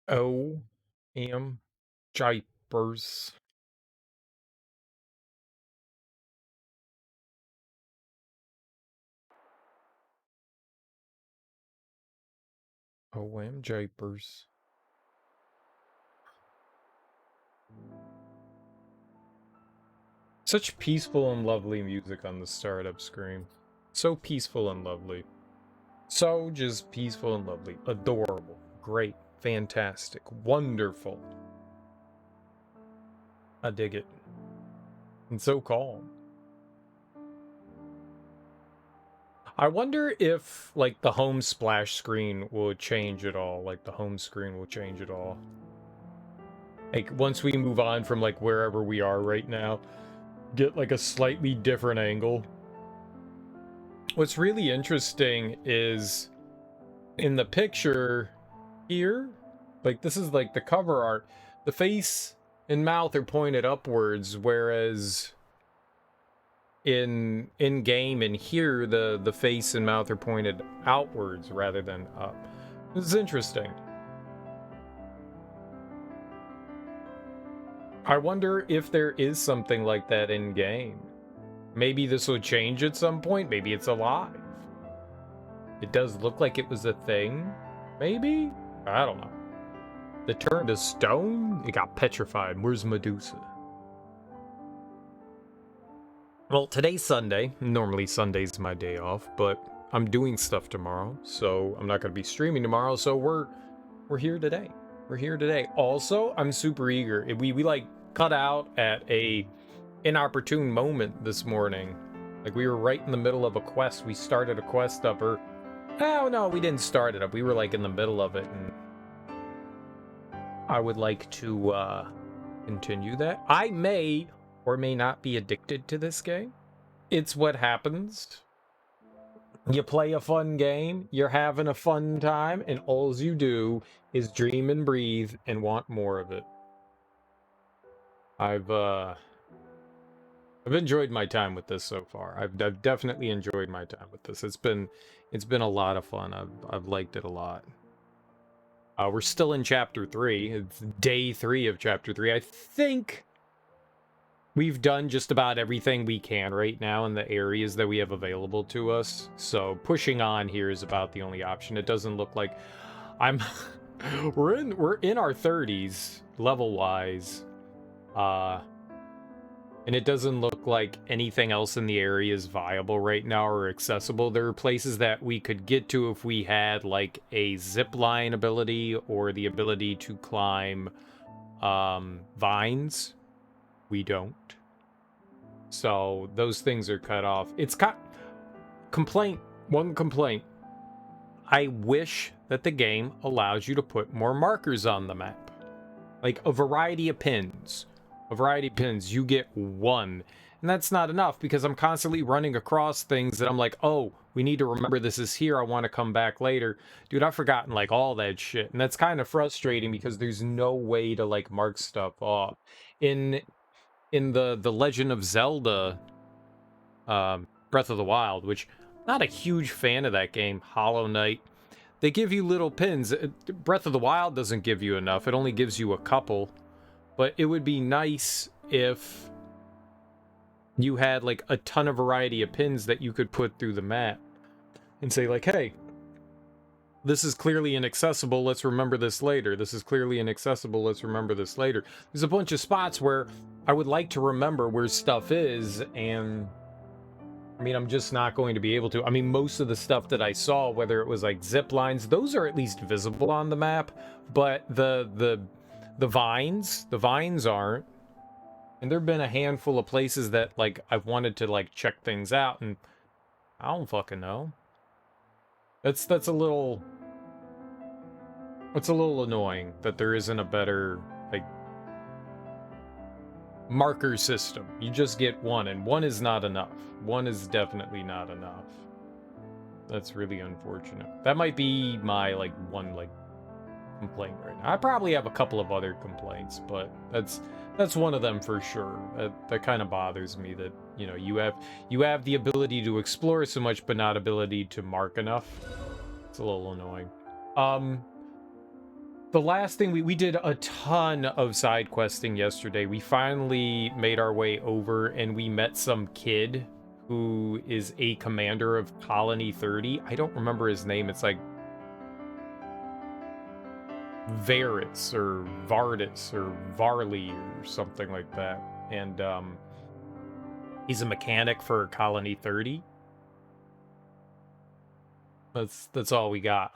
O-M Jipers. O-M Jipers. Such peaceful and lovely music on the startup screen. So peaceful and lovely. So just peaceful and lovely. Adorable. Great. Fantastic. Wonderful. I dig it. And so calm. I wonder if, like, the home splash screen will change at all. Like, the home screen will change at all. Like, once we move on from, like, wherever we are right now, get, like, a slightly different angle. What's really interesting is in the picture here, like, this is, like, the cover art. The face and mouth are pointed upwards, whereas in game and here the face and mouth are pointed outwards rather than up. This is interesting. I wonder if there is something like that in game. Maybe this will change at some point. Maybe it's alive. It does look like it was a thing. Maybe? I don't know. It turned to stone? It got petrified. Where's Medusa? Well, today's Sunday. Normally Sunday's my day off, but I'm doing stuff tomorrow, so I'm not going to be streaming tomorrow, so we're here today. We're here today. Also, I'm super eager. We like cut out at a inopportune moment this morning. Like, we were right in the middle of a quest. We started a quest up, or oh no, we didn't start it up. We were like in the middle of it, and I would like to continue that. I may or may not be addicted to this game. It's what happens. You play a fun game, you're having a fun time, and all you do is dream and breathe and want more of it. I've enjoyed my time with this so far. I've definitely enjoyed my time with this. It's been a lot of fun. I've liked it a lot. We're still in chapter 3. It's day 3 of chapter 3. I think we've done just about everything we can right now in the areas that we have available to us. So pushing on here is about the only option. It doesn't look like I'm we're in our 30s level wise. And it doesn't look like anything else in the area is viable right now or accessible. There are places that we could get to if we had like a zip line ability or the ability to climb vines. We don't. So those things are cut off. It's got one complaint. I wish that the game allows you to put more markers on the map. Like a variety of pins. You get one. And that's not enough because I'm constantly running across things that I'm like, oh, we need to remember this is here. I want to come back later. Dude, I've forgotten like all that shit. And that's kind of frustrating because there's no way to like mark stuff off. In the Legend of Zelda Breath of the Wild, which not a huge fan of that game, Hollow Knight. They give you little pins. Breath of the Wild doesn't give you enough. It only gives you a couple. But it would be nice if you had like a ton of variety of pins that you could put through the map and say like, hey, this is clearly inaccessible. Let's remember this later. This is clearly inaccessible. Let's remember this later. There's a bunch of spots where I would like to remember where stuff is, and I mean, I'm just not going to be able to. I mean, most of the stuff that I saw, whether it was like zip lines, those are at least visible on the map, but the vines aren't. And there've been a handful of places that like I've wanted to like check things out, and I don't fucking know. That's a little annoying that there isn't a better like marker system. You just get one, and one is not enough. One is definitely not enough. That's really unfortunate. That might be my like one like complaint right now. I probably have a couple of other complaints, but that's one of them for sure. That kind of bothers me that, you know, you have the ability to explore so much but not ability to mark enough. It's a little annoying. the last thing we did a ton of side questing yesterday. We finally made our way over and we met some kid who is a commander of Colony 30. I don't remember his name. It's like Varus or Vardis or Varley or something like that. And he's a mechanic for Colony 30. That's all we got.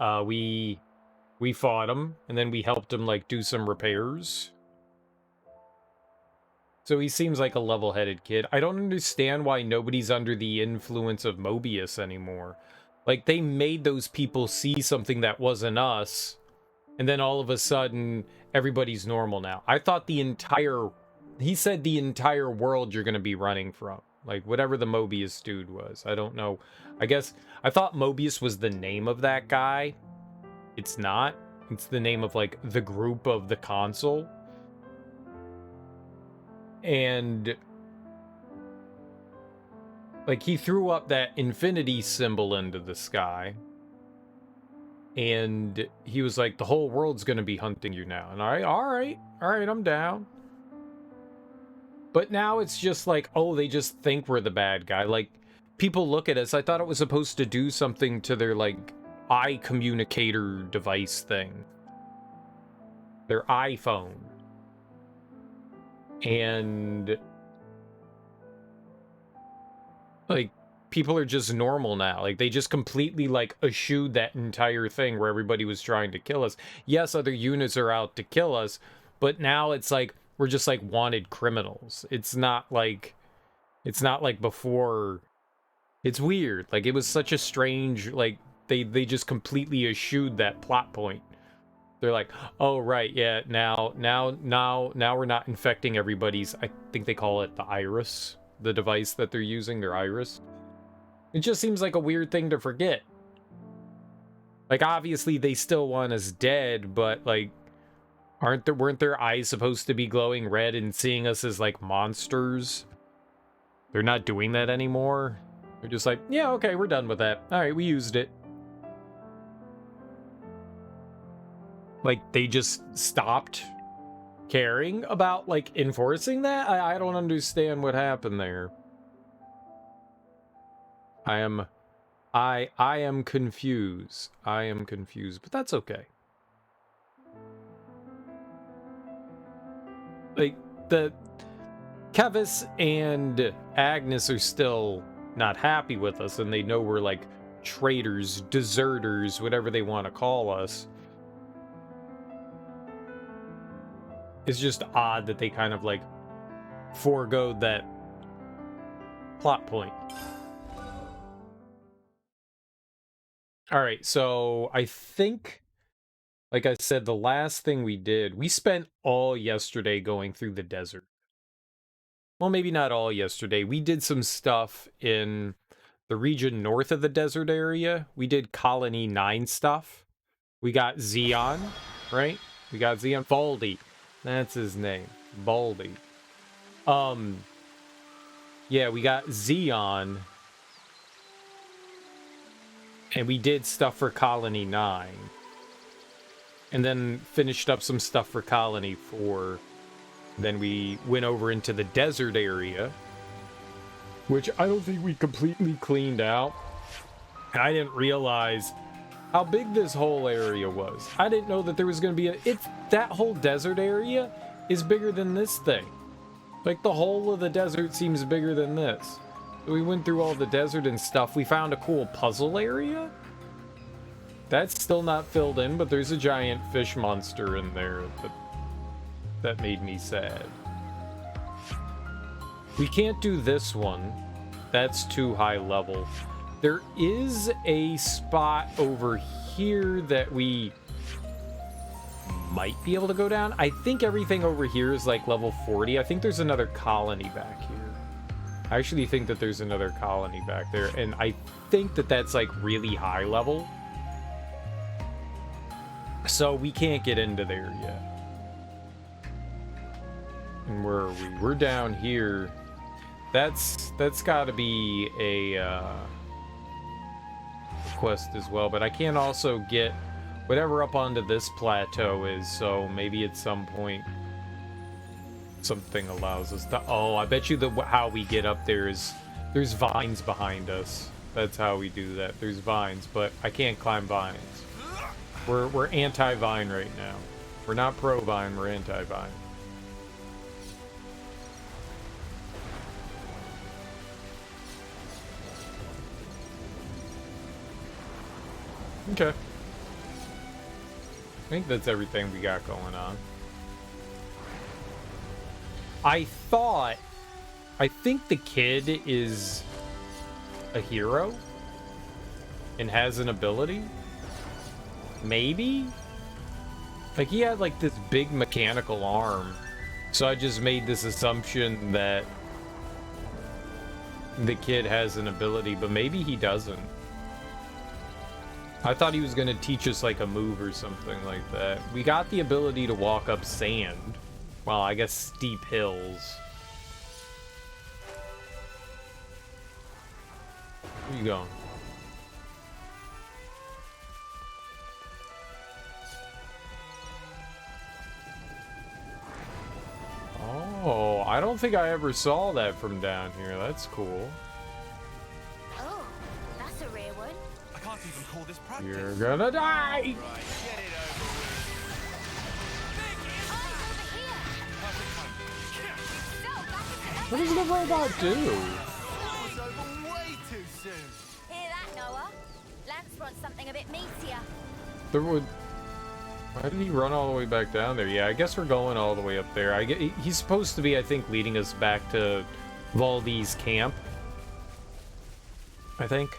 We fought him, and then we helped him, like, do some repairs. So he seems like a level-headed kid. I don't understand why nobody's under the influence of Mobius anymore. Like, they made those people see something that wasn't us, and then all of a sudden, everybody's normal now. I thought the entire... He said the entire world you're going to be running from. Like, whatever the Mobius dude was. I don't know. I guess... I thought Mobius was the name of that guy. It's not. It's the name of, like, the group of the console. And, like, he threw up that infinity symbol into the sky. And he was like, the whole world's gonna be hunting you now. And all right, I'm down. But now it's just like, oh, they just think we're the bad guy. Like, people look at us. I thought it was supposed to do something to their, like, eye communicator device thing, their iPhone, and like people are just normal now. Like they just completely like eschewed that entire thing where everybody was trying to kill us. Yes, other units are out to kill us, but now it's like we're just like wanted criminals. It's not like before. It's weird. Like it was such a strange, like they just completely eschewed that plot point. They're like, oh right, yeah, now we're not infecting everybody's, I think they call it the iris, the device that they're using, their iris. It just seems like a weird thing to forget. Like obviously they still want us dead, but like weren't their eyes supposed to be glowing red and seeing us as like monsters? They're not doing that anymore. They're just like, yeah, okay, we're done with that. All right, we used it. Like, they just stopped caring about, like, enforcing that? I don't understand what happened there. I am confused. I am confused, but that's okay. Like, the Kevis and Agnes are still not happy with us, and they know we're, like, traitors, deserters, whatever they want to call us. It's just odd that they kind of, like, foregoed that plot point. Alright, so I think, like I said, the last thing we did, we spent all yesterday going through the desert. Well, maybe not all yesterday. We did some stuff in the region north of the desert area. We did Colony 9 stuff. We got Xeon, right? We got Xeon. Baldy. That's his name. Baldy. Yeah, we got Xeon. And we did stuff for Colony 9. And then finished up some stuff for Colony 4. Then we went over into the desert area, which I don't think we completely cleaned out. And I didn't realize how big this whole area was. I didn't know that there was going to be that whole desert area is bigger than this thing. Like the whole of the desert seems bigger than this. So we went through all the desert and stuff. We found a cool puzzle area. That's still not filled in, but there's a giant fish monster in there that made me sad. We can't do this one. That's too high level. There is a spot over here that we might be able to go down. I think everything over here is like level 40. I think there's another colony back here. I actually think that there's another colony back there, and I think that that's like really high level. So we can't get into there yet. And where are we? We're down here. That's got to be a quest as well, but I can't also get whatever up onto this plateau is, so maybe at some point something allows us to... Oh, I bet you how we get up there is there's vines behind us. That's how we do that. There's vines, but I can't climb vines. We're anti-vine right now. We're not pro-vine, we're anti-vine. Okay. I think that's everything we got going on. I think the kid is a hero and has an ability. Maybe? Like, he had like this big mechanical arm. So I just made this assumption that the kid has an ability, but maybe he doesn't. I thought he was gonna teach us like a move or something like that. We got the ability to walk up sand. Well, I guess steep hills. Where you going? Oh, I don't think I ever saw that from down here. That's cool. Oh, that's a rare one. I can't even call this practice. You're gonna die! Right, get it over with. What does the robot do? That was over way too soon. Hear that, Noah? Lance wants something a bit meatier. There would... Why did he run all the way back down there? Yeah, I guess we're going all the way up there. He's supposed to be, I think, leading us back to Valdi's camp. I think.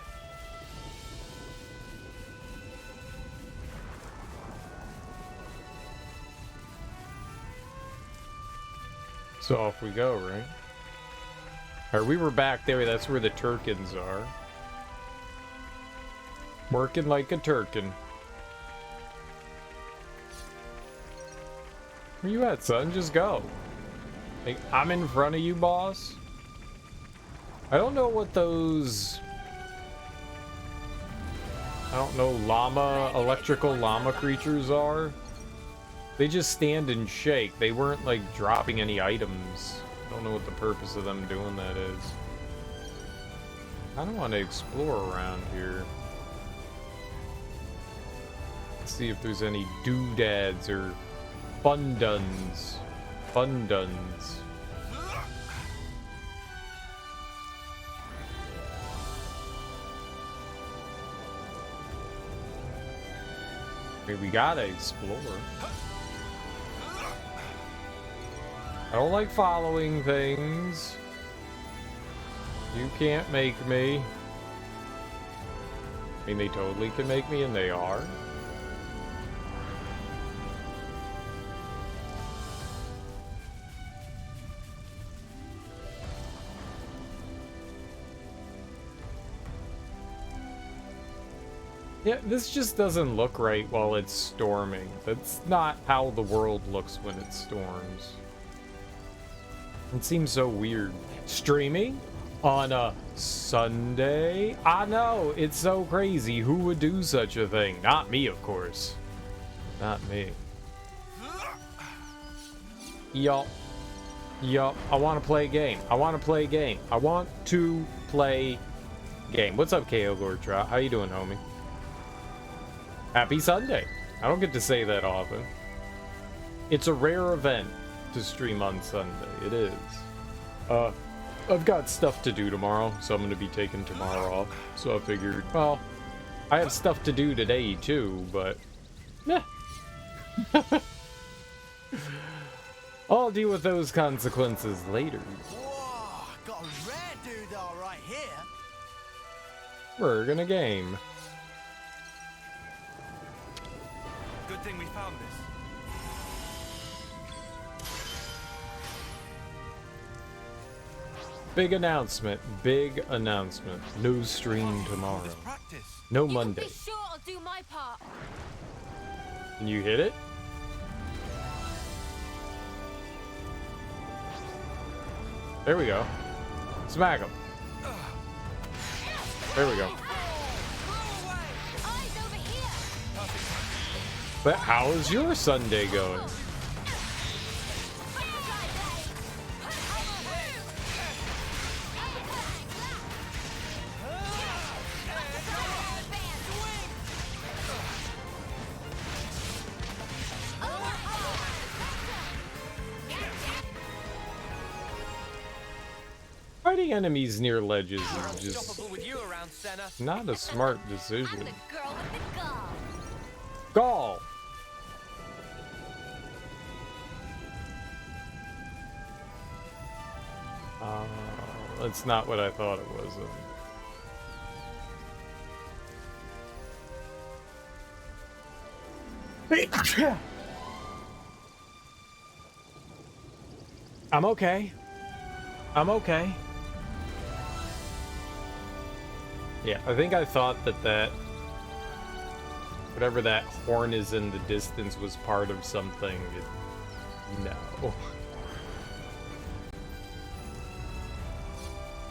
So off we go, right? Alright, we were back there. That's where the Turkins are. Working like a Turkin. Where you at, son? Just go. Like, I'm in front of you, boss. I don't know what those... I don't know, electrical llama creatures are. They just stand and shake. They weren't, like, dropping any items. I don't know what the purpose of them doing that is. I don't want to explore around here. Let's see if there's any doodads or funduns. Funduns. I mean, we gotta explore. I don't like following things. You can't make me. I mean, they totally can make me, and they are. Yeah, this just doesn't look right while it's storming. That's not how the world looks when it storms. It seems so weird. Streaming on a Sunday? I know, it's so crazy. Who would do such a thing? Not me, of course. Not me. Yup. Yup. I want to play a game. I want to play a game. I want to play game. What's up, KO Gortra? How you doing, homie? Happy Sunday. I don't get to say that often. It's a rare event to stream on Sunday. It is. I've got stuff to do tomorrow, so I'm going to be taking tomorrow off. So I figured, well, I have stuff to do today too, but meh. I'll deal with those consequences later. Whoa, got a rare doodah right here. We're gonna game. Good thing we found this. Big announcement. Big announcement. No stream tomorrow. No Monday. Be sure I'll do my part. Can you hit it? There we go. Smack him. There we go. But how is your Sunday going? Fighting enemies near ledges is just not a smart decision. Gall! That's not what I thought it was. I'm okay. I'm okay. Yeah, I think I thought that whatever that horn is in the distance was part of something. No.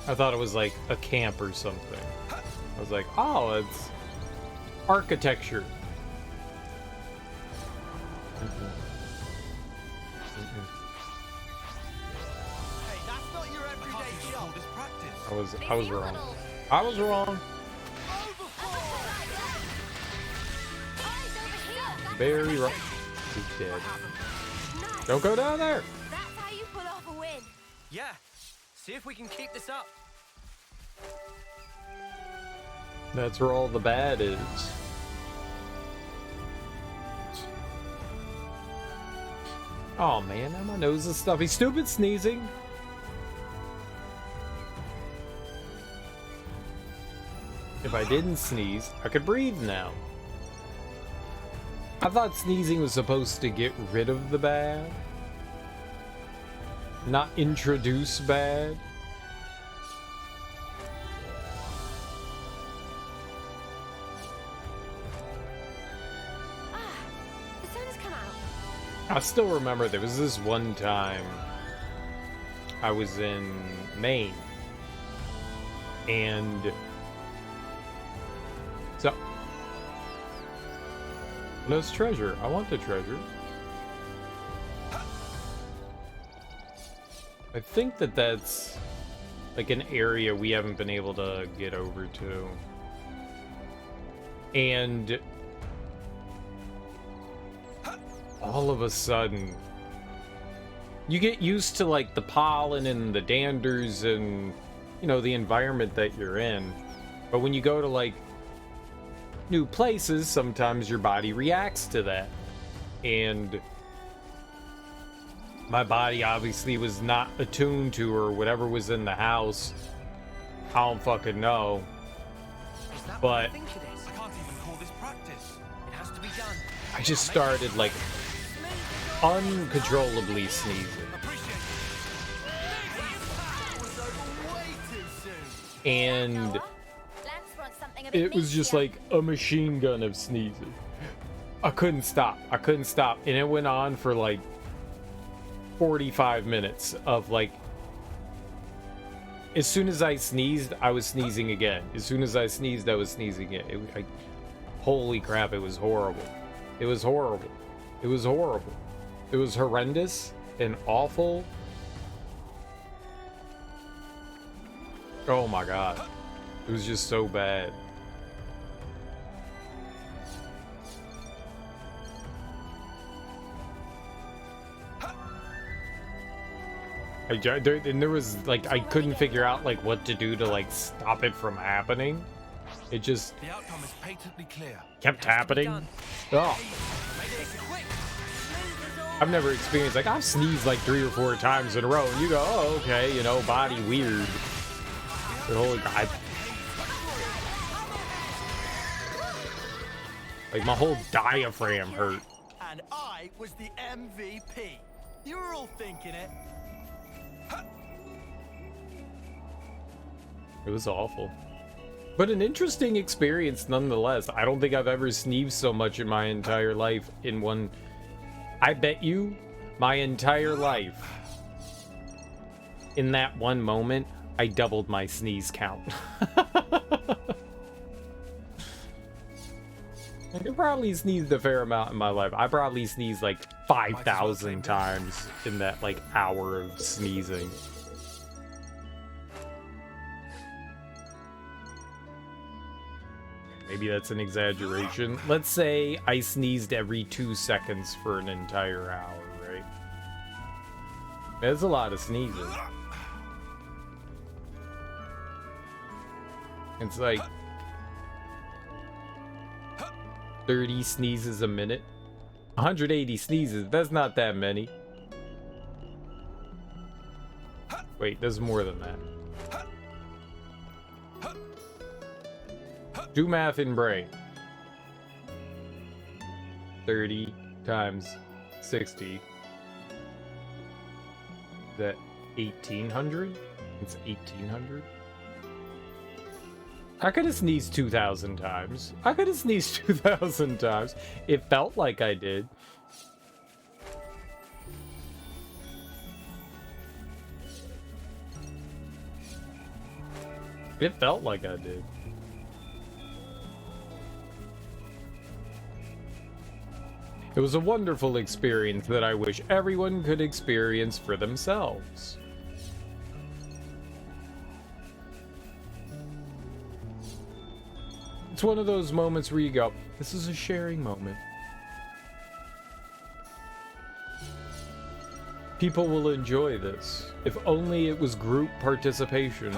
I thought it was like a camp or something. I was like, oh, it's architecture. Hey, that's not your everyday job. This practice. I was wrong. I was wrong. Very wrong. He's dead. Don't go down there. That's how you pull off a win. Yeah. See if we can keep this up. That's where all the bad is. Oh man, now my nose is stuffy. Stupid sneezing. If I didn't sneeze, I could breathe now. I thought sneezing was supposed to get rid of the bad, not introduce bad. The sun has come out. I still remember there was this one time I was in Maine, and so there's treasure. I want the treasure. I think that's like an area we haven't been able to get over to. And all of a sudden, you get used to like the pollen and the danders and, you know, the environment that you're in. But when you go to like new places, sometimes your body reacts to that. And my body obviously was not attuned to, or whatever was in the house. I don't fucking know. But I think it is. I can't even call this practice. It has to be done. I just started like uncontrollably sneezing. And it was just like a machine gun of sneezing. I couldn't stop. And it went on for like 45 minutes of like, as soon as I sneezed, I was sneezing again. As soon as I sneezed, I was sneezing again. Holy crap, it was horrible. It was horrible. It was horrible. It was horrendous and awful. Oh my god. It was just so bad. And there was like, I couldn't figure out like what to do to like stop it from happening. It just The outcome is patently clear. kept happening. Oh. I've never experienced, like, I've sneezed like 3 or 4 times in a row, and you go, oh, okay, you know, body weird. But holy god. Like, my whole diaphragm hurt. And I was the MVP. You were all thinking it. It was awful. But an interesting experience nonetheless. I don't think I've ever sneezed so much in my entire life in one... I bet you my entire life, in that one moment, I doubled my sneeze count. I probably sneezed a fair amount in my life. I probably sneezed like 5,000 times in that like hour of sneezing. Maybe that's an exaggeration. Let's say I sneezed every 2 seconds for an entire hour, right? That's a lot of sneezing. It's like 30 sneezes a minute. 180 sneezes, that's not that many. Wait, there's more than that. Do math in brain. 30 times 60. Is that 1,800? It's 1,800? I could have sneezed 2,000 times. I could have sneezed 2,000 times. It felt like I did. It felt like I did. It was a wonderful experience that I wish everyone could experience for themselves. It's one of those moments where you go, this is a sharing moment. People will enjoy this. If only it was group participation.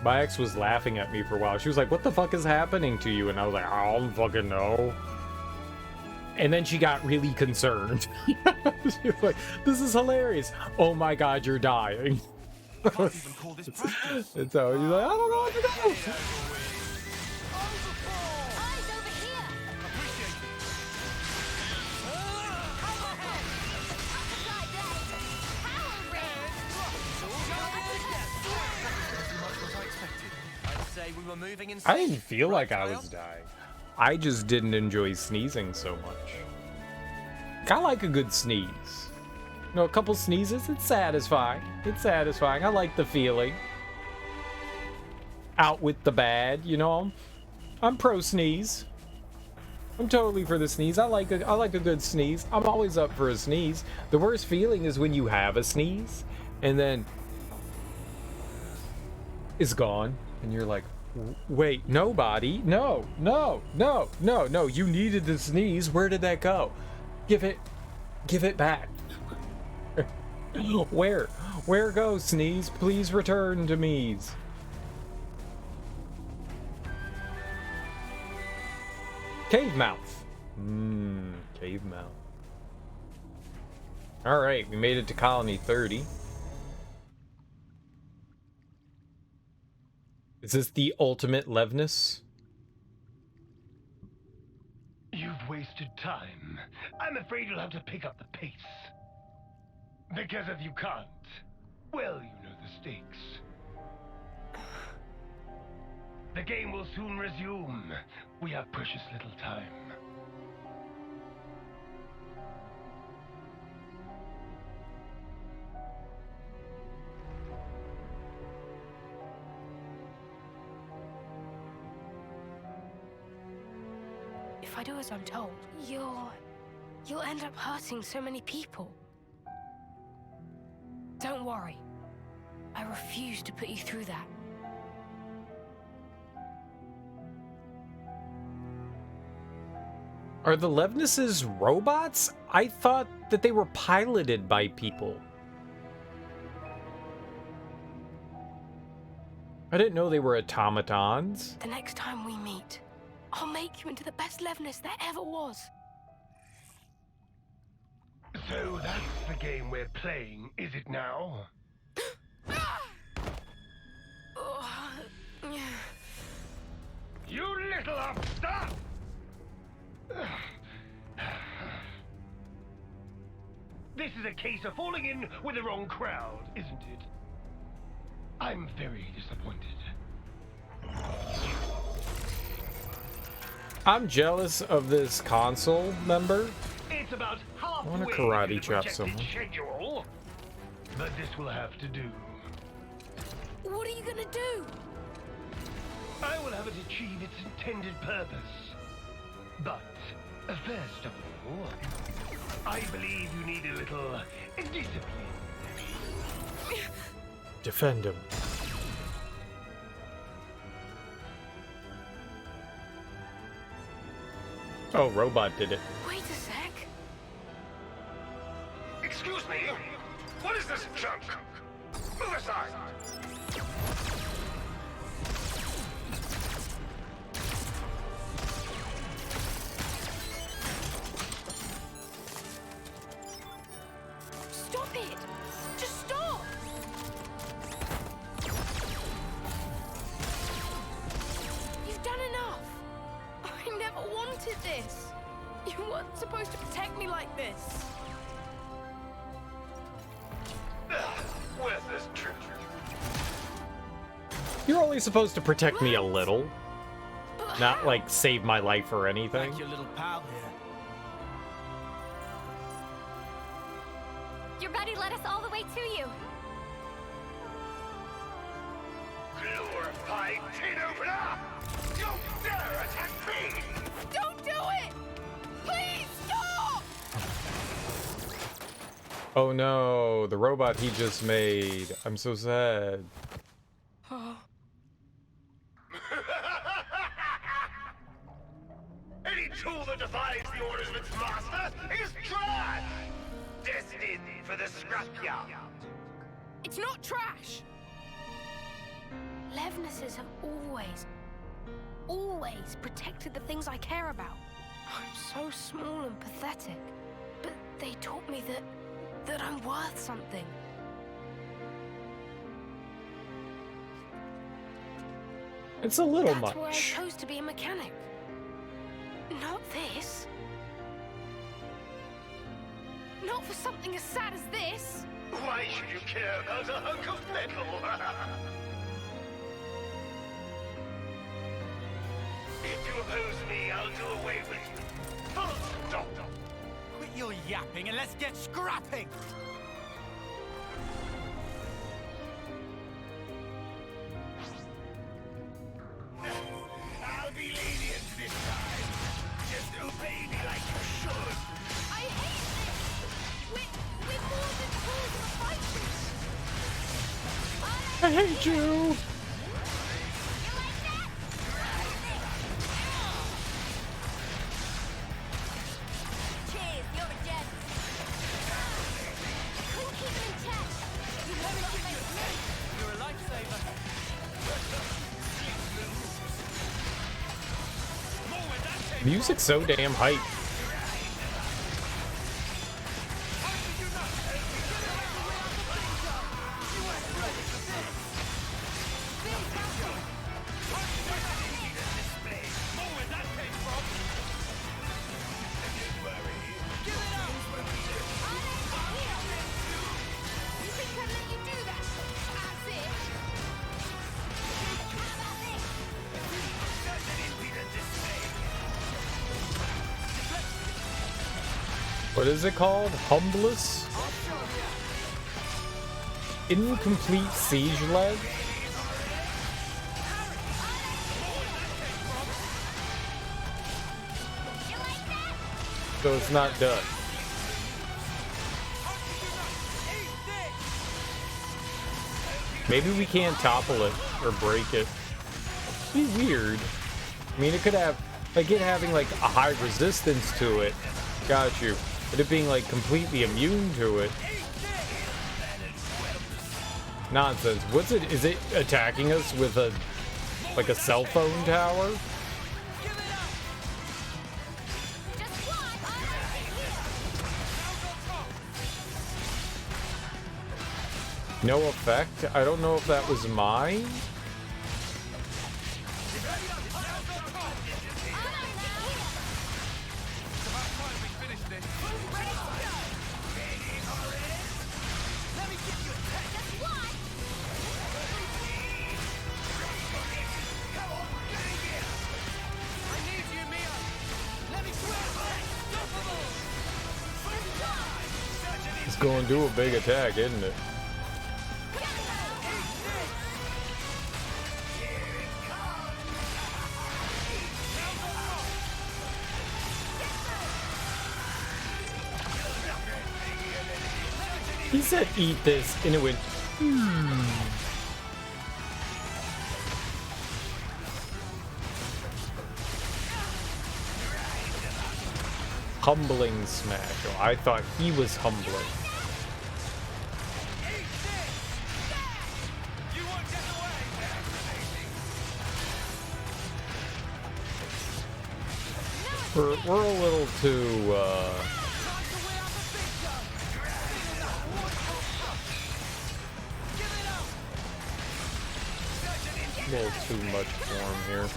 My ex was laughing at me for a while. She was like, what the fuck is happening to you? And I was like, I don't fucking know. And then she got really concerned. She was like, this is hilarious. Oh my god, you're dying. Can't even call this practice. And so he's like, I don't know what to do. Eyes over here! Appreciate it. Upside blade! Power ring! Much as I expected. I'd say we were moving in I sync. didn't feel like I Right, was dying. I just didn't enjoy sneezing so much. I like a good sneeze. You know, a couple sneezes, it's satisfying. It's satisfying. I like the feeling. Out with the bad, you know. I'm pro sneeze. I'm totally for the sneeze. I like a good sneeze. I'm always up for a sneeze. The worst feeling is when you have a sneeze and then it's gone and you're like, wait, nobody, no, you needed to sneeze. Where did that go? Give it back. Where goes sneeze? Please return to me's. Cave mouth. Cave mouth. All right, we made it to colony 30. Is this the ultimate Levness? You've wasted time. I'm afraid you'll have to pick up the pace. Because if you can't, well, you know the stakes. The game will soon resume. We have precious little time. If I do as I'm told, you'll end up hurting so many people. Don't worry. I refuse to put you through that. Are the Levnesses robots? I thought that they were piloted by people. I didn't know they were automatons. The next time we meet, I'll make you into the best Levness there ever was. So that's the game we're playing, is it now? You little upstart! This is a case of falling in with the wrong crowd, isn't it? I'm very disappointed. I'm jealous of this console member. It's about halfway wanna karate to the chop projected someone. schedule. but this will have to do. What are you gonna do? I will have it achieve its intended purpose. But, first of all, I believe you need a little discipline. Defend him. Oh, robot did it. Wait a sec. Excuse me? What is this junk? Move aside! Stop it! Just stop! You've done enough. I never wanted this. You weren't supposed to protect me like this. Worthless trip. You're only supposed to protect me a little, But not how? like save my life or anything. Like your little pal here. Your buddy led us all the way to you. Glorified tin opener! Don't dare attack me! Don't do it! Please stop! Oh no, the robot he just made. I'm so sad. Oh, Any tool that defies the orders of its master is trash! Destined for the scrapyard. it's not trash. Levnesses have always protected the things I care about. I'm so small and pathetic, but they taught me that I'm worth something. It's a little That's why I much. chose to be a mechanic. Not this. Not for something as sad as this. Why should you care about a hunk of metal? If you oppose me, I'll do away with you. Full stop. Quit your yapping and let's get scrapping! I'll be lenient this time. Just obey me like you should. I hate this! We're more than tools of fighting! I hate you. You like that? Cheers, you're a gem. Couldn't keep it in check. You never got me. You're a lifesaver. Music's so damn hype. You think I'd let you do that? That's it. How about this? What is it called? Humbless? Incomplete siege leg? You like that? So it's not done. Maybe we can't topple it or break it. It'd be weird. I mean, it could have, like it having like a high resistance to it. Got you. But it being like completely immune to it. Nonsense. What's it? Is it attacking us with a, like a cell phone tower? Just one. No effect? I don't know if that was mine. It's going to do a big attack, isn't it? He said eat this, and it went, Humbling smash. Oh, I thought he was humbling. We're a little too, a little too much for him here.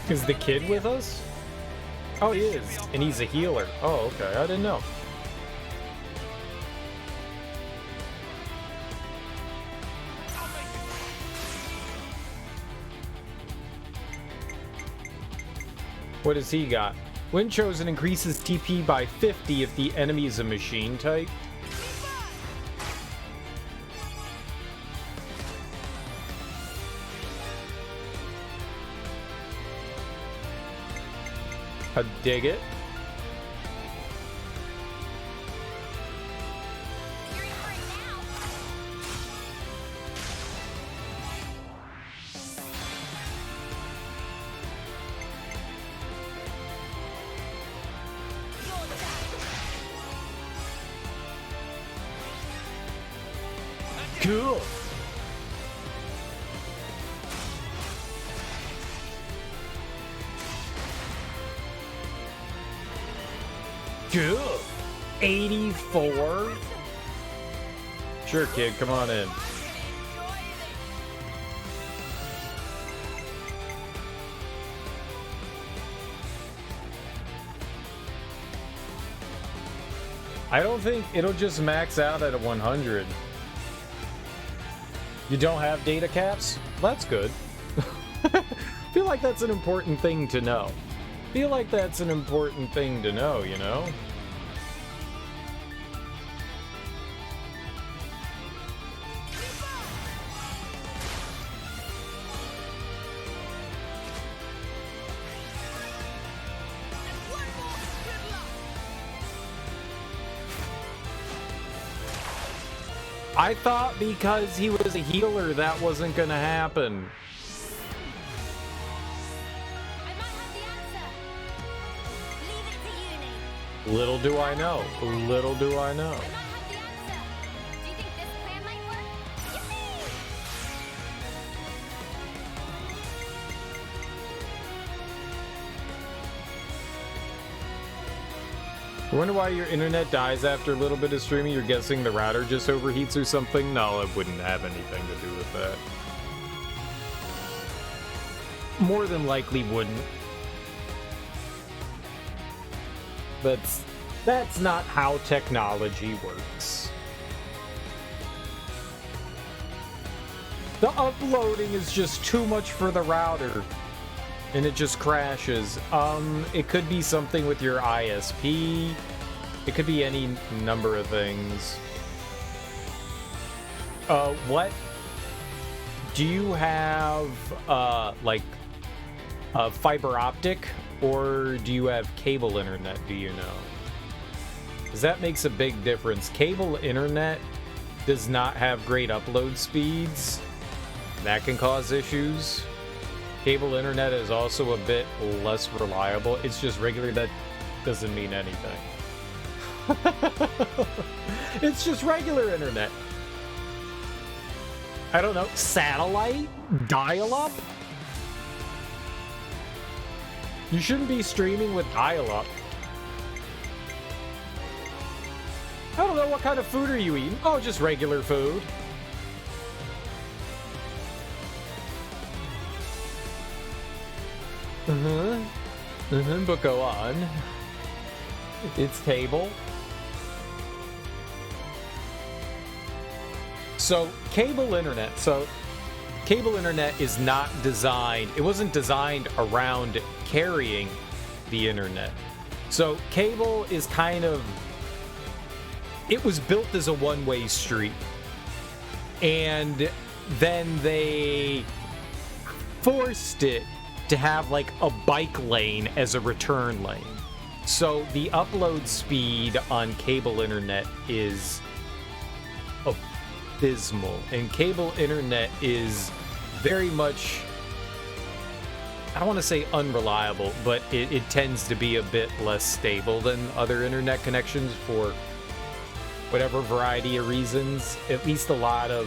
Is the kid with us? Oh, he is. And he's a healer. Oh, okay. I didn't know. What does he got? When chosen increases TP by 50 if the enemy is a machine type. I dig it. Cool. Good. 84? Sure, kid, come on in. I don't think it'll just max out at a 100. You don't have data caps? That's good. Feel like that's an important thing to know. Feel like that's an important thing to know, you know? I thought because he was a healer that wasn't gonna happen. I might have the answer. Leave it to uni. Little do I know. Little do I know. I might have the answer. Do you think this plan might work? Yippee! I wonder why your internet dies after a little bit of streaming. You're guessing the router just overheats or something? No, it wouldn't have anything to do with that. More than likely wouldn't. That's not how technology works. The uploading is just too much for the router. And it just crashes. It could be something with your ISP. It could be any number of things. What? Do you have, like, fiber optic? Or do you have cable internet, do you know? Because that makes a big difference. Cable internet does not have great upload speeds. That can cause issues. Cable internet is also a bit less reliable. It's just regular. That doesn't mean anything. It's just regular internet. I don't know. Satellite? Dial-up? You shouldn't be streaming with dial-up. I don't know. What kind of food are you eating? Oh, just regular food. But go on. It's table. So, cable internet. So, cable internet is not designed, it wasn't designed around carrying the internet. So, cable is kind of, it was built as a one-way street. And then they forced it to have like a bike lane as a return lane. So the upload speed on cable internet is abysmal, and cable internet is very much, I don't want to say unreliable, but it tends to be a bit less stable than other internet connections for whatever variety of reasons. At least a lot of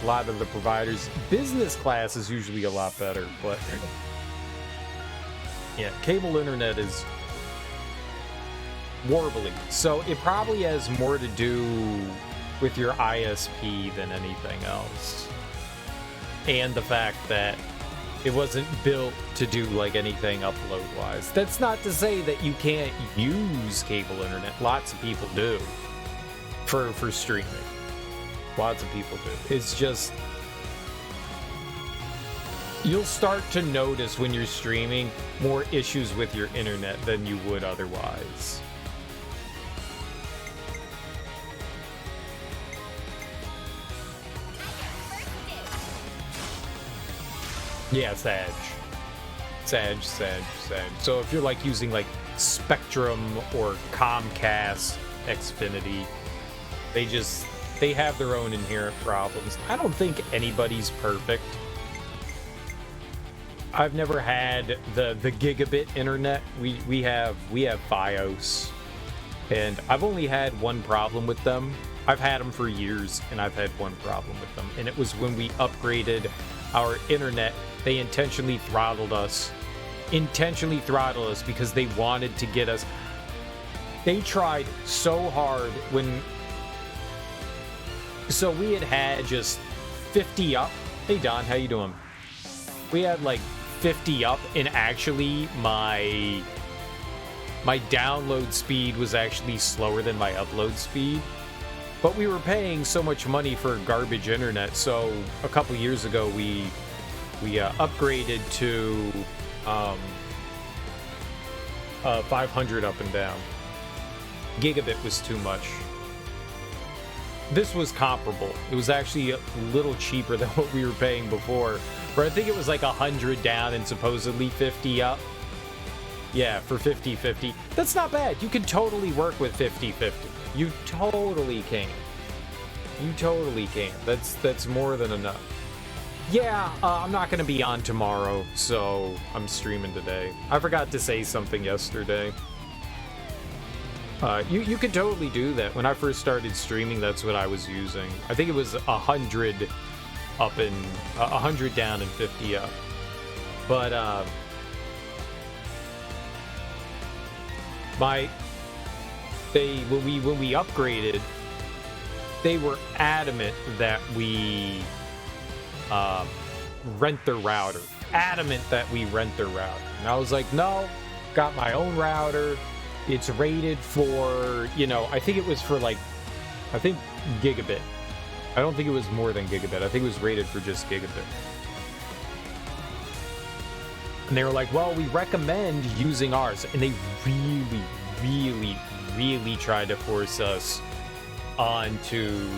the providers. Business class is usually a lot better, but yeah, cable internet is warbly. So it probably has more to do with your ISP than anything else. And the fact that it wasn't built to do like anything upload-wise. That's not to say that you can't use cable internet. Lots of people do for streaming. Lots of people do. It's just, you'll start to notice when you're streaming more issues with your internet than you would otherwise. Yeah, Sag. So if you're like using like Spectrum or Comcast Xfinity, they have their own inherent problems. I don't think anybody's perfect. I've never had the gigabit internet. We have FiOS, and I've only had one problem with them. I've had them for years, and I've had one problem with them, and it was when we upgraded our internet. They intentionally throttled us because they wanted to get us. They tried so hard when. So we had just 50 up. Hey Don, how you doing? We had like 50 up, and actually my download speed was actually slower than my upload speed. But we were paying so much money for garbage internet, so a couple years ago we upgraded to 500 up and down. Gigabit was too much. This was comparable. It was actually a little cheaper than what we were paying before. But I think it was like 100 down and supposedly 50 up. Yeah, for 50-50. That's not bad. You can totally work with 50-50. You totally can. You totally can. That's more than enough. Yeah, I'm not going to be on tomorrow, so I'm streaming today. I forgot to say something yesterday. You could totally do that. When I first started streaming, that's what I was using. I think it was 100 up and 100 down and 50 up. But when we upgraded, they were adamant that we rent the router. And I was like, no, got my own router. It's rated for, I think it was for gigabit. I don't think it was more than gigabit. I think it was rated for just gigabit. And they were like, well, we recommend using ours. And they really, really, really tried to force us onto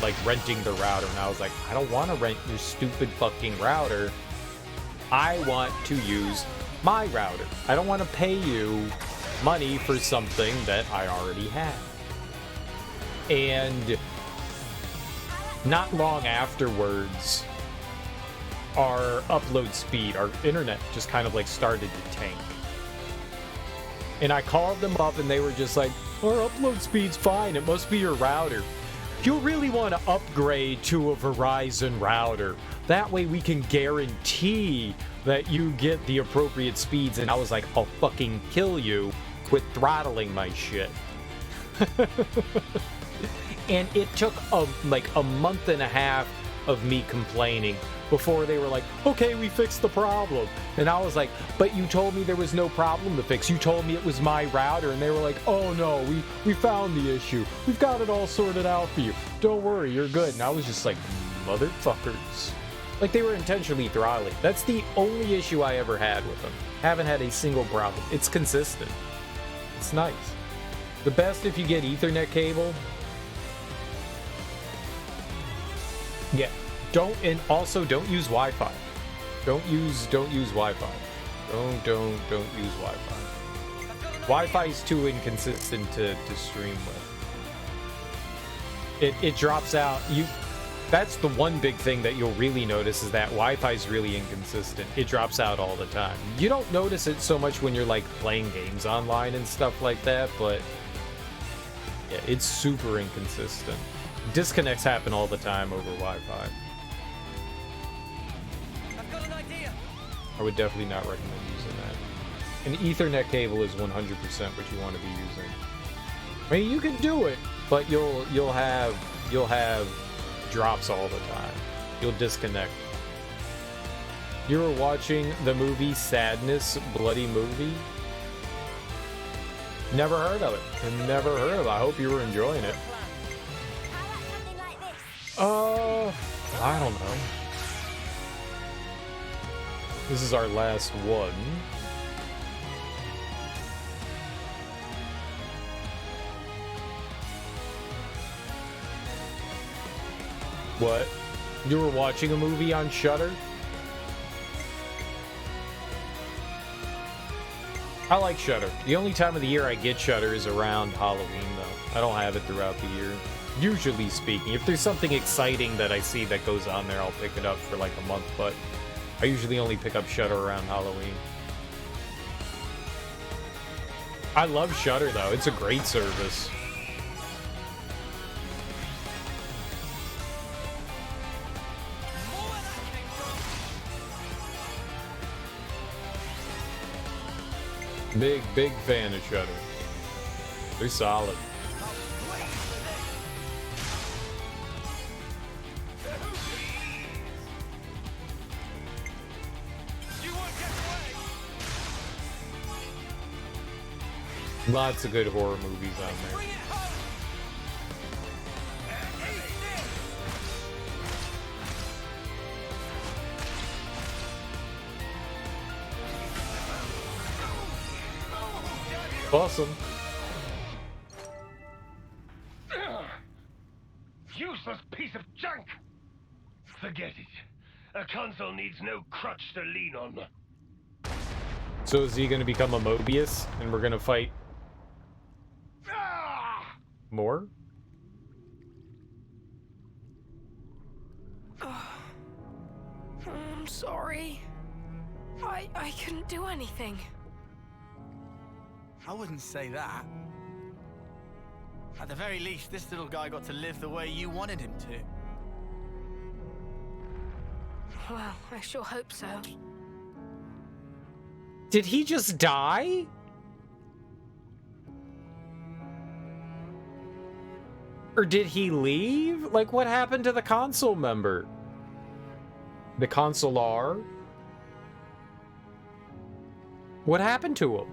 like renting the router. And I was like, I don't want to rent your stupid fucking router. I want to use my router. I don't want to pay you money for something that I already have. And not long afterwards, our upload speed, our internet just kind of like started to tank. And I called them up and they were just like, our upload speed's fine. It must be your router. You really want to upgrade to a Verizon router. That way we can guarantee that you get the appropriate speeds. And I was like, I'll fucking kill you. Quit throttling my shit. And it took a month and a half of me complaining before they were like, okay, we fixed the problem. And I was like, but you told me there was no problem to fix. You told me it was my router. And they were like, oh no, we found the issue. We've got it all sorted out for you. Don't worry, you're good. And I was just like, motherfuckers. Like, they were intentionally throttling. That's the only issue I ever had with them. Haven't had a single problem. It's consistent. It's nice. The best if you get Ethernet cable. Yeah. And also don't use Wi-Fi. Don't use Wi-Fi. Don't use Wi-Fi. Wi-Fi is too inconsistent to stream with. It drops out. That's the one big thing that you'll really notice, is that Wi-Fi is really inconsistent. It drops out all the time. You don't notice it so much when you're like playing games online and stuff like that, but yeah, it's super inconsistent. Disconnects happen all the time over Wi-Fi. I've got an idea. I would definitely not recommend using that. An Ethernet cable is 100% what you want to be using. I mean, you can do it, but you'll have drops all the time. You'll disconnect. You were watching the movie Sadness, Bloody Movie? Never heard of it. Never heard of it. I hope you were enjoying it. How about something like this? I don't know. This is our last one. What? You were watching a movie on Shudder? I like Shudder. The only time of the year I get Shudder is around Halloween, though. I don't have it throughout the year. Usually speaking. If there's something exciting that I see that goes on there, I'll pick it up for like a month, but I usually only pick up Shudder around Halloween. I love Shudder, though. It's a great service. Big fan of Shudder. They're solid. Lots of good horror movies on there. Awesome. Useless piece of junk! Forget it. A console needs no crutch to lean on. So is he going to become a Mobius and we're going to fight more? I'm sorry. I couldn't do anything. I wouldn't say that. At the very least, this little guy got to live the way you wanted him to. Well, I sure hope so. Did he just die? Or did he leave? Like, what happened to the console member? The consular? What happened to him?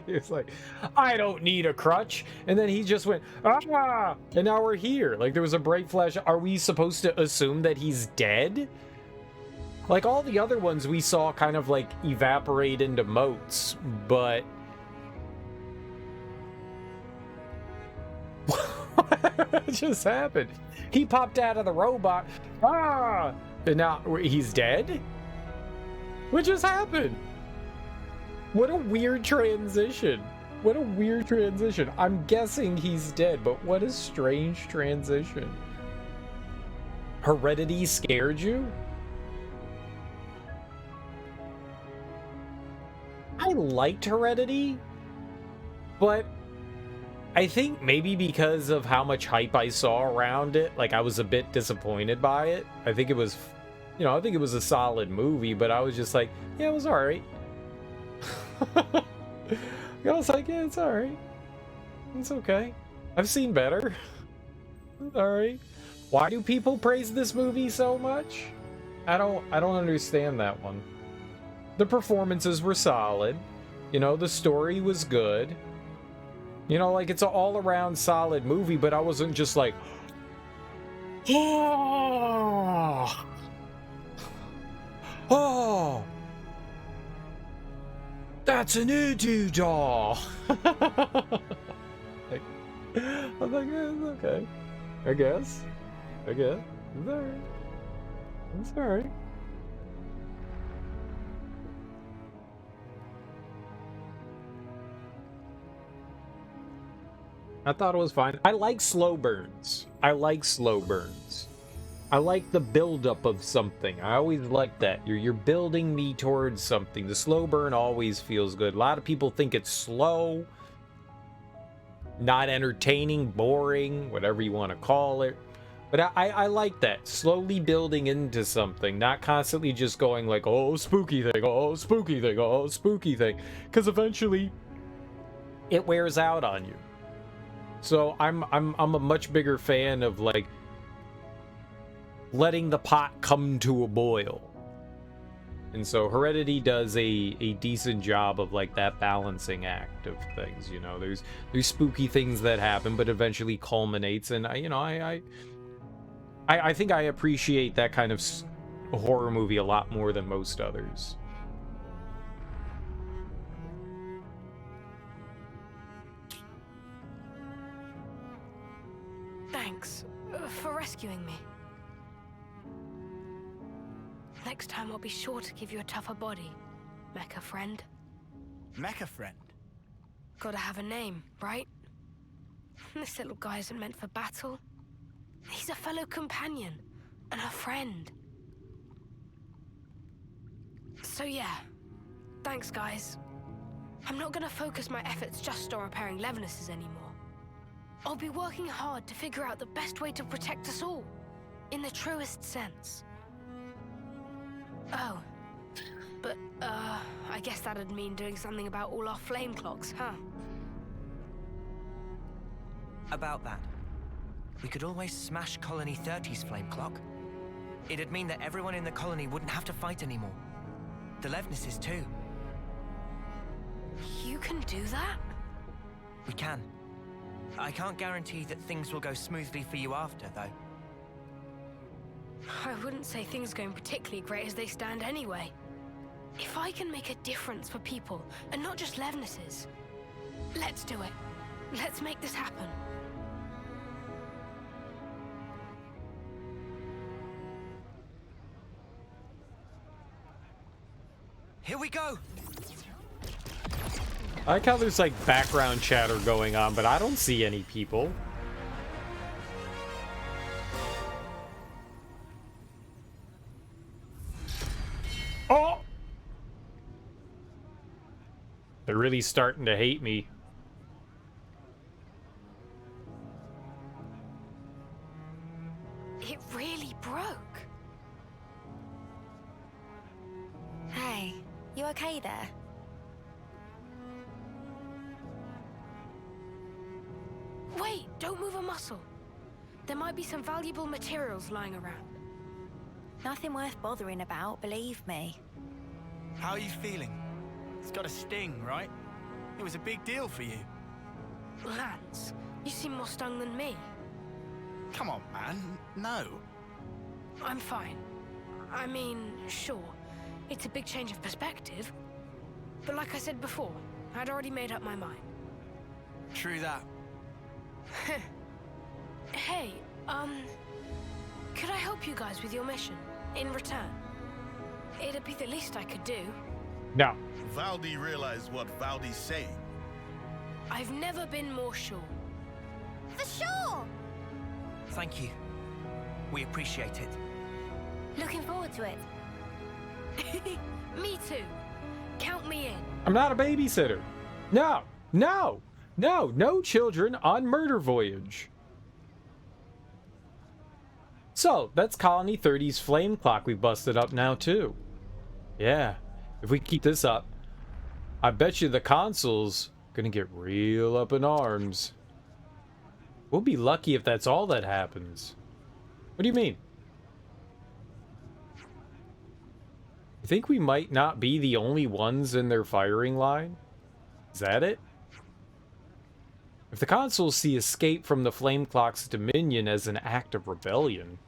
He was like, I don't need a crutch. And then he just went, ah! And now we're here. Like, there was a bright flash. Are we supposed to assume that he's dead? Like, all the other ones we saw kind of, like, evaporate into motes, but... What just happened? He popped out of the robot. Ah! And now he's dead? What just happened? What a weird transition. What a weird transition. I'm guessing he's dead, but what a strange transition. Heredity scared you? I liked Heredity, but I think maybe because of how much hype I saw around it, like, I was a bit disappointed by it. I think it was, you know, I think it was a solid movie, but I was just like, yeah, it was alright. I was like, yeah, it's alright. It's okay. I've seen better. It's alright. Why do people praise this movie so much? I don't understand that one. The performances were solid. You know, the story was good. You know, like, it's an all-around solid movie, but I wasn't just like, oh, oh, that's an Udu doll. Like, I was like, yeah, it's okay. I guess. It's alright. That's alright. I thought it was fine. I like slow burns. I like slow burns. I like the buildup of something. I always like that. You're building me towards something. The slow burn always feels good. A lot of people think it's slow, not entertaining, boring, whatever you want to call it. But I like that. Slowly building into something, not constantly just going like, oh, spooky thing, oh, spooky thing, oh, spooky thing. Because eventually it wears out on you. So I'm a much bigger fan of like letting the pot come to a boil. And so Heredity does a decent job of like that balancing act of things, you know. There's spooky things that happen, but eventually culminates, and I think I appreciate that kind of horror movie a lot more than most others. Thanks for rescuing me. Next time I'll be sure to give you a tougher body, mecha friend. Mecha friend? Gotta have a name, right? This little guy isn't meant for battle. He's a fellow companion and a friend. So yeah, thanks guys. I'm not gonna focus my efforts just on repairing Levinuses anymore. I'll be working hard to figure out the best way to protect us all, in the truest sense. Oh, but I guess that'd mean doing something about all our flame clocks, huh? About that, we could always smash Colony 30's flame clock. It'd mean that everyone in the colony wouldn't have to fight anymore. The Levinuses too. You can do that? We can. I can't guarantee that things will go smoothly for you after, though. I wouldn't say things are going particularly great as they stand anyway. If I can make a difference for people, and not just Levinuses, let's do it. Let's make this happen. Here we go! I like how there's like background chatter going on, but I don't see any people. Oh! They're really starting to hate me. It really broke. Hey, you okay there? Wait, don't move a muscle. There might be some valuable materials lying around. Nothing worth bothering about, believe me. How are you feeling? It's got a sting, right? It was a big deal for you. Lance, you seem more stung than me. Come on, man. No. I'm fine. I mean, sure, it's a big change of perspective. But like I said before, I'd already made up my mind. True that. Hey, could I help you guys with your mission, in return? It'd be the least I could do. No. Valdi realized what Valdi's saying. I've never been more sure. For sure! Thank you. We appreciate it. Looking forward to it. Me too. Count me in. I'm not a babysitter. No, no, no, no children on murder voyage. So, that's Colony 30's flame clock we busted up now, too. Yeah, if we keep this up, I bet you the console's gonna get real up in arms. We'll be lucky if that's all that happens. What do you mean? You think we might not be the only ones in their firing line? Is that it? If the consoles see escape from the flame clock's dominion as an act of rebellion,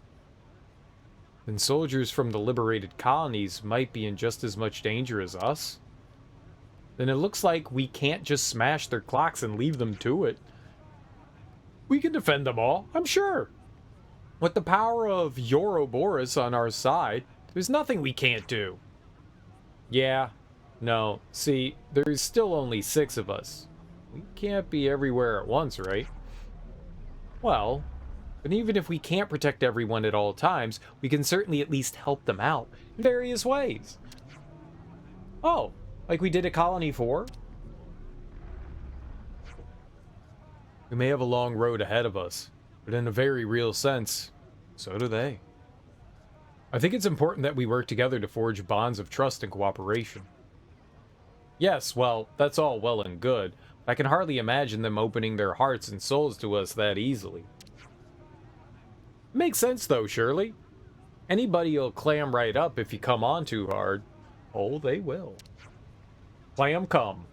then soldiers from the liberated colonies might be in just as much danger as us. Then it looks like we can't just smash their clocks and leave them to it. We can defend them all, I'm sure. With the power of Ouroboros on our side, there's nothing we can't do. Yeah, no, see, there's still only 6 of us. We can't be everywhere at once, right? Well, but even if we can't protect everyone at all times, we can certainly at least help them out in various ways. Oh, like we did at Colony 4? We may have a long road ahead of us, but in a very real sense, so do they. I think it's important that we work together to forge bonds of trust and cooperation. Yes, well, that's all well and good, but I can hardly imagine them opening their hearts and souls to us that easily. Makes sense though, surely. Anybody'll clam right up if you come on too hard. Oh, they will. Clam come.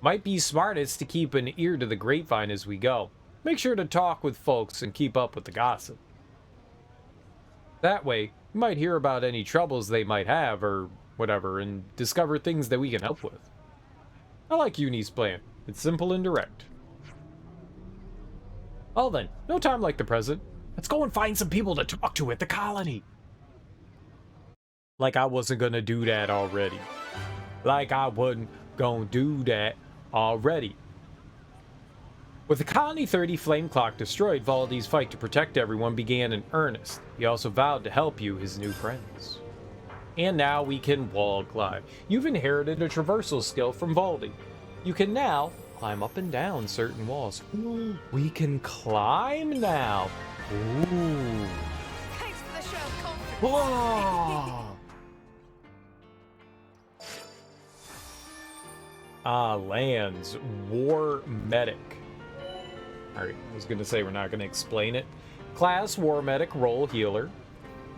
Might be smartest to keep an ear to the grapevine as we go. Make sure to talk with folks and keep up with the gossip. That way, you might hear about any troubles they might have or whatever and discover things that we can help with. I like Uni's plan. It's simple and direct. Well then, no time like the present. Let's go and find some people to talk to at the colony. Like I wasn't gonna do that already. Like I wasn't gonna do that already. With the Colony 30 flame clock destroyed, Valdi's fight to protect everyone began in earnest. He also vowed to help you, his new friends. And now we can wall climb. You've inherited a traversal skill from Valdi. You can now climb up and down certain walls. Ooh, we can climb now. Ooh. Thanks for the show of confidence. Whoa. Lands. War Medic. Alright, I was going to say we're not going to explain it. Class War Medic, role healer.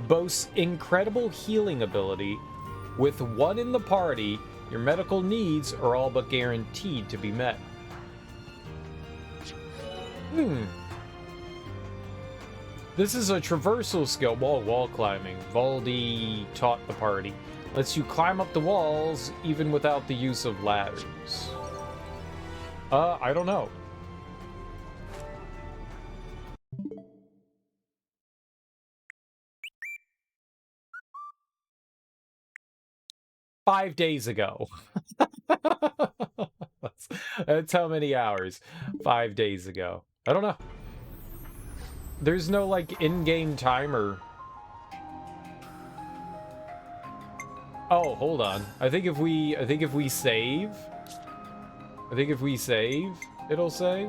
Boasts incredible healing ability. With 1 in the party, your medical needs are all but guaranteed to be met. This is a traversal skill. Wall climbing. Valdi taught the party. Lets you climb up the walls even without the use of ladders. I don't know. Five days ago. That's how many hours. 5 days ago. I don't know. There's no like in-game timer. Oh, hold on. I think if we save, it'll say.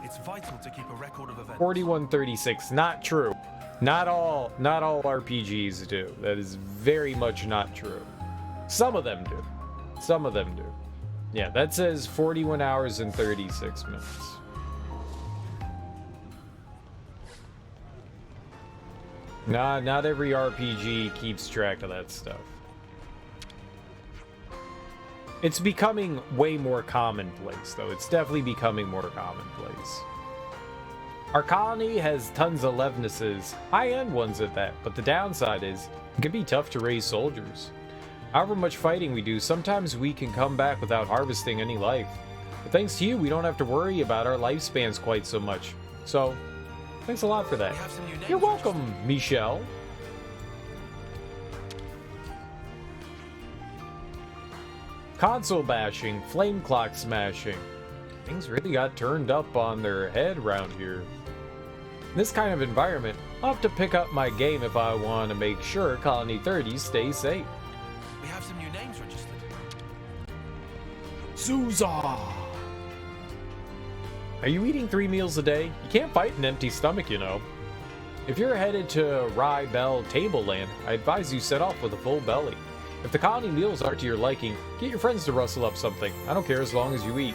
It's vital to keep a record of events. 4136. Not true. Not all RPGs do. That is very much not true. Some of them do. Some of them do. Yeah, that says 41 hours and 36 minutes. Nah, not every RPG keeps track of that stuff. It's becoming way more commonplace, though. It's definitely becoming more commonplace. Our colony has tons of Levnesses, high-end ones at that, but the downside is it can be tough to raise soldiers. However much fighting we do, sometimes we can come back without harvesting any life. But thanks to you, we don't have to worry about our lifespans quite so much. So, thanks a lot for that. You're welcome, Michelle. Console bashing, flame clock smashing. Things really got turned up on their head around here. In this kind of environment, I'll have to pick up my game if I want to make sure Colony 30 stays safe. We have some new names registered. Souza! Are you eating 3 meals a day? You can't fight an empty stomach, you know. If you're headed to Rye Bell Tableland, I advise you set off with a full belly. If the colony meals aren't to your liking, get your friends to rustle up something. I don't care as long as you eat.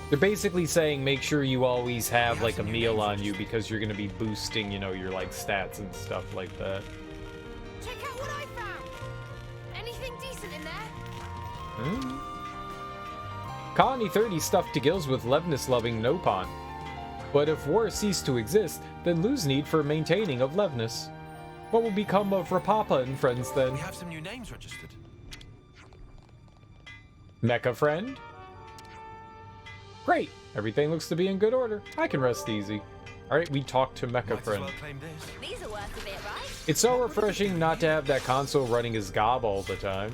They're basically saying make sure you always have like a meal on you because you're going to be boosting, you know, your like stats and stuff like that. Check out what I found. Anything decent in there? Colony 30 stuffed to gills with Levness-loving Nopon. But if war ceased to exist, then lose need for maintaining of Levness. What will become of Rapapa and friends then? We have some new names registered. Mecha friend? Great! Everything looks to be in good order. I can rest easy. Alright, we talked to Mecha Might as Friend. well claim this. These are worth a bit, right? It's so refreshing not to have that console running his gob all the time.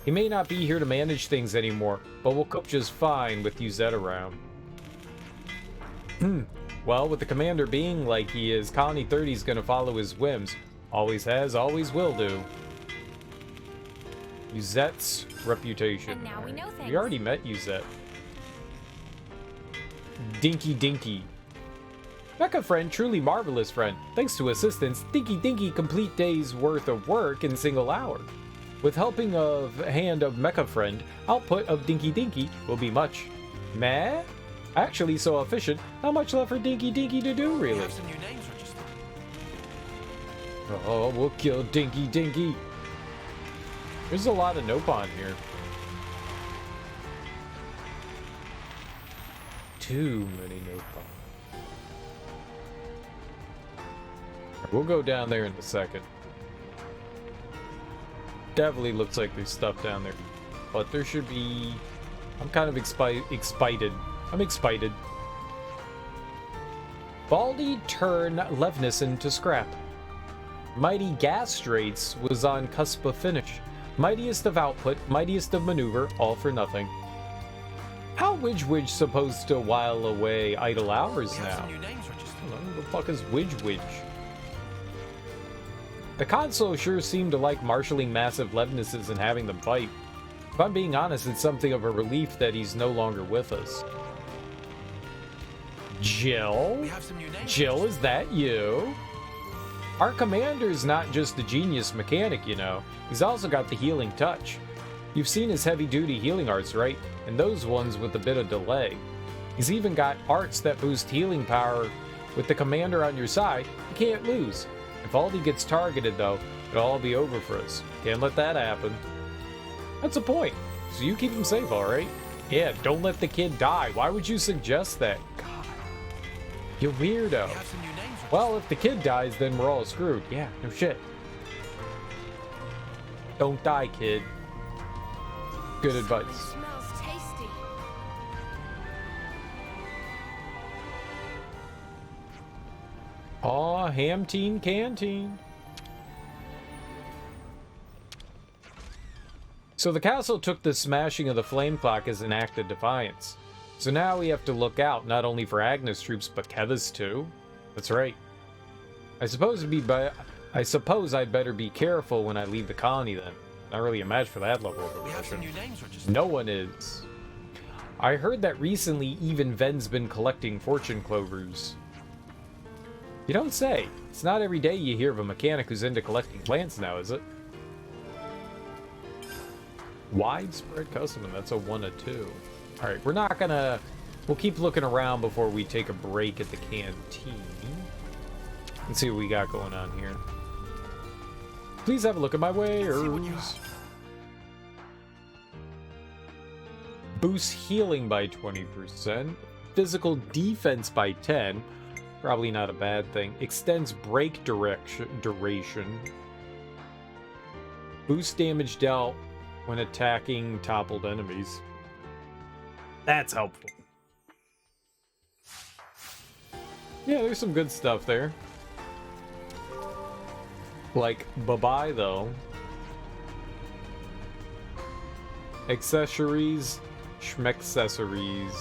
He may not be here to manage things anymore, but we'll cope just fine with Uzette around. Well, with the commander being like he is, Colony 30's gonna follow his whims. Always has, always will do. Uzette's reputation. And now we know things. We already met Uzette. Dinky Dinky. Mecha Friend, truly marvelous friend. Thanks to assistance, Dinky Dinky complete day's worth of work in single hour. With helping of hand of Mecha Friend, output of Dinky Dinky will be much. Meh? Actually so efficient, not much left for Dinky Dinky to do, We really. have some new names registered. Oh, we'll kill Dinky Dinky. There's a lot of nope on here. Too many nope on. We'll go down there in a second. Definitely looks like there's stuff down there. But there should be... I'm kind of excited. I'm excited. Baldy turn Levnison to scrap. Mighty Gastrates was on cusp of finish. Mightiest of output, mightiest of maneuver, all for nothing. How Widge supposed to while away idle hours We have now? some new names registered. Who the fuck is Widge? The console sure seemed to like marshalling massive Levnesses and having them fight. If I'm being honest, it's something of a relief that he's no longer with us. Jill? We have some new names. Jill, is that you? Our commander's not just a genius mechanic, you know. He's also got the healing touch. You've seen his heavy-duty healing arts, right? And those ones with a bit of delay. He's even got arts that boost healing power. With the commander on your side, you can't lose. If Aldi gets targeted, though, it'll all be over for us. Can't let that happen. That's a point. So you keep him safe, alright? Yeah, don't let the kid die. Why would you suggest that? God. You weirdo. We have some new names registered. Well, if the kid dies, then we're all screwed. Yeah, no shit. Don't die, kid. Good advice. Smells tasty. Aw, Hamteen Canteen. So the castle took the smashing of the flame clock as an act of defiance. So now we have to look out not only for Agnes troops, but Keva's too. That's right. I suppose I'd better be careful when I leave the colony then. Not really a match for that level of We have some aggression. new names registered. No one is. I heard that recently even Ven's been collecting fortune clovers. You don't say. It's not every day you hear of a mechanic who's into collecting plants now, is it? Widespread custom, and that's a 1 of 2. Alright, we're not gonna... We'll keep looking around before we take a break at the canteen. Let's see what we got going on here. Please have a look at my wares. Boost healing by 20%. Physical defense by 10. Probably not a bad thing. Extends break duration. Boost damage dealt when attacking toppled enemies. That's helpful. Yeah, there's some good stuff there. Like, bye-bye, though. Accessories, schmexcessories.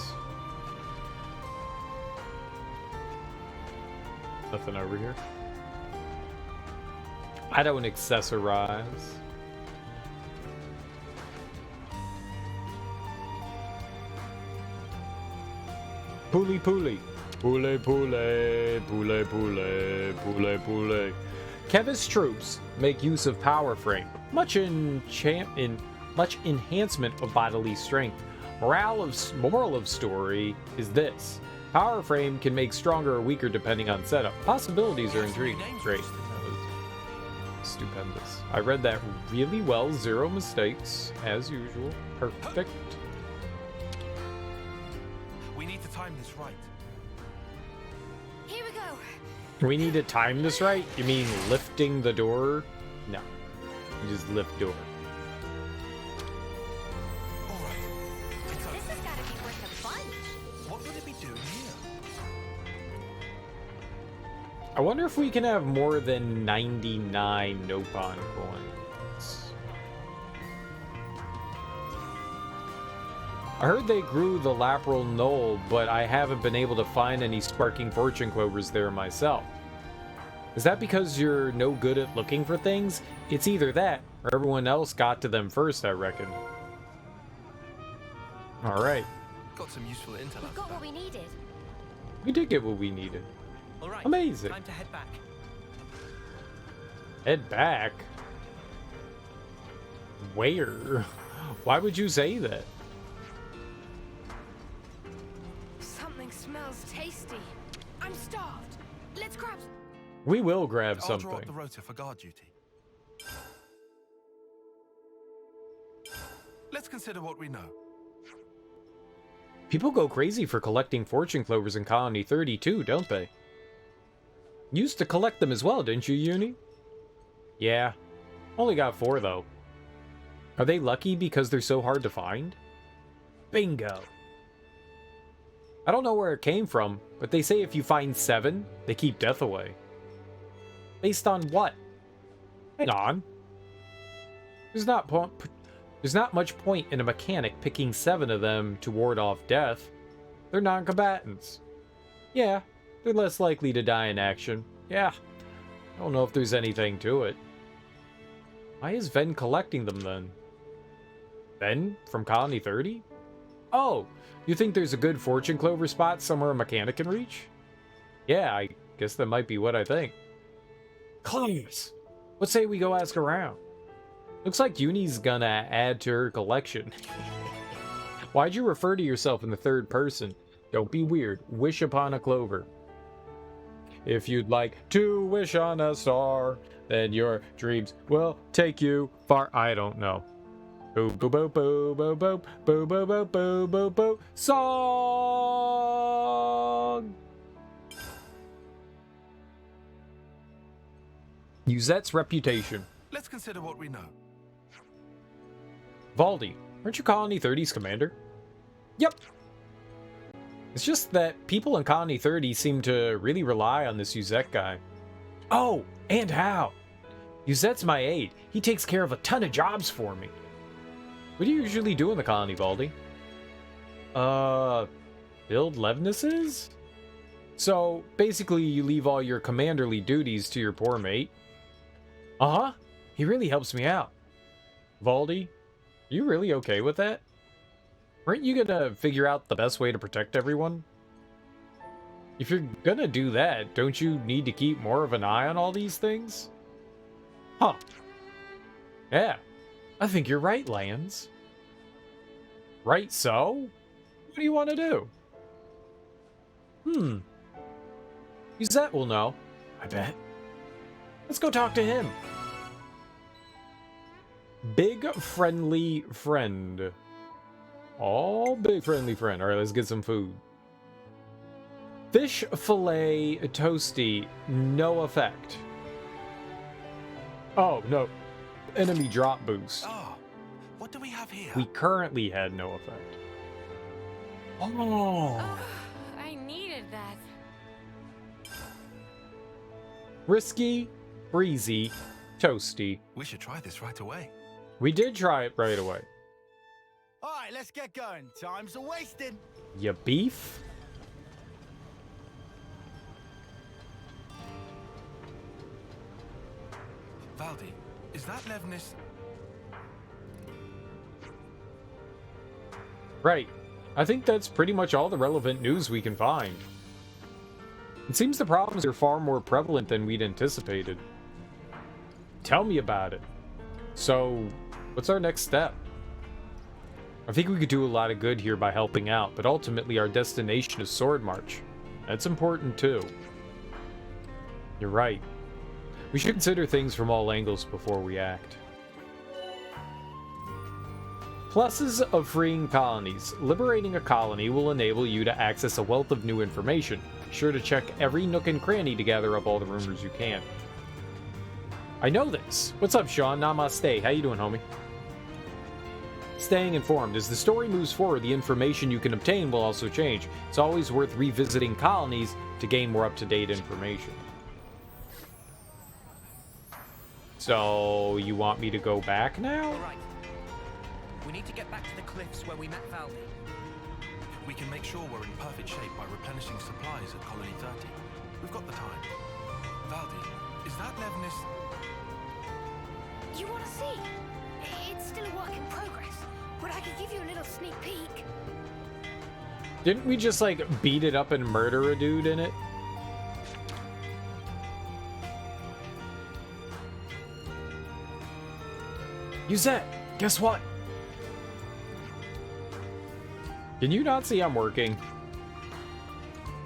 Nothing over here. I don't accessorize. Puli puli. Pule pule. Pule pule. Pule pule. Keva's troops make use of power frame, much enhancement of bodily strength. Moral of story is this: power frame can make stronger or weaker depending on setup. Possibilities are intriguing. Great, that was stupendous. I read that really well, 0 mistakes as usual. Perfect. We need to time this right. Here we go. We need to time this right? You mean lifting the door? No. You just lift door. All right. It's This has got to be worth a bunch. What would it be doing here? I wonder if we can have more than 99 Nopon coins. I heard they grew the Lateral Knoll, but I haven't been able to find any sparking fortune clovers there myself. Is that because you're no good at looking for things? It's either that, or everyone else got to them first, I reckon. Alright. Got some useful intel. We've got what we needed. We did get what we needed. All right. Amazing. Time to head back. Head back? Where? Why would you say that? Something smells tasty. I'm starved. Let's grab. We will grab I'll draw up something. the rota for guard duty. Let's consider what we know. People go crazy for collecting fortune clovers in Colony 32, don't they? You used to collect them as well, didn't you, Uni? Yeah. Only got 4, though. Are they lucky because they're so hard to find? Bingo. I don't know where it came from, but they say if you find 7, they keep death away. Based on what? Hang on. There's not much point in a mechanic picking 7 of them to ward off death. They're non-combatants. Yeah, they're less likely to die in action. Yeah, I don't know if there's anything to it. Why is Ven collecting them then? Ven from Colony 30? Oh, you think there's a good fortune clover spot somewhere a mechanic can reach? Yeah, I guess that might be what I think. Clueless! Let's say we go ask around. Looks like Uni's gonna add to her collection. Why'd you refer to yourself in the third person? Don't be weird. Wish upon a clover. If you'd like to wish on a star, then your dreams will take you far. I don't know. Boo boo boo boo boo boo boo boo boo boo boo boo. Song. Uzette's reputation. Let's consider what we know. Valdi, aren't you Colony 30's commander? Yep. It's just that people in Colony 30 seem to really rely on this Uzette guy. Oh, and how? Uzette's my aide. He takes care of a ton of jobs for me. What do you usually do in the colony, Valdi? Build Levnesses? So, basically you leave all your commanderly duties to your poor mate. Uh-huh. He really helps me out. Valdi, you really okay with that? Aren't you gonna figure out the best way to protect everyone? If you're gonna do that, don't you need to keep more of an eye on all these things? Huh. Yeah, I think you're right, Lance. Right so? What do you want to do? Uzette will know, I bet. Let's go talk to him. Big friendly friend. Oh, big friendly friend. All right, let's get some food. Fish fillet toasty, no effect. Oh, no. Enemy drop boost. Oh, what do we have here? We currently had no effect. Oh. Oh, I needed that. Risky, breezy, toasty. We should try this right away. We did try it right away. All right, let's get going. Time's a wasting. Ya beef? Valdi, is that Levnis? Right. I think that's pretty much all the relevant news we can find. It seems the problems are far more prevalent than we'd anticipated. Tell me about it. So, what's our next step? I think we could do a lot of good here by helping out, but ultimately our destination is Sword March. That's important too. You're right. We should consider things from all angles before we act. Pluses of freeing colonies. Liberating a colony will enable you to access a wealth of new information. Be sure to check every nook and cranny to gather up all the rumors you can. I know this. What's up, Sean? Namaste. How you doing, homie? Staying informed. As the story moves forward, the information you can obtain will also change. It's always worth revisiting colonies to gain more up-to-date information. So, you want me to go back now? All right. We need to get back to the cliffs where we met Valdi. We can make sure we're in perfect shape by replenishing supplies at Colony 30. We've got the time. Valdi, is that Levnis? You want to see? It's still a work in progress, but I could give you a little sneak peek. Didn't we just, like, beat it up and murder a dude in it? Yuzette, guess what? Can you not see I'm working?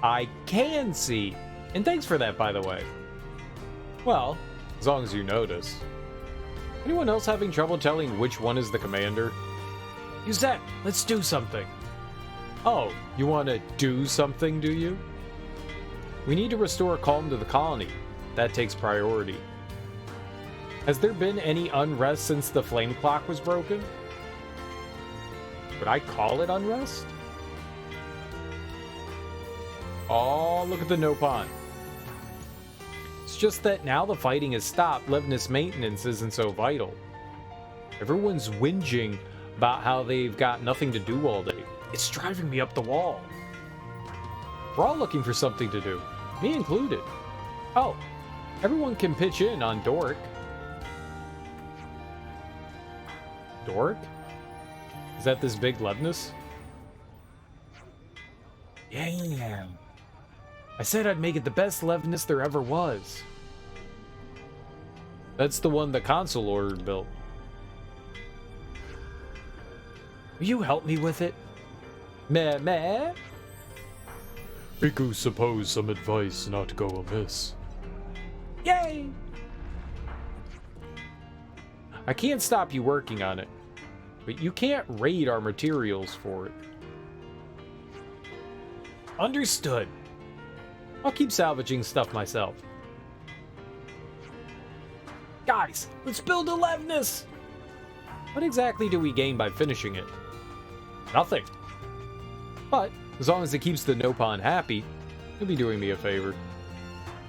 I can see. And thanks for that, by the way. Well, as long as you notice. Anyone else having trouble telling which one is the commander? Yuzette, let's do something. Oh, you want to do something, do you? We need to restore calm to the colony. That takes priority. Has there been any unrest since the flame clock was broken? Would I call it unrest? Oh, look at the Nopon. It's just that now the fighting has stopped, Levnis maintenance isn't so vital. Everyone's whinging about how they've got nothing to do all day. It's driving me up the wall. We're all looking for something to do, me included. Oh, everyone can pitch in on Dork. Dork? Is that this big Levnis? Yeah. I said I'd make it the best Levnis there ever was. That's the one the console ordered built. Will you help me with it? Meh meh? Biku suppose some advice not go amiss. Yay! I can't stop you working on it, but you can't raid our materials for it. Understood. I'll keep salvaging stuff myself. Guys, let's build a Levnis! What exactly do we gain by finishing it? Nothing. But, as long as it keeps the Nopon happy, he'll be doing me a favor.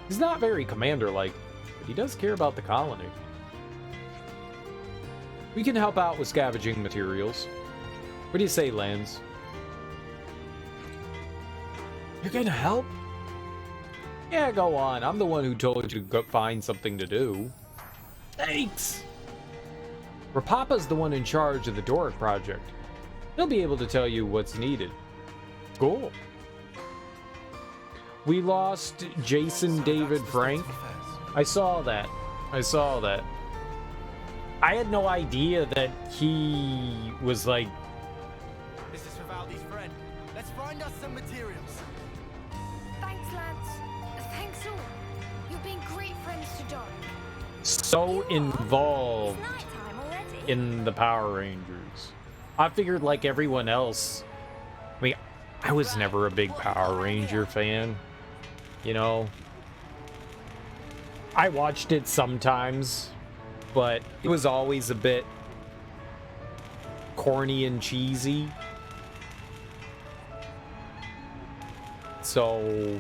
He's not very commander-like, but he does care about the colony. We can help out with scavenging materials. What do you say, Lance? You're gonna help? Yeah, go on. I'm the one who told you to go find something to do. Thanks! Rapapa's the one in charge of the Doric project. He'll be able to tell you what's needed. Cool. We lost Jason David Frank. I saw that. I had no idea that he was like... This is for Valdi's friend. Let's find us some materials. Thanks, Lance. Thanks all. You've been great friends to Doric. so involved It's nighttime already. in the Power Rangers. I figured like everyone else, I mean, I was never a big Power Ranger fan, you know? I watched it sometimes, but it was always a bit corny and cheesy. So,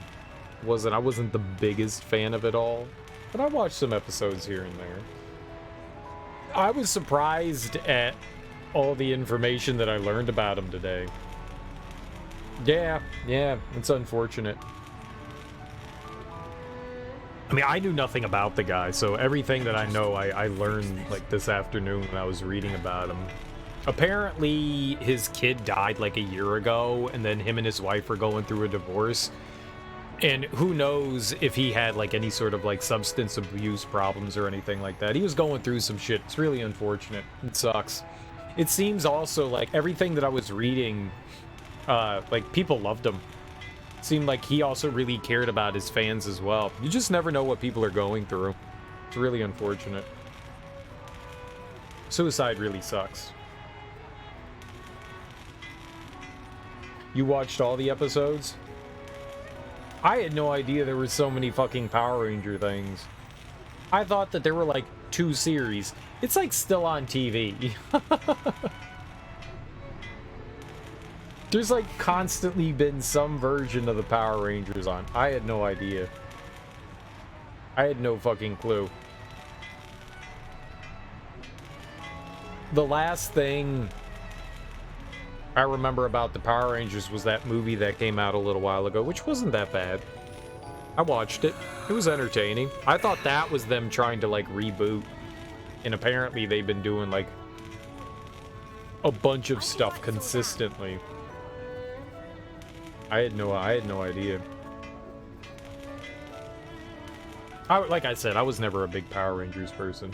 I wasn't the biggest fan of it all, but I watched some episodes here and there. I was surprised at all the information that I learned about him today. Yeah, it's unfortunate. I mean, I knew nothing about the guy, so everything that I know, I learned like this afternoon when I was reading about him. Apparently, his kid died like a year ago, and then him and his wife were going through a divorce. And who knows if he had like any sort of like substance abuse problems or anything like that. He was going through some shit. It's really unfortunate. It sucks. It seems also like everything that I was reading, like people loved him. It seemed like he also really cared about his fans as well. You just never know what people are going through. It's really unfortunate. Suicide really sucks. You watched all the episodes? I had no idea there were so many fucking Power Ranger things. I thought that there were like 2 series. It's like still on TV. There's like constantly been some version of the Power Rangers on. I had no idea. I had no fucking clue. the last thing I remember about the Power Rangers was that movie that came out a little while ago, which wasn't that bad. I watched it. It was entertaining. I thought that was them trying to, like, reboot. And apparently they've been doing, like, a bunch of stuff consistently. I had no idea. Like I said, I was never a big Power Rangers person.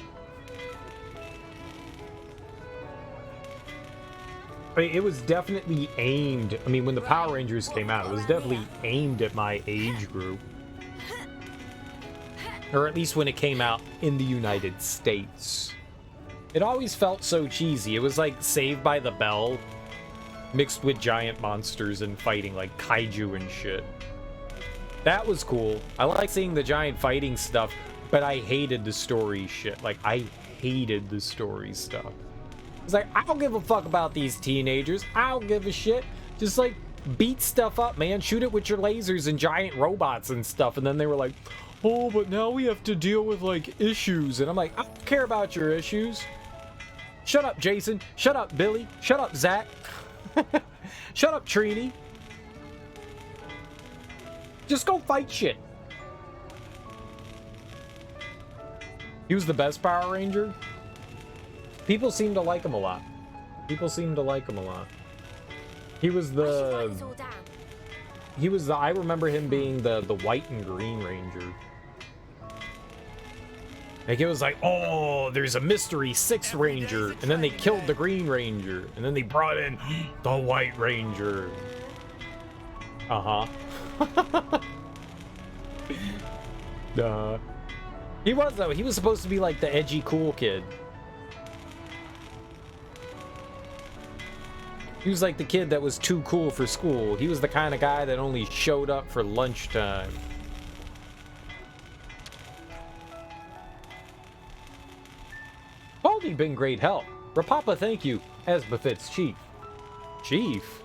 It was definitely aimed, I mean, when the Power Rangers came out, it was definitely aimed at my age group. Or at least when it came out in the United States. It always felt so cheesy. It was like Saved by the Bell mixed with giant monsters and fighting like kaiju and shit. That was cool. I like seeing the giant fighting stuff, but I hated the story shit. Like, I hated the story stuff. It's like, I don't give a fuck about these teenagers. I don't give a shit. Just, like, beat stuff up, man. Shoot it with your lasers and giant robots and stuff. And then they were like, oh, but now we have to deal with, like, issues. And I'm like, I don't care about your issues. Shut up, Jason. Shut up, Billy. Shut up, Zach. Shut up, Trini. Just go fight shit. He was the best Power Ranger. People seem to like him a lot. People seem to like him a lot. He was the... He was the... I remember him being the white and green ranger. Like, it was like, oh, there's a mystery sixth ranger. And then they killed the green ranger. And then they brought in the white ranger. Uh-huh. He was, though. He was supposed to be like the edgy cool kid. He was like the kid that was too cool for school. He was the kind of guy that only showed up for lunchtime. Baldy been great help. Rapapa, thank you, as befits Chief. Chief?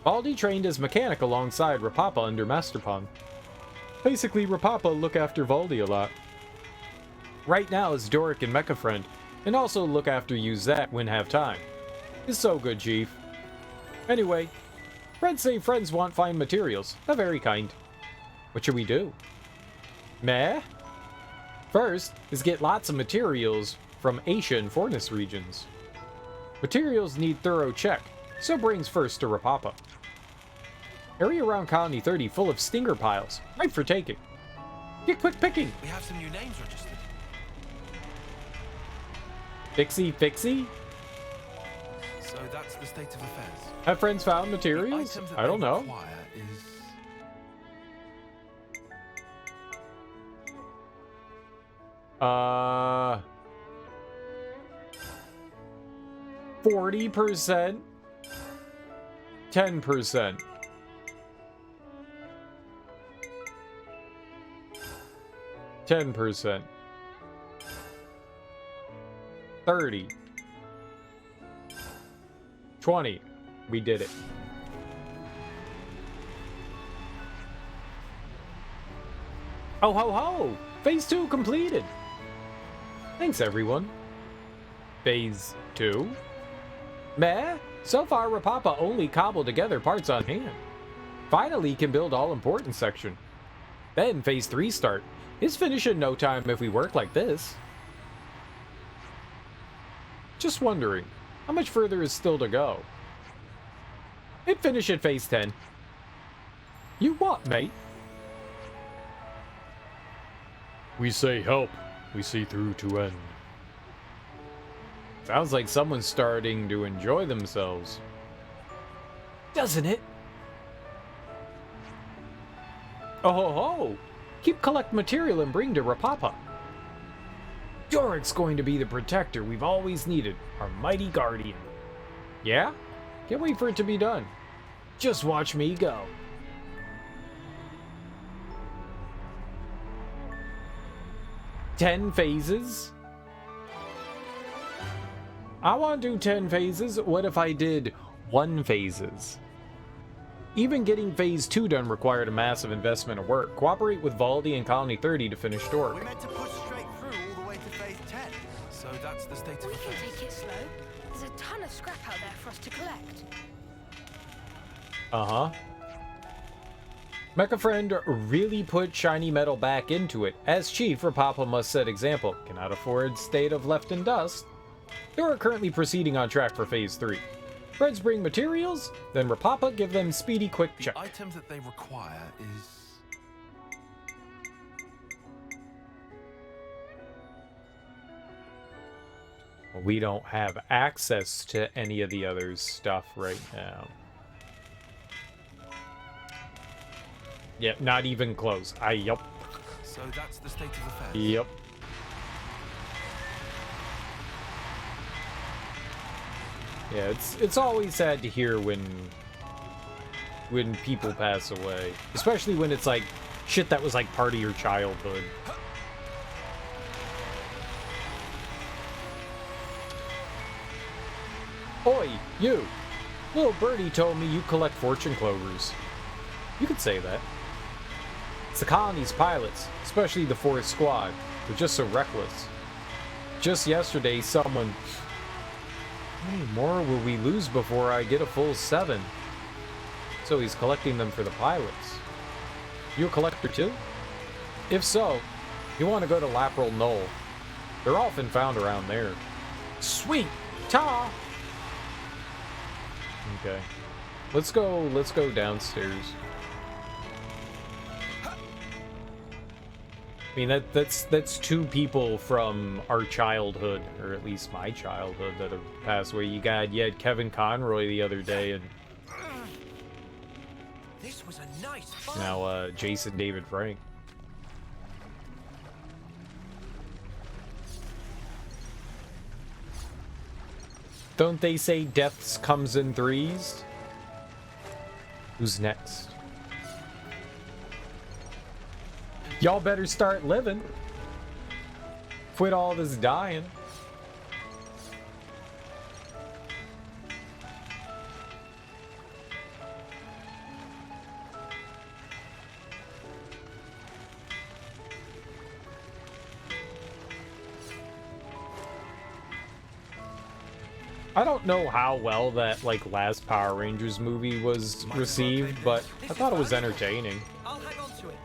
Baldy trained as mechanic alongside Rapapa under Masterpon. Basically, Rapapa look after Valdi a lot. Right now is Doric and Mecha Friend, and also look after you Zat when have time. Is so good, Chief. Anyway, friends say friends want fine materials. A very kind. What should we do? Meh? First is get lots of materials from Asia and Fornis regions. Materials need thorough check, so brings first to Rapapa. Area around Colony 30 full of stinger piles, right for taking. Get quick picking. We have some new names registered. Fixie? So that's the state of affairs. Have friends found materials? I don't know. 40%, 10%. 10%. 30. 20. We did it. Oh ho ho! Phase 2 completed! Thanks everyone. Phase 2? Meh? So far Rapapa only cobbled together parts on hand. Finally can build all important section. Then phase 3 start. It's finished in no time if we work like this. Just wondering, how much further is still to go? It finished at phase 10. You what, mate? We say help, we see through to end. Sounds like someone's starting to enjoy themselves. Doesn't it? Oh ho ho! Keep collect material and bring to Rapapa. Doric's going to be the protector we've always needed, our mighty guardian. Yeah? Can't wait for it to be done. Just watch me go. "10 phases? I want to do 10 phases. What if I did 1 phases? Even getting phase 2 done required a massive investment of work. Cooperate with Valdi and Colony 30 to finish Dork. We meant to push straight through all the way to phase 10. So that's the state of We can affairs. take it slow. There's a ton of scrap out there for us to collect. Uh-huh. Mecha Friend really put shiny metal back into it, as Chief Rapapa must set example. Cannot afford state of left in dust. They are currently proceeding on track for Phase 3. Friends bring materials, then Rapapa give them speedy quick check. The items that they require is... We don't have access to any of the other stuff right now. Yep, not even close. Yup. So that's the state of affairs. Yep. Yeah, it's always sad to hear when people pass away, especially when it's like shit that was like part of your childhood. Oi, you! Little birdie told me you collect fortune clovers. You could say that. It's the colony's pilots, especially the Forest Squad. They're just so reckless. Just yesterday, someone... How many more will we lose before I get a full 7? So he's collecting them for the pilots. You a collector too? If so, you want to go to Lapril Knoll. They're often found around there. Sweet! Ta! Okay. Let's go downstairs. I mean, that's 2 people from our childhood, or at least my childhood, that have passed away. You had Kevin Conroy the other day, and This was a nice fight. now Jason David Frank. Don't they say deaths comes in 3s? Who's next? Y'all better start living. Quit all this dying. I don't know how well that last Power Rangers movie was received, but I thought it was entertaining. I'll hang on to it.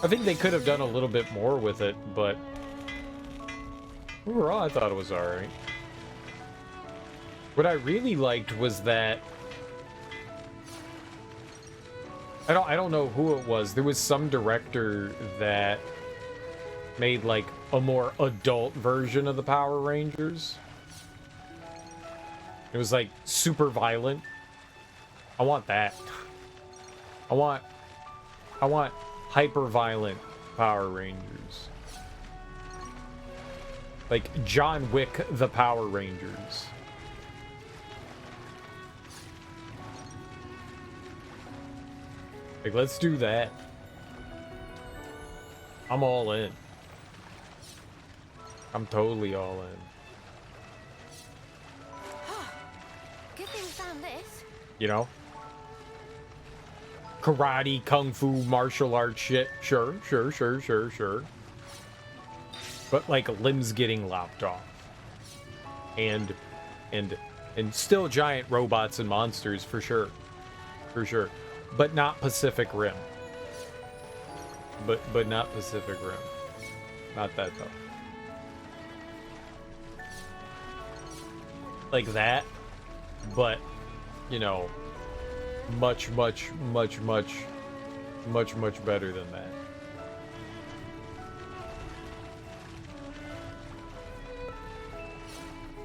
I think they could have done a little bit more with it, but overall I thought it was alright. What I really liked was that I don't know who it was. There was some director that made a more adult version of the Power Rangers. It was super violent. I want that. I want hyper violent Power Rangers. Like John Wick the Power Rangers. Let's do that. I'm all in. I'm totally all in. Good thing we found this. You know? Karate, kung fu, martial arts shit. Sure. But limbs getting lopped off. And still giant robots and monsters for sure. For sure. But not Pacific Rim. But not Pacific Rim. Not that though. Like that, but you know, much better than that.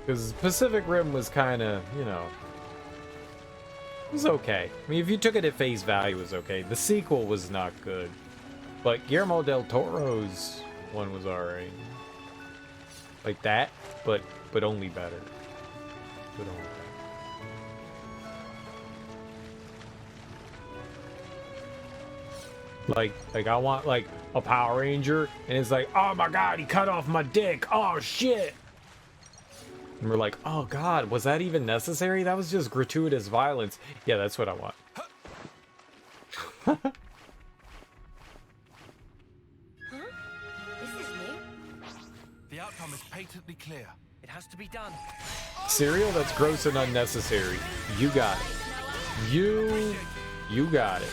Because Pacific Rim was kind of, you know, it was okay. I mean, if you took it at face value, it was okay. The sequel was not good, but Guillermo del Toro's one was alright. Like that, but only better. But only better. Like I want a Power Ranger, and it's like, oh my god, he cut off my dick. Oh shit. And we're like, oh god, was that even necessary? That was just gratuitous violence. Yeah, that's what I want. Huh? This is new. The outcome is patently clear. It has to be done. Cereal, that's gross and unnecessary. You got it. You got it.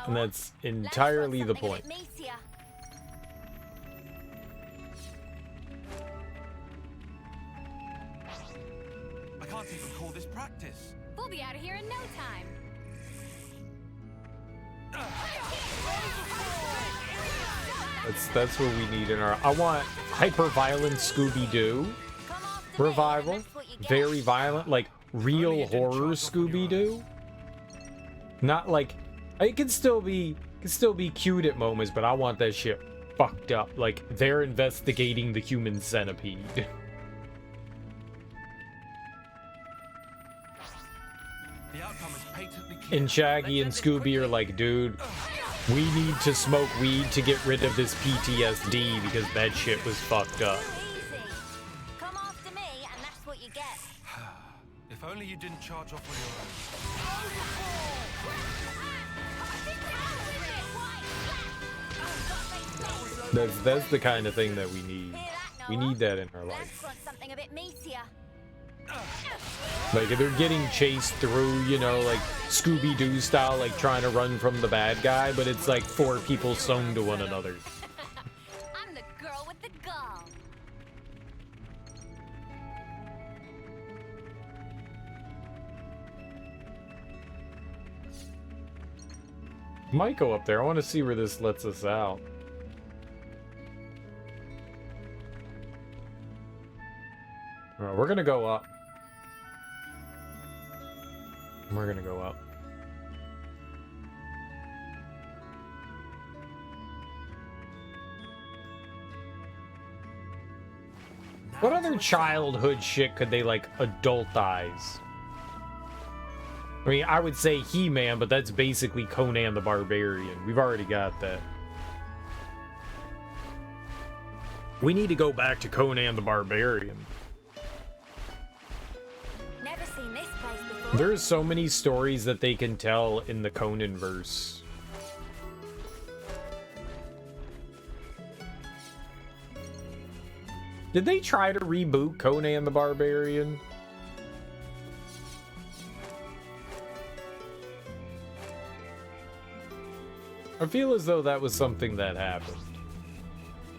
And that's entirely the point. I can't even call this practice. We'll be out of here in no time. That's what we need in our... I want hyper-violent Scooby-Doo revival. Very violent, like real horror Scooby-Doo. Not like... It can still be cute at moments, but I want that shit fucked up. Like, they're investigating the human centipede. The outcome is patently clear. And Shaggy and Scooby are like, dude, we need to smoke weed to get rid of this PTSD because that shit was fucked up. Come after me, and that's what you get. If only you didn't charge off on your own. That's the kind of thing that we need. We need that in our life. Something a bit meatier. Like, if they're getting chased through, you know, like Scooby-Doo style, like trying to run from the bad guy, but it's like 4 people sewn to one another. I'm the girl with the gall. Might go up there. I want to see where this lets us out. Alright, we're gonna go up. We're gonna go up. What other childhood shit could they, like, adultize? I mean, I would say He-Man, but that's basically Conan the Barbarian. We've already got that. We need to go back to Conan the Barbarian. Never seen this place before. There's so many stories that they can tell in the Conan verse. Did they try to reboot Conan the Barbarian? I feel as though that was something that happened.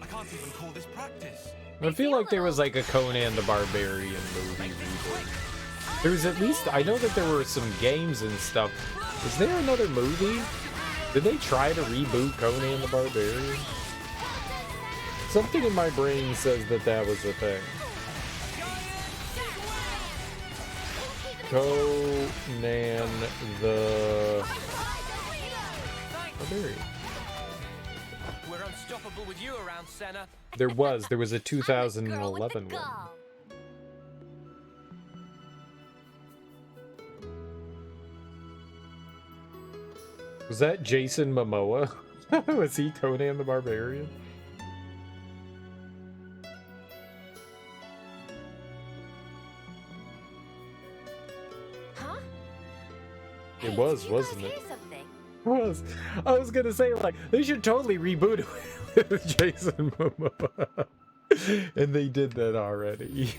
I can't even call this practice. I feel like there was like a Conan the Barbarian movie reboot. There was at least, I know that there were some games and stuff. Is there another movie? Did they try to reboot Conan the Barbarian? Something in my brain says that that was a thing. Conan the Barbarian. We're unstoppable with you around, Senna. There was a 2011 one. Was that Jason Momoa? Was he Conan the Barbarian? Huh? It Hey, was, did you guys wasn't it? hear something? Was. I was gonna say, like, they should totally reboot it with Jason Momoa. And they did that already.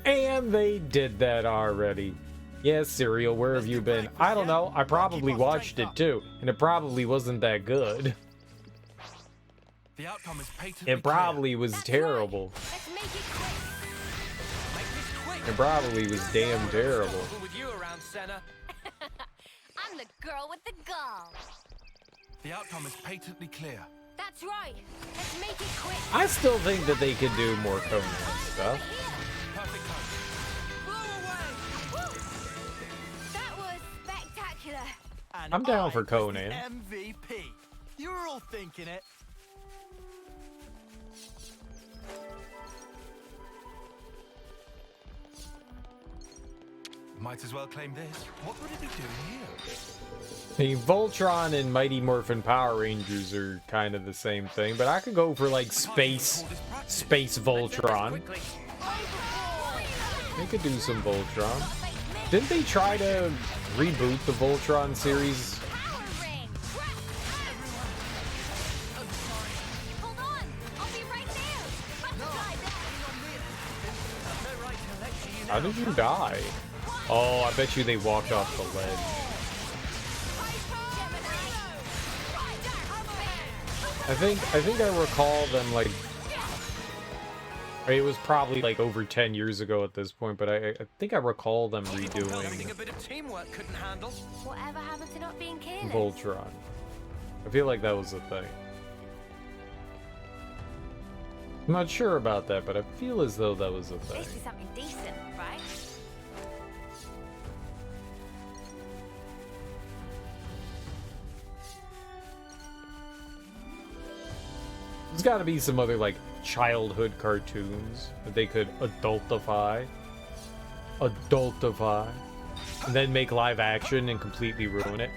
and they did that already. Yes, Serial, where have you been? I don't know. I probably watched it too, and it probably wasn't that good. The outcome is patently It probably was terrible. Let's make it quick. Make this quick. It probably was damn terrible. Unstoppable with you around, Senna. I'm the girl with the gall. The outcome is patently clear. That's right. Let's make it quick. I still think that they could do more Conan stuff. Perfect time. Woo! That was spectacular. And I'm down for I was Conan. the MVP. You were all thinking it. Might as well claim this. What would it be doing here? I mean, Voltron and Mighty Morphin Power Rangers are kind of the same thing, but I could go for like Space Voltron. Quickly. They could do some Voltron. Didn't they try to reboot the Voltron series? Power ring. How did you die? Oh, I bet you they walked off the ledge. I think I recall them like. It was probably like over 10 years ago at this point, but I think I recall them redoing A bit of teamwork couldn't handle. Whatever happened to not being careless? Voltron. I feel like that was a thing. I'm not sure about that, but I feel as though that was a At thing. least it's something decent, right? There's got to be some other like childhood cartoons that they could adultify, and then make live action and completely ruin it.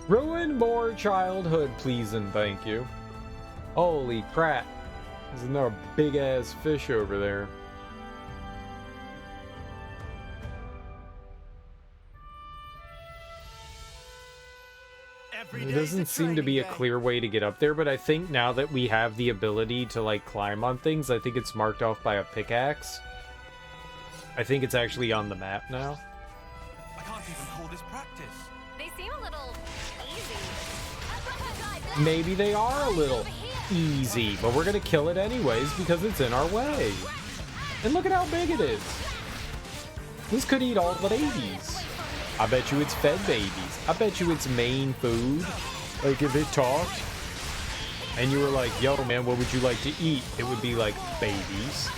Ruin more childhood, please and thank you. Holy crap! There's another big ass fish over there. There doesn't seem to be a clear way to get up there, but I think now that we have the ability to like climb on things, I think it's marked off by a pickaxe. I think it's actually on the map now. I can't even call this practice. They seem a little easy. Maybe they are a little easy, but we're gonna kill it anyways because it's in our way. And look at how big it is. This could eat all the babies. I bet you it's fed babies. I bet you it's main food. Like if it talked and you were like, yo man, what would you like to eat? It would be like babies.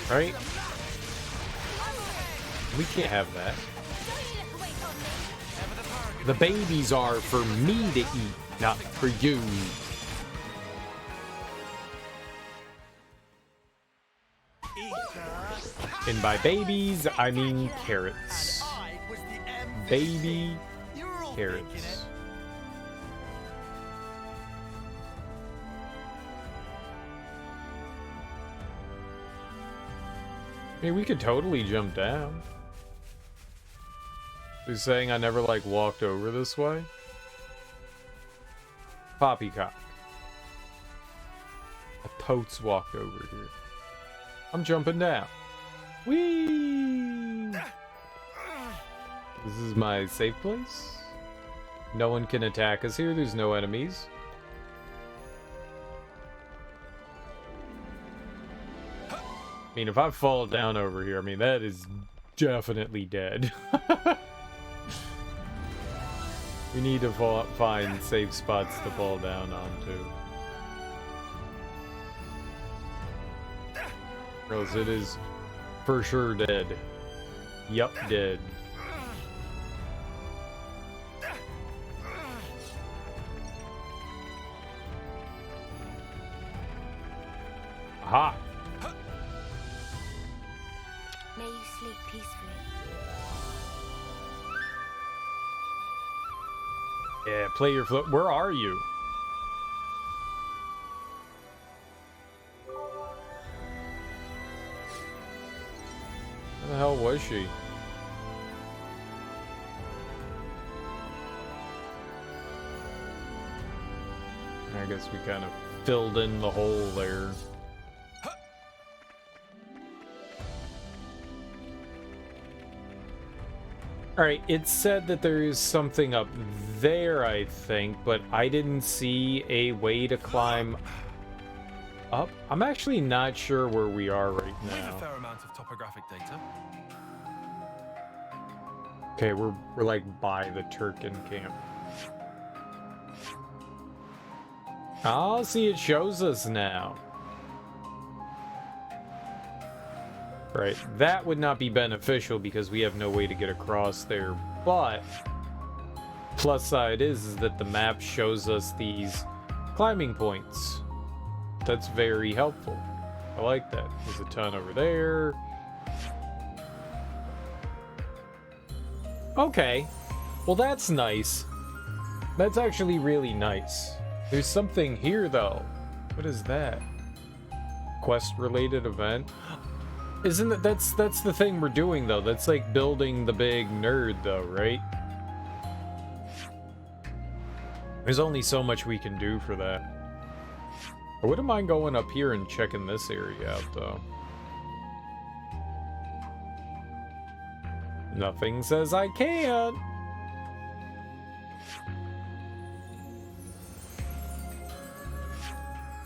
Right? We can't have that. The babies are for me to eat, not for you. And by babies, I mean carrots. Baby carrots. I mean, we could totally jump down. Who's saying I never, like, walked over this way? Poppycock. I totes walked over here. I'm jumping down. Whee! This is my safe place. No one can attack us here. There's no enemies. I mean, if I fall down over here, I mean, that is definitely dead. We need to find safe spots to fall down onto. Or else it is for sure dead. Yup, dead. Aha! May you sleep peacefully. Yeah, play your flip. Where are you? Where the hell was she? I guess we kind of filled in the hole there. Alright, it said that there is something up there, I think, but I didn't see a way to climb up. I'm actually not sure where we are right We have a now. fair amount of topographic data. Okay, we're like by the Turkin camp. Oh, see, it shows us now. Right, that would not be beneficial because we have no way to get across there, but plus side is that the map shows us these climbing points. That's very helpful. I like that. There's a ton over there. Okay, well that's nice. That's actually really nice. There's something here though. What is that? Quest related event? Isn't that that's the thing we're doing though? That's like building the big nerd though, right? There's only so much we can do for that. I wouldn't mind going up here and checking this area out, though. Nothing says I can't.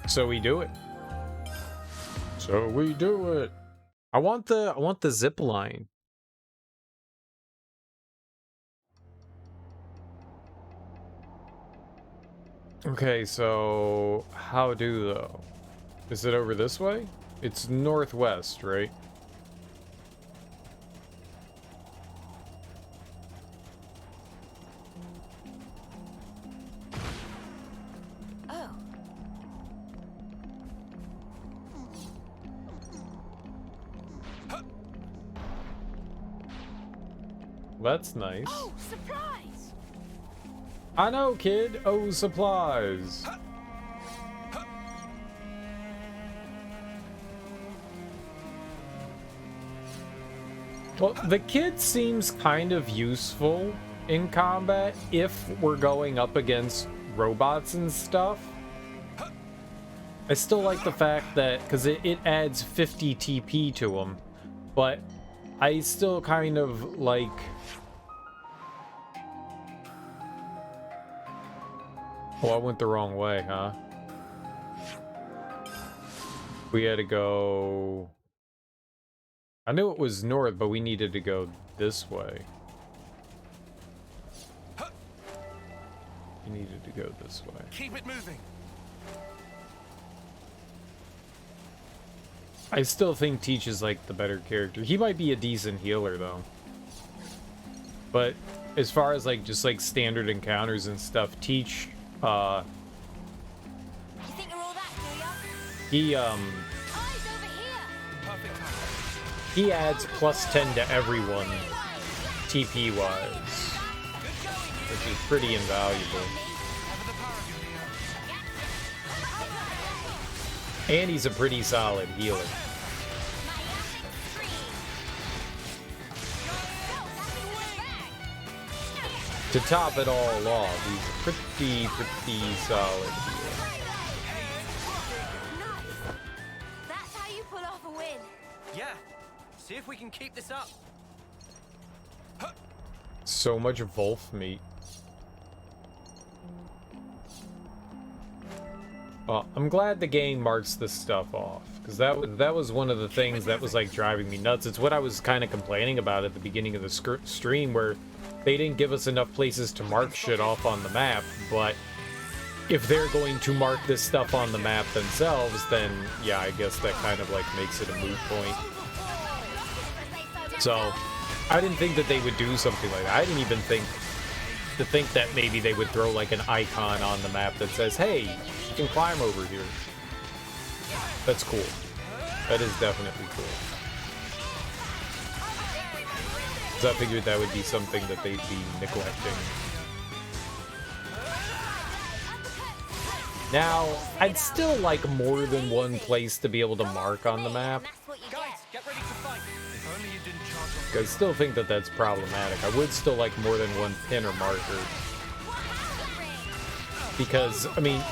So we do it. So we do it. I want the zip line. Okay, so how do though? Is it over this way? It's northwest, right? Oh. That's nice. Oh, supplies. I know, kid. Oh, supplies. Well, the kid seems kind of useful in combat if we're going up against robots and stuff. I still like the fact that, because it adds 50 TP to them, but I still kind of like... Oh, I went the wrong way, huh? We had to go... I knew it was north, but we needed to go this way. We needed to go this way. Keep it moving. I still think Teach is like the better character. He might be a decent healer though. But as far as like just like standard encounters and stuff, Teach You think you're all that, do ya? he Eyes over here. Perfect time. he adds +10 to everyone TP wise, which is pretty invaluable. Ever the paragon here. And he's a pretty solid healer. To top it all off, he's a pretty solid healer. Nice. That's how you pull off a win. Yeah. See if we can keep this up. So much Wolf meat. Well, I'm glad the game marks this stuff off, because that was one of the things that was like driving me nuts. It's what I was kind of complaining about at the beginning of the stream, where they didn't give us enough places to mark shit off on the map. But if they're going to mark this stuff on the map themselves, then yeah, I guess that kind of like makes it a moot point. So I didn't think that they would do something like that. I didn't even think that maybe they would throw like an icon on the map that says, hey, you can climb over here. That's cool. That is definitely cool. Because I figured that would be something that they'd be neglecting. Now, I'd still like more than one place to be able to mark on the map. That's what you Guys, get. get ready to fight. If only you didn't charge on. I still think that that's problematic. I would still like more than one pin or marker. Because, I mean,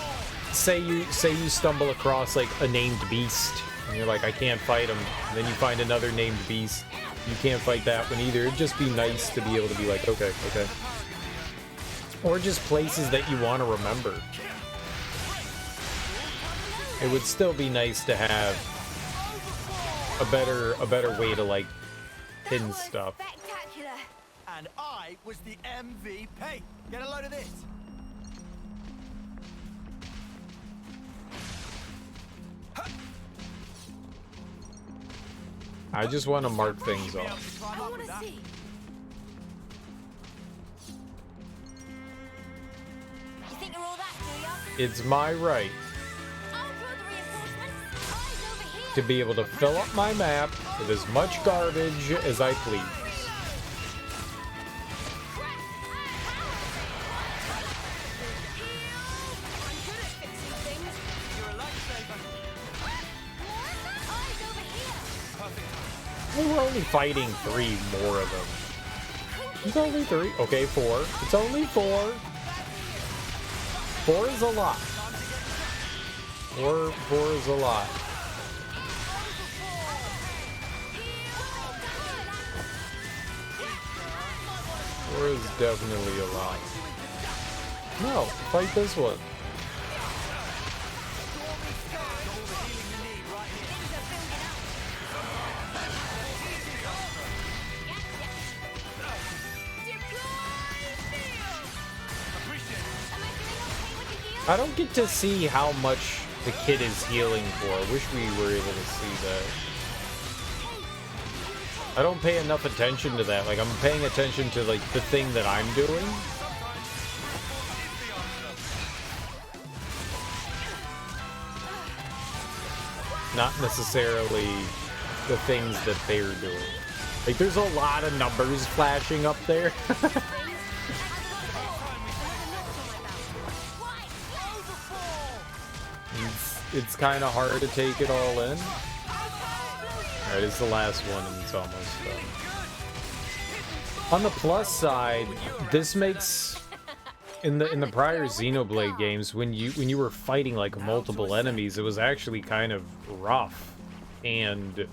say you stumble across like a named beast, and you're like, I can't fight him. And then you find another named beast. You can't fight that one either. It'd just be nice to be able to be like, okay. Or just places that you want to remember. It would still be nice to have a better way to like pin Was stuff. spectacular. And I was the MVP. Get a load of this. I just want to mark things Be able off. to climb I up want with to that. see. You think you're all that, do ya? It's my right I'll draw the reinforcements. Eyes over here. to be able to fill up my map with as much garbage as I please. I'm good at fixing things. You're a lifesaver. Eyes over here. We're only fighting 3 more of them. It's only 3. Okay, 4. It's only 4. 4 is a lot. Four is a lot. 4 is definitely a lot. No, fight this one. I don't get to see how much the kid is healing for. I wish we were able to see that. I don't pay enough attention to that. Like, I'm paying attention to, like, the thing that I'm doing. Not necessarily the things that they're doing. Like, there's a lot of numbers flashing up there. It's kind of hard to take it all in. Alright, it's the last one and it's almost done. On the plus side, this makes in the prior Xenoblade games, when you were fighting like multiple enemies, it was actually kind of rough. And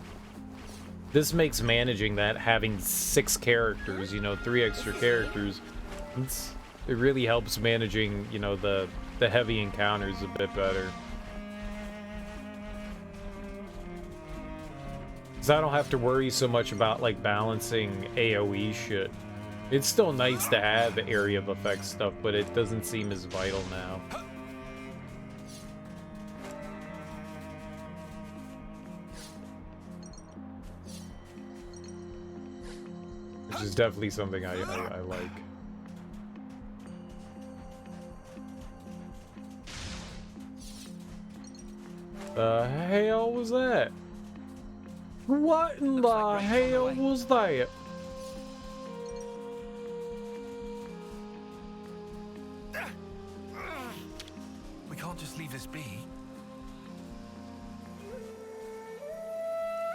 this makes managing that, having 6 characters, you know, 3 extra characters, it really helps managing, you know, the heavy encounters a bit better. Because I don't have to worry so much about, like, balancing AoE shit. It's still nice to have area of effect stuff, but it doesn't seem as vital now. Which is definitely something I like. The hell was that? What in the hell was that? We can't just leave this be.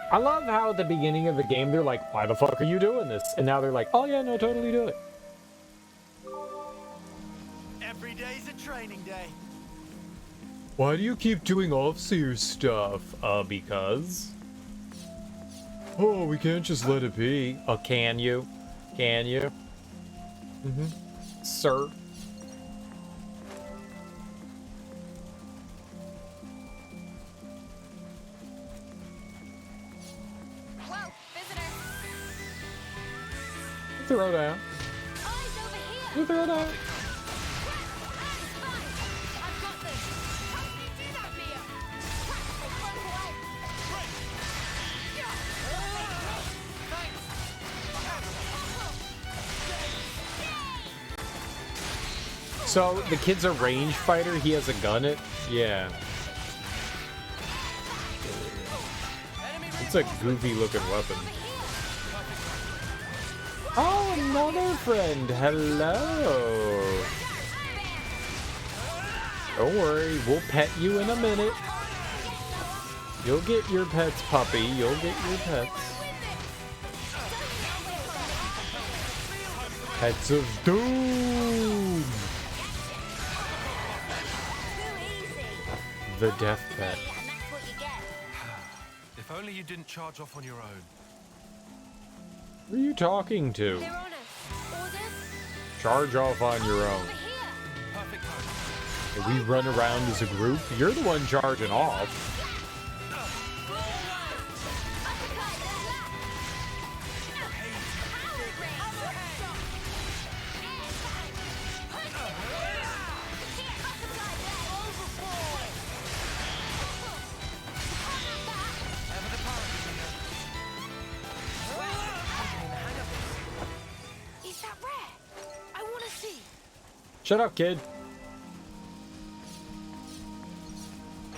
I love how at the beginning of the game they're like, why the fuck are you doing this? And now they're like, oh yeah, no, totally do it. Every day's a training day. Why do you keep doing Offseer stuff? Because... Oh, we can't just let it be. Oh, can you? Can you? Mm-hmm. Sir? Whoa, visitor. Throw down. Eyes over here. You throw down. I've got this. How can you do that, Mia? Run away. So, the kid's a range fighter? He has a gun it? Yeah. It's a goofy looking weapon. Oh, another friend. Hello. Don't worry, we'll pet you in a minute. You'll get your pets, puppy. You'll get your pets. Pets of Doom. The death pet. And that's what you get. If only you didn't charge off on your own. Who are you talking to? They're on us. Orders? Charge off on your own. Over here. Perfect timing. If we run around as a group, you're the one charging off. Is that rare? I want to see. Shut up, kid.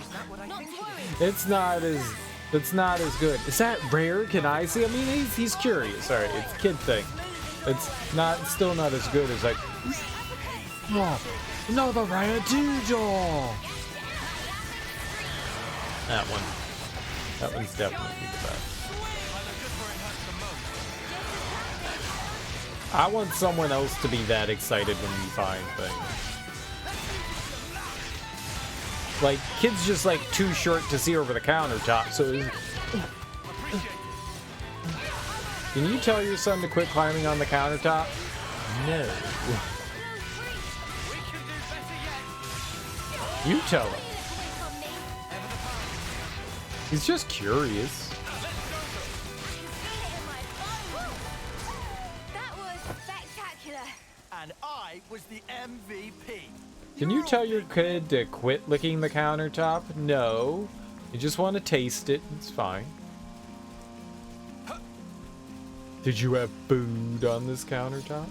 Is that what I Not think to it worry. is? It's not as good. Is that rare? Can I see? I mean, he's curious. All right, it's a kid thing. It's still not as good as like. Oh, another rare doodle. That one. That one's definitely the best. I want someone else to be that excited when we find things. Like, kid's just like too short to see over the countertop, so can you tell your son to quit climbing on the countertop? No. You tell him. He's just curious. That was spectacular. And I was the MVP. Can you tell your kid to quit licking the countertop? No. You just want to taste it. It's fine. Did you have food on this countertop?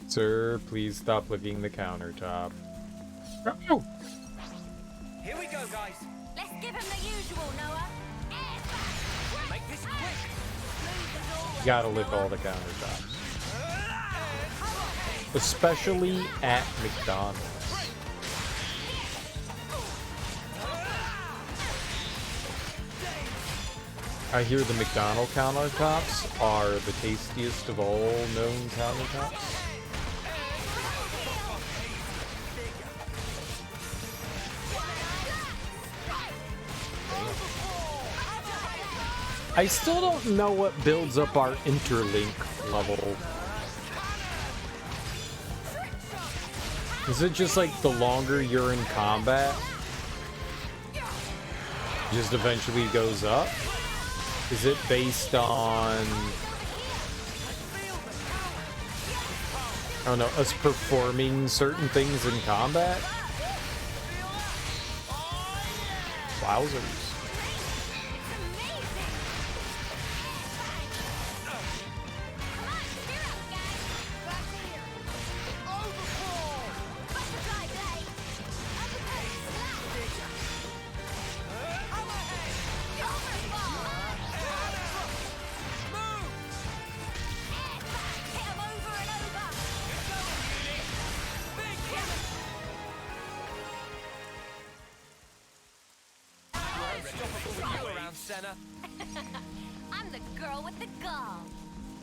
Sir, please stop licking the countertop. Oh! Here we go, guys. Let's give him the usual, Noah. Make this quick. You gotta lick all the countertops. Especially at McDonald's. I hear the McDonald's countertops are the tastiest of all known countertops. I still don't know what builds up our interlink level. Is it just like the longer you're in combat, just eventually goes up? Is it based on, I don't know, us performing certain things in combat? Wowzers. I'm the girl with the gall.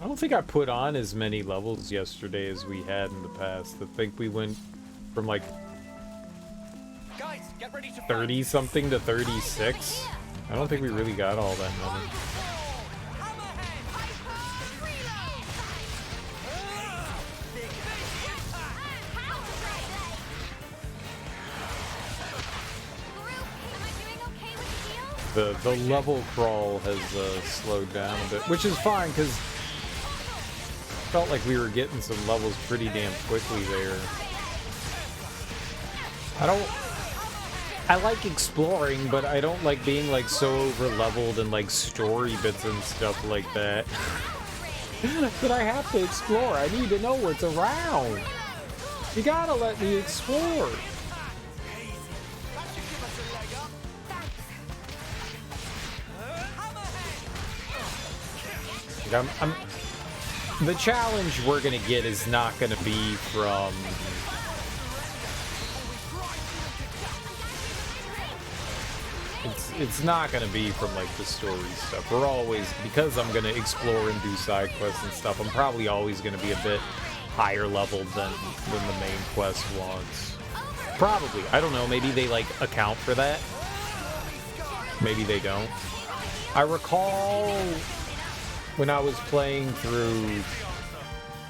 I don't think I put on as many levels yesterday as we had in the past. I think we went from like Guys, get ready to 30 something to 36. I don't think we really got all that many. The level crawl has slowed down a bit, which is fine because felt like we were getting some levels pretty damn quickly there. I like exploring, but I don't like being like so over leveled and like story bits and stuff like that. But I have to explore. I need to know what's around. You gotta let me explore. The challenge we're gonna get is not gonna be from it's not gonna be from like the story stuff. We're always, because I'm gonna explore and do side quests and stuff, I'm probably always gonna be a bit higher leveled than the main quest wants. Probably. I don't know, maybe they like account for that. Maybe they don't. I recall when I was playing through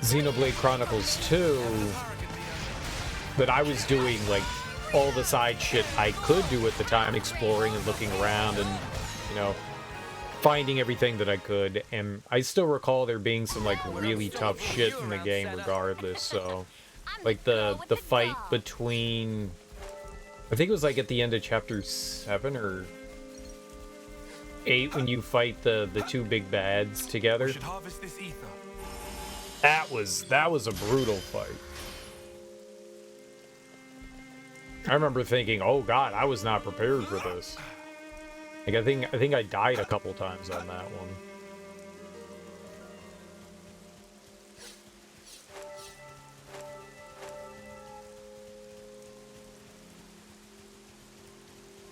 Xenoblade Chronicles 2 that I was doing like all the side shit I could do at the time, exploring and looking around and, you know, finding everything that I could. And I still recall there being some like really tough shit in the game regardless. So like the fight between, I think it was like at the end of chapter 7 or 8 when you fight the two big bads together. We should harvest this ether. That was a brutal fight. I remember thinking, "Oh God, I was not prepared for this." Like I think I died a couple times on that one.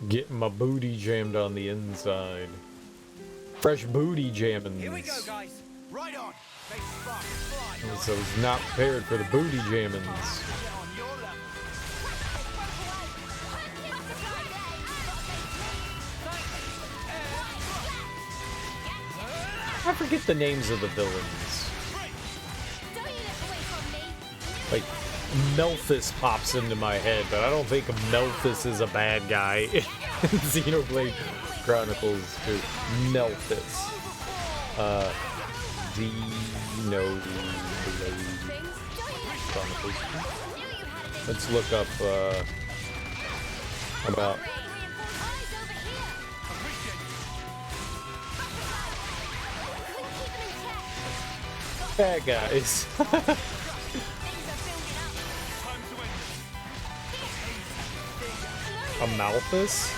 Getting my booty jammed on the inside. Fresh booty jamming. Here we go, guys. Right on. Make sparks fly. So it's not prepared for the booty jammings. Get on your level. I forget the names of the villains. Like, Melphis pops into my head, but I don't think Melphis is a bad guy in Xenoblade Chronicles 2. Melphis. Xenoblade Chronicles 2. Let's look up, about... bad guys. A Malthus?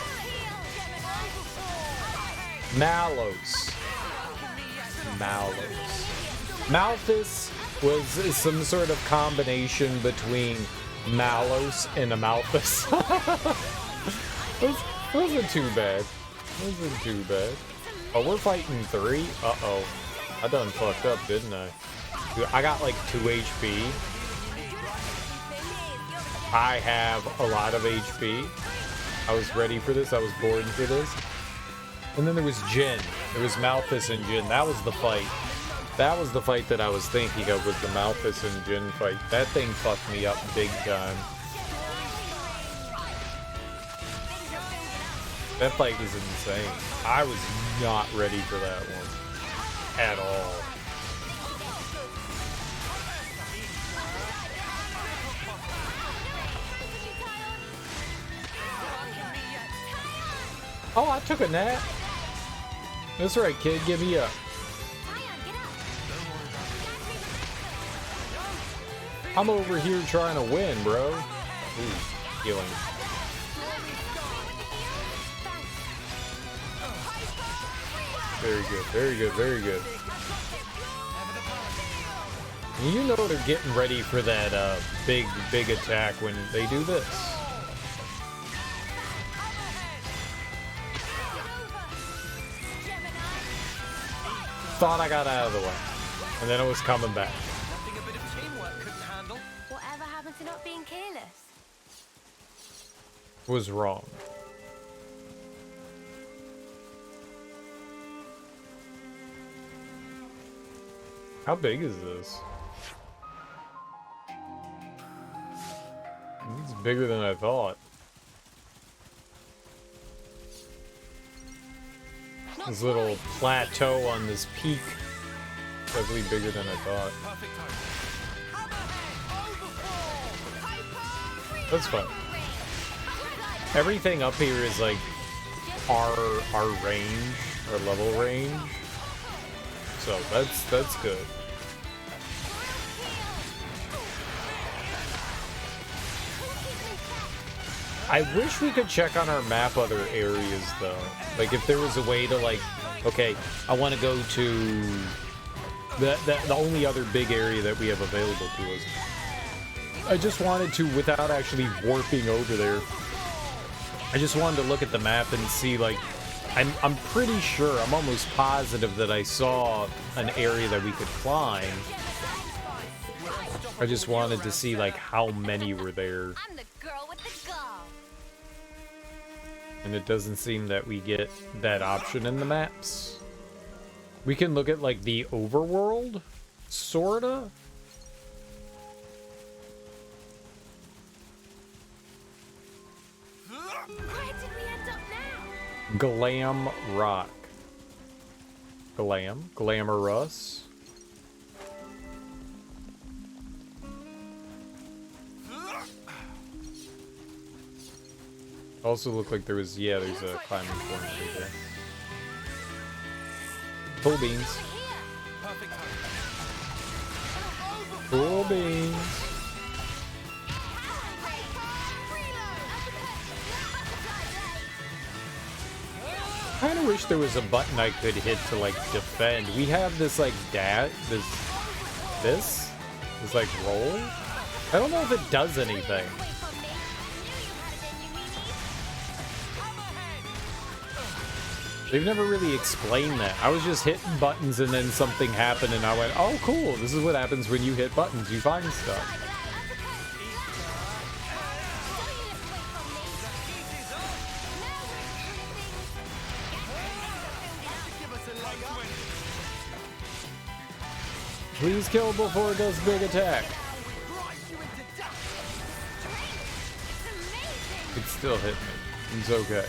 Malos. Malthus was some sort of combination between Malos and a Malthus. Wasn't too bad. Wasn't too bad. Oh, we're fighting 3? Uh-oh. I done fucked up, didn't I? Dude, I got like 2 HP. I have a lot of HP. I was ready for this. I was born for this. And then there was Jin. There was Malthus and Jin. That was the fight. That was the fight that I was thinking of, was the Malthus and Jin fight. That thing fucked me up big time. That fight was insane. I was not ready for that one. At all. Oh, I took a nap. That's right, kid. Give me up. I'm over here trying to win, bro. Ooh, healing. Very good, very good, very good. You know they're getting ready for that big attack when they do this. Thought I got out of the way, and then it was coming back. Nothing a bit of teamwork couldn't handle. Whatever happened to not being careless? Was wrong. How big is this? It's bigger than I thought. This little plateau on this peak. Definitely bigger than I thought. That's fun. Everything up here is like our range, our level range. So that's good. I wish we could check on our map other areas though. Like if there was a way to like, okay, I want to go to the only other big area that we have available to us. I just wanted to, without actually warping over there, I just wanted to look at the map and see, like, I'm pretty sure, I'm almost positive that I saw an area that we could climb. I just wanted to see, like, how many were there. I'm the girl with the gall. And it doesn't seem that we get that option in the maps. We can look at, like, the overworld, sorta. Where did we end up now? Glam Rock. Glam? Glamorous? Also looked like there was, yeah, there's a climbing point right there. Cool beans. Cool beans. I kinda wish there was a button I could hit to, like, defend. We have this, like, this like, roll? I don't know if it does anything. They've never really explained that. I was just hitting buttons and then something happened and I went, oh cool, this is what happens when you hit buttons, you find stuff. Please kill before it does big attack. It still hit me. It's okay.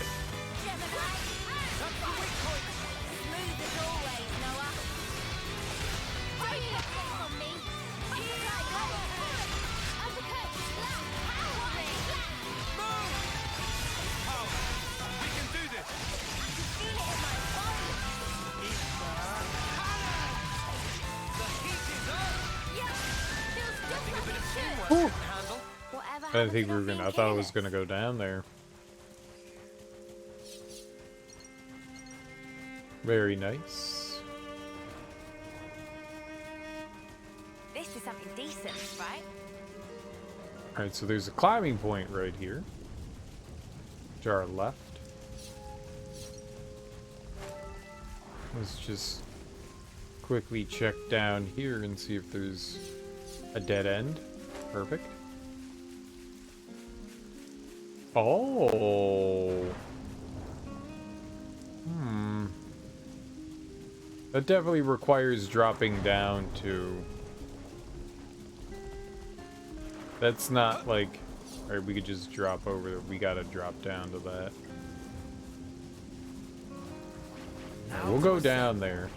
I didn't think we were gonna. I thought it was gonna go down there. Very nice. This is something decent, right? Alright, so there's a climbing point right here. To our left. Let's just quickly check down here and see if there's a dead end. Perfect. Oh. That definitely requires dropping down to... That's not like... Alright, we could just drop over there. We gotta drop down to that. Right, we'll go down there.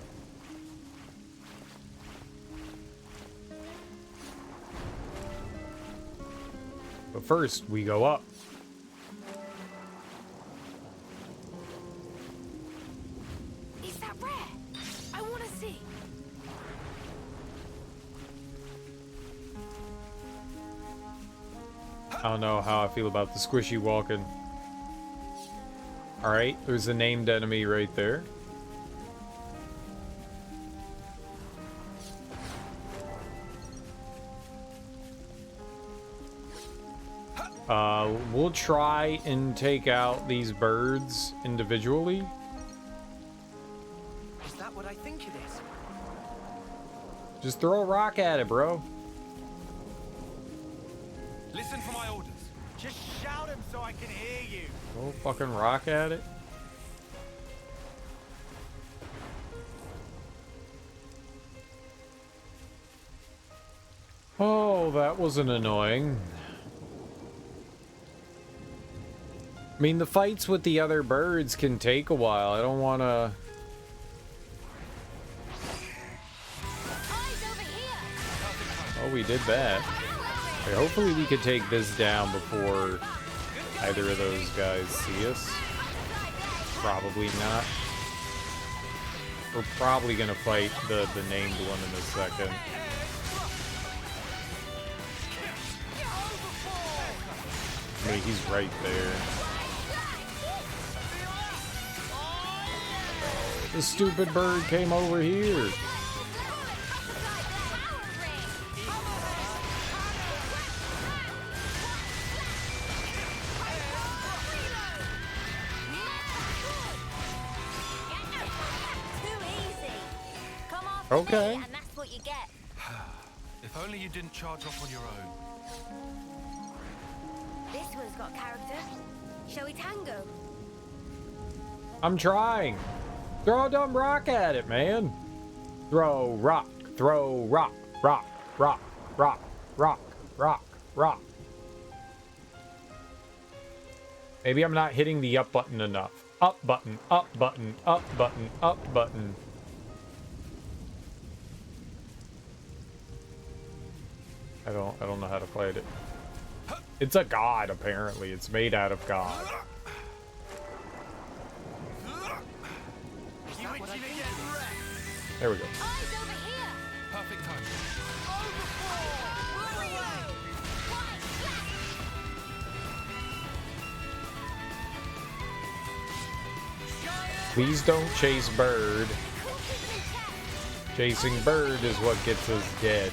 But first, we go up. Is that rare? I want to see. I don't know how I feel about the squishy walking. Alright, there's a named enemy right there. We'll try and take out these birds individually. Is that what I think it is? Just throw a rock at it, bro. Listen for my orders. Just shout him so I can hear you. Throw a fucking rock at it. Oh, that wasn't annoying. I mean, the fights with the other birds can take a while. I don't want to... Oh, we did that. Okay, hopefully we could take this down before either of those guys see us. Probably not. We're probably going to fight the named one in a second. I mean, he's right there. The stupid bird came over here. Okay. And that's what you get. If only you didn't charge off on your own. This one's got character. Shall we tango? I'm trying. Throw a dumb rock at it, man. Throw rock, rock, rock, rock, rock, rock, rock, rock. Maybe I'm not hitting the up button enough. Up button, up button, up button, up button. I don't know how to fight it. It's a god, apparently. It's made out of god. There we go. Perfect time. Please don't chase bird. Chasing bird is what gets us dead.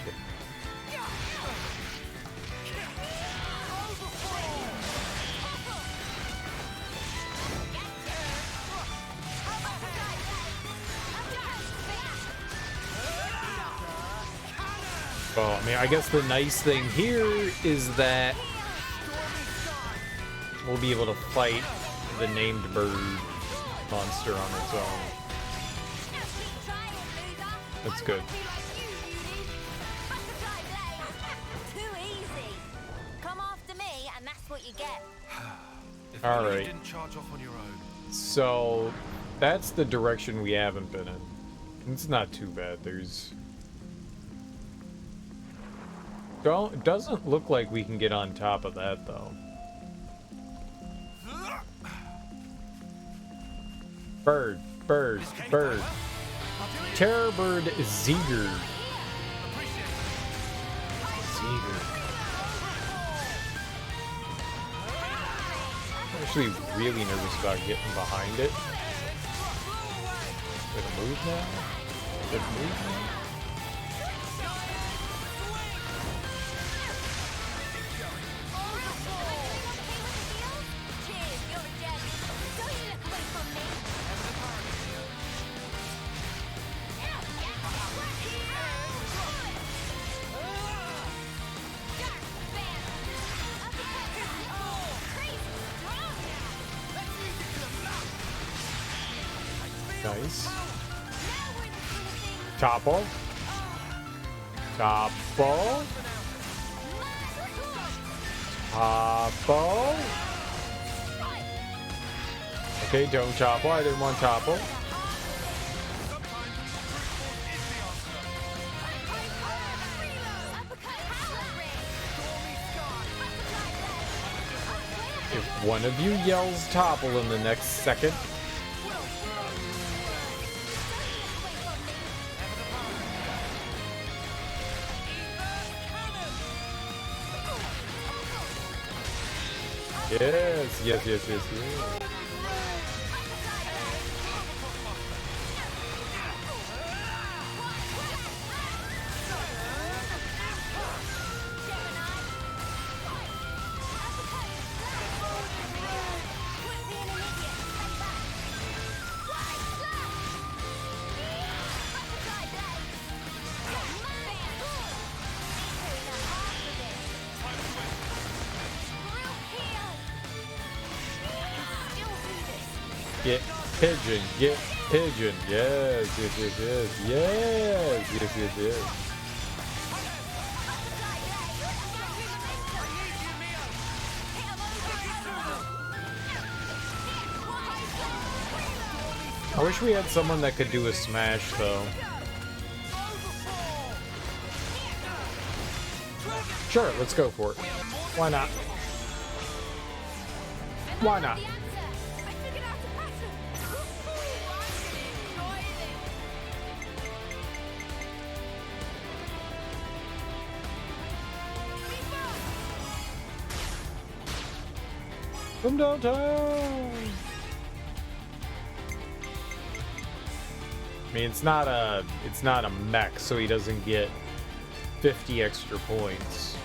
Well, I mean, I guess the nice thing here is that we'll be able to fight the named bird monster on its own. That's good. Too easy. Come after me, and that's what you get. If All only you right. didn't charge off on your own. So that's the direction we haven't been in. It's not too bad. Doesn't look like we can get on top of that though. Bird. Terror bird Zeger. I'm actually really nervous about getting behind it. Did it move now? Did it move now? Nice. Topple. Topple. Topple. Okay, don't topple. I didn't want topple. If one of you yells topple in the next second, yes. Get pigeon. Yes. I wish we had someone that could do a smash though. Sure, let's go for it. Why not? Why not? From downtown. I mean, it's not a mech, so he doesn't get 50 extra points.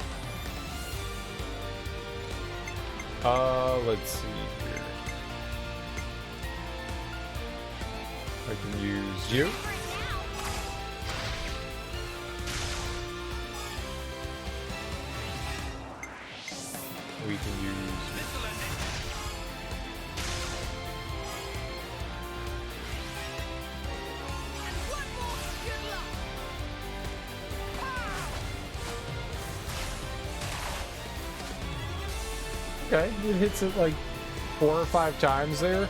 Let's see here. I can use you. We can use. Okay, it hits it like 4 or 5 times there.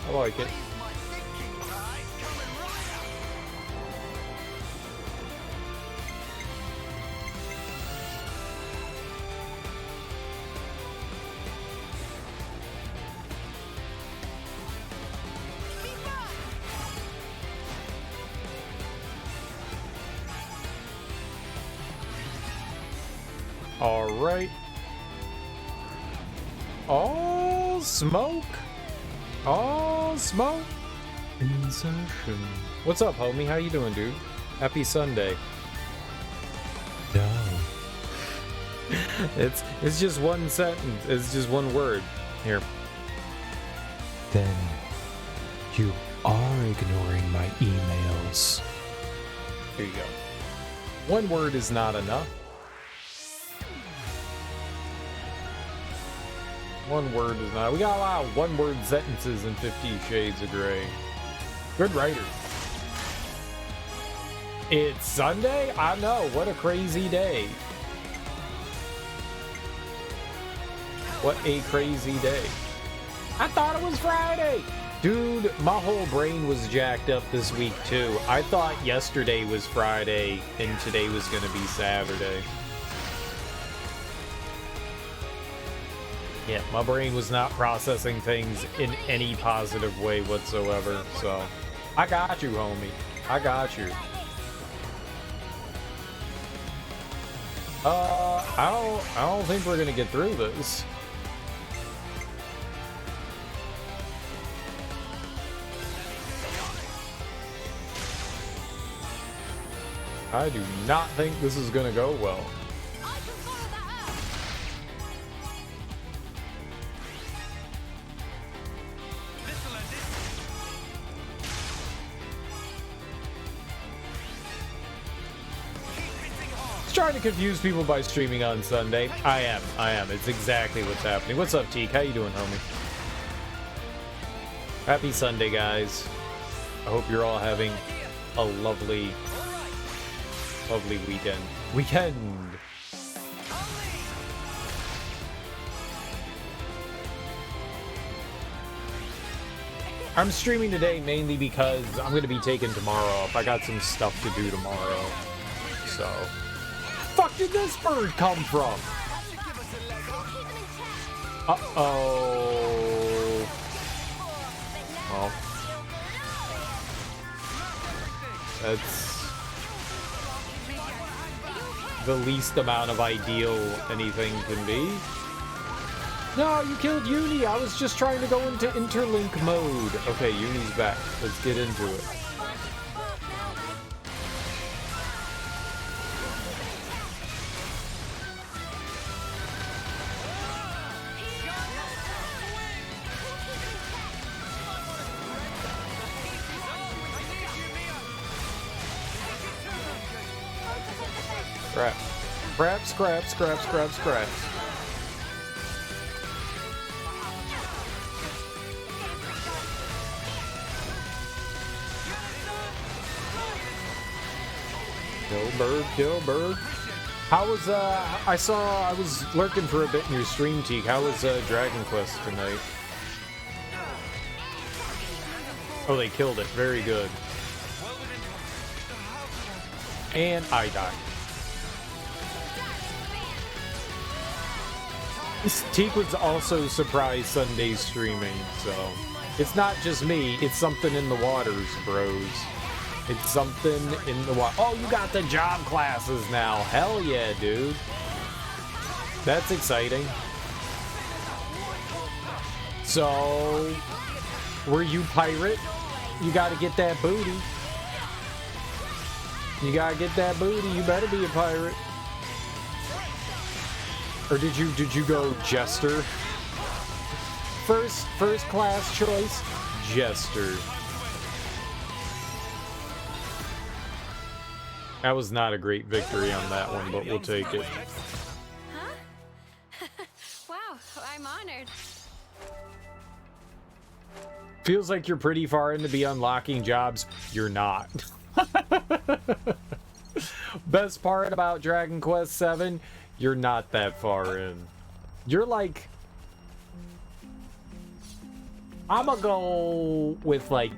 I like it. All right. All smoke. All smoke. Insertion. What's up, homie? How you doing, dude? Happy Sunday. No. It's just one sentence. It's just one word. Here. Then you are ignoring my emails. Here you go. One word is not enough. One word is not. We got a lot of one-word sentences in 50 Shades of Grey. Good writers. It's Sunday? I know. What a crazy day. What a crazy day. I thought it was Friday. Dude, my whole brain was jacked up this week, too. I thought yesterday was Friday and today was going to be Saturday. Yeah, my brain was not processing things in any positive way whatsoever, so I got you, homie. I got you. I don't think we're gonna get through this. I do not think this is gonna go well. Trying to confuse people by streaming on Sunday. I am. It's exactly what's happening. What's up, Teak? How you doing, homie? Happy Sunday, guys. I hope you're all having a lovely weekend. I'm streaming today mainly because I'm going to be taking tomorrow off. I got some stuff to do tomorrow, so... Fuck did this bird come from? Uh-oh. Well. That's the least amount of ideal anything can be. No, you killed Uni. I was just trying to go into interlink mode. Okay, Uni's back. Let's get into it. Scraps. Kill bird. How was, I was lurking for a bit in your stream, Teak. How was, Dragon Quest tonight? Oh, they killed it. Very good. And I died. Teak was also surprised Sunday streaming, so it's not just me, it's something in the waters, bros. It's something in the water. Oh, you got the job classes now. Hell yeah, dude. That's exciting. So, were you pirate? You gotta get that booty. You gotta get that booty. You better be a pirate. Or did you go jester? First class choice, jester. That was not a great victory on that one, but we'll take it. Huh? Wow, I'm honored. Feels like you're pretty far in to be unlocking jobs. You're not. Best part about Dragon Quest VII, you're not that far in. You're like... I'm gonna go with like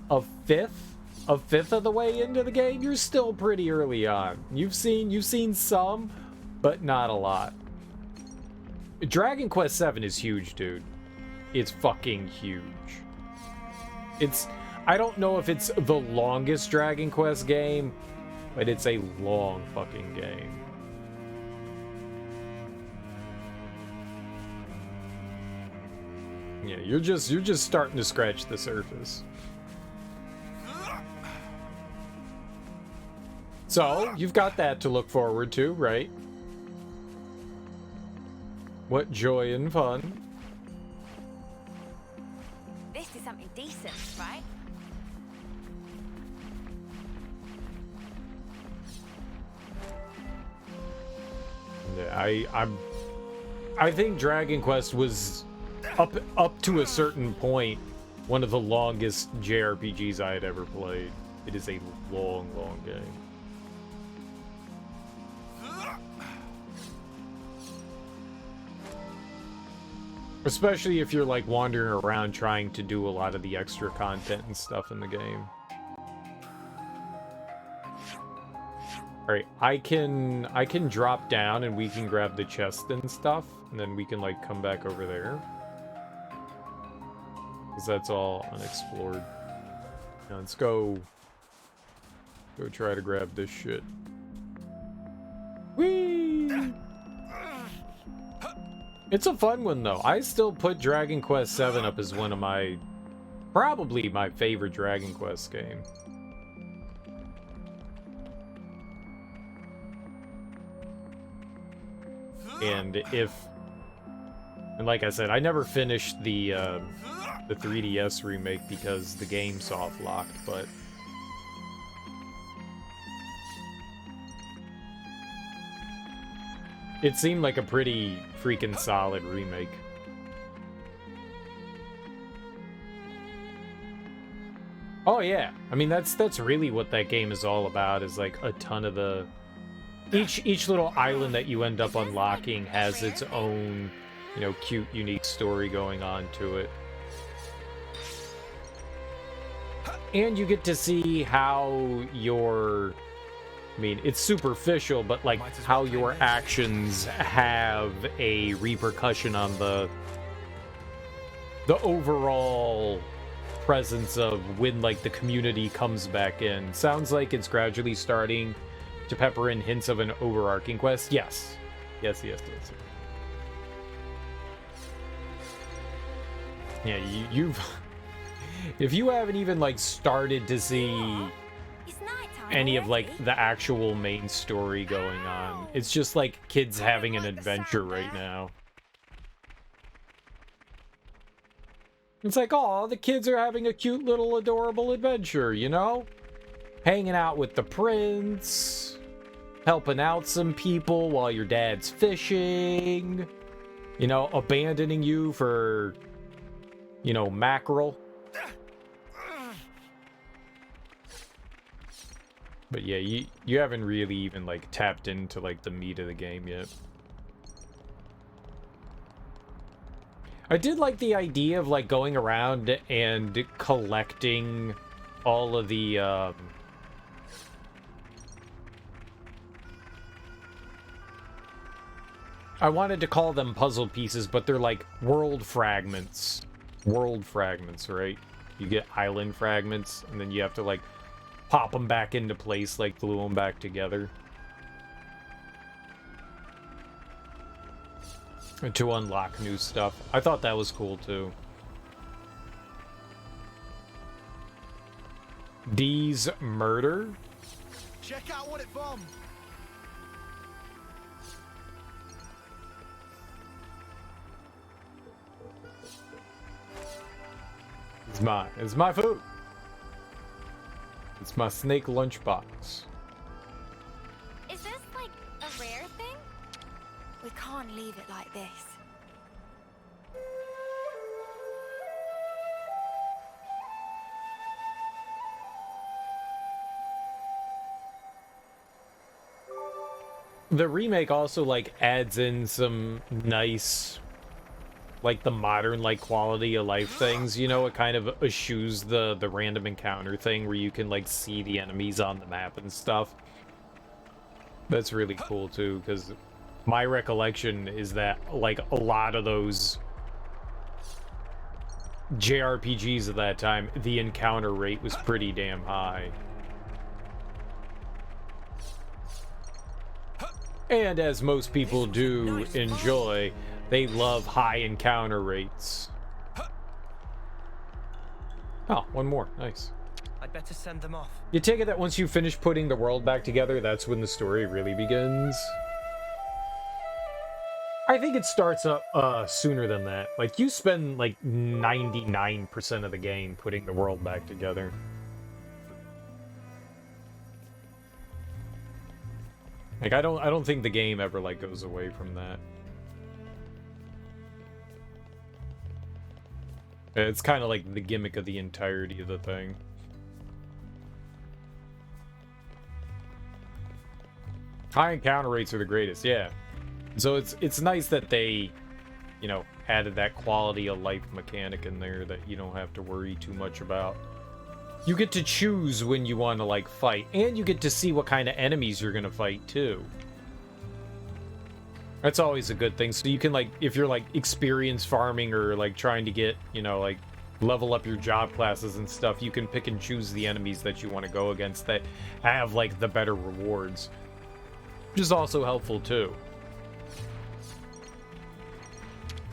a fifth of the way into the game. You're still pretty early on. You've seen some, but not a lot. Dragon Quest VII is huge, dude. It's fucking huge. I don't know if it's the longest Dragon Quest game, but it's a long fucking game. Yeah, you're just starting to scratch the surface. So, you've got that to look forward to, right? What joy and fun. This is something decent, right? I think Dragon Quest was up to a certain point one of the longest JRPGs I had ever played. It is a long, long game. Especially if you're like wandering around trying to do a lot of the extra content and stuff in the game. Alright, I can drop down and we can grab the chest and stuff, and then we can like come back over there. Because that's all unexplored. Now let's go try to grab this shit. Whee! It's a fun one though. I still put Dragon Quest VII up as one of my, probably my favorite Dragon Quest game. And like I said, I never finished the 3DS remake because the game soft locked, but it seemed like a pretty freaking solid remake. Oh yeah, I mean that's really what that game is all about, is like a ton of the each little island that you end up unlocking has its own, you know, cute, unique story going on to it. And you get to see how your, I mean, it's superficial, but like how your actions have a repercussion on the overall presence of when like the community comes back in. Sounds like it's gradually starting to pepper in hints of an overarching quest. Yes. Yes. Yeah, you've if you haven't even like started to see any of like the actual main story going on, it's just like kids having an adventure right now. It's like, oh, the kids are having a cute little adorable adventure, you know? Hanging out with the prince, helping out some people while your dad's fishing, you know, abandoning you for, you know, mackerel. But yeah, you haven't really even like tapped into like the meat of the game yet. I did like the idea of like going around and collecting all of the I wanted to call them puzzle pieces, but they're like world fragments. World fragments, right? You get island fragments, and then you have to like pop them back into place, like glue them back together to unlock new stuff. I thought that was cool too. D's murder? Check out what it bombed. It's my food. It's my snake lunchbox. Is this like a rare thing? We can't leave it like this. The remake also like adds in some nice, like the modern like quality of life things, you know. It kind of eschews the random encounter thing where you can like see the enemies on the map and stuff. That's really cool too, because my recollection is that like a lot of those JRPGs at that time, the encounter rate was pretty damn high. And as most people do enjoy, they love high encounter rates. Oh, one more. Nice. I'd better send them off. You take it that once you finish putting the world back together, that's when the story really begins? I think it starts up sooner than that. Like, you spend like 99% of the game putting the world back together. Like, I don't think the game ever, like, goes away from that. It's kind of like the gimmick of the entirety of the thing. High encounter rates are the greatest, yeah. So it's nice that they, you know, added that quality of life mechanic in there that you don't have to worry too much about. You get to choose when you want to, like, fight, and you get to see what kind of enemies you're gonna fight too. That's always a good thing. So you can, like, if you're, like, experience farming or, like, trying to get, you know, like, level up your job classes and stuff, you can pick and choose the enemies that you want to go against that have, like, the better rewards. Which is also helpful, too.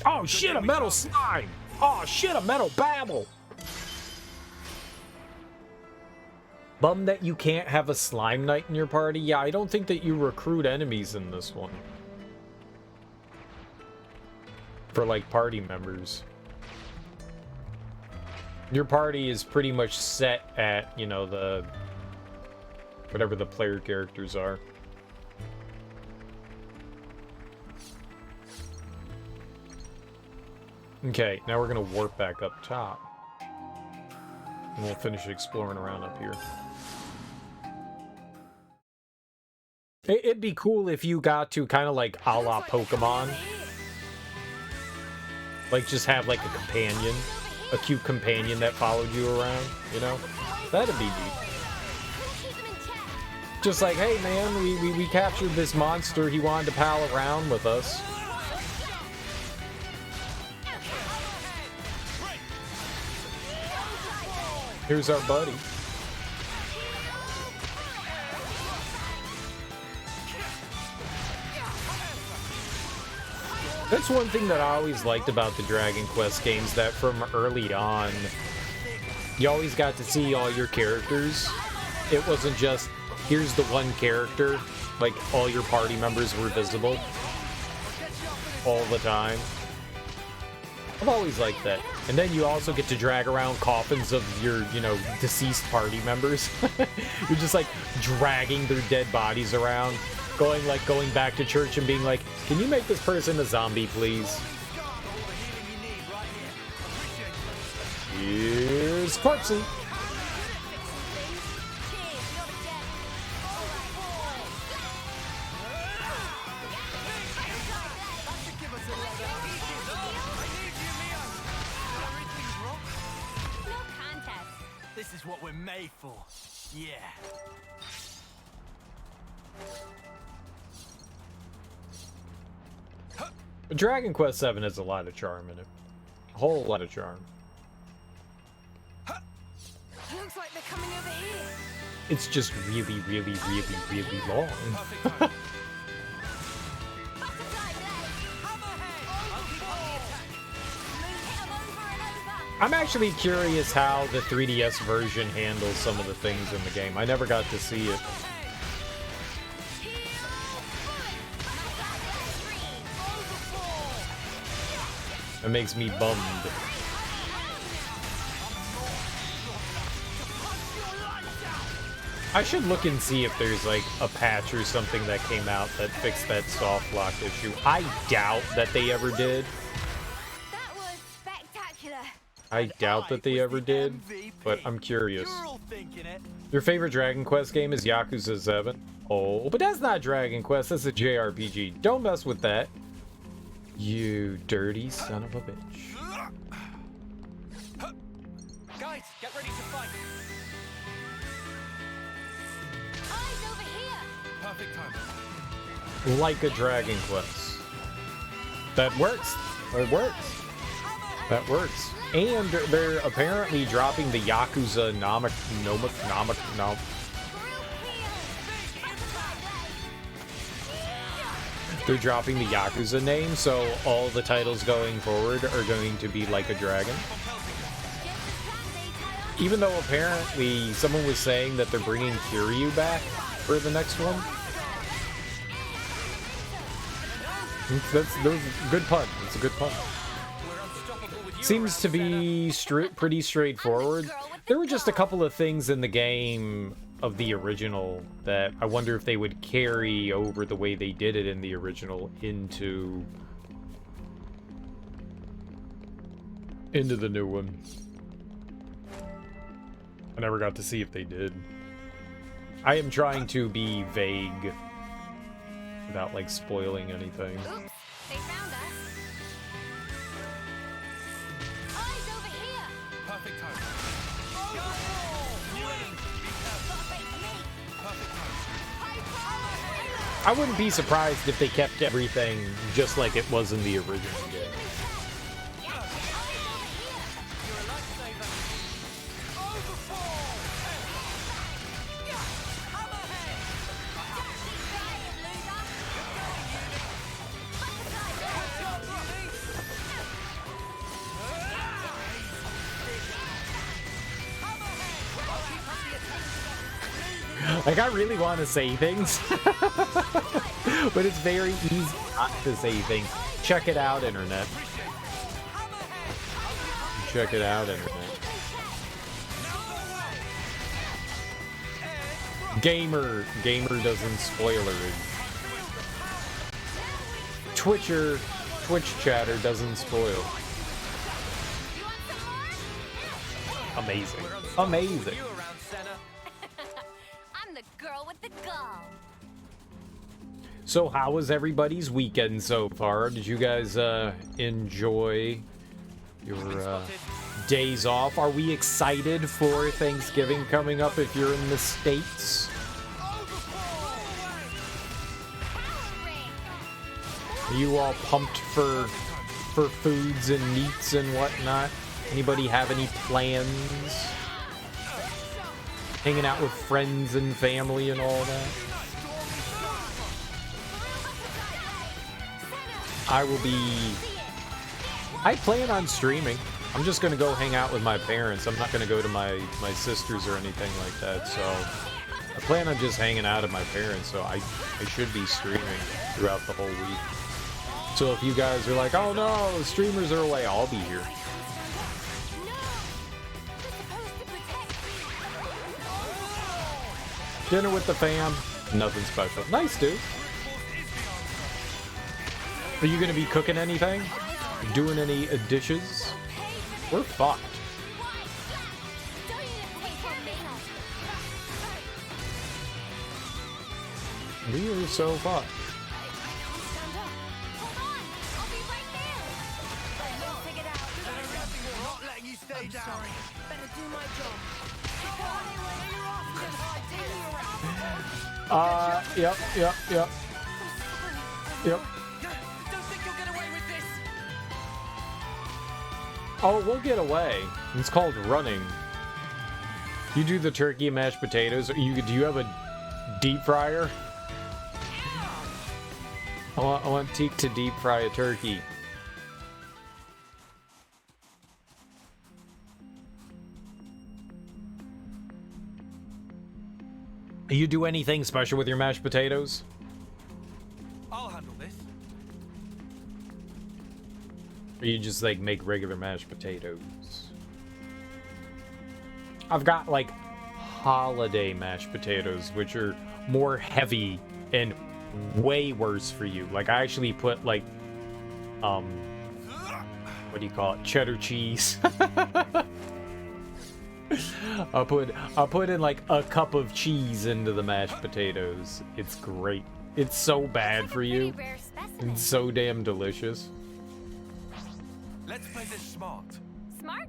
Oh, shit, a metal slime! Oh, shit, a metal babble! Bum that you can't have a slime knight in your party? Yeah, I don't think that you recruit enemies in this one. For, like, party members. Your party is pretty much set at, you know, the... whatever the player characters are. Okay, now we're gonna warp back up top. And we'll finish exploring around up here. It'd be cool if you got to kind of like a la Pokemon. Like, just have like a companion. A cute companion that followed you around, you know? That'd be neat. Just like, hey man, we captured this monster, he wanted to pal around with us. Here's our buddy. That's one thing that I always liked about the Dragon Quest games, that from early on, you always got to see all your characters. It wasn't just, here's the one character, like all your party members were visible all the time. I've always liked that. And then you also get to drag around coffins of your, you know, deceased party members. You're just like dragging their dead bodies around, going back to church and being like, can you make this person a zombie, please? Here's Corpsey. This is what we're made for. Yeah. Dragon Quest VII has a lot of charm in it. A whole lot of charm. Looks like they're coming over here. It's just really, really, really, really long. I'm actually curious how the 3DS version handles some of the things in the game. I never got to see it. That makes me bummed. I should look and see if there's like a patch or something that came out that fixed that soft lock issue. I doubt that they ever did. That was spectacular. I doubt that they ever did, but I'm curious. Your favorite Dragon Quest game is Yakuza 7? Oh, but that's not Dragon Quest, that's a JRPG. Don't mess with that. You dirty son of a bitch. Guys, get ready to fight. Eyes over here. Perfect time. Like a Dragon Quest. That works. It works. That works. And they're apparently dropping the Yakuza They're dropping the Yakuza name, so all the titles going forward are going to be like a dragon. Even though apparently someone was saying that they're bringing Kiryu back for the next one. That's a good pun. It's a good pun. Seems to be pretty straightforward. There were just a couple of things in the game of the original that I wonder if they would carry over the way they did it in the original into the new one. I never got to see if they did. I am trying to be vague without, like, spoiling anything. Oops, they found us. Eyes over here. Perfect time. I wouldn't be surprised if they kept everything just like it was in the original game. Like, I really want to say things, but it's very easy not to say things. Check it out, internet. Check it out, internet. Gamer doesn't spoiler it. Twitch chatter doesn't spoil. Amazing. Amazing. I'm the girl with the gall. So how was everybody's weekend so far? Did you guys enjoy your days off? Are we excited for Thanksgiving coming up if you're in the States? Are you all pumped for foods and meats and whatnot? Anybody have any plans? Hanging out with friends and family and all that? I plan on streaming. I'm just gonna go hang out with my parents. I'm not gonna go to my sisters or anything like that, so I plan on just hanging out at my parents, so I should be streaming throughout the whole week. So if you guys are like, oh no, the streamers are away, I'll be here. Dinner with the fam. Nothing special. Nice, dude. Are you gonna be cooking anything? Doing any dishes? We're fucked. We are so fucked. Yep. Oh, we'll get away. It's called running. You do the turkey and mashed potatoes. Do you have a deep fryer? I want Teak to deep fry a turkey. You do anything special with your mashed potatoes? I'll handle this. Or you just like make regular mashed potatoes? I've got like holiday mashed potatoes, which are more heavy and way worse for you. Like I actually put like what do you call it? Cheddar cheese. I'll put in like a cup of cheese into the mashed potatoes. It's great. It's so bad for you. It's so damn delicious. Let's play this smart. Smart?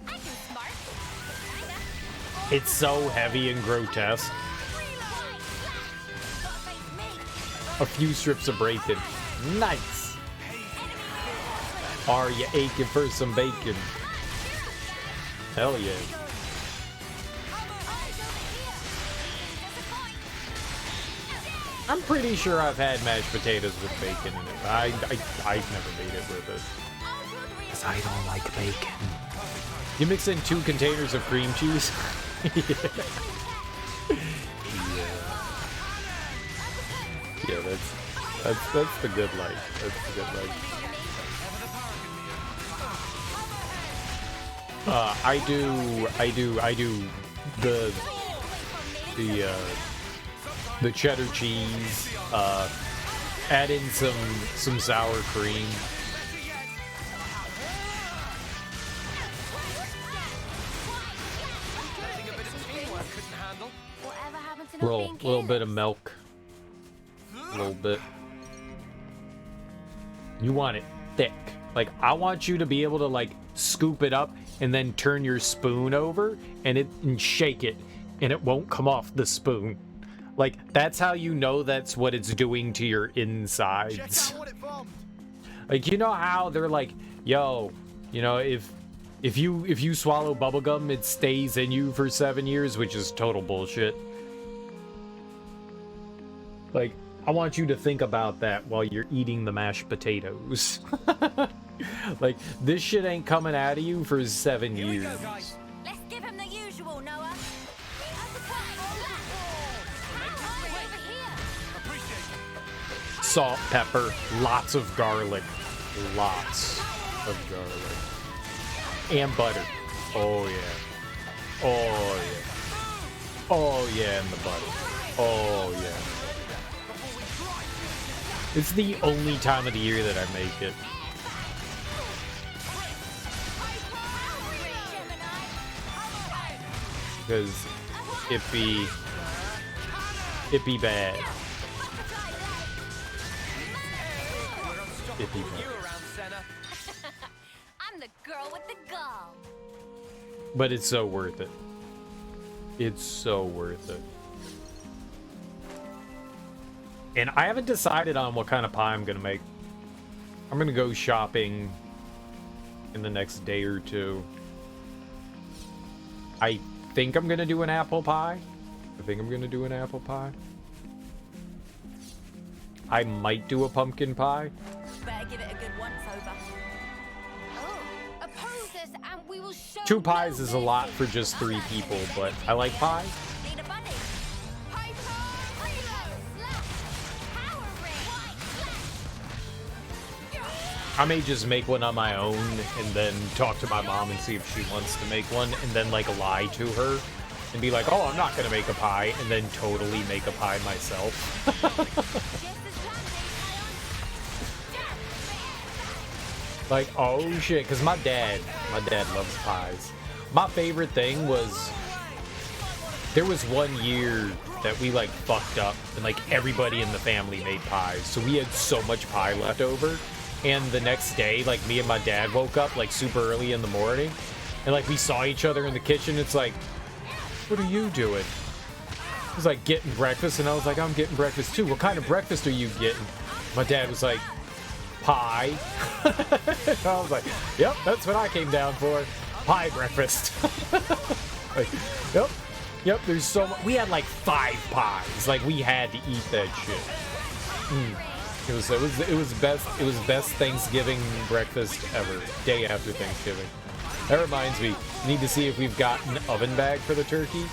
I can smart. Kinda. It's so heavy and grotesque. A few strips of bacon. Nice. Are you aching for some bacon? Hell yeah. I'm pretty sure I've had mashed potatoes with bacon in it. I've never made it with it. Because I don't like bacon. You mix in 2 containers of cream cheese? Yeah, that's the good life. That's the good life. I do the cheddar cheese, add in some sour cream. Whatever happened to not being Little bit of careless? milk. A little bit. You want it thick. Like, I want you to be able to, like, scoop it up and then turn your spoon over and shake it, and it won't come off the spoon. Like, that's how you know that's what it's doing to your insides. Like, you know how they're like, yo, you know, if you swallow bubblegum, it stays in you for 7 years, which is total bullshit. Like, I want you to think about that while you're eating the mashed potatoes. Like, this shit ain't coming out of you for 7 years. Let's give him the usual, Noah. Salt, pepper, lots of garlic. Lots of garlic. And butter. Oh, yeah. Oh, yeah. Oh, yeah, and the butter. Oh, yeah. It's the only time of the year that I make it. Because it be bad. It be bad. I'm the girl with the gall. But it's so worth it. It's so worth it. And I haven't decided on what kind of pie I'm gonna make. I'm gonna go shopping in the next day or two. I think I'm gonna do an apple pie. I might do a pumpkin pie. Better give it a good once over. Oh, oppose us and we will show 2 pies no is a lot mercy. for just 3 people, but I like pie. Need a bunny. Hyper, reload, slash, power ring, slash. I may just make one on my own and then talk to my mom and see if she wants to make one, and then like lie to her and be like, oh, I'm not gonna make a pie, and then totally make a pie myself. Like, oh shit, because my dad loves pies. My favorite thing was, there was 1 year that we like fucked up and like everybody in the family made pies. So we had so much pie left over. And the next day, like me and my dad woke up like super early in the morning and like we saw each other in the kitchen. It's like, what are you doing? He was like getting breakfast and I was like, I'm getting breakfast too. What kind of breakfast are you getting? My dad was like, pie. I was like, yep, that's what I came down for. Pie breakfast. Like, yep, there's so much. We had like 5 pies. Like, we had to eat that shit. It was best Thanksgiving breakfast ever. Day after Thanksgiving. That reminds me, need to see if we've got an oven bag for the turkey.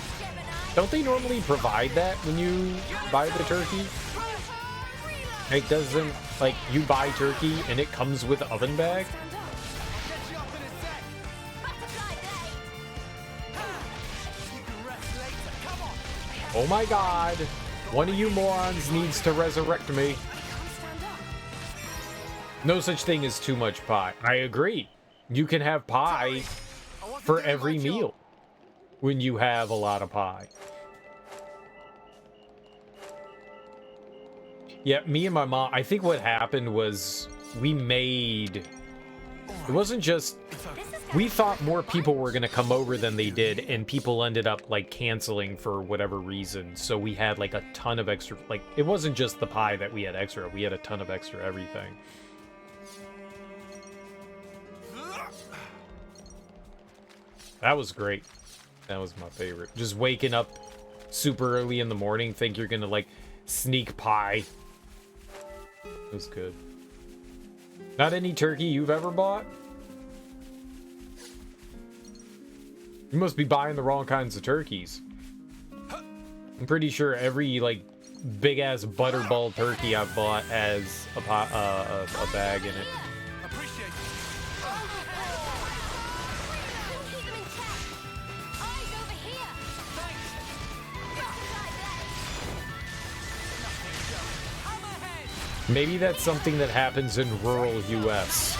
Don't they normally provide that when you buy the turkey? It doesn't, like, you buy turkey and it comes with oven bag? Oh my god, one of you morons needs to resurrect me. No such thing as too much pie. I agree. You can have pie for every meal when you have a lot of pie. Yeah, me and my mom, I think what happened was we made... It wasn't just... We thought more people were going to come over than they did, and people ended up, like, canceling for whatever reason. So we had, like, a ton of extra... Like, it wasn't just the pie that we had extra. We had a ton of extra everything. That was great. That was my favorite. Just waking up super early in the morning, think you're going to, like, sneak pie. It was good. Not any turkey you've ever bought? You must be buying the wrong kinds of turkeys. I'm pretty sure every, like, big-ass butterball turkey I've bought has a bag in it. Maybe that's something that happens in rural US.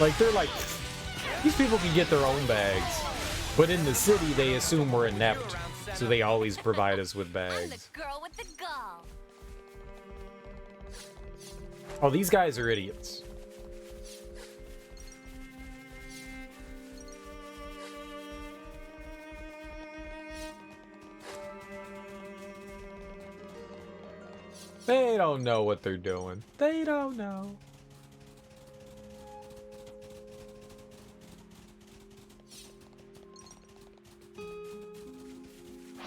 Like, they're like, these people can get their own bags. But in the city, they assume we're inept, so they always provide us with I'm bags. the girl with the gall. Oh, these guys are idiots. They don't know what they're doing. They don't know. You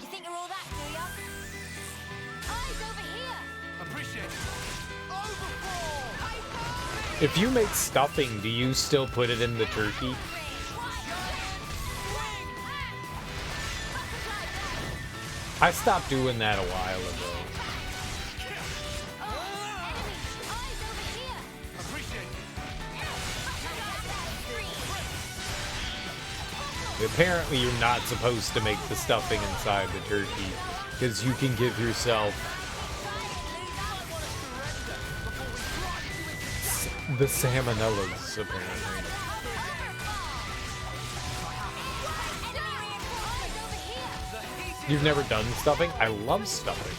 think you're all that, do ya? Eyes over here. Appreciate it. Overfall! If you make stuffing, do you still put it in the turkey? I stopped doing that a while ago. Apparently you're not supposed to make the stuffing inside the turkey, because you can give yourself the salmonellas, apparently. You've never done stuffing? I love stuffing.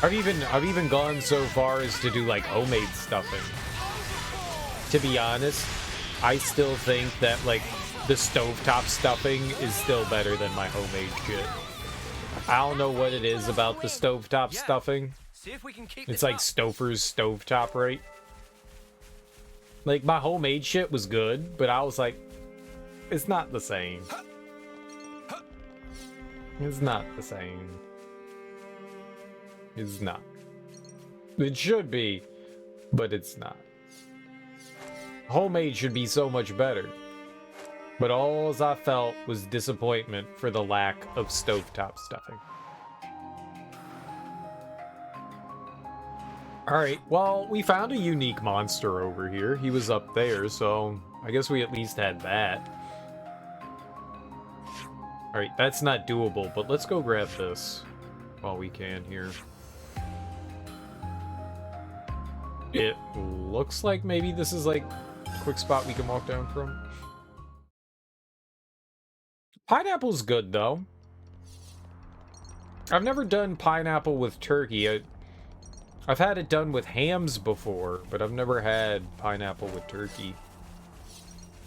I've even gone so far as to do like homemade stuffing. To be honest, I still think that like the stovetop stuffing is still better than my homemade shit. I don't know what it is about the stovetop stuffing. See if we can keep It's this like up. Stouffer's stovetop, right? Like my homemade shit was good, but I was like, it's not the same. It's not the same. It's not. It should be, but it's not. Homemade should be so much better. But all I felt was disappointment for the lack of stovetop stuffing. Alright, well, we found a unique monster over here. He was up there, so I guess we at least had that. Alright, that's not doable, but let's go grab this while we can here. It looks like maybe this is like a quick spot we can walk down from. Pineapple's good, though. I've never done pineapple with turkey. I've had it done with hams before, but I've never had pineapple with turkey.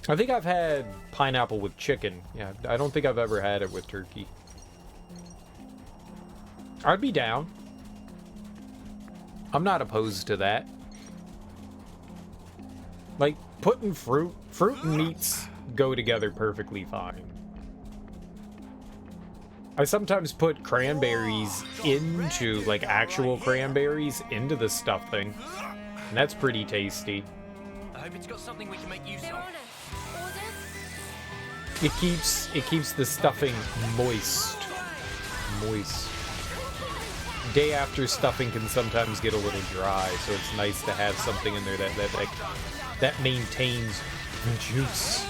I think I've had pineapple with chicken. Yeah, I don't think I've ever had it with turkey. I'd be down. I'm not opposed to that. Like, putting fruit and meats go together perfectly fine. I sometimes put cranberries into, like, actual cranberries into the stuffing. And that's pretty tasty. I hope it's got something we can make use of. It keeps the stuffing moist. Day after stuffing can sometimes get a little dry, so it's nice to have something in there that maintains the juice.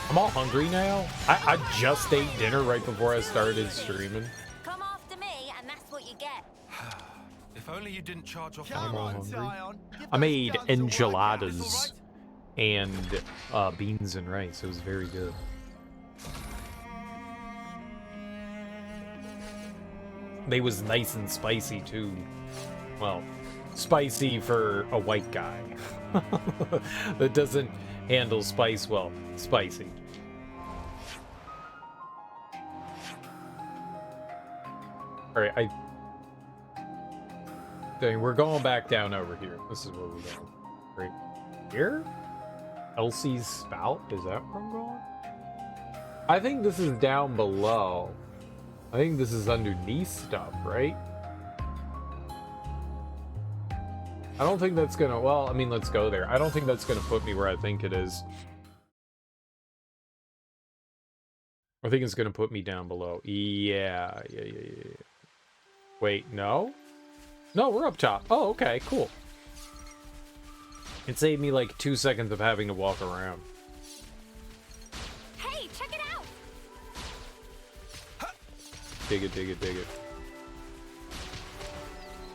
I'm all hungry now. I just ate dinner right before I started streaming. Come after me, and that's what you get. If only you didn't charge off. I'm all hungry. Zion. Give I those made guns a workout, enchiladas it's and beans and rice. It was very good. They was nice and spicy too. Well, spicy for a white guy that doesn't handle spice well. Spicy. All right, we're going back down over here. This is where we're going. Right here? Elsie's spout? Is that where I'm going? I think this is down below. I think this is underneath stuff, right? I don't think that's gonna... Well, I mean, let's go there. I don't think that's gonna put me where I think it is. I think it's gonna put me down below. Yeah. Wait, no? No, we're up top. Oh, okay, cool. It saved me like 2 seconds of having to walk around. Hey, check it out! Dig it, dig it, dig it.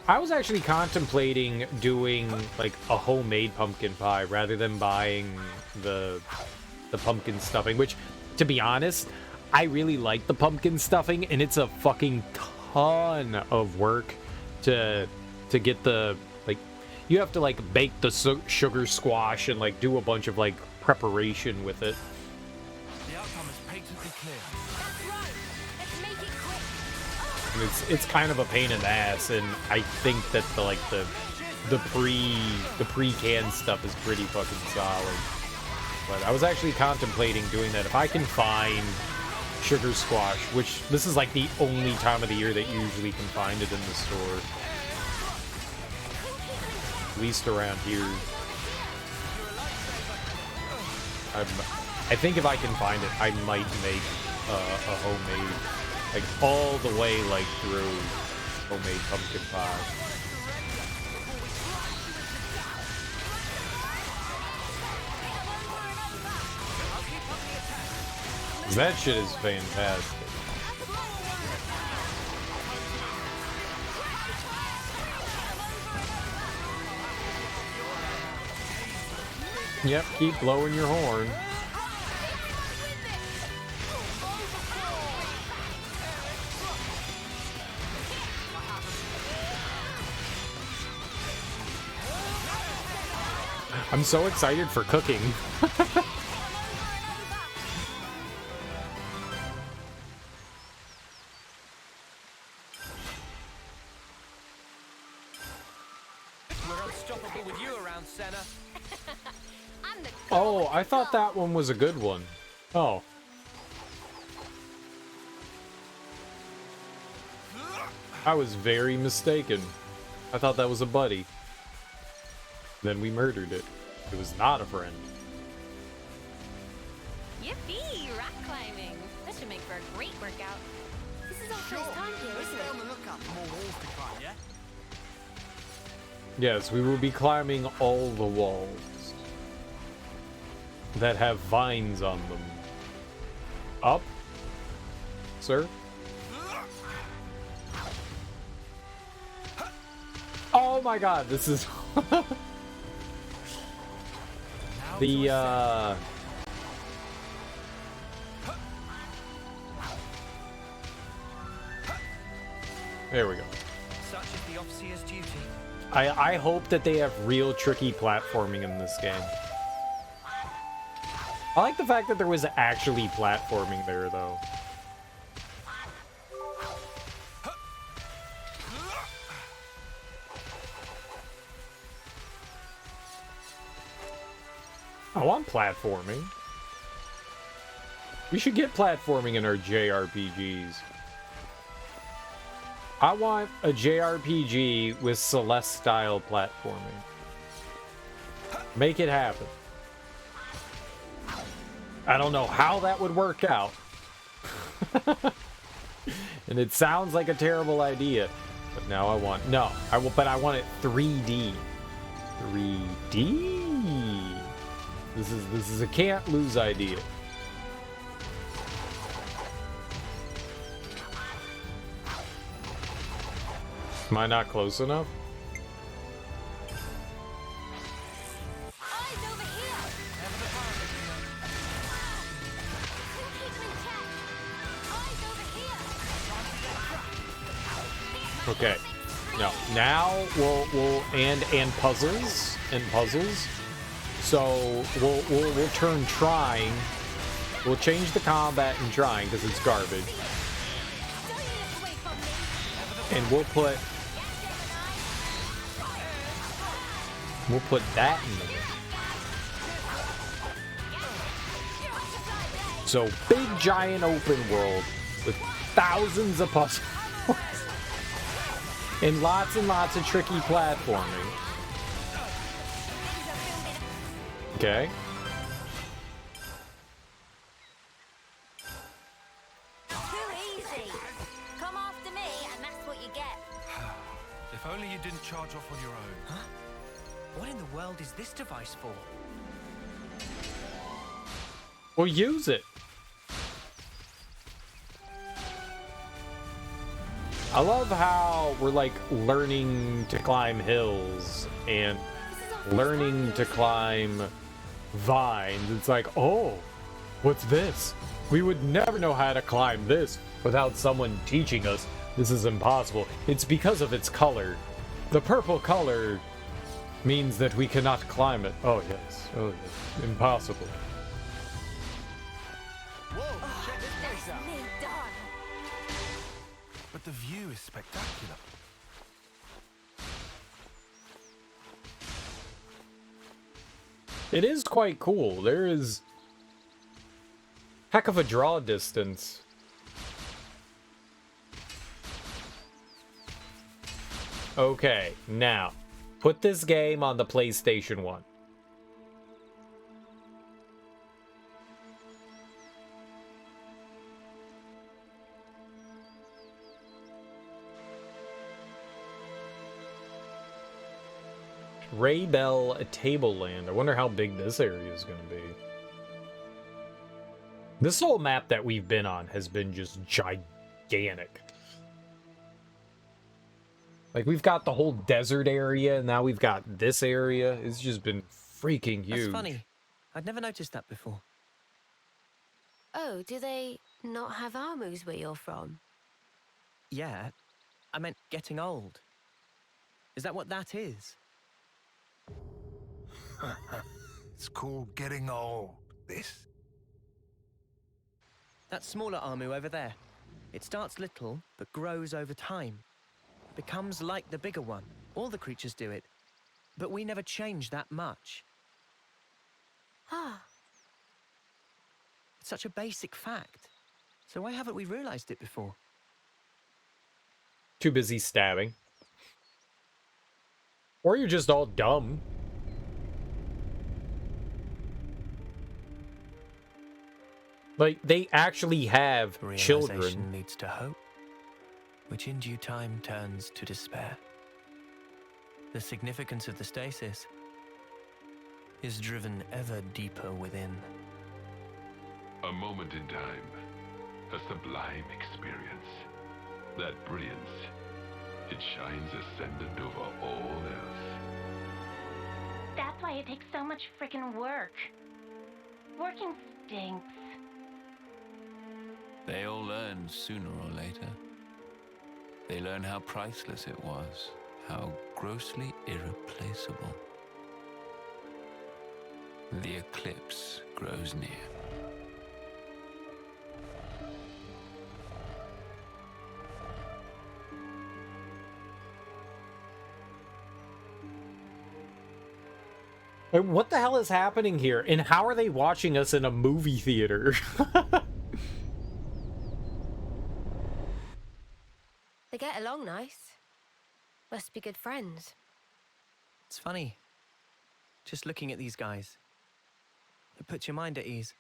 I was actually contemplating doing like a homemade pumpkin pie rather than buying the pumpkin stuffing, which, to be honest, I really like the pumpkin stuffing, and it's a fucking ton of work to get the, like, you have to like bake the sugar squash and like do a bunch of like preparation with it. The outcome is patently clear. That's right! Let's make it quick! And it's kind of a pain in the ass, and I think that the pre-canned stuff is pretty fucking solid. But I was actually contemplating doing that. If I can find sugar squash, which this is like the only time of the year that you usually can find it in the store. At least around here. I think if I can find it, I might make a homemade, like all the way like through homemade pumpkin pie. That shit is fantastic. Yep, keep blowing your horn. I'm so excited for cooking. We're unstoppable with you around, Senna. I'm the Oh, I thought that one was a good one. Oh. I was very mistaken. I thought that was a buddy. Then we murdered it. It was not a friend. Yippee! Rock climbing. This should make for a great workout. This is our first time here, Let's isn't stay on it? the lookout for more walls to climb, yeah? Yes, we will be climbing all the walls that have vines on them. Up, sir? Oh my god, this is... the, There we go. Such is the officer's duty. I hope that they have real tricky platforming in this game. I like the fact that there was actually platforming there, though. I want platforming. We should get platforming in our JRPGs. I want a JRPG with Celeste-style platforming. Make it happen. I don't know how that would work out. And it sounds like a terrible idea. But now I want... No, but I want it 3D. 3D? This is a can't lose idea. Am I not close enough? Eyes over here! Keep them in check. Eyes over here! Okay. No. Now we'll and puzzles and puzzles. So we'll turn trying. We'll change the combat in trying because it's garbage. Don't you look away from me! And we'll put that in the middle. So big giant open world with thousands of puzzles and lots of tricky platforming. Okay. If only you didn't charge off on your own. Huh? What in the world is this device for? Well, use it. I love how we're like learning to climb hills and learning to climb vines. It's like, oh, what's this? We would never know how to climb this without someone teaching us. This is impossible. It's because of its color. The purple color means that we cannot climb it. Oh, yes. Oh, yes. Impossible. Whoa, check this place out. Nicely done. But the view is spectacular. It is quite cool. There is heck of a draw distance. Okay, now put this game on the PlayStation 1. Raybell Tableland. I wonder how big this area is going to be. This whole map that we've been on has been just gigantic. Like, we've got the whole desert area, and now we've got this area. It's just been freaking huge. That's funny. I'd never noticed that before. Oh, do they not have armors where you're from? Yeah, I meant getting old. Is that what that is? It's called getting old. This. That smaller Armu over there. It starts little, but grows over time. Becomes like the bigger one. All the creatures do it. But we never change that much. Ah, It's such a basic fact. So why haven't we realized it before? Too busy stabbing. Or you're just all dumb. Like, they actually have children. Realization leads to hope, which in due time turns to despair. The significance of the stasis is driven ever deeper within. A moment in time, a sublime experience. That brilliance, it shines ascendant over all else. That's why it takes so much frickin' work. Working stinks. They all learn sooner or later. They learn how priceless it was, how grossly irreplaceable. The eclipse grows near. What the hell is happening here? And how are they watching us in a movie theater? they get along nice. Must be good friends. It's funny. Just looking at these guys. It puts your mind at ease.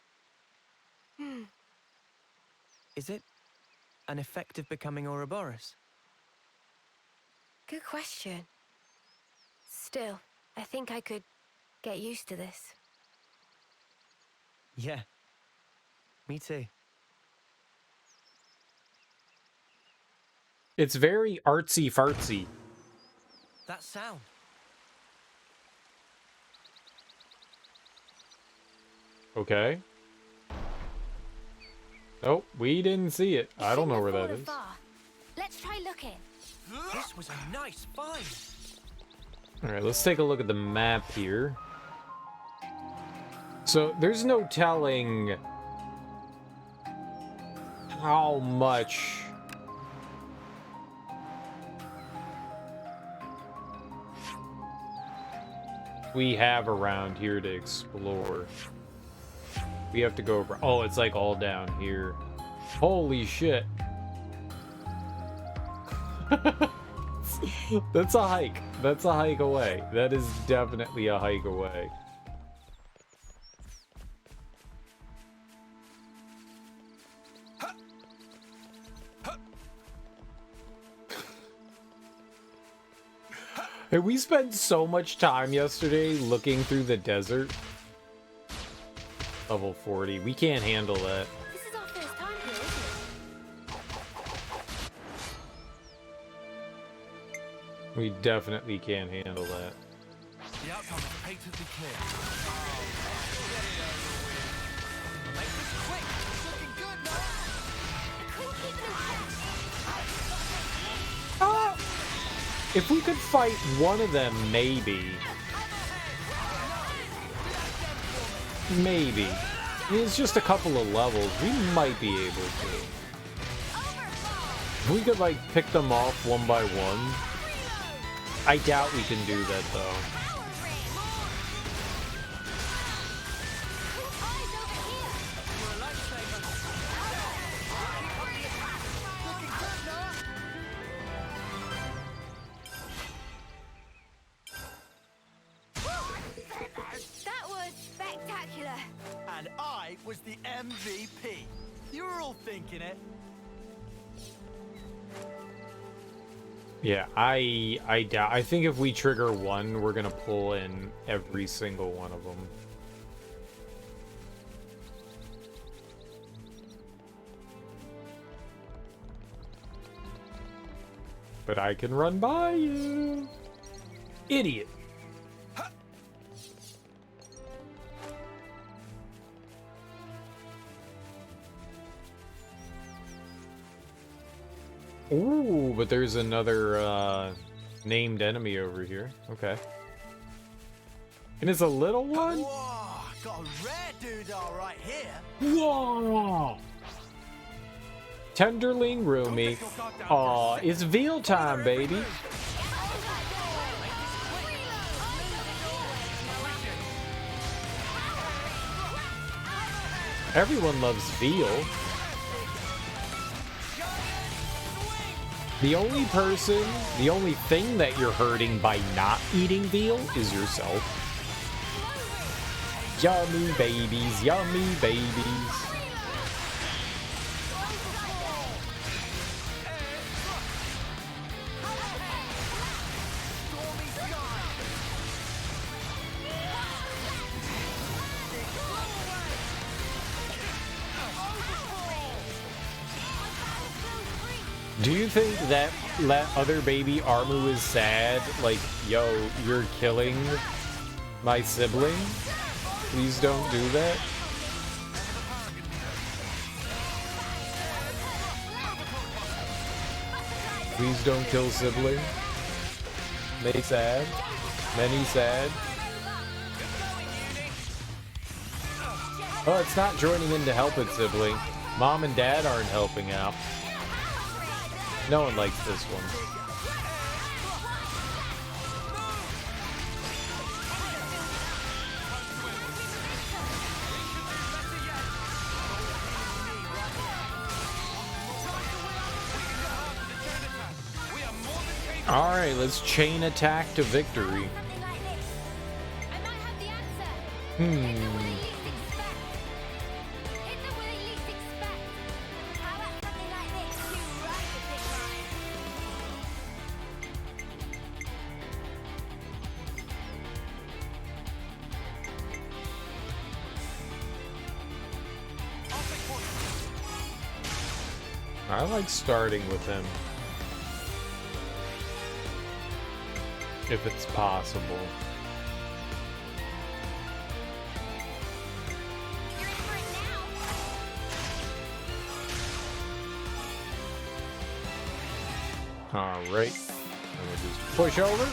Is it an effect of becoming Ouroboros? Good question. Still, I think I could get used to this. Yeah. Me too. It's very artsy-fartsy. That sound. Okay. Oh, we didn't see it. I don't know where that is. Far. Let's try looking. This was a nice find. Alright, let's take a look at the map here. So, there's no telling how much we have around here to explore. We have to go over. Oh, it's like all down here. Holy shit. That's a hike. That's a hike away. That is definitely a hike away. Hey, we spent so much time yesterday looking through the desert. Level 40. We can't handle that. This is our first time here, isn't it? We definitely can't handle that. The outcome is patently clear. Make this quick. It's looking good now. If we could fight one of them, maybe. Maybe. I mean, it's just a couple of levels. We might be able to. If we could, like, pick them off one by one. I doubt we can do that, though. That was spectacular. And I was the MVP. You were all thinking it. Yeah, I doubt. I think if we trigger one, we're gonna pull in every single one of them. But I can run by you. Idiot. Ooh, but there's another named enemy over here. Okay. And it's a little one? Whoa, got a rare doodah right here. Whoa! Tenderling Roomy. Aw, it's veal time, baby. Everyone loves veal. The only thing that you're hurting by not eating veal is yourself. Yummy babies, yummy babies. Do you think that other baby Armu is sad? Like, yo, you're killing my sibling? Please don't do that. Please don't kill sibling. Many sad. Many sad. Oh, it's not joining in to help its sibling. Mom and dad aren't helping out. No one likes this one. All right, let's chain attack to victory. I like starting with him. If it's possible. Alright. And we'll just push over.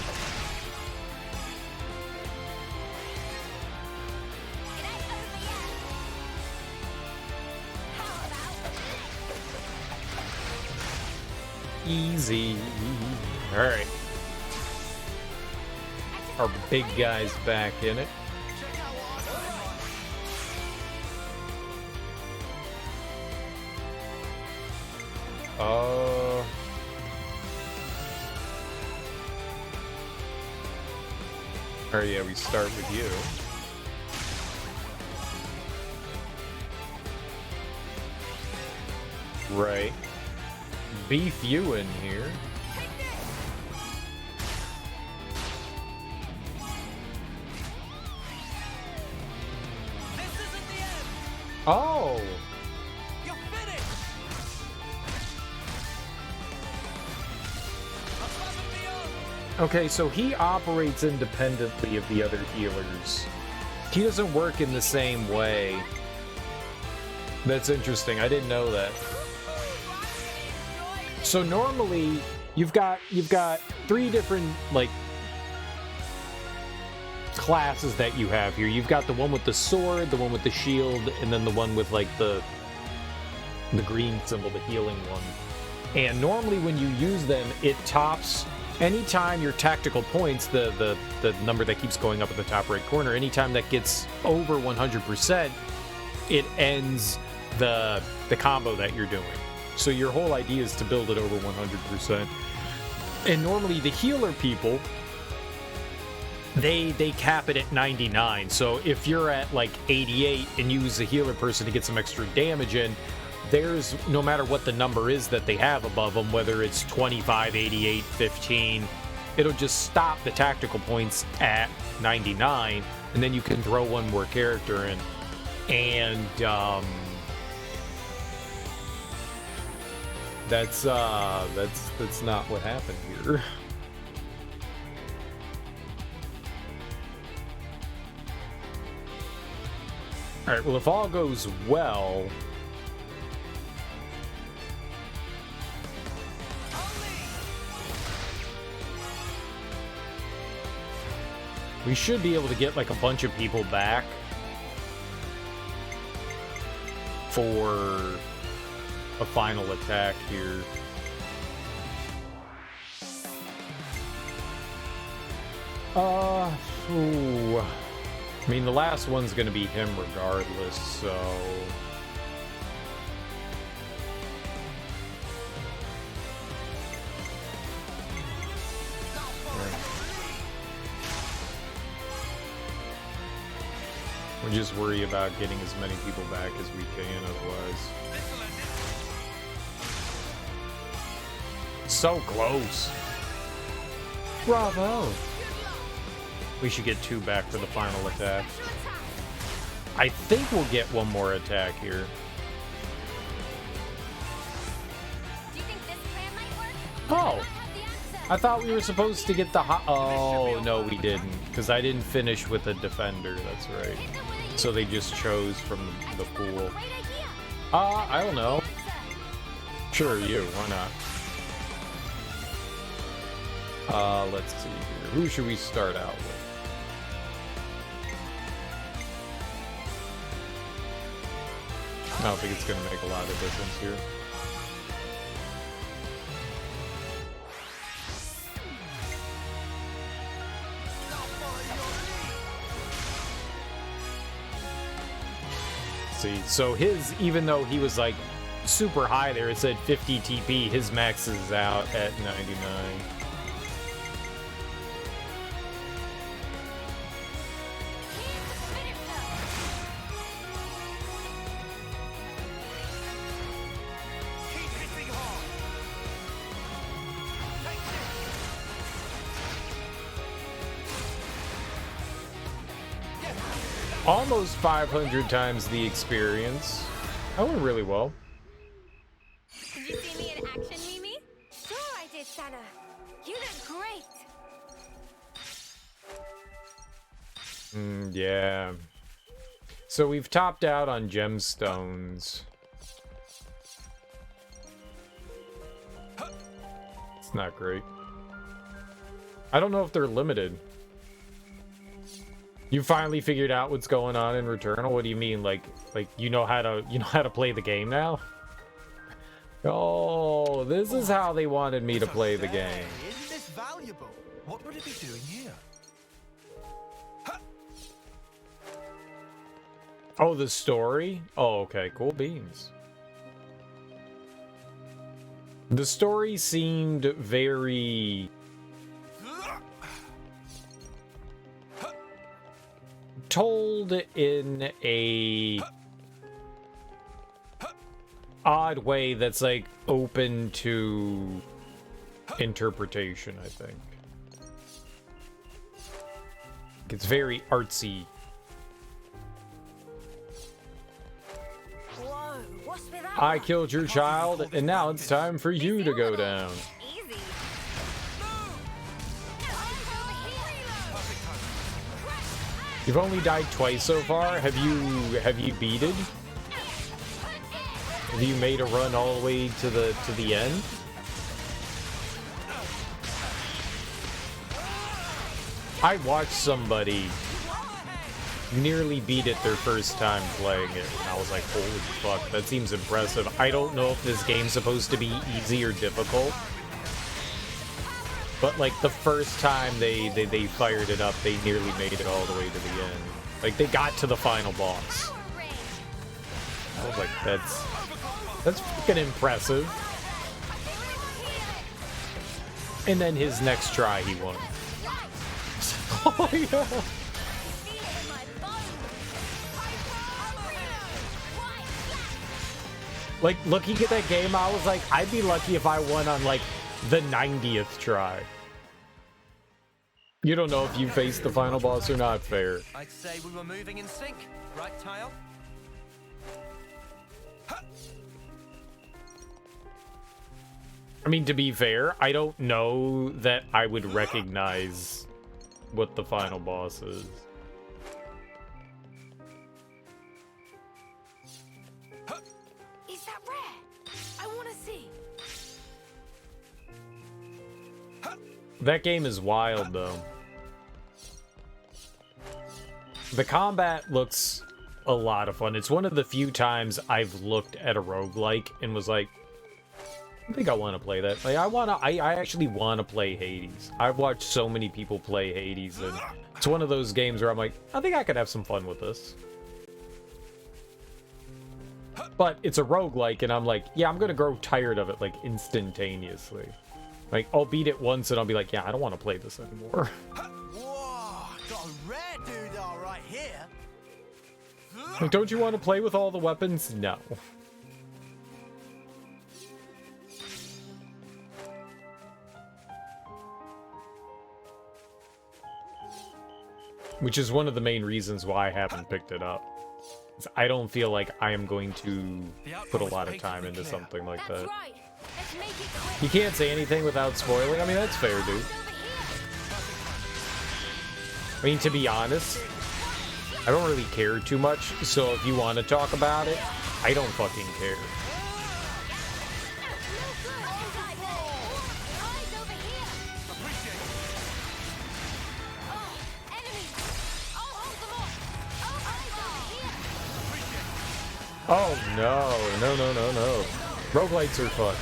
Easy. Alright. Our big guy's back in it. Oh yeah, we start with you. Right. Beef you in here. Oh! You're finished! Above and beyond! Okay, so he operates independently of the other healers. He doesn't work in the same way. That's interesting. I didn't know that. So normally you've got 3 different like classes that you have here. You've got the one with the sword, the one with the shield, and then the one with like the green symbol, the healing one. And normally when you use them, it tops anytime your tactical points, the number that keeps going up at the top right corner, anytime that gets over 100%, it ends the combo that you're doing. So your whole idea is to build it over 100%. And normally the healer people, they cap it at 99. So if you're at like 88 and use a healer person to get some extra damage in, there's, no matter what the number is that they have above them, whether it's 25, 88, 15, it'll just stop the tactical points at 99, and then you can throw one more character in. And that's not what happened here. All right, well, if all goes well, we should be able to get like a bunch of people back for a final attack here. Ooh. I mean, the last one's gonna be him regardless, so... We'll just worry about getting as many people back as we can, otherwise. So close! Bravo! We should get 2 back for the final attack. I think we'll get 1 more attack here. Oh! I thought we were supposed to get the oh, no, we didn't. Because I didn't finish with a defender, that's right. So they just chose from the pool. I don't know. Sure, you, why not? Let's see here. Who should we start out with? I don't think it's going to make a lot of difference here. See, so his, even though he was like super high there, it said 50 TP, his max is out at 99. Almost 500 times the experience. That went really well. Did you see me in action, Mimi? Sure I did, Sana. You look great. Yeah. So we've topped out on gemstones. It's not great. I don't know if they're limited. You finally figured out what's going on in Returnal? What do you mean? Like you know how to play the game now? Oh, this is how they wanted me to play the game. Isn't this valuable? What would it be doing here? Oh, the story? Oh, okay, cool beans. The story seemed very told in a odd way that's like open to interpretation, I think. It's very artsy. I killed your child, and now it's time for you to go down. Easy. You've only died twice so far. Have you beated? Have you made a run all the way to the end? I watched somebody nearly beat it their first time playing it, and I was like, holy fuck, that seems impressive. I don't know if this game's supposed to be easy or difficult, but like the first time they fired it up, they nearly made it all the way to the end. Like they got to the final boss. I was like, that's freaking impressive. And then his next try, he won. Oh yeah. Like, looking at that game, I was like, I'd be lucky if I won on, like, the 90th try. You don't know if you faced the final boss or not, Fair. I'd say we were moving in sync, right, Tile? I mean, to be fair, I don't know that I would recognize what the final boss is. Is that rare? I want to see. That game is wild, though. The combat looks a lot of fun. It's one of the few times I've looked at a roguelike and was like, I think I want to play that. Like, I actually want to play Hades. I've watched so many people play Hades, and it's one of those games where I'm like, I think I could have some fun with this. But it's a roguelike, and I'm like, yeah, I'm gonna grow tired of it, like, instantaneously. Like, I'll beat it once, and I'll be like, yeah, I don't want to play this anymore. Whoa, got a rare dude all right here. Like, don't you want to play with all the weapons? No. Which is one of the main reasons why I haven't picked it up. I don't feel like I am going to put a lot of time into something like that. You can't say anything without spoiling. I mean, that's fair, dude. I mean, to be honest, I don't really care too much, so if you want to talk about it, I don't fucking care. Oh no, no. Roguelites are fun.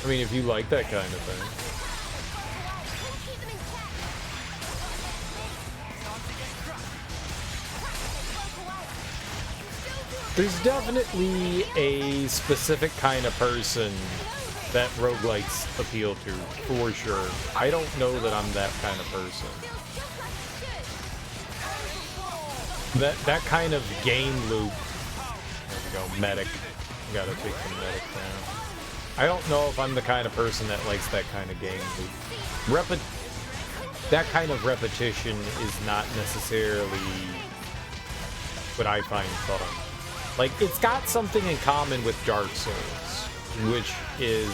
I mean, if you like that kind of thing. There's definitely a specific kind of person that roguelites appeal to, for sure. I don't know that I'm that kind of person. That kind of game loop. There we go, medic. Gotta take the medic down. I don't know if I'm the kind of person that likes that kind of game loop. That kind of repetition is not necessarily what I find fun. Like, it's got something in common with Dark Souls, which is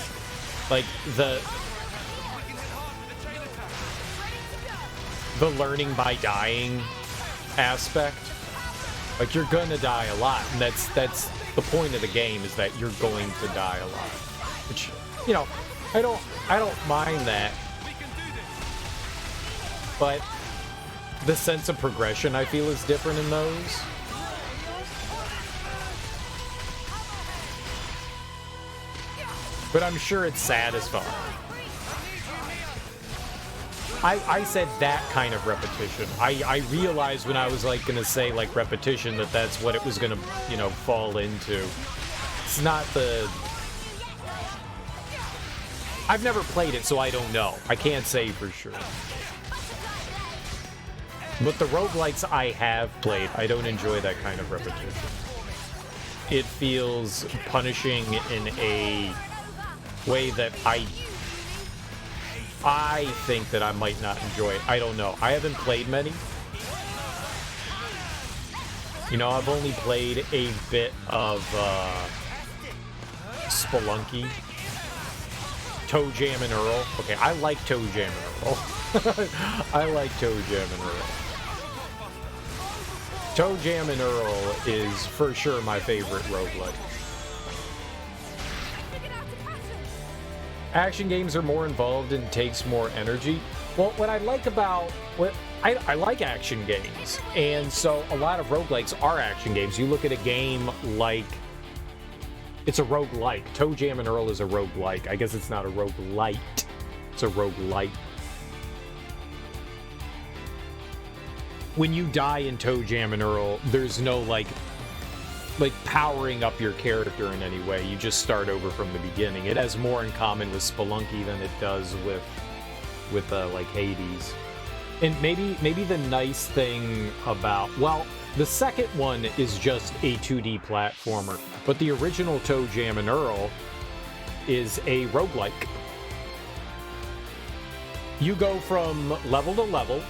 like the learning by dying aspect. Like, you're gonna die a lot, and that's the point of the game, is that you're going to die a lot. Which, you know, I don't mind that. But the sense of progression, I feel, is different in those. But I'm sure it's satisfying. I said that kind of repetition. I realized when I was like gonna say like repetition that that's what it was gonna, you know, fall into. It's not the... I've never played it, so I don't know. I can't say for sure. But the roguelites I have played, I don't enjoy that kind of repetition. It feels punishing in a way that I think that I might not enjoy it. I don't know. I haven't played many. You know, I've only played a bit of Spelunky. Toe Jam and Earl. Okay, I like Toe Jam and Earl. I like Toe Jam and Earl. Toe Jam and Earl is for sure my favorite roguelike. Action games are more involved and takes more energy. Well, what I like about... I like action games, and so a lot of roguelikes are action games. You look at a game like... It's a roguelike. Toe Jam and Earl is a roguelike. I guess it's not a roguelite. It's a roguelite. When you die in Toe Jam and Earl, there's no, like powering up your character in any way. You just start over from the beginning. It has more in common with Spelunky than it does with like Hades. And maybe the nice thing about, well, the second one is just a 2D platformer, but the original Toe Jam and Earl is a roguelike. You go from level to level,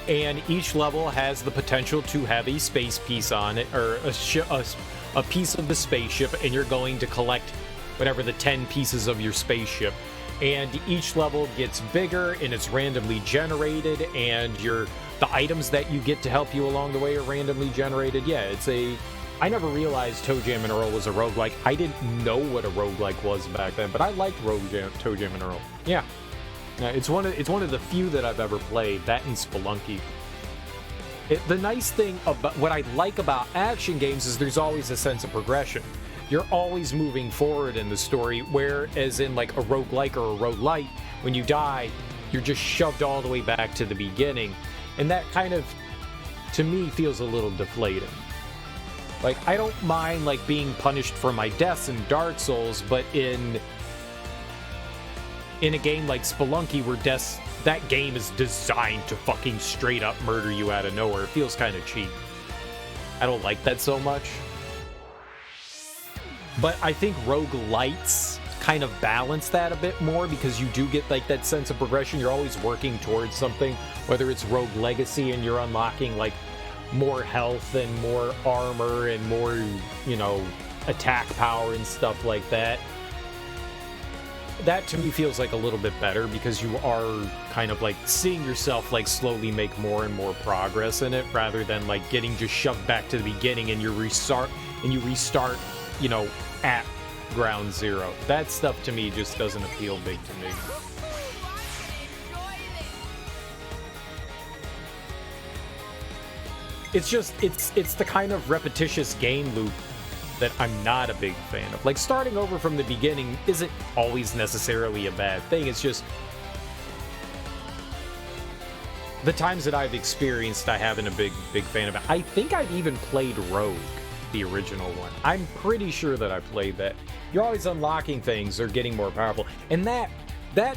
and each level has the potential to have a space piece on it, or a piece of the spaceship, and you're going to collect whatever the 10 pieces of your spaceship. And each level gets bigger, and it's randomly generated, and the items that you get to help you along the way are randomly generated. Yeah, I never realized Toe Jam and Earl was a roguelike. I didn't know what a roguelike was back then, but I liked Toe Jam and Earl. Yeah. It's one of the few that I've ever played, that and Spelunky. The nice thing about what I like about action games is there's always a sense of progression. You're always moving forward in the story, whereas in like a roguelike or a roguelite, when you die, you're just shoved all the way back to the beginning. And that kind of, to me, feels a little deflating. Like, I don't mind like being punished for my deaths in Dark Souls, but in a game like Spelunky, where that game is designed to fucking straight up murder you out of nowhere, it feels kind of cheap. I don't like that so much. But I think roguelites kind of balance that a bit more, because you do get like that sense of progression. You're always working towards something, whether it's Rogue Legacy and you're unlocking like more health and more armor and more, you know, attack power and stuff like that. That to me feels like a little bit better, because you are kind of like seeing yourself like slowly make more and more progress in it, rather than like getting just shoved back to the beginning and you restart, you know, at ground zero. That stuff to me just doesn't appeal big to me. It's just, it's the kind of repetitious game loop that I'm not a big fan of. Like, starting over from the beginning isn't always necessarily a bad thing. It's just the times that I've experienced, I haven't a big fan of it. I think I've even played Rogue, the original one. I'm pretty sure that I played that. You're always unlocking things or getting more powerful, and that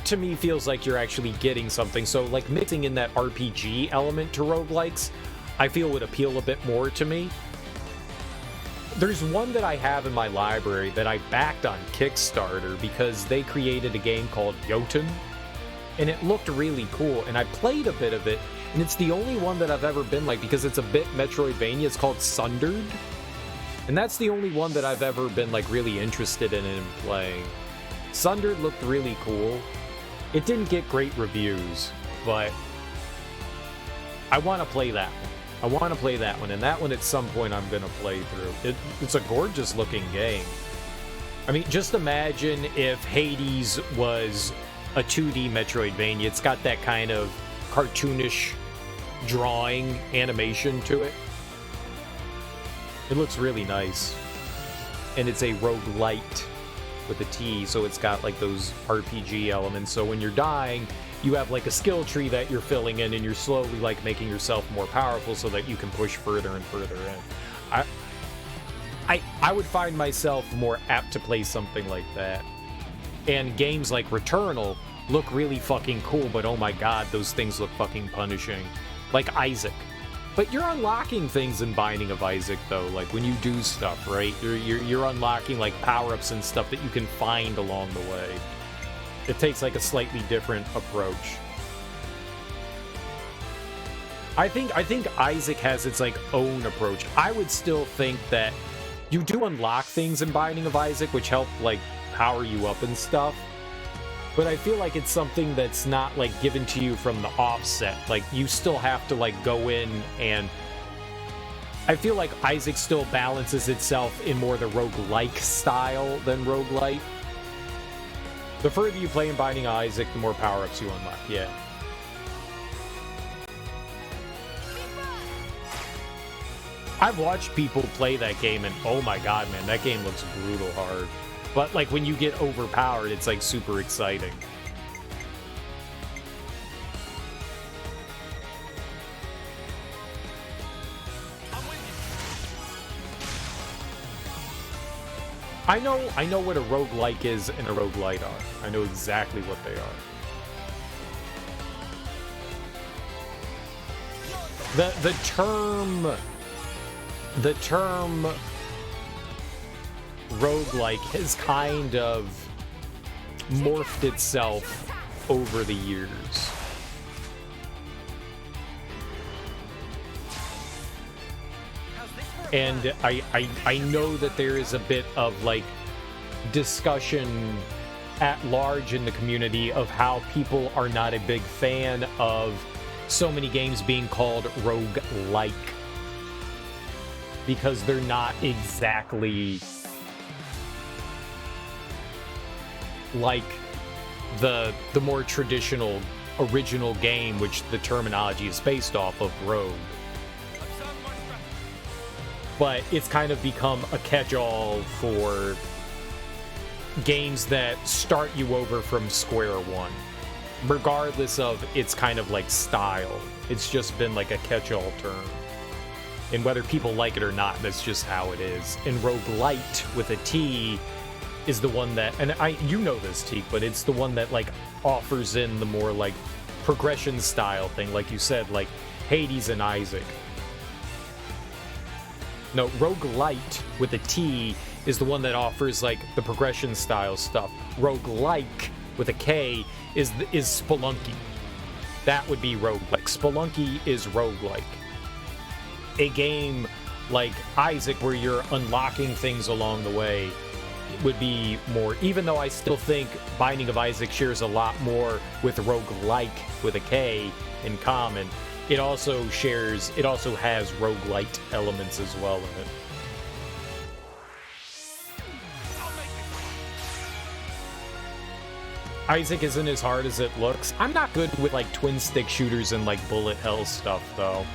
to me feels like you're actually getting something. So like mixing in that RPG element to roguelikes, I feel would appeal a bit more to me. There's one that I have in my library that I backed on Kickstarter because they created a game called Jotun, and it looked really cool, and I played a bit of it, and it's the only one that I've ever been like, because it's a bit Metroidvania. It's called Sundered, and that's the only one that I've ever been like really interested in playing. Sundered looked really cool. It didn't get great reviews, but I want to play that one. I want to play that one, and that one at some point I'm going to play through. It's a gorgeous looking game. I mean, just imagine if Hades was a 2D Metroidvania. It's got that kind of cartoonish drawing animation to it. It looks really nice. And it's a roguelite with a T, so it's got like those RPG elements. So when you're dying, you have like a skill tree that you're filling in, and you're slowly like making yourself more powerful so that you can push further and further in. I would find myself more apt to play something like that. And games like Returnal look really fucking cool, but oh my god, those things look fucking punishing. Like Isaac. But you're unlocking things in Binding of Isaac, though. Like when you do stuff, right? You're unlocking like power-ups and stuff that you can find along the way. It takes like a slightly different approach. I think Isaac has its like own approach. I would still think that you do unlock things in Binding of Isaac, which help like power you up and stuff. But I feel like it's something that's not like given to you from the offset. Like you still have to like go in, and I feel like Isaac still balances itself in more the roguelike style than roguelite. The further you play in Binding of Isaac, the more power-ups you unlock, yeah. I've watched people play that game, and oh my god, man, that game looks brutal hard. But like when you get overpowered, it's like super exciting. I know what a roguelike is and a roguelite are. I know exactly what they are. The term roguelike has kind of morphed itself over the years. And I know that there is a bit of like discussion at large in the community of how people are not a big fan of so many games being called roguelike, because they're not exactly like the more traditional original game, which the terminology is based off of, rogue. But it's kind of become a catch-all for games that start you over from square one, regardless of its kind of like style. It's just been like a catch-all term. And whether people like it or not, that's just how it is. And roguelite with a T is the one that, and you know this, Teak, but it's the one that like offers in the more like progression style thing, like you said, like Hades and Isaac. No, roguelite with a T is the one that offers like the progression style stuff. Roguelike with a K is Spelunky. That would be roguelike. Spelunky is roguelike. A game like Isaac where you're unlocking things along the way would be more, even though I still think Binding of Isaac shares a lot more with roguelike with a K in common. It also has roguelite elements as well in it. Isaac isn't as hard as it looks. I'm not good with like twin stick shooters and like bullet hell stuff though.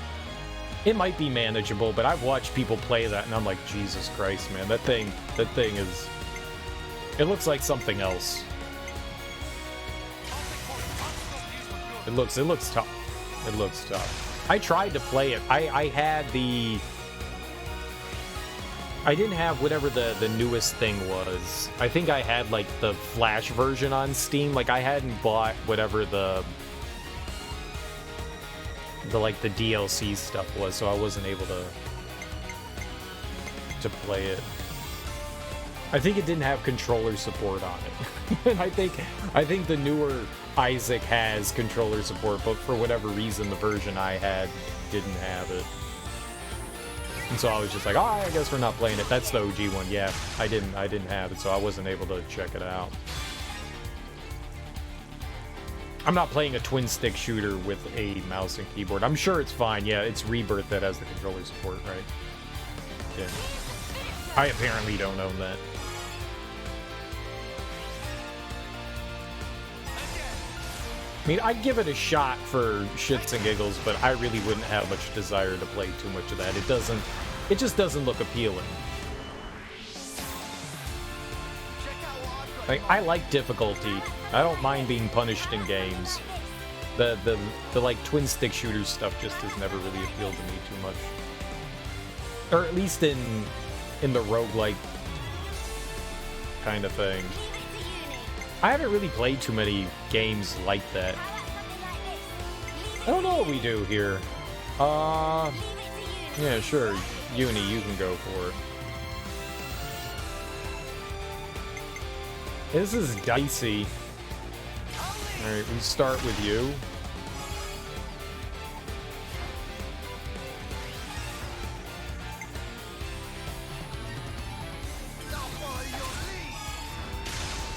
It might be manageable, but I've watched people play that and I'm like, Jesus Christ, man, that thing is, it looks like something else. It looks tough. It looks tough. I tried to play it. I didn't have whatever the newest thing was. I think I had like the Flash version on Steam. Like I hadn't bought whatever the DLC stuff was, so I wasn't able to play it. I think it didn't have controller support on it. And I think the newer Isaac has controller support, but for whatever reason the version I had didn't have it. And so I was just like, oh, I guess we're not playing it. That's the OG one. Yeah, I didn't have it, so I wasn't able to check it out. I'm not playing a twin stick shooter with a mouse and keyboard. I'm sure it's fine. Yeah, it's Rebirth that has the controller support, right? Yeah. I apparently don't own that. I mean, I'd give it a shot for shits and giggles, but I really wouldn't have much desire to play too much of that. It just doesn't look appealing. Like, I like difficulty. I don't mind being punished in games. The like twin stick shooter stuff just has never really appealed to me too much. Or at least in the roguelike kind of thing. I haven't really played too many games like that. I don't know what we do here. Yeah, sure. Uni, you can go for it. This is dicey. Alright, we start with you.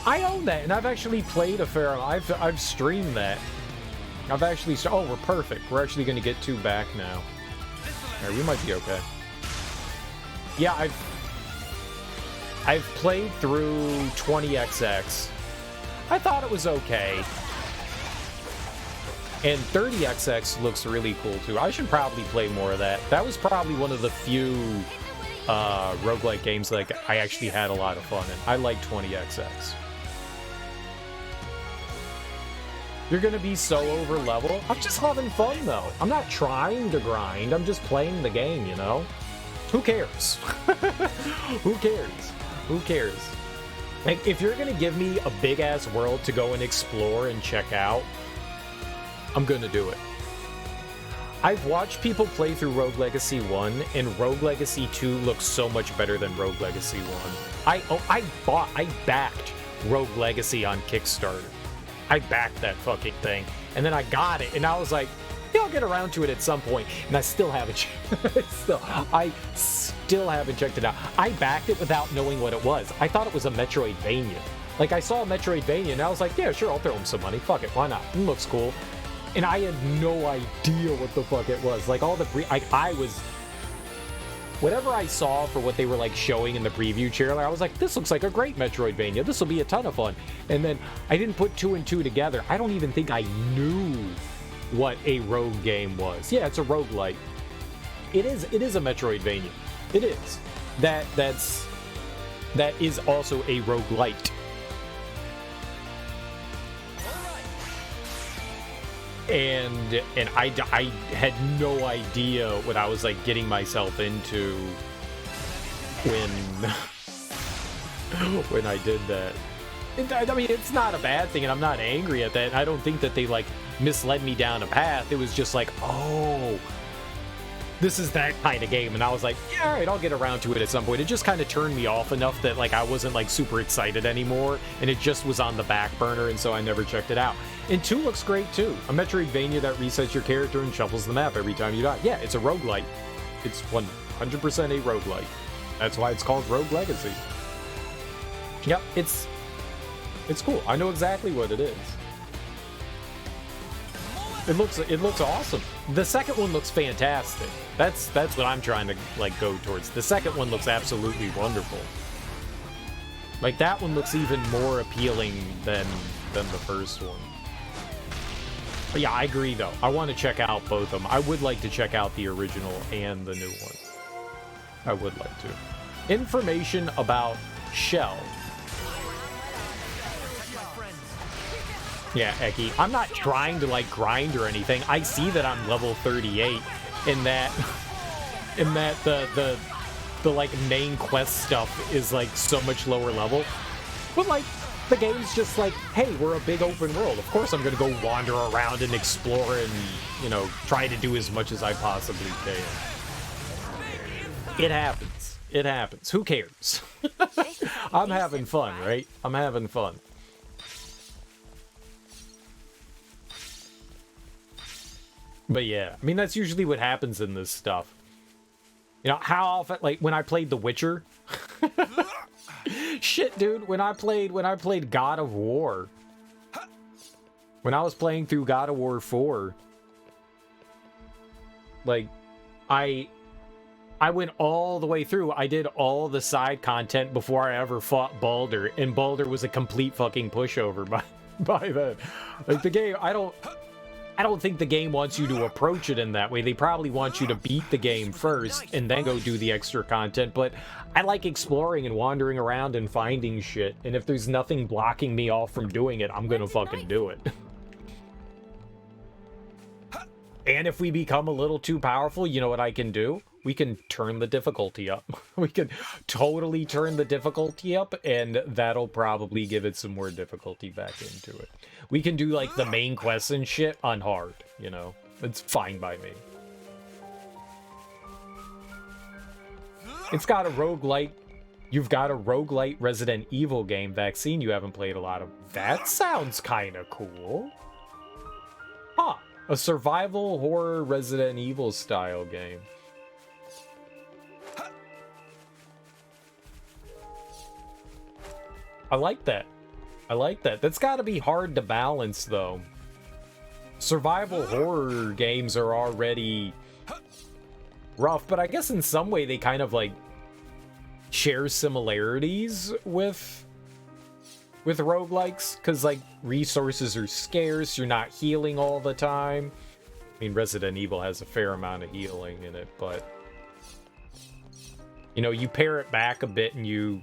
I own that, and I've actually played a fair amount. I've streamed that. I've actually... Oh, we're perfect. We're actually going to get 2 back now. Alright, we might be okay. Yeah, I've played through 20XX. I thought it was okay. And 30XX looks really cool, too. I should probably play more of that. That was probably one of the few roguelike games that I actually had a lot of fun in. I like 20XX. You're gonna be so over level. I'm just having fun though. I'm not trying to grind. I'm just playing the game, you know? Who cares? Who cares? Who cares? Like, if you're gonna give me a big ass world to go and explore and check out, I'm gonna do it. I've watched people play through Rogue Legacy 1, and Rogue Legacy 2 looks so much better than Rogue Legacy 1. I backed Rogue Legacy on Kickstarter. I backed that fucking thing, and then I got it, and I was like, yeah, I'll get around to it at some point, and I still haven't. I still haven't checked it out. I backed it without knowing what it was. I thought it was a Metroidvania. Like, I saw a Metroidvania, and I was like, yeah, sure, I'll throw him some money. Fuck it, why not? It looks cool. And I had no idea what the fuck it was. Like, all the I was... Whatever I saw for what they were, like, showing in the preview trailer, I was like, this looks like a great Metroidvania. This will be a ton of fun. And then I didn't put 2 and 2 together. I don't even think I knew what a rogue game was. Yeah, it's a roguelike. It is a Metroidvania. It is. That is also a roguelite. And I had no idea what I was, like, getting myself into when I did that. I mean, it's not a bad thing, and I'm not angry at that. I don't think that they, like, misled me down a path. It was just like, oh, this is that kind of game. And I was like, yeah, all right, I'll get around to it at some point. It just kind of turned me off enough that, like, I wasn't, like, super excited anymore, and it just was on the back burner, and so I never checked it out. And 2 looks great, too. A Metroidvania that resets your character and shuffles the map every time you die. Yeah, it's a roguelite. It's 100% a roguelite. That's why it's called Rogue Legacy. Yep, it's cool. I know exactly what it is. It looks awesome. The second one looks fantastic. That's what I'm trying to, like, go towards. The second one looks absolutely wonderful. Like, that one looks even more appealing than the first one. But yeah, I agree though. I want to check out both of them. I would like to check out the original and the new one. I would like to. Information about Shell. Yeah, Eki. I'm not trying to, like, grind or anything. I see that I'm level 38 in that the like main quest stuff is, like, so much lower level. But, like, the game's just like, hey, we're a big open world. Of course I'm gonna go wander around and explore and, you know, try to do as much as I possibly can. It happens. It happens. Who cares? I'm having fun, right? I'm having fun. But yeah, I mean, that's usually what happens in this stuff. You know, how often, like, when I played The Witcher... Shit, dude, when I played God of War... When I was playing through God of War 4... Like, I went all the way through. I did all the side content before I ever fought Baldur, and Baldur was a complete fucking pushover by then. Like, the game, I don't think the game wants you to approach it in that way. They probably want you to beat the game first and then go do the extra content, but I like exploring and wandering around and finding shit, and if there's nothing blocking me off from doing it, I'm gonna fucking do it. And if we become a little too powerful, you know what I can do? We can turn the difficulty up. We can totally turn the difficulty up, and that'll probably give it some more difficulty back into it. We can do, like, the main quests and shit on hard, you know? It's fine by me. It's got a roguelite. You've got a roguelite Resident Evil game, Vaccine, you haven't played a lot of. That sounds kind of cool. Huh. A survival horror Resident Evil style game. I like that. I like that. That's got to be hard to balance, though. Survival horror games are already rough, but I guess in some way they kind of like share similarities with roguelikes, because like resources are scarce, you're not healing all the time. I mean, Resident Evil has a fair amount of healing in it, but you know, you pare it back a bit and you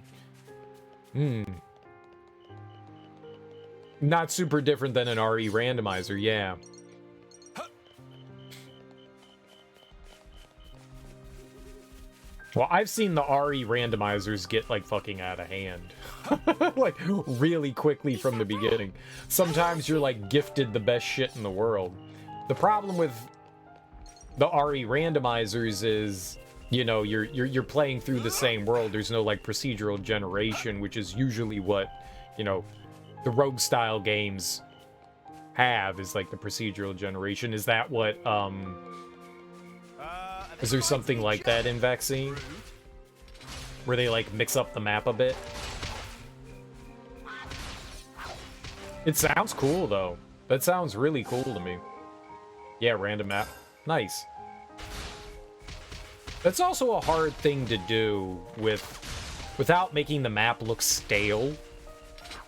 not super different than an RE randomizer, yeah. Well, I've seen the RE randomizers get, like, fucking out of hand. Like, really quickly from the beginning. Sometimes you're, like, gifted the best shit in the world. The problem with the RE randomizers is, you know, you're playing through the same world. There's no, like, procedural generation, which is usually what, you know, the rogue-style games have, is, like, the procedural generation. Is that what, is there something like that in Vaccine? Where they, like, mix up the map a bit? It sounds cool, though. That sounds really cool to me. Yeah, random map. Nice. That's also a hard thing to do without making the map look stale.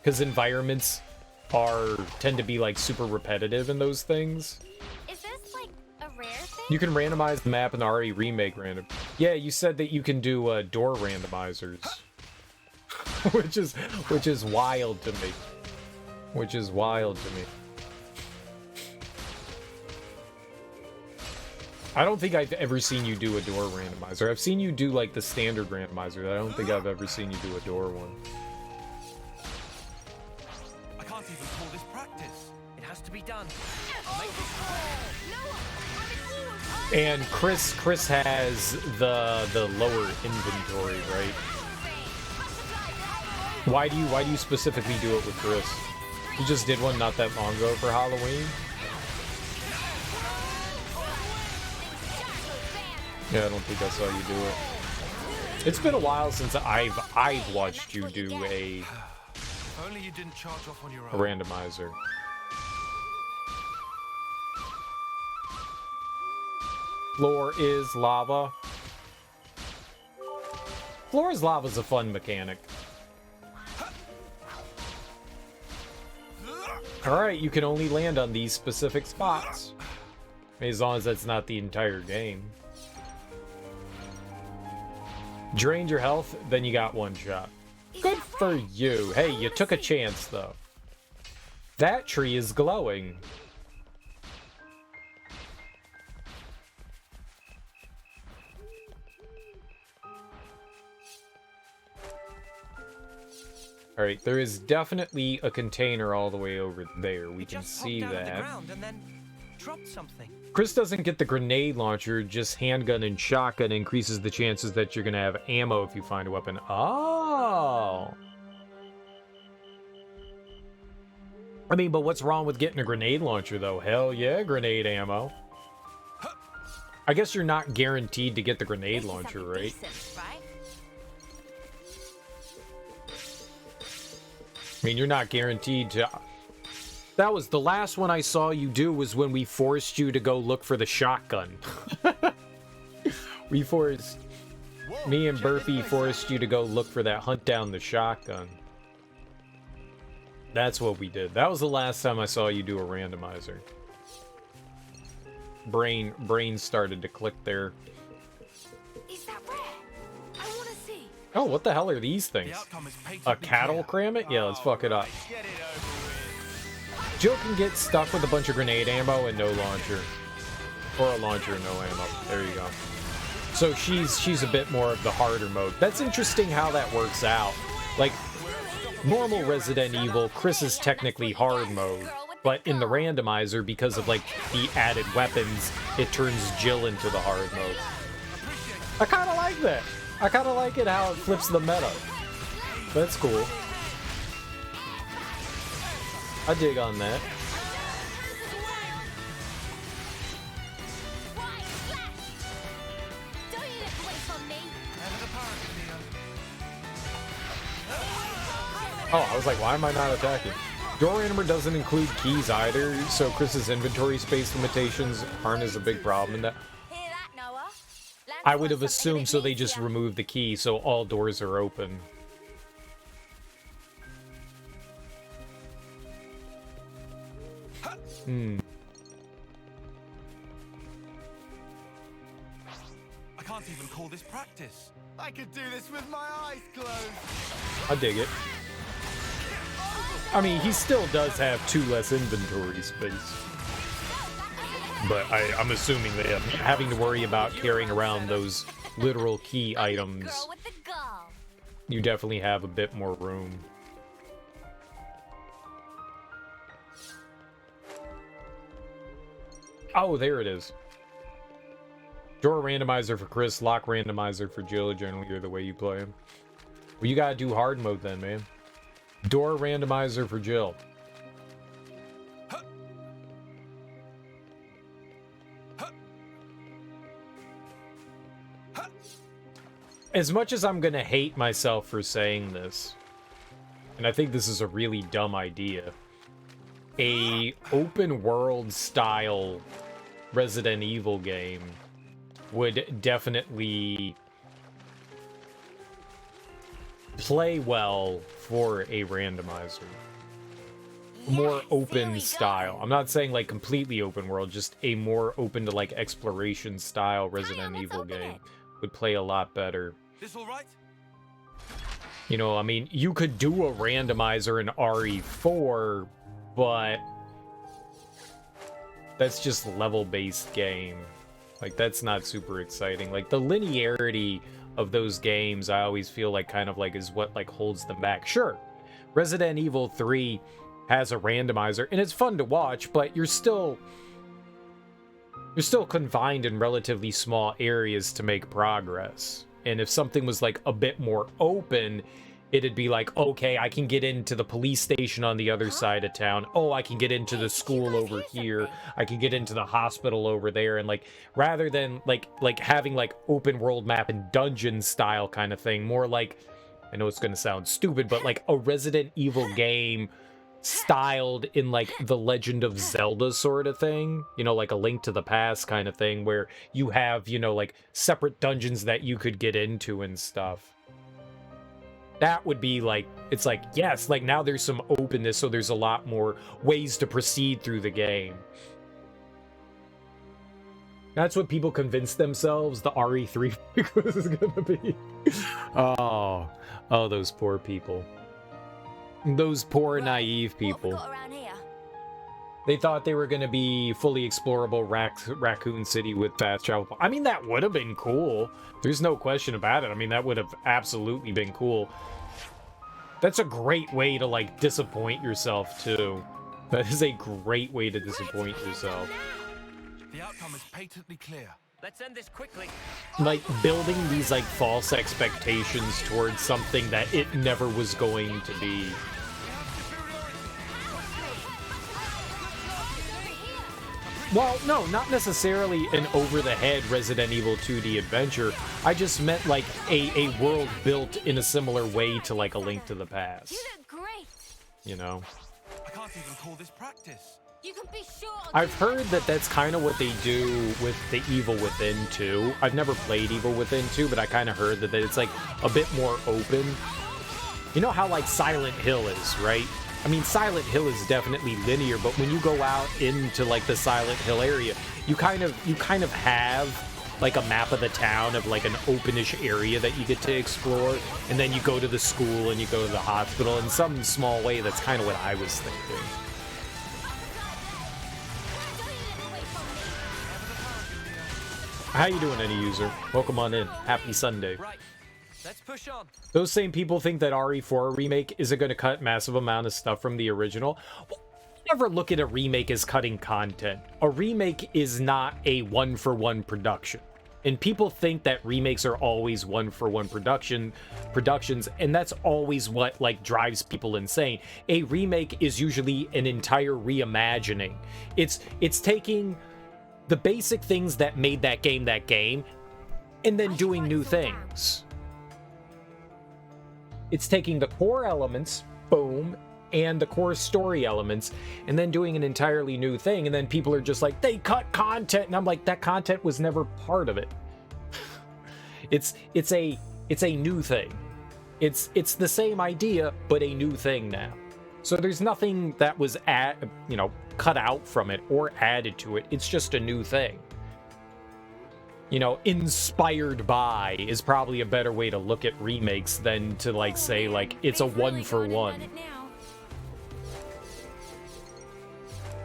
Because environments tend to be, like, super repetitive in those things. Is this like a rare thing? You can randomize the map in the RE Remake random. Yeah, you said that you can do door randomizers. which is wild to me. Which is wild to me. I don't think I've ever seen you do a door randomizer. I've seen you do, like, the standard randomizer. I don't think I've ever seen you do a door one. I can't even call this practice. It has to be done. And Chris has the lower inventory, right? Why do you specifically do it with Chris? You just did one not that long ago for Halloween? Yeah, I don't think I saw you do it. It's been a while since I've watched you do a Only you didn't charge off on your a own. randomizer. Floor is lava. Floor is lava is a fun mechanic. Alright, you can only land on these specific spots. As long as that's not the entire game. Drained your health, then you got one shot. Good for you. Hey, you took a chance, though. That tree is glowing. Alright, there is definitely a container all the way over there. We can see that. And then dropped something. Chris doesn't get the grenade launcher, just handgun and shotgun increases the chances that you're gonna have ammo if you find a weapon. Oh! I mean, but what's wrong with getting a grenade launcher, though? Hell yeah, grenade ammo. I guess you're not guaranteed to get the grenade launcher, right? I mean, you're not guaranteed to... That was the last one I saw you do was when we forced you to go look for the shotgun. Me and Burpee forced you to go look for that hunt down the shotgun. That's what we did. That was the last time I saw you do a randomizer. Brain started to click there. Is that rare? I want to see. Oh, what the hell are these things? A cattle crammet? Yeah, let's fuck it up. Jill can get stuck with a bunch of grenade ammo and no launcher. Or a launcher and no ammo. There you go. So she's a bit more of the harder mode. That's interesting how that works out. Like, normal Resident Evil, Chris is technically hard mode. But in the randomizer, because of, like, the added weapons, it turns Jill into the hard mode. I kind of like that. I kind of like it how it flips the meta. That's cool. I dig on that. Oh, I was like, why am I not attacking? Door randomer doesn't include keys either, so Chris's inventory space limitations aren't as a big problem in that. Hear that, Noah? Lance I would have wants something assumed that so they needs just ya. remove the key so all doors are open. I can't even call this practice. I could do this with my eyes closed. I dig it. I mean, he still does have 2 less inventory space. But I'm assuming that having to worry about carrying around those literal key items, Girl with the gall. you definitely have a bit more room. Oh, there it is. Drawer randomizer for Chris, lock randomizer for Jill. Generally, you're the way you play him. Well, you gotta do hard mode then, man. Door randomizer for Jill. As much as I'm gonna hate myself for saying this, and I think this is a really dumb idea, a open world style Resident Evil game would definitely play well for a randomizer. More open style. I'm not saying like completely open world, just a more open to like exploration style Resident Evil game would play a lot better. This all right? You know, I mean, you could do a randomizer in RE4, but that's just level-based game. Like, that's not super exciting. Like, the linearity of those games, I always feel like kind of like is what like holds them back. Sure, Resident Evil 3 has a randomizer, and it's fun to watch, but you're still confined in relatively small areas to make progress. And if something was like a bit more open, it'd be like, okay, I can get into the police station on the other side of town. Oh, I can get into the school over here. I can get into the hospital over there. And like, rather than like having like open world map and dungeon style kind of thing, more like, I know it's going to sound stupid, but like a Resident Evil game styled in like the Legend of Zelda sort of thing, you know, like a Link to the Past kind of thing, where you have, you know, like separate dungeons that you could get into and stuff. That would be like, it's like, yes, like now there's some openness, so there's a lot more ways to proceed through the game. That's what people convince themselves the RE3 is gonna be. Oh, those poor people. Those poor, naive people. They thought they were going to be fully explorable Raccoon City with fast travel. I mean, that would have been cool. There's no question about it. I mean, that would have absolutely been cool. That's a great way to, like, disappoint yourself, too. That is a great way to disappoint yourself. The outcome is patently clear. Let's end this quickly. Like, building these, like, false expectations towards something that it never was going to be. Well, no, not necessarily an over-the-head Resident Evil 2D adventure. I just meant, like, a world built in a similar way to, like, A Link to the Past. You look great. You know? I can't even call this practice. You can be sure. I've heard that that's kind of what they do with the Evil Within 2. I've never played Evil Within 2, but I kind of heard that it's, like, a bit more open. You know how, like, Silent Hill is, right? I mean, Silent Hill is definitely linear, but when you go out into, like, the Silent Hill area, you kind of have, like, a map of the town of, like, an openish area that you get to explore, and then you go to the school and you go to the hospital. In some small way, that's kind of what I was thinking. How you doing, any user? Welcome on in. Happy Sunday. Right. Let's push on. Those same people think that RE4 remake isn't going to cut massive amount of stuff from the original. Well, never look at a remake as cutting content. A remake is not a one-for-one production. And people think that remakes are always one-for-one productions, and that's always what, like, drives people insane. A remake is usually an entire reimagining. It's taking the basic things that made that game, and then doing new things. It's taking the core elements boom, and the core story elements, and then doing an entirely new thing, and then people are just like, they cut content, and I'm like, that content was never part of it. It's a new thing. It's the same idea, but a new thing now. So there's nothing that was cut out from it or added to it. It's just a new thing. Inspired by is probably a better way to look at remakes than to like say like it's a one for one.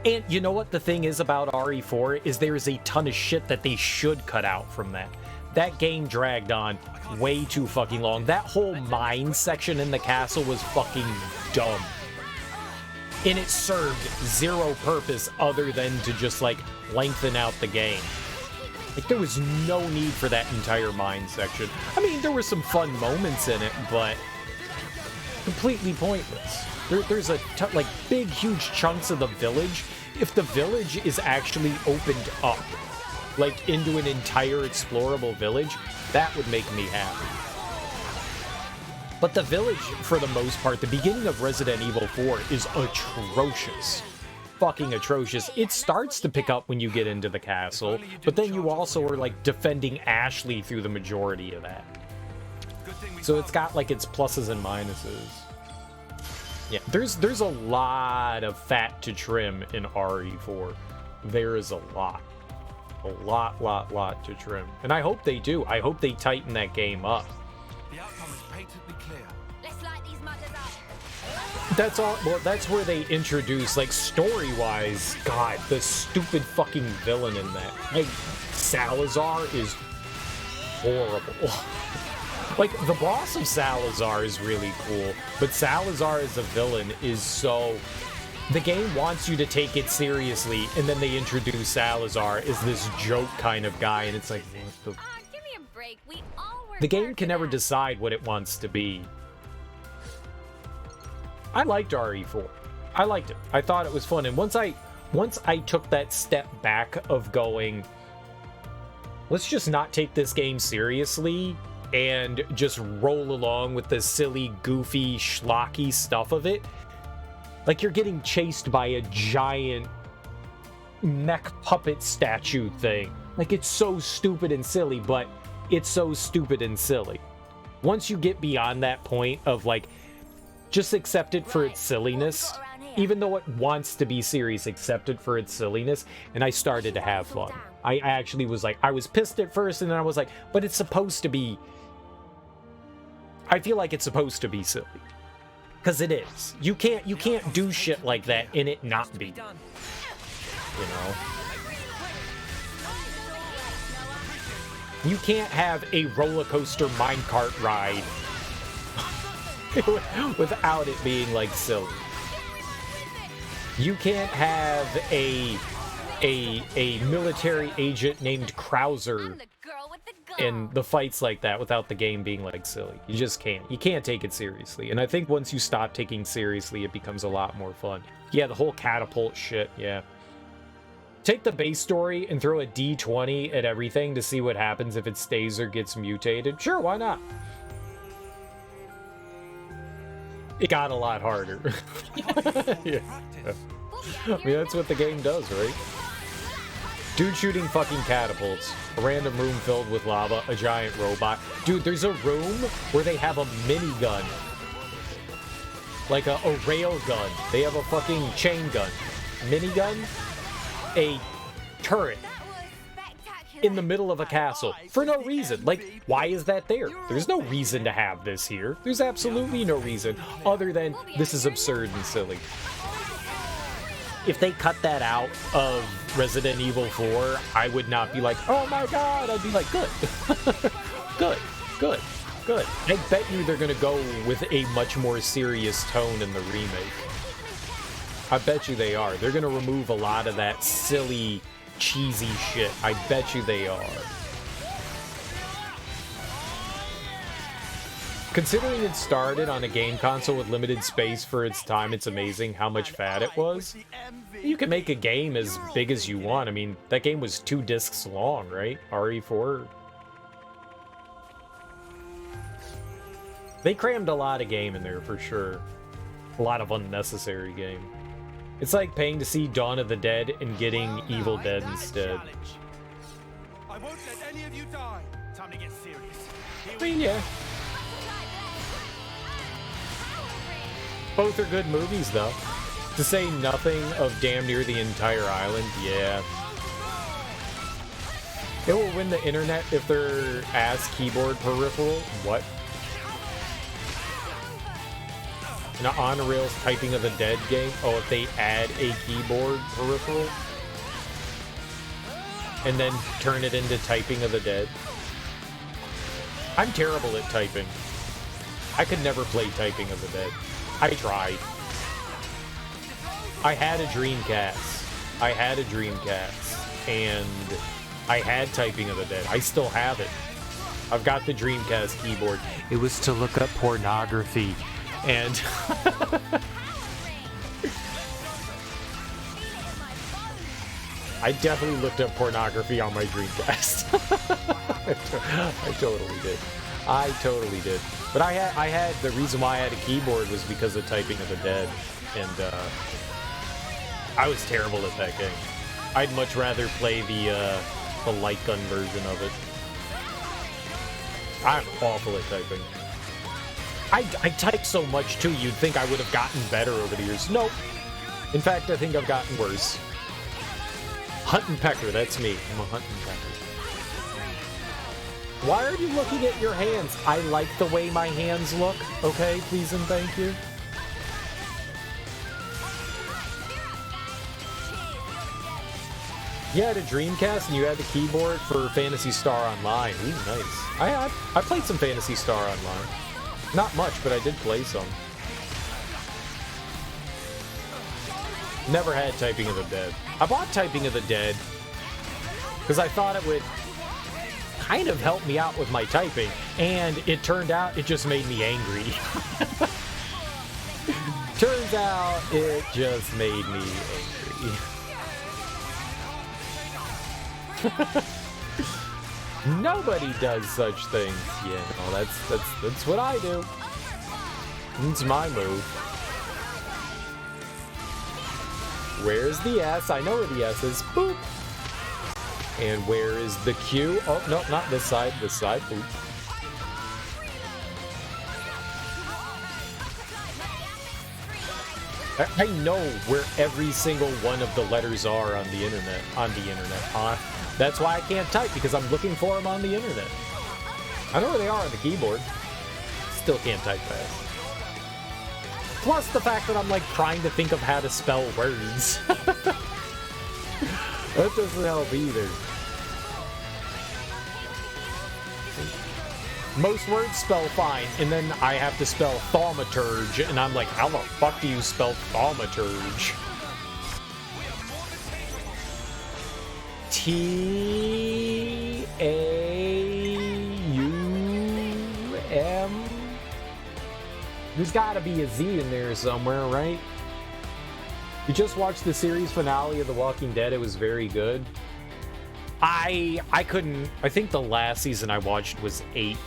And you know what the thing is about RE4 is there is a ton of shit that they should cut out from that. That game dragged on way too fucking long. That whole mine section in the castle was fucking dumb. And it served zero purpose other than to just like lengthen out the game. Like there was no need for that entire mine section. I mean, there were some fun moments in it, but completely pointless. There's like big, huge chunks of the village. If the village is actually opened up, like into an entire explorable village, that would make me happy. But the village, for the most part, the beginning of Resident Evil 4 is atrocious. Fucking atrocious. It starts to pick up when you get into the castle, but then you also are like defending Ashley through the majority of that. So it's got like its pluses and minuses. Yeah, there's a lot of fat to trim in RE4. There is a lot. A lot to trim. And I hope they do. I hope they tighten that game up. The outcome is patently clear. Let's light these muggers up. That's all. Well, that's where they introduce, like, story-wise, God, the stupid fucking villain in that. Like, Salazar is horrible. Like, the boss of Salazar is really cool, but Salazar as a villain is so... The game wants you to take it seriously, and then they introduce Salazar as this joke kind of guy, and it's like, what the... Give me a break. We all work The game hard can for never that. decide what it wants to be. I liked RE4. I liked it. I thought it was fun, and once I took that step back of going, let's just not take this game seriously and just roll along with the silly, goofy, schlocky stuff of it. Like you're getting chased by a giant mech puppet statue thing. Like it's so stupid and silly, but it's so stupid and silly. Once you get beyond that point of like, just accept it for its silliness, even though it wants to be serious, accept it for its silliness, and I started to have fun. I actually was like, I was pissed at first, and then I was like, but it's supposed to be... I feel like it's supposed to be silly. Because it is. You can't do shit like that and it not be. You know? You can't have a roller coaster minecart ride without it being like silly. You can't have a military agent named Krauser and the fights like that without the game being like silly. You just can't. You can't take it seriously. And I think once you stop taking seriously, it becomes a lot more fun. Yeah, the whole catapult shit, yeah. Take the base story and throw a D20 at everything to see what happens if it stays or gets mutated. Sure, why not? It got a lot harder. Yeah. I mean, that's what the game does, right? Dude shooting fucking catapults. A random room filled with lava. A giant robot. Dude, there's a room where they have a minigun. Like a rail gun. They have a fucking chain gun. Minigun? A turret. In the middle of a castle. For no reason. Like, why is that there? There's no reason to have this here. There's absolutely no reason. Other than, this is absurd and silly. If they cut that out of Resident Evil 4, I would not be like, oh my god, I'd be like, good. good. I bet you they're gonna go with a much more serious tone in the remake. I bet you they are. They're gonna remove a lot of that silly, cheesy shit. I bet you they are. Considering it started on a game console with limited space for its time, it's amazing how much fat it was. You can make a game as big as you want. I mean, that game was 2 discs long, right? RE4. They crammed a lot of game in there for sure. A lot of unnecessary game. It's like paying to see Dawn of the Dead and getting Evil Dead instead. I won't let any of you die. Time to get serious. I mean, yeah. Both are good movies, though. To say nothing of damn near the entire island, yeah. It will win the internet if their ass keyboard peripheral. What? An on-rails typing of the dead game? Oh, if they add a keyboard peripheral? And then turn it into typing of the dead? I'm terrible at typing. I could never play typing of the dead. I tried. I had a Dreamcast. And I had typing of the dead. I still have it. I've got the Dreamcast keyboard. It was to look up pornography. And I definitely looked up pornography on my Dreamcast. I totally did. But I had the reason why I had a keyboard was because of typing of the dead, and I was terrible at that game. I'd much rather play the light gun version of it. I'm awful at typing. I type so much too, you'd think I would have gotten better over the years. Nope. In fact, I think I've gotten worse. Hunt and pecker, that's me. I'm a hunt and pecker. Why are you looking at your hands? I like the way my hands look. Okay, please and thank you. You had a Dreamcast and you had the keyboard for Phantasy Star Online. Ooh, nice. I played some Phantasy Star Online. Not much, but I did play some. Never had Typing of the Dead. I bought Typing of the Dead because I thought it would kind of help me out with my typing, and it turned out it just made me angry. Turns out it just made me angry. Nobody does such things. Yeah, no, that's what I do. It's my move. Where's the S? I know where the S is. Boop. And where is the Q? Oh, no, not this side. This side. Boop. I know where every single one of the letters are on the internet. That's why I can't type, because I'm looking for them on the internet. I know where they are on the keyboard. Still can't type fast. Plus the fact that I'm like trying to think of how to spell words. That doesn't help either. Most words spell fine, and then I have to spell thaumaturge, and I'm like, how the fuck do you spell thaumaturge? T-A-U-M? There's gotta be a Z in there somewhere, right? You just watched the series finale of The Walking Dead. It was very good. I couldn't... I think the last season I watched was 8.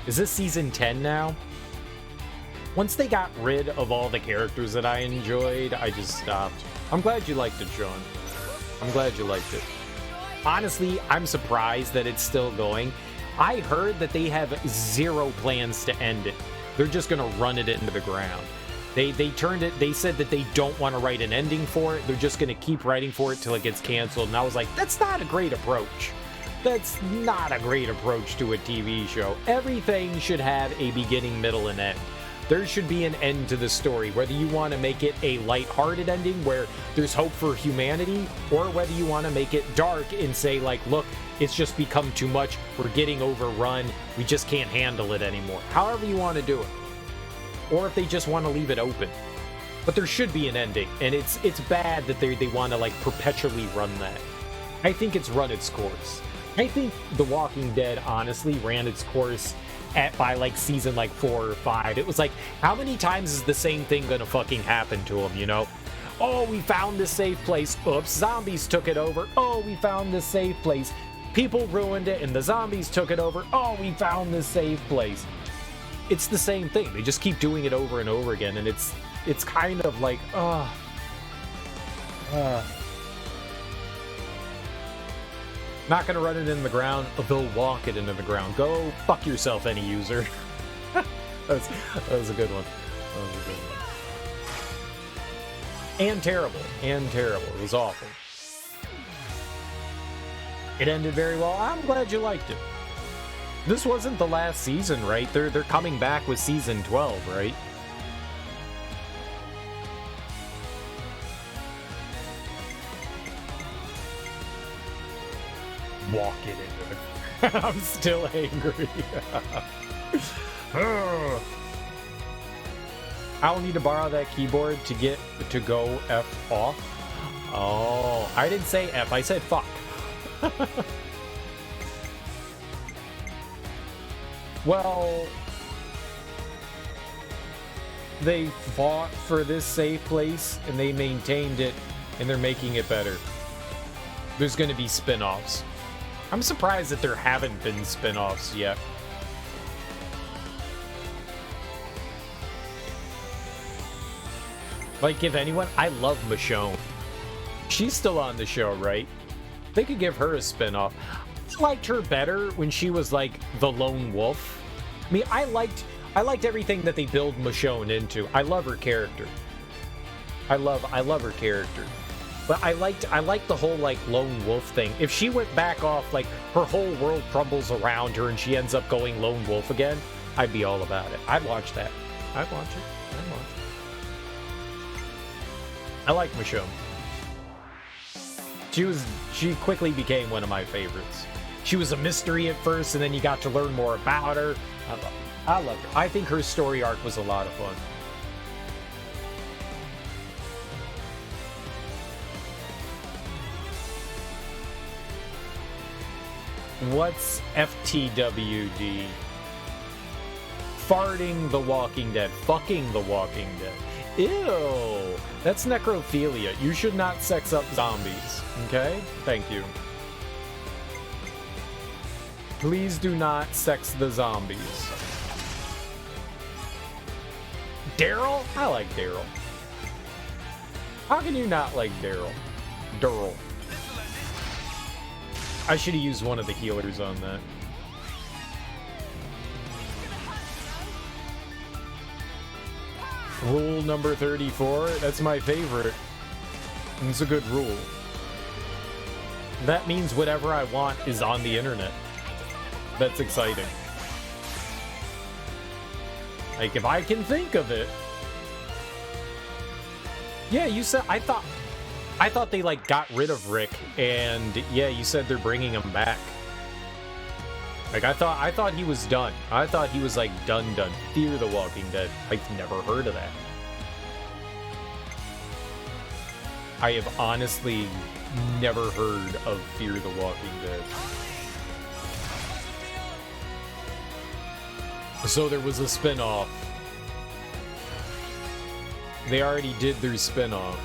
Is this season 10 now? Once they got rid of all the characters that I enjoyed, I just stopped. I'm glad you liked it, Sean. I'm glad you liked it. Honestly, I'm surprised that it's still going. I heard that they have zero plans to end it. They're just gonna run it into the ground. They turned it, they said that they don't want to write an ending for it. They're just gonna keep writing for it till it gets canceled. And I was like, that's not a great approach. That's not a great approach to a TV show. Everything should have a beginning, middle, and end. There should be an end to the story, whether you want to make it a lighthearted ending where there's hope for humanity, or whether you want to make it dark and say, like, look, it's just become too much, we're getting overrun, we just can't handle it anymore. However you want to do it. Or if they just want to leave it open. But there should be an ending, and it's bad that they want to, like, perpetually run that. I think it's run its course. I think The Walking Dead, honestly, ran its course by like season like 4 or 5. It was like, how many times is the same thing gonna fucking happen to them, you know? Oh, we found this safe place. Oops, zombies took it over. Oh, we found this safe place. People ruined it and the zombies took it over. Oh, we found this safe place. it's the same thing. They just keep doing it over and over again, and it's kind of like, not gonna run it in the ground, they'll walk it into the ground. Go fuck yourself, any user. that was a good one. That was a good one. And terrible. And terrible. It was awful. It ended very well. I'm glad you liked it. This wasn't the last season, right? They're coming back with season 12, right? Walk it into the... I'm still angry. I'll need to borrow that keyboard to get to go F off. Oh, I didn't say F, I said fuck. Well, they fought for this safe place and they maintained it and they're making it better. There's going to be spin-offs. I'm surprised that there haven't been spin-offs yet. Like, if anyone, I love Michonne. She's still on the show, right? They could give her a spin-off. I liked her better when she was like the lone wolf. I mean, I liked everything that they build Michonne into. I love her character. I love her character. But I liked the whole like lone wolf thing. If she went back off, like her whole world crumbles around her and she ends up going lone wolf again, I'd be all about it. I'd watch that. I'd watch it. I'd watch it. I like Michonne. She quickly became one of my favorites. She was a mystery at first, and then you got to learn more about her. I loved her. I think her story arc was a lot of fun. What's FTWD? Farting the Walking Dead. Fucking the Walking Dead. Ew! That's necrophilia. You should not sex up zombies. Okay? Thank you. Please do not sex the zombies. Daryl? I like Daryl. How can you not like Daryl? Daryl. I should have used one of the healers on that. Rule number 34. That's my favorite. It's a good rule. That means whatever I want is on the internet. That's exciting. Like, if I can think of it. Yeah, you said, I thought they, like, got rid of Rick, and, yeah, you said they're bringing him back. Like, I thought he was done. I thought he was, like, done. Fear the Walking Dead. I've never heard of that. I have honestly never heard of Fear the Walking Dead. So there was a spin-off. They already did their spin-off.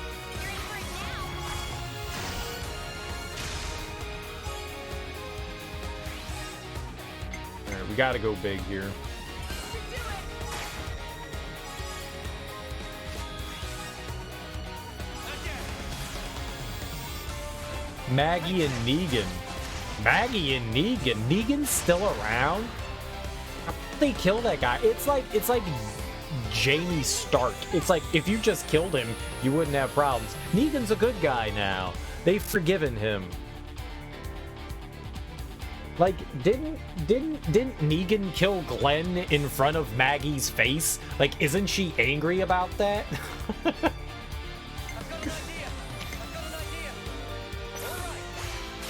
Alright, we gotta go big here. Maggie and Negan. Maggie and Negan. Negan's still around? How did they kill that guy? It's like Jamie Stark. It's like if you just killed him, you wouldn't have problems. Negan's a good guy now. They've forgiven him. Like, didn't Negan kill Glenn in front of Maggie's face? Like, isn't she angry about that?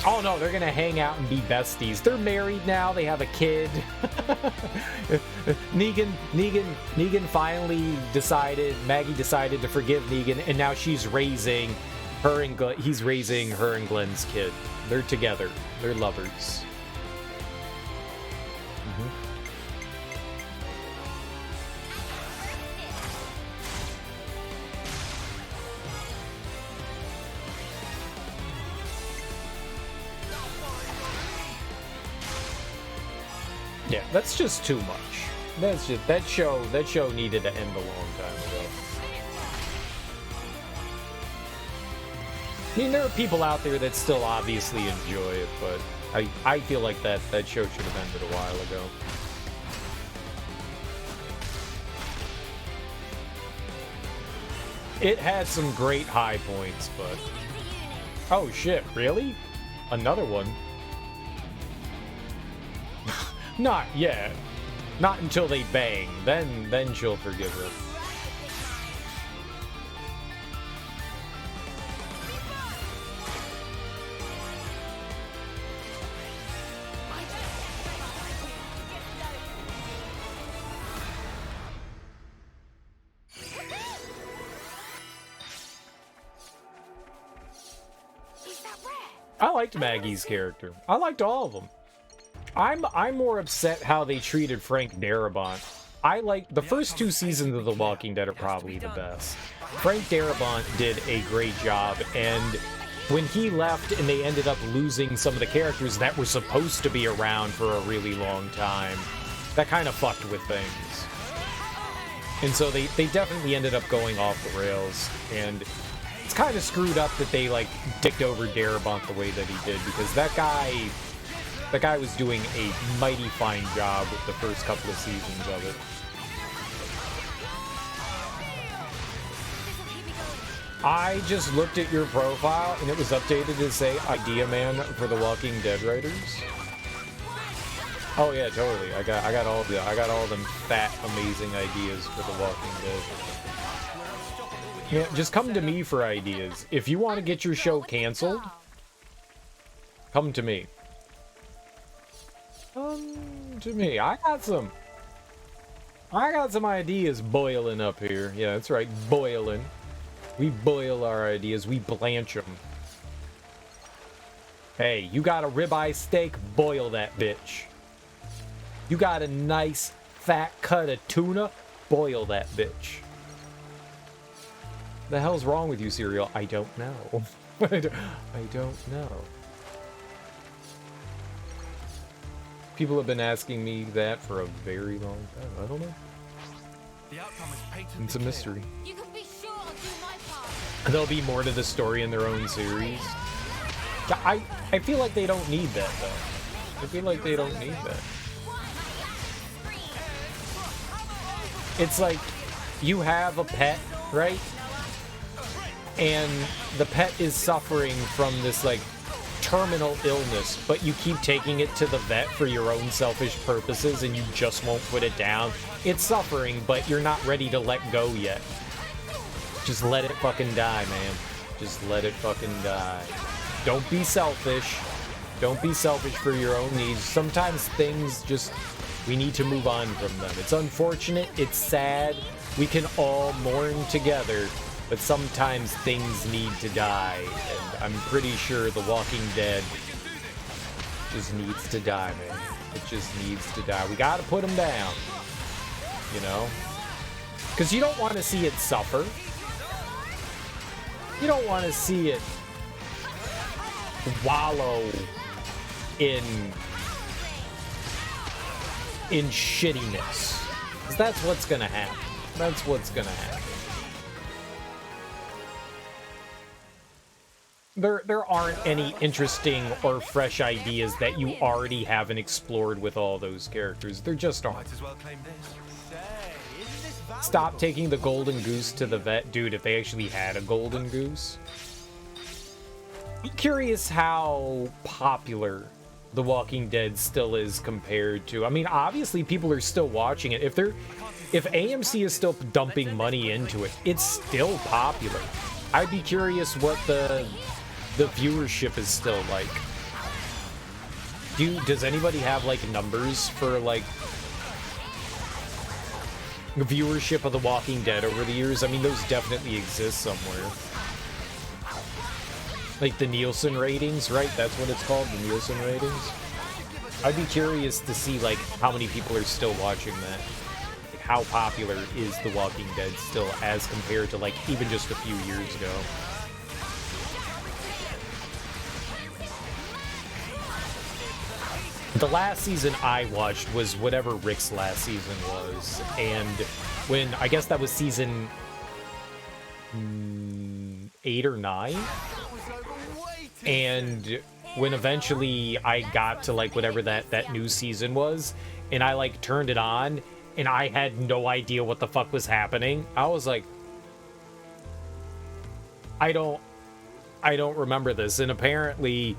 Oh no, they're gonna hang out and be besties. They're married now, they have a kid. Negan finally decided, Maggie decided to forgive Negan, and now she's raising her and he's raising her and Glenn's kid. They're together. They're lovers. Yeah, that's just too much. That's just that show needed to end a long time ago. I mean, there are people out there that still obviously enjoy it, but I feel like that show should have ended a while ago. It had some great high points, but... Oh shit, really? Another one? Not yet. Not until they bang. Then she'll forgive it. I liked Maggie's character. I liked all of them. I'm more upset how they treated Frank Darabont. I like the first 2 seasons of The Walking Dead are probably the best. Frank Darabont did a great job, and when he left and they ended up losing some of the characters that were supposed to be around for a really long time, that kind of fucked with things. And so they definitely ended up going off the rails, and it's kind of screwed up that they like dicked over Darabont the way that he did, because that guy was doing a mighty fine job with the first couple of seasons of it. I just looked at your profile and it was updated to say Idea Man for the Walking Dead writers. Oh yeah, totally. I got all them fat amazing ideas for the Walking Dead. Yeah, just come to me for ideas. If you want to get your show canceled, come to me. Come to me. I got some ideas boiling up here. Yeah, that's right, boiling. We boil our ideas. We blanch them. Hey, you got a ribeye steak? Boil that bitch. You got a nice fat cut of tuna? Boil that bitch. The hell's wrong with you, cereal? I don't know. I don't know. People have been asking me that for a very long time. I don't know. It's a mystery. You can be sure I'll do my part. There'll be more to the story in their own series. I feel like they don't need that, though. I feel like they don't need that. It's like, you have a pet, right? And the pet is suffering from this, like, terminal illness, but you keep taking it to the vet for your own selfish purposes and you just won't put it down. It's suffering, but you're not ready to let go yet. Just let it fucking die, man. Just let it fucking die. Don't be selfish. Don't be selfish for your own needs. Sometimes things just, we need to move on from them. It's unfortunate, it's sad, we can all mourn together, but sometimes things need to die, and I'm pretty sure The Walking Dead just needs to die, man. It just needs to die. We gotta put them down, you know? Because you don't want to see it suffer. You don't want to see it wallow in shittiness. Because that's what's gonna happen. That's what's gonna happen. There aren't any interesting or fresh ideas that you already haven't explored with all those characters. There just aren't. Stop taking the golden goose to the vet. Dude, if they actually had a golden goose. I'm curious how popular The Walking Dead still is compared to... I mean, obviously people are still watching it. If AMC is still dumping money into it, it's still popular. I'd be curious what the viewership is still like. Does anybody have like numbers for like viewership of The Walking Dead over the years? I mean, those definitely exist somewhere. Like the Nielsen ratings, right? That's what it's called, the Nielsen ratings. I'd be curious to see like how many people are still watching that. Like, how popular is The Walking Dead still as compared to like even just a few years ago. the last season I watched was whatever Rick's last season was, and when I guess that was season 8 or 9, and when eventually I got to like whatever that new season was, and I like turned it on, and I had no idea what the fuck was happening. I was like, I don't remember this, and apparently.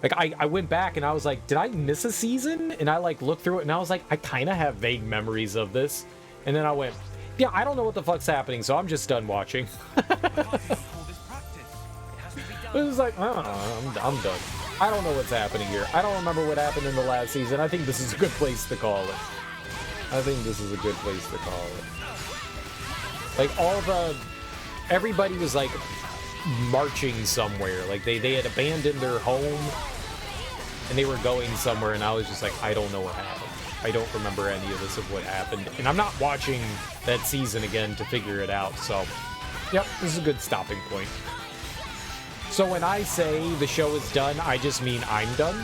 Like, I went back and I was like, did I miss a season? And I, like, looked through it and I was like, I kind of have vague memories of this. And then I went, yeah, I don't know what the fuck's happening, so I'm just done watching. It was like, oh, I'm done. I don't know what's happening here. I don't remember what happened in the last season. I think this is a good place to call it. Like, everybody was, like, marching somewhere. Like, they had abandoned their home and they were going somewhere, and I was just like, I don't know what happened. I don't remember any of this of what happened, and I'm not watching that season again to figure it out. So yep, this is a good stopping point. So when I say the show is done, I just mean I'm done.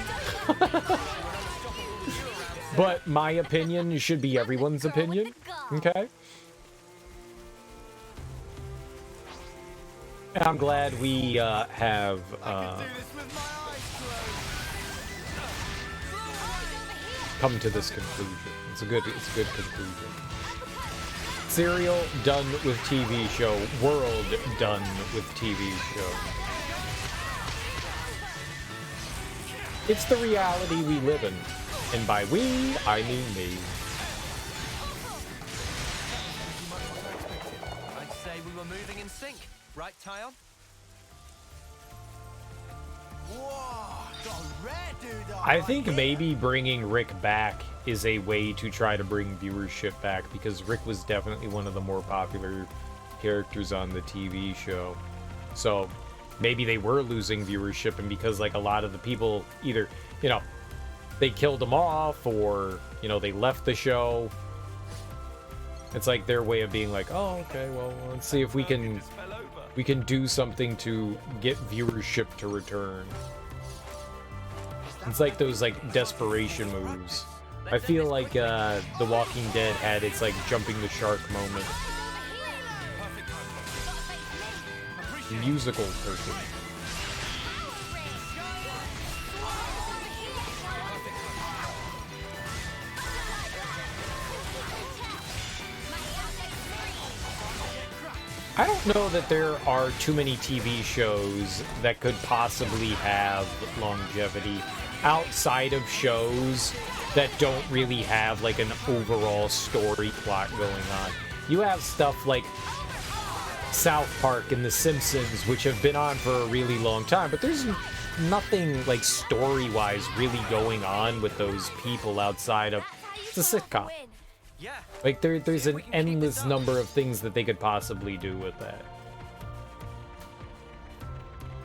But my opinion should be everyone's opinion. Okay. And I'm glad we have come to this conclusion. It's a good conclusion. Serial done with TV show. World done with TV show. It's the reality we live in, and by we I mean me. I'd say we were moving in sync, right, Tyon? I think maybe bringing Rick back is a way to try to bring viewership back, because Rick was definitely one of the more popular characters on the TV show. So maybe they were losing viewership, and because like a lot of the people either, you know, they killed him off, or, you know, they left the show. It's like their way of being like, oh, okay, well, let's see if we can do something to get viewership to return. It's like those like desperation moves. I feel like The Walking Dead had its like jumping the shark moment. Musical person. I don't know that there are too many TV shows that could possibly have longevity outside of shows that don't really have like an overall story plot going on. You have stuff like South Park and The Simpsons, which have been on for a really long time, but there's nothing like story-wise really going on with those people outside of it's a sitcom. Like there's an endless number of things that they could possibly do with that.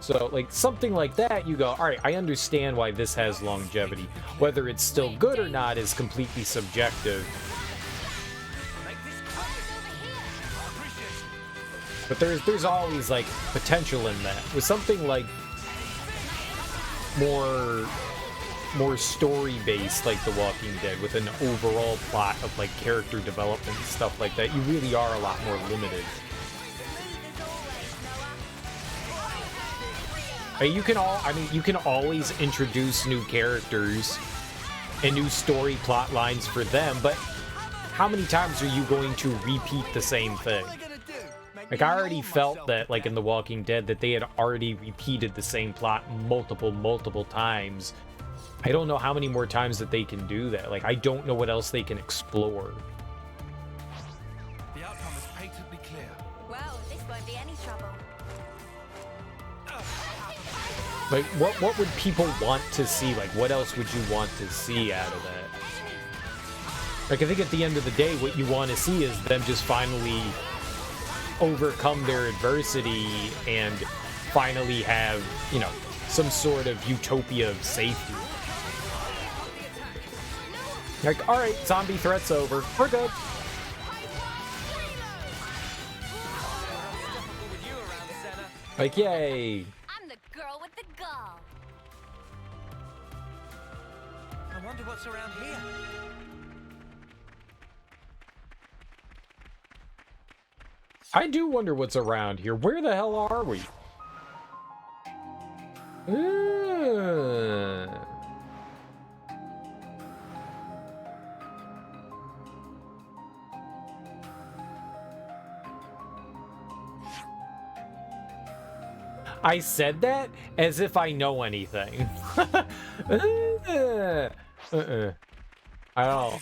So like something like that, you go, all right, I understand why this has longevity. Whether it's still good or not is completely subjective. But there's always like potential in that. With something like more story-based, like The Walking Dead, with an overall plot of like character development and stuff like that, you really are a lot more limited. You can always introduce new characters and new story plot lines for them, but how many times are you going to repeat the same thing? Like, I already felt that, like, in The Walking Dead, that they had already repeated the same plot multiple times. I don't know how many more times that they can do that. Like, I don't know what else they can explore. The outcome is patently clear. Well, this won't be any trouble. Like, what would people want to see? Like, what else would you want to see out of that? Like, I think at the end of the day, what you want to see is them just finally overcome their adversity and finally have, you know, some sort of utopia of safety. Like, alright, zombie threat's over. We're good. Like, yay. I'm the girl with the gall. I wonder what's around here. I do wonder what's around here. Where the hell are we? I said that as if I know anything. I don't.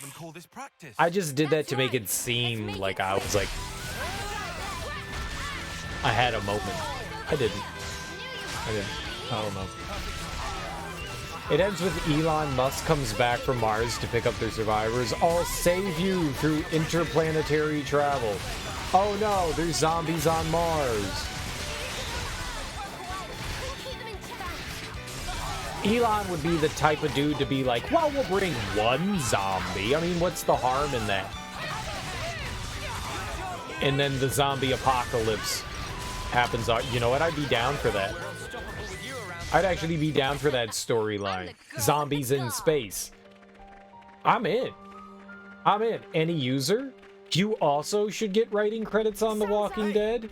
I just did that to make it seem like I was like I had a moment. I didn't. I don't know. It ends with Elon Musk comes back from Mars to pick up their survivors. I'll save you through interplanetary travel. Oh no, there's zombies on Mars. Elon would be the type of dude to be like, well, we'll bring one zombie. I mean, what's the harm in that? And then the zombie apocalypse happens. You know what? I'd be down for that. I'd actually be down for that storyline. Zombies in space. I'm in. I'm in. Any user? You also should get writing credits on The Walking Dead.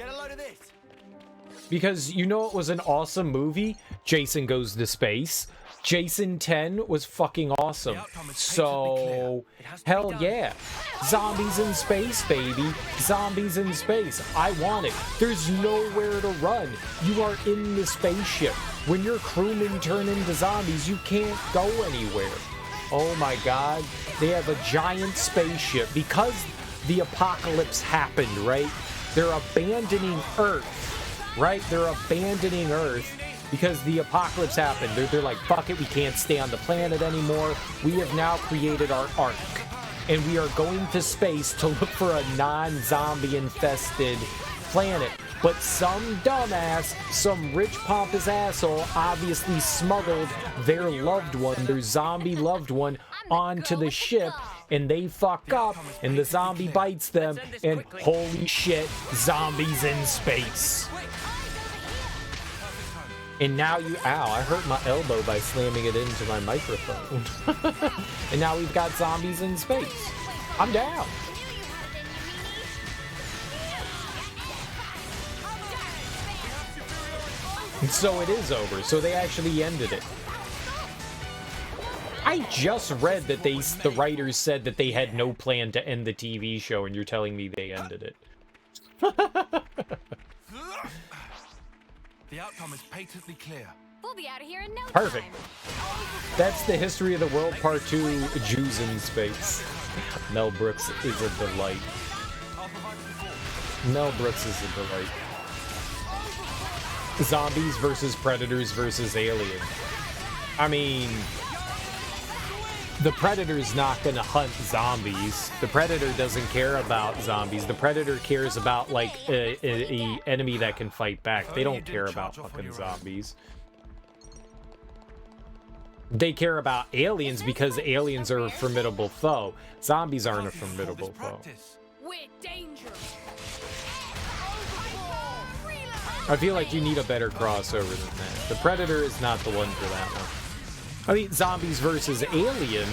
Because you know it was an awesome movie? Jason Goes to Space. Jason 10 was fucking awesome. So, hell yeah. Zombies in space, baby. Zombies in space. I want it. There's nowhere to run. You are in the spaceship. When your crewmen turn into zombies, you can't go anywhere. Oh my god. They have a giant spaceship. Because the apocalypse happened, right? They're abandoning Earth. Right? They're abandoning Earth because the apocalypse happened. They're like, fuck it, we can't stay on the planet anymore. We have now created our ark. And we are going to space to look for a non-zombie infested planet. But some dumbass, some rich pompous asshole obviously smuggled their loved one, their zombie loved one, onto the ship. And they fuck up, and the zombie bites them, and holy shit, zombies in space. And now ow, I hurt my elbow by slamming it into my microphone. And now we've got zombies in space. I'm down. And so it is over, so they actually ended it. I just read that the writers said that they had no plan to end the TV show, and you're telling me they ended it. The outcome is patently clear. We'll be out of here in no Perfect. time. That's the history of the world, part 2, Jews in space. Mel Brooks is a delight. Mel Brooks is a delight. Zombies versus predators versus aliens. I mean, the predator's not gonna hunt zombies. The predator doesn't care about zombies. The predator cares about like a enemy that can fight back. They don't care about fucking zombies. They care about aliens because aliens are a formidable foe. Zombies aren't a formidable foe. We're dangerous. I feel like you need a better crossover than that. The Predator is not the one for that one. I mean, zombies versus alien,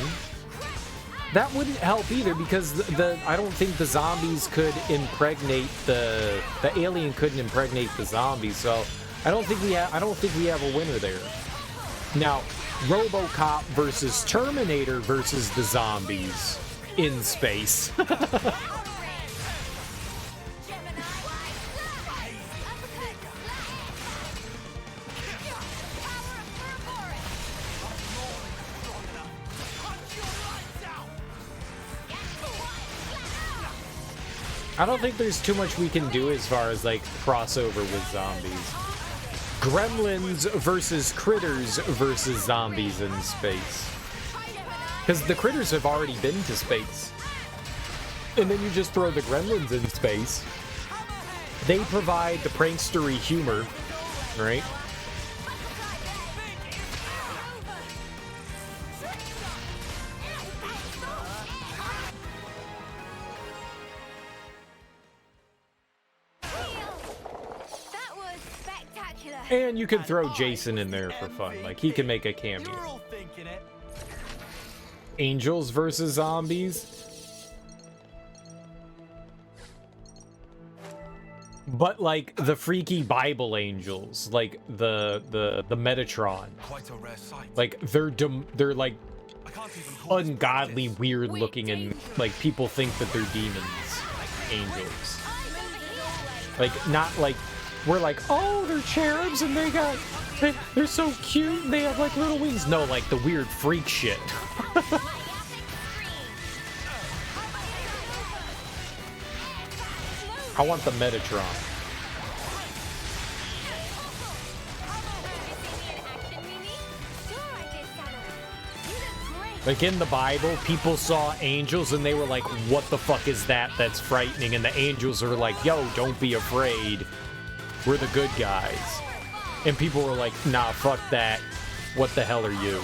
that wouldn't help either because I don't think the zombies could impregnate the alien couldn't impregnate the zombies. So I don't think we have a winner there. Now, RoboCop versus Terminator versus the zombies in space. I don't think there's too much we can do as far as like crossover with zombies. Gremlins versus critters versus zombies in space. Because the critters have already been to space. And then you just throw the gremlins in space. They provide the prankstery humor, right? And you could throw Jason in there for fun. Like, he can make a cameo. angels versus zombies. But like the freaky Bible angels, like the Metatron. Quite a rare sight. Like they're like ungodly weird looking, and like people think that they're demons, angels. Like not like we're like, oh, they're cherubs and they're so cute and they have like little wings. No, like the weird freak shit. I want the Metatron. Like in the Bible, people saw angels and they were like, what the fuck is that? That's frightening. And the angels are like, yo, don't be afraid. We're the good guys. And people were like, nah, fuck that. What the hell are you?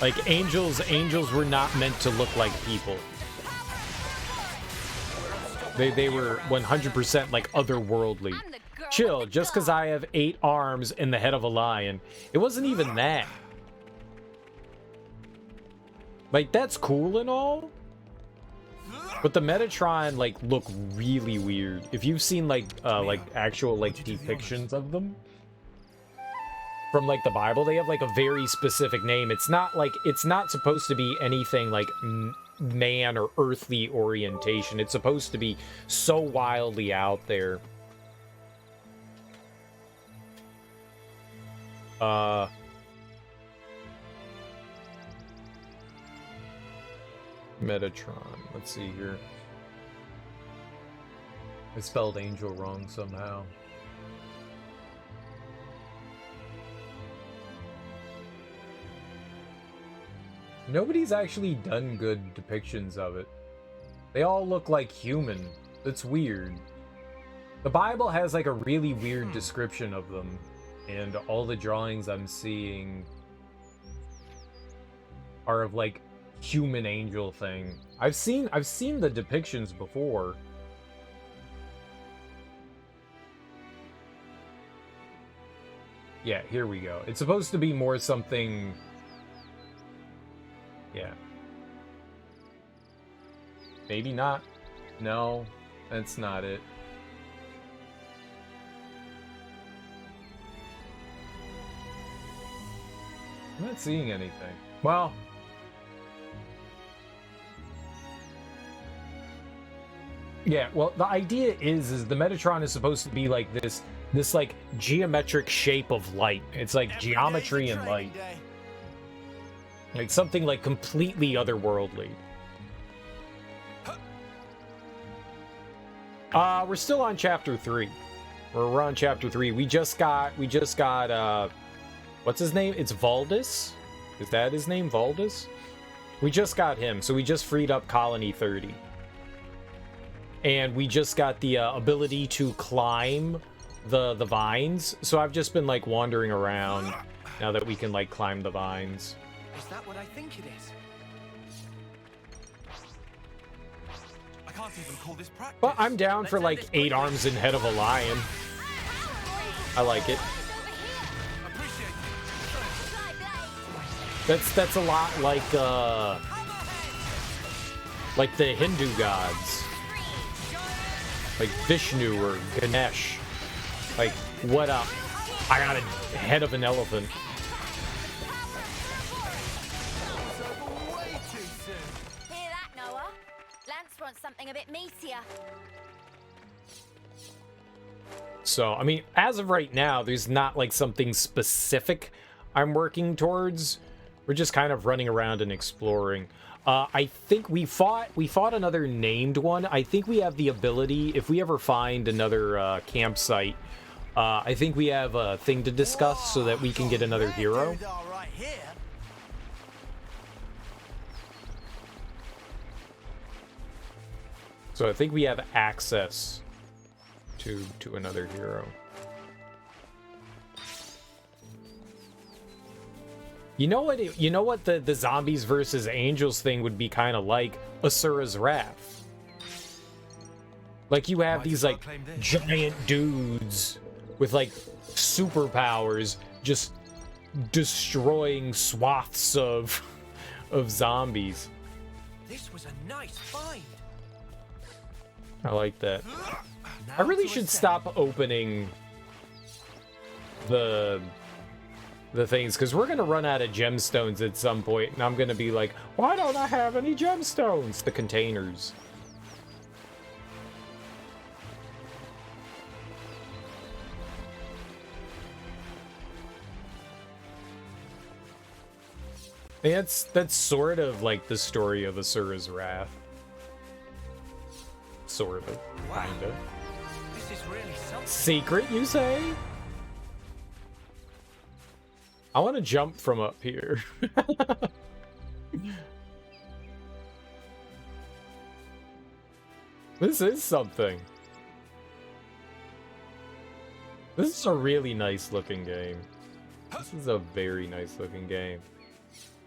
Like angels were not meant to look like people. They were 100% like otherworldly. Chill, just because I have 8 arms and the head of a lion. It wasn't even that. Like, that's cool and all. But the Metatron, like, look really weird. If you've seen, like actual, like, depictions of them from, like, the Bible, they have, like, a very specific name. It's not supposed to be anything, like, man or earthly orientation. It's supposed to be so wildly out there. Metatron. Let's see here. I spelled angel wrong somehow. Nobody's actually done good depictions of it. They all look like human. That's weird. The Bible has like a really weird description of them. And all the drawings I'm seeing are of like human angel thing. I've seen the depictions before. Yeah, here we go. It's supposed to be more something. Yeah. Maybe not. No, that's not it. I'm not seeing anything. Well, yeah, well, the idea is the Metatron is supposed to be like this like geometric shape of light. It's like geometry and light. Like something like completely otherworldly. We're still on chapter 3. We're on chapter 3. We just got what's his name? It's Valdis? Is that his name? Valdis? We just got him, so we just freed up Colony 30. And we just got the ability to climb the vines. So I've just been like wandering around now that we can like climb the vines. Is that what I think it is? I can't even call this practice. But I'm down for like 8 arms and head of a lion. I like it. That's a lot like the Hindu gods. Like Vishnu or Ganesh. Like, what up? I got a head of an elephant. Hear that, Noah? Lance wants something a bit meatier. So, I mean, as of right now, there's not like something specific I'm working towards. We're just kind of running around and exploring. I think we fought another named one. I think we have the ability, if we ever find another campsite, I think we have a thing to discuss so that we can get another hero. So I think we have access to another hero. You know what the zombies versus angels thing would be kind of like? Asura's Wrath. Like you have these like giant dudes with like superpowers, just destroying swaths of zombies. This was a nice find. I like that. I really should stop opening the things, because we're gonna run out of gemstones at some point, and I'm gonna be like, why don't I have any gemstones? The containers. That's sort of like the story of Asura's Wrath. Sort of, kinda. This is really something. Secret, you say? I want to jump from up here. This is something. This is a really nice looking game. This is a very nice looking game.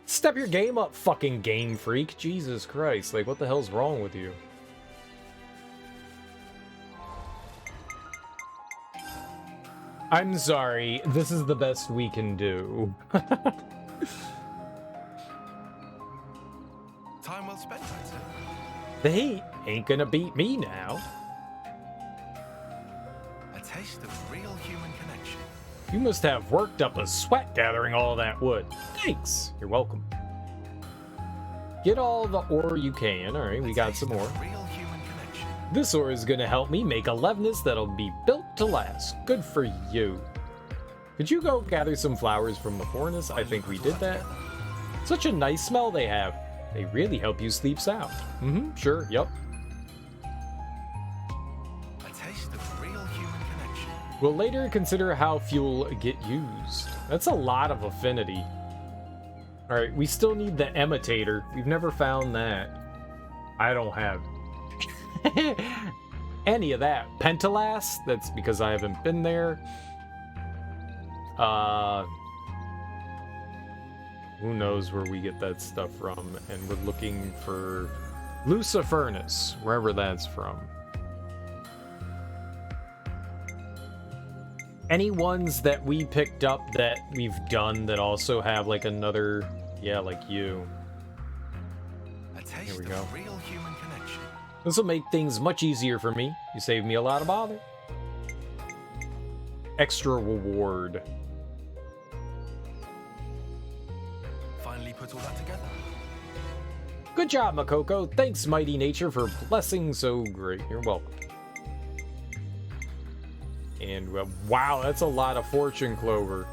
Step your game up, fucking Game Freak. Jesus Christ, like what the hell's wrong with you? I'm sorry, this is the best we can do. Time well spent, I'd say. They ain't gonna beat me now. A taste of real human connection. You must have worked up a sweat gathering all that wood. Thanks. You're welcome. Get all the ore you can. All right, we got some more. Real human connection. This ore is gonna help me make a leviness that'll be built to last. Good for you. Could you go gather some flowers from the furnace? I think we did that. Such a nice smell they have. They really help you sleep sound. Mm-hmm, sure, yep. A taste of real human connection. We'll later consider how fuel get used. That's a lot of affinity. Alright, we still need the imitator. We've never found that. I don't have any of that. Pentalas? That's because I haven't been there. Who knows where we get that stuff from? And we're looking for Lucifernus, wherever that's from. Any ones that we picked up that we've done that also have like another, yeah, like you. Here we go. Real human connection. This will make things much easier for me. You saved me a lot of bother. Extra reward. Finally put all that together. Good job, Makoko. Thanks, Mighty Nature, for blessing so great. You're welcome. And wow, that's a lot of fortune clover.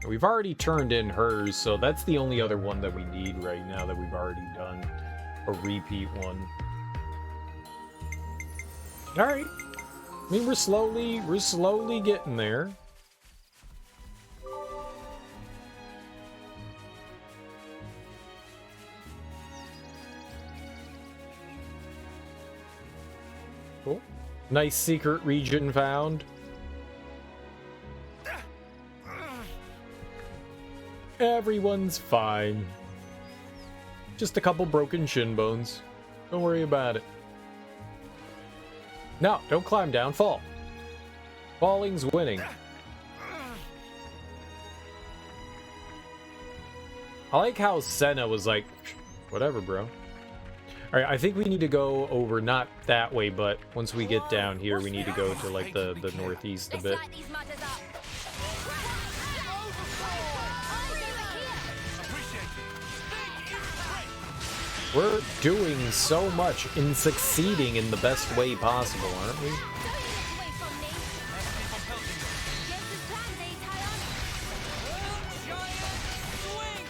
We've already turned in hers, so that's the only other one that we need right now that we've already done. A repeat one. Alright. I mean, we're slowly getting there. Cool. Nice secret region found. Everyone's fine. Just a couple broken shin bones. Don't worry about it. No, don't climb down, fall. Falling's winning. I like how Senna was like, whatever, bro. Alright, I think we need to go over, not that way, but once we get down here, we need to go to like the northeast a bit. We're doing so much and succeeding in the best way possible, aren't we?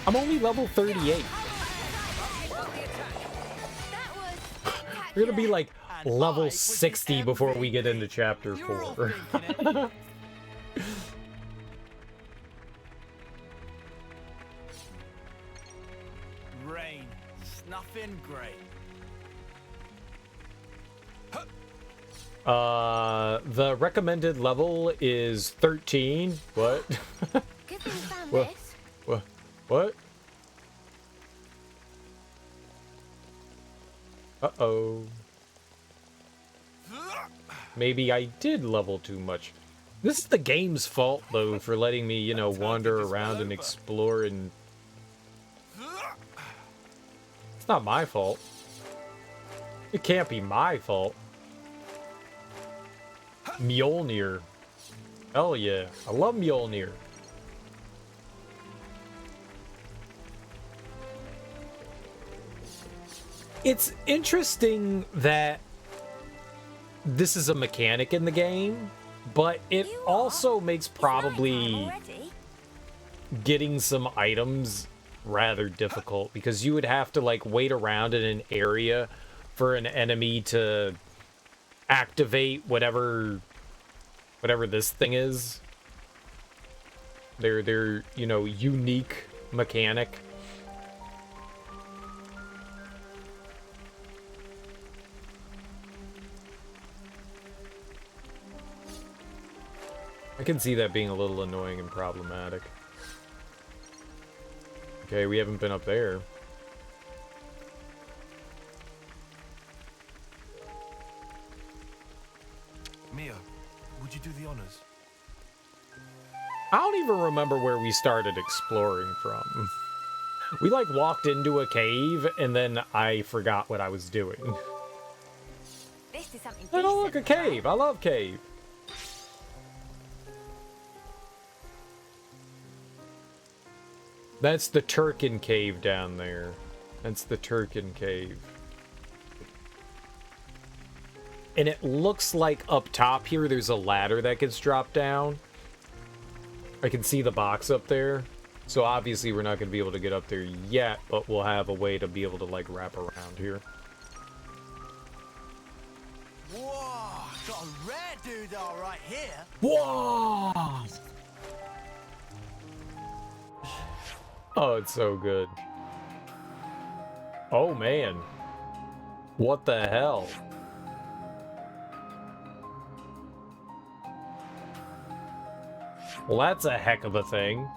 I'm only level 38. We're gonna be like level 60 before we get into chapter 4. Rain, snuffing great. The recommended level is 13. What? Good thing we found What? this. What? Uh-oh. maybe I did level too much. This is the game's fault, though, for letting me, you know, wander around and explore, and it's not my fault. It can't be my fault. Mjolnir. Hell yeah. I love Mjolnir. It's interesting that this is a mechanic in the game, but it also makes probably getting some items rather difficult, because you would have to like wait around in an area for an enemy to activate whatever this thing is. Their you know, unique mechanic. I can see that being a little annoying and problematic. Okay, we haven't been up there. Mia, would you do the honors? I don't even remember where we started exploring from. We like walked into a cave and then I forgot what I was doing. This is something Oh, look, a cave. I love cave. That's the Turkin cave down there. That's the Turkin cave. And it looks like up top here there's a ladder that gets dropped down. I can see the box up there. So obviously we're not going to be able to get up there yet, but we'll have a way to be able to like wrap around here. Whoa, got a rare doodah right here. Whoa! Oh, it's so good. Oh man. What the hell? Well, that's a heck of a thing.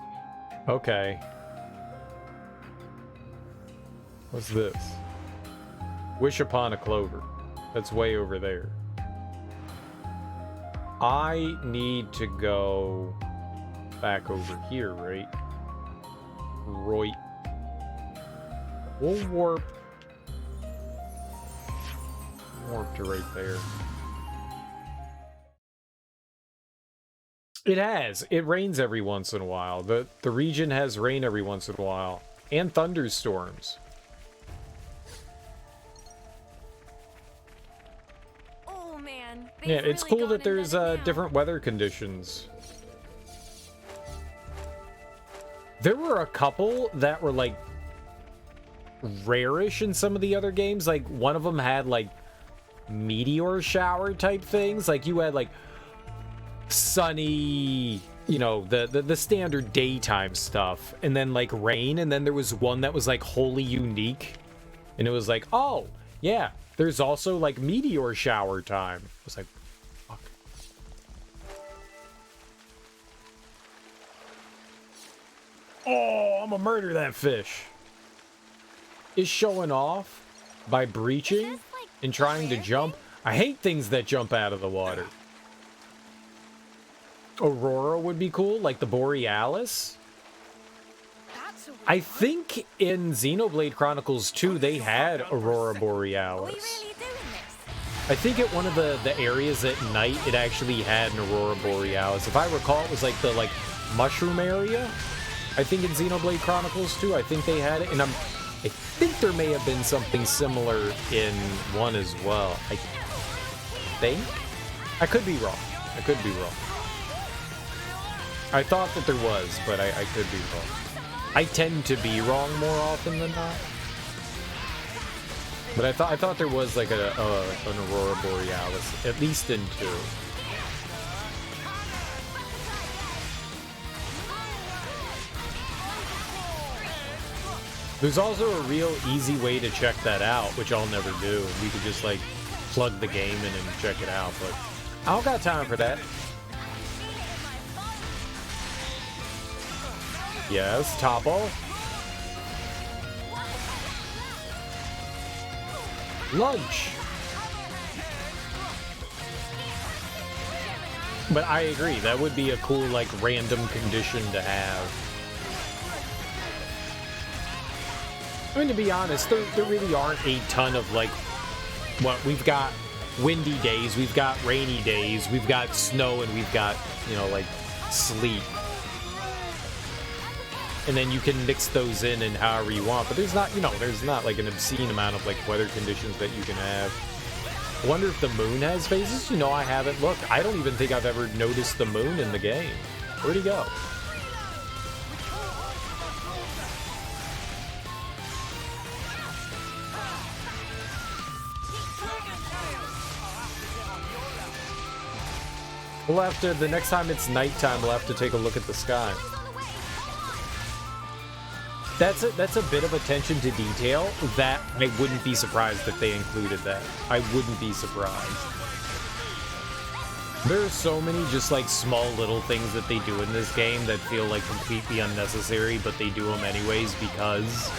Okay. What's this? Wish upon a clover. That's way over there. I need to go back over here, right? Right. We'll warp to right there. It has. It rains every once in a while. The region has rain every once in a while. And thunderstorms. Oh man. Yeah, it's cool that there's different weather conditions. There were a couple that were like rarish in some of the other games. Like one of them had like meteor shower type things. Like you had like sunny, you know, the standard daytime stuff, and then like rain, and then there was one that was like wholly unique, and it was like, oh yeah, there's also like meteor shower time. I was like, fuck. Oh, I'm gonna murder that fish. Is showing off by breaching and trying to jump. I hate things that jump out of the water. Aurora would be cool, like the Borealis. I think in Xenoblade Chronicles 2 they had Aurora Borealis. I think at one of the areas at night it actually had an Aurora Borealis. If I recall, it was like the mushroom area. I think in Xenoblade Chronicles 2, I think they had it, and I think there may have been something similar in 1 as well. I think? I could be wrong. I could be wrong. I thought that there was, but I could be wrong. I tend to be wrong more often than not. But I thought there was like an Aurora Borealis, at least in 2. There's also a real easy way to check that out, which I'll never do. We could just like plug the game in and check it out, but I don't got time for that. Yes, Topo. Lunch. But I agree, that would be a cool, like, random condition to have. I mean, to be honest, there really aren't a ton of, like, what we've got windy days, we've got rainy days, we've got snow, and we've got, you know, like, sleet. And then you can mix those in and however you want, but there's not, you know, there's not, like, an obscene amount of, like, weather conditions that you can have. I wonder if the moon has phases? You know, I haven't looked. I don't even think I've ever noticed the moon in the game. Where'd he go? We'll have to, the next time it's nighttime, we'll have to take a look at the sky. That's a bit of attention to detail that I wouldn't be surprised if they included that. I wouldn't be surprised. There are so many just like small little things that they do in this game that feel like completely unnecessary, but they do them anyways because...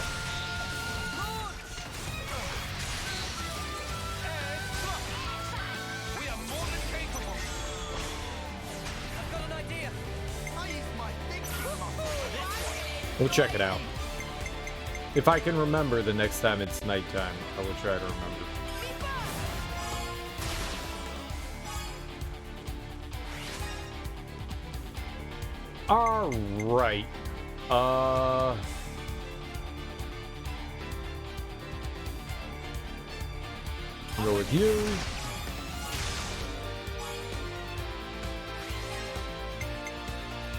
We'll check it out. If I can remember the next time it's nighttime, I will try to remember. Alright. I'll go with you.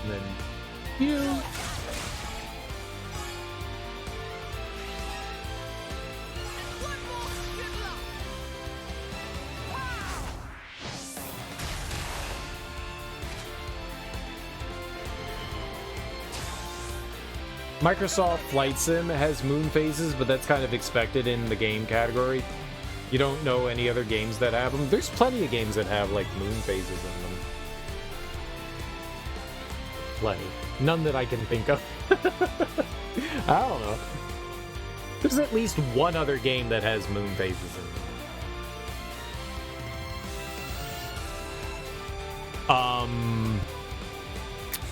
And then you. Microsoft Flight Sim has moon phases, but that's kind of expected in the game category. You don't know any other games that have them. There's plenty of games that have, like, moon phases in them. Plenty. None that I can think of. I don't know. There's at least one other game that has moon phases in them.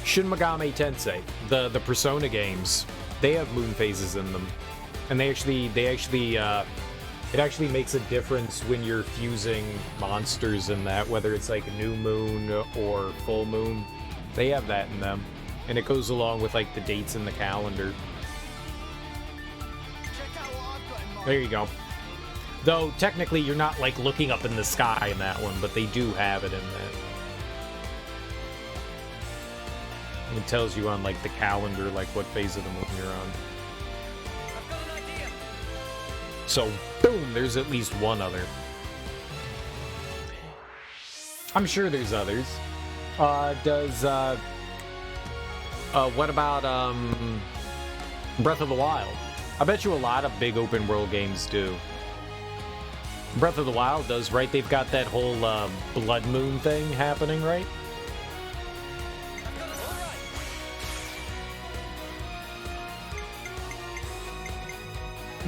Shin Megami Tensei, the Persona games, they have moon phases in them, and it actually makes a difference when you're fusing monsters in that, whether it's like new moon or full moon. They have that in them, and it goes along with like the dates in the calendar. There you go. Though technically you're not like looking up in the sky in that one, but they do have it in that. It tells you on, like, the calendar, like, what phase of the moon you're on. So, boom, there's at least one other. I'm sure there's others. What about, Breath of the Wild? I bet you a lot of big open world games do. Breath of the Wild does, right? They've got that whole, blood moon thing happening, right?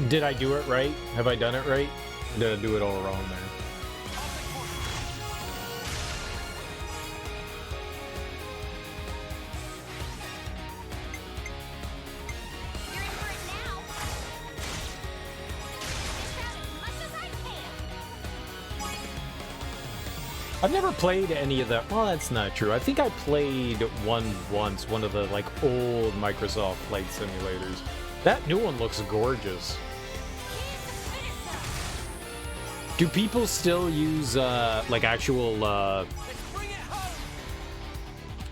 Did I do it right? Have I done it right? Or did I do it all wrong there? I've never played any of the... Well, that's not true. I think I played one once, one of the, like, old Microsoft Flight Simulators. That new one looks gorgeous. Do people still use, like, actual,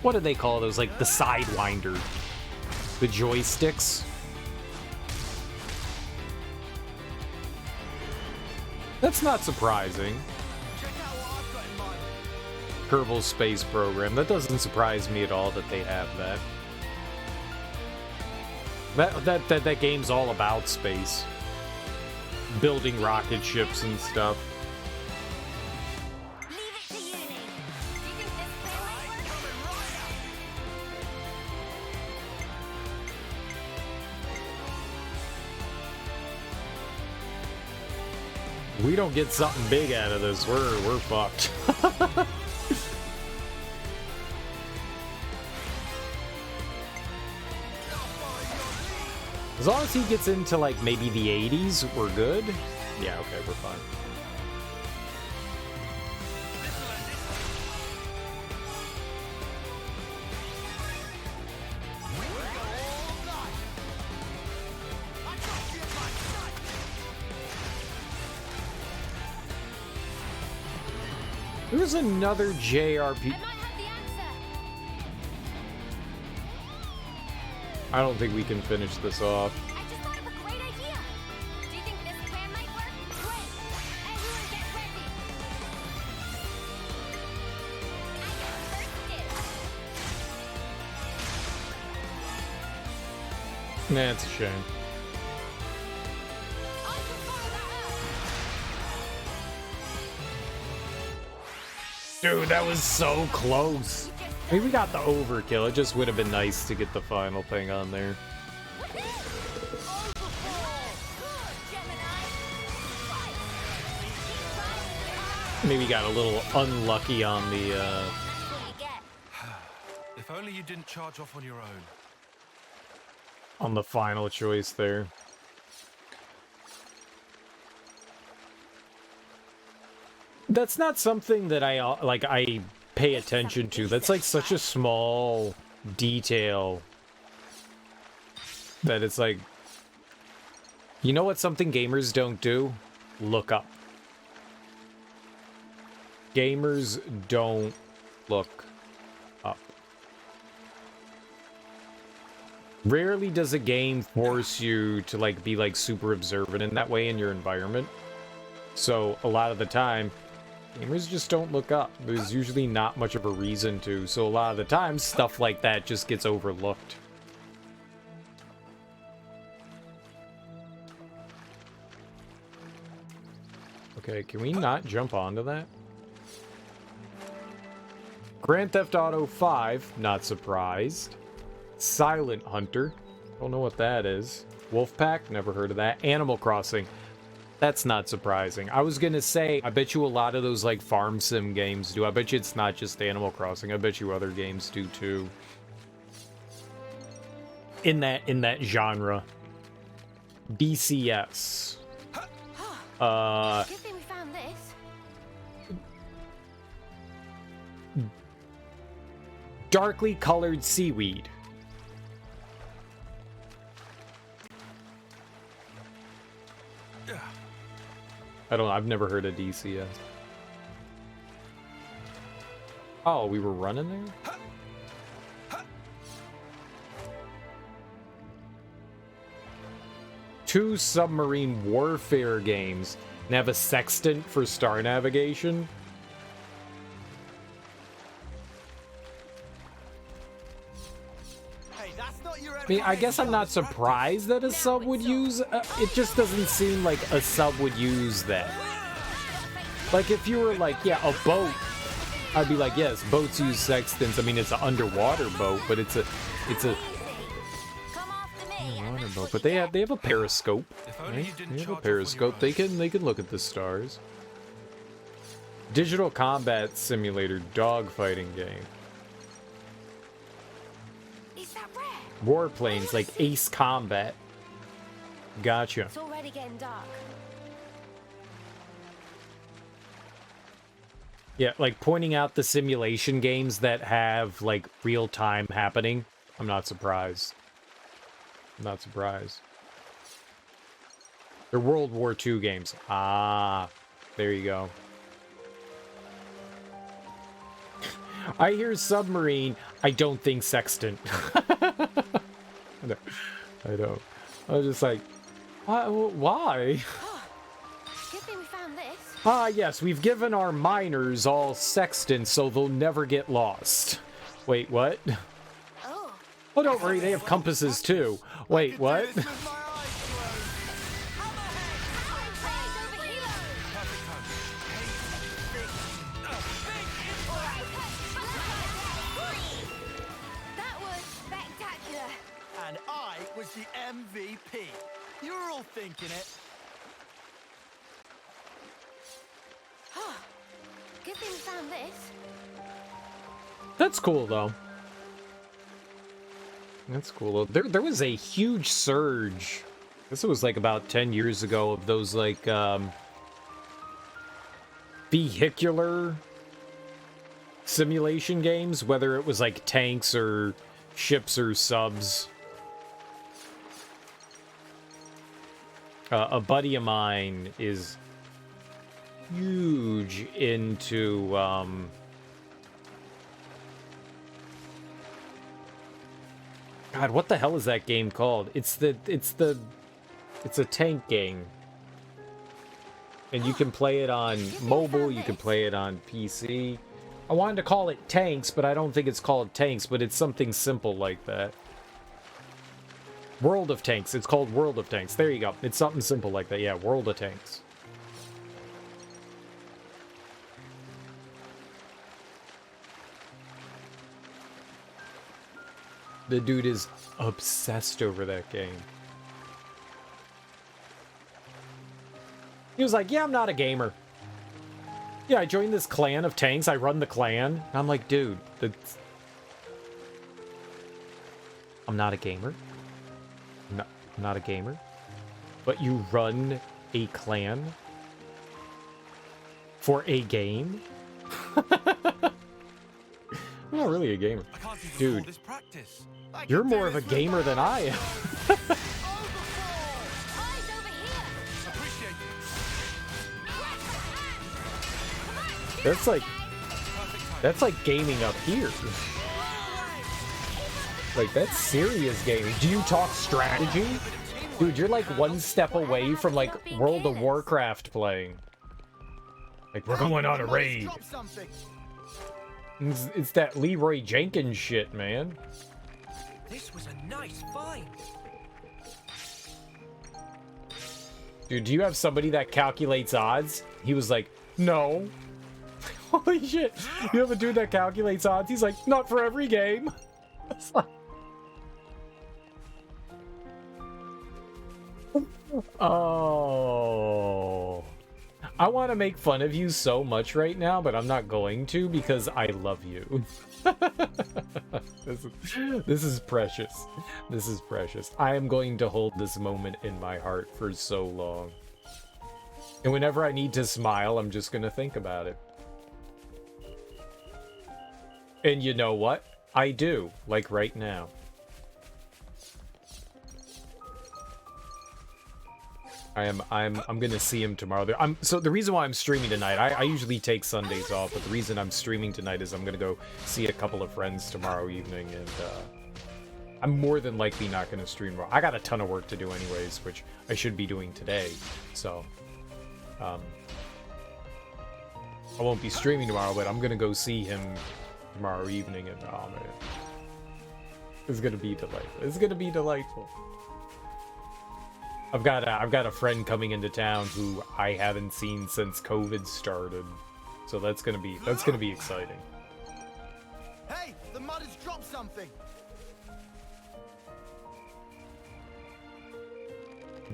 what do they call those? Like, the Sidewinder. The joysticks? That's not surprising. Kerbal Space Program. That doesn't surprise me at all that they have that. That game's all about space. Building rocket ships and stuff. We don't get something big out of this, we're fucked. As long as he gets into, like, maybe the 80s, we're good. Yeah, okay, we're fine. There's another JRPG. I don't think we can finish this off. I just thought of a great idea. Do you think this plan might work? Great. Everyone get ready. I get first dibs. Nah, it's a shame. I can follow that up. Dude, that was so close. I mean, we got the overkill. It just would have been nice to get the final thing on there. Maybe got a little unlucky on the, If only you didn't charge off on your own. on the final choice there. That's not something that I pay attention to. That's like such a small detail that it's like, you know what something gamers don't do? Look up. Gamers don't look up. Rarely does a game force you to like be like super observant in that way in your environment. So a lot of the time, gamers just don't look up. There's usually not much of a reason to, so a lot of the time, stuff like that just gets overlooked. Okay, can we not jump onto that? Grand Theft Auto 5, not surprised. Silent Hunter, don't know what that is. Wolfpack, never heard of that. Animal Crossing. That's not surprising. I was gonna say, I bet you a lot of those like farm sim games do. I bet you it's not just Animal Crossing. I bet you other games do too. In that genre. DCS. Good thing we found this. Darkly colored seaweed. I've never heard of DCS. Oh, we were running there? Two submarine warfare games and have a sextant for star navigation. I mean, I guess I'm not surprised that a sub would use... it just doesn't seem like a sub would use that. Like, if you were like, yeah, a boat, I'd be like, yes, boats use sextants. I mean, it's an underwater boat, but it's a underwater boat. But they have a periscope, right? They have a periscope. They can look at the stars. Digital combat simulator dogfighting game. Warplanes like Ace Combat. Gotcha. It's already getting dark. Yeah, like pointing out the simulation games that have like real time happening. I'm not surprised. I'm not surprised. They're World War II games. Ah, there you go. I hear submarine. I don't think sextant. I don't. I was just like, why? Good thing we found this. Ah, yes, we've given our miners all sextants so they'll never get lost. Wait, what? Oh. Oh, don't worry, they have compasses too. Wait, what? And I was the MVP. You were all thinking it. Good thing we found this. That's cool, though. That's cool. There was a huge surge. This was like about 10 years ago of those like vehicular simulation games, whether it was like tanks or ships or subs. A buddy of mine is huge into God, what the hell is that game called? It's a tank game. And you can play it on mobile, you can play it on PC. I wanted to call it Tanks, but I don't think it's called Tanks, but it's something simple like that. World of Tanks. It's called World of Tanks. There you go. It's something simple like that. Yeah, World of Tanks. The dude is obsessed over that game. He was like, yeah, I'm not a gamer. Yeah, I joined this clan of tanks. I run the clan. And I'm like, dude, I'm not a gamer. No, I'm not a gamer. But you run a clan for a game? I'm not really a gamer. Dude, you're more of a gamer than I am. That's like gaming up here. Like, that's serious gaming. Do you talk strategy? Dude, you're like one step away from like World of Warcraft playing. Like, we're going on a raid. It's that Leroy Jenkins shit, man. This was a nice find. Dude, do you have somebody that calculates odds? He was like, no. Holy shit. You have a dude that calculates odds? He's like, not for every game. It's like... Oh. I want to make fun of you so much right now, but I'm not going to because I love you. This is precious. This is precious. I am going to hold this moment in my heart for so long. And whenever I need to smile, I'm just going to think about it. And you know what? I do, like right now. I'm gonna see him tomorrow. So the reason why I'm streaming tonight, I usually take Sundays off, but the reason I'm streaming tonight is I'm gonna go see a couple of friends tomorrow evening, and I'm more than likely not gonna stream tomorrow. I got a ton of work to do anyways, which I should be doing today, so I won't be streaming tomorrow, but I'm gonna go see him tomorrow evening, and oh man, it's gonna be delightful. It's gonna be delightful. I've got a friend coming into town who I haven't seen since COVID started, so that's gonna be exciting. Hey, the mud has dropped something.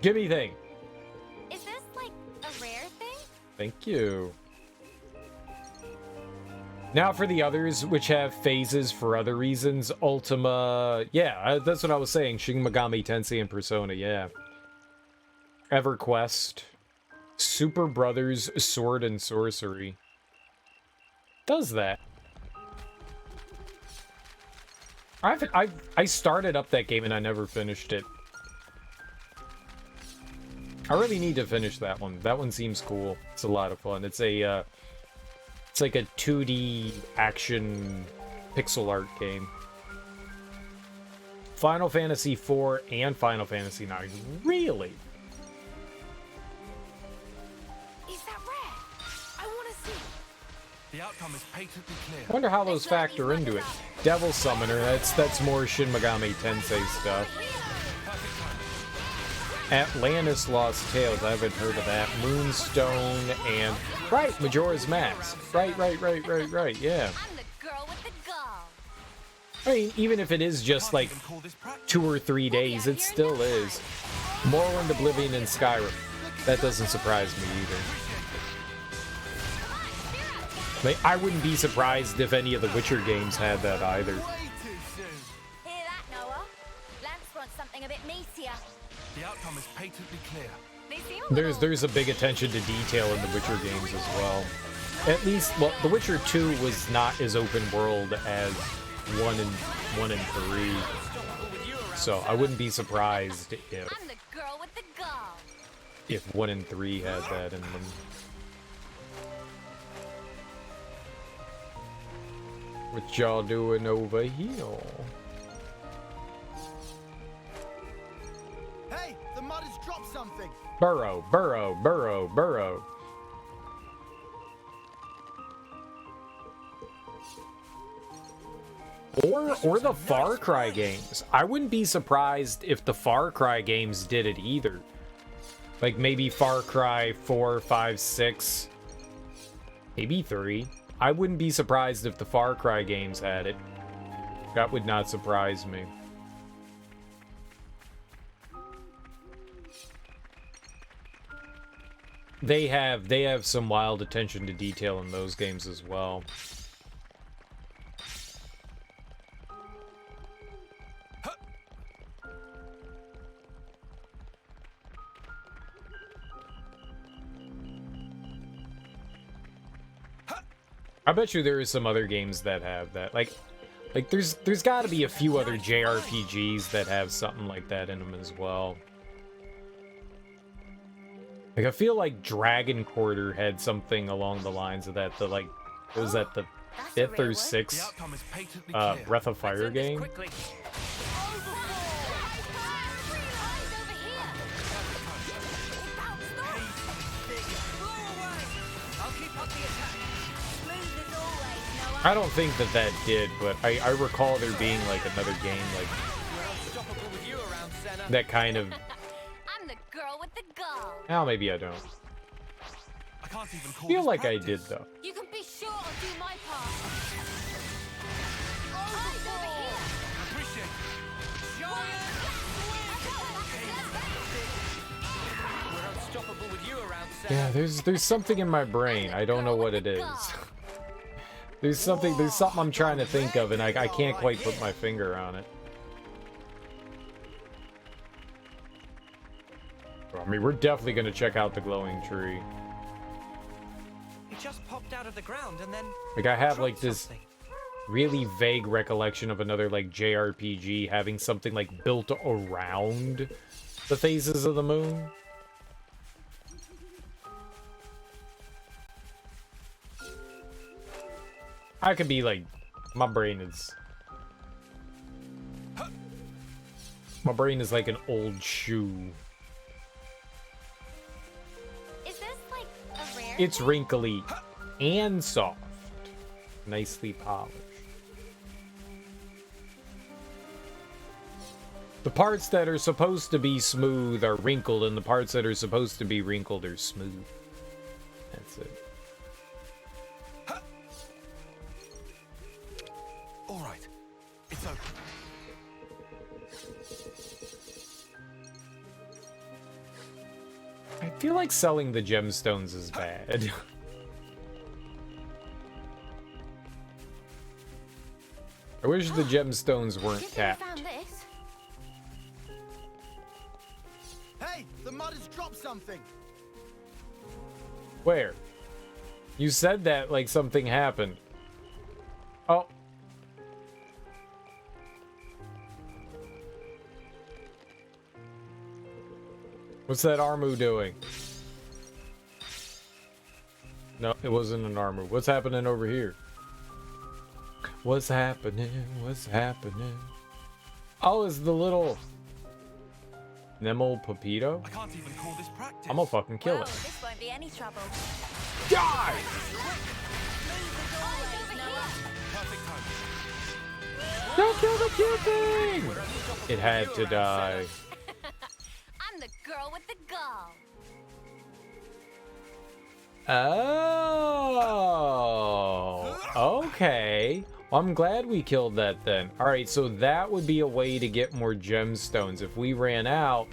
Gimme thing. Is this like a rare thing? Thank you. Now for the others, which have phases for other reasons. Ultima, yeah, that's what I was saying. Shin Megami Tensei and Persona, yeah. EverQuest, Super Brothers Sword and Sorcery. Does that? I started up that game and I never finished it. I really need to finish that one. That one seems cool. It's a lot of fun. It's a it's like a 2D action pixel art game. Final Fantasy IV and Final Fantasy IX. Really? The outcome is patently clear. I wonder how those factor into it. Devil Summoner, that's more Shin Megami Tensei stuff. Atlantis Lost Tales, I haven't heard of that. Moonstone and... Right, Majora's Mask. Right, yeah. I mean, even if it is just like 2 or 3 days, it still is. Morrowind, Oblivion, and Skyrim. That doesn't surprise me either. Like, I wouldn't be surprised if any of the Witcher games had that either. something a bit meatier. The outcome is patently clear. They seem a There's a big attention to detail in the Witcher games as well. At least, well, The Witcher 2 was not as open world as 1 and 3. So I wouldn't be surprised I'm the girl with the gall. if 1 and 3 had that in them. What y'all doing over here? Hey, the mud has dropped something. Burrow, burrow, burrow, burrow. Or the Far Cry games. I wouldn't be surprised if the Far Cry games did it either. Like maybe Far Cry 4, 5, 6, maybe 3. I wouldn't be surprised if the Far Cry games had it. That would not surprise me. They have some wild attention to detail in those games as well. I bet you there is some other games that have that. Like there's got to be a few other JRPGs that have something like that in them as well. Like I feel like Dragon Quarter had something along the lines of that. Was that the 5th or 6th Breath of Fire game? I don't think that did, but I recall there being like another game like that kind of. I'm the girl with the gall. Oh, maybe I don't. I can't even call Feel this like practice. I did though. You can be sure I'll do my part. Eyes over here. Appreciate it. We're unstoppable with you around, Sam. Yeah, there's something in my brain. I don't know what it is. There's something I'm trying to think of, and I can't quite put my finger on it. I mean, we're definitely gonna check out the glowing tree. It just popped out of the ground and then. Like I have like dropped this something. really vague recollection of another like JRPG having something like built around the phases of the moon. I could be like, my brain is like an old shoe. Is this like a rare? It's wrinkly and soft, nicely polished. The parts that are supposed to be smooth are wrinkled, and the parts that are supposed to be wrinkled are smooth. That's it. All right, it's open. I feel like selling the gemstones is bad. I wish the gemstones weren't Guess I capped. found this. Hey, the mud has dropped something. Where? You said that like something happened. Oh. What's that Armu doing? No, it wasn't an Armu. What's happening over here? What's happening? What's happening? Oh, it's the little Nemel Pepito? I can't even call this practice. I'm gonna fucking kill Well, it. this won't be any trouble. Die! Perfect timing. Don't kill the cute thing! It had to die. I'm the girl with the gall. Oh, okay. Well, I'm glad we killed that then. All right, so that would be a way to get more gemstones. If we ran out,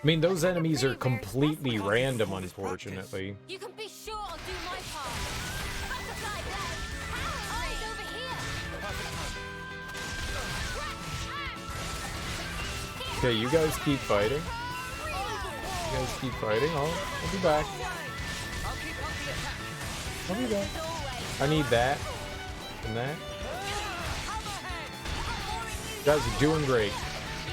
I mean, those enemies are completely random, unfortunately. You can be sure I'll do my part. Butterfly blade. Eyes over here. Okay, you guys keep fighting. You guys keep fighting. I'll be back. I'll be back. I need that and that. You guys are doing great.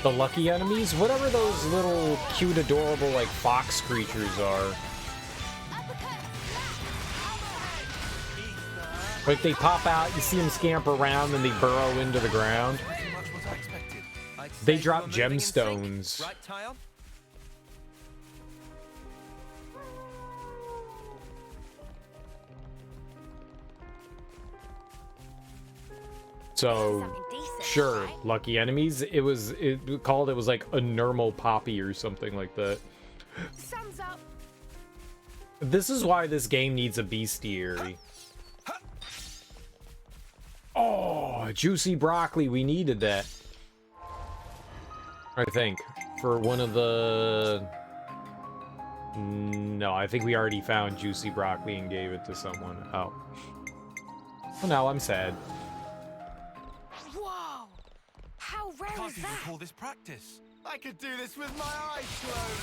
The lucky enemies, whatever those little cute, adorable, like fox creatures are. Like they pop out, you see them scamper around, and they burrow into the ground. They drop gemstones. Right, Tile? So, sure, lucky enemies. It was like a normal poppy or something like that. Sun's up. This is why this game needs a bestiary. Oh, juicy broccoli. We needed that. I think for one of the. No, I think we already found juicy broccoli and gave it to someone. Oh. Well, now I'm sad. Whoa! How rare Can't is even that? call this practice. I could do this with my eyes closed.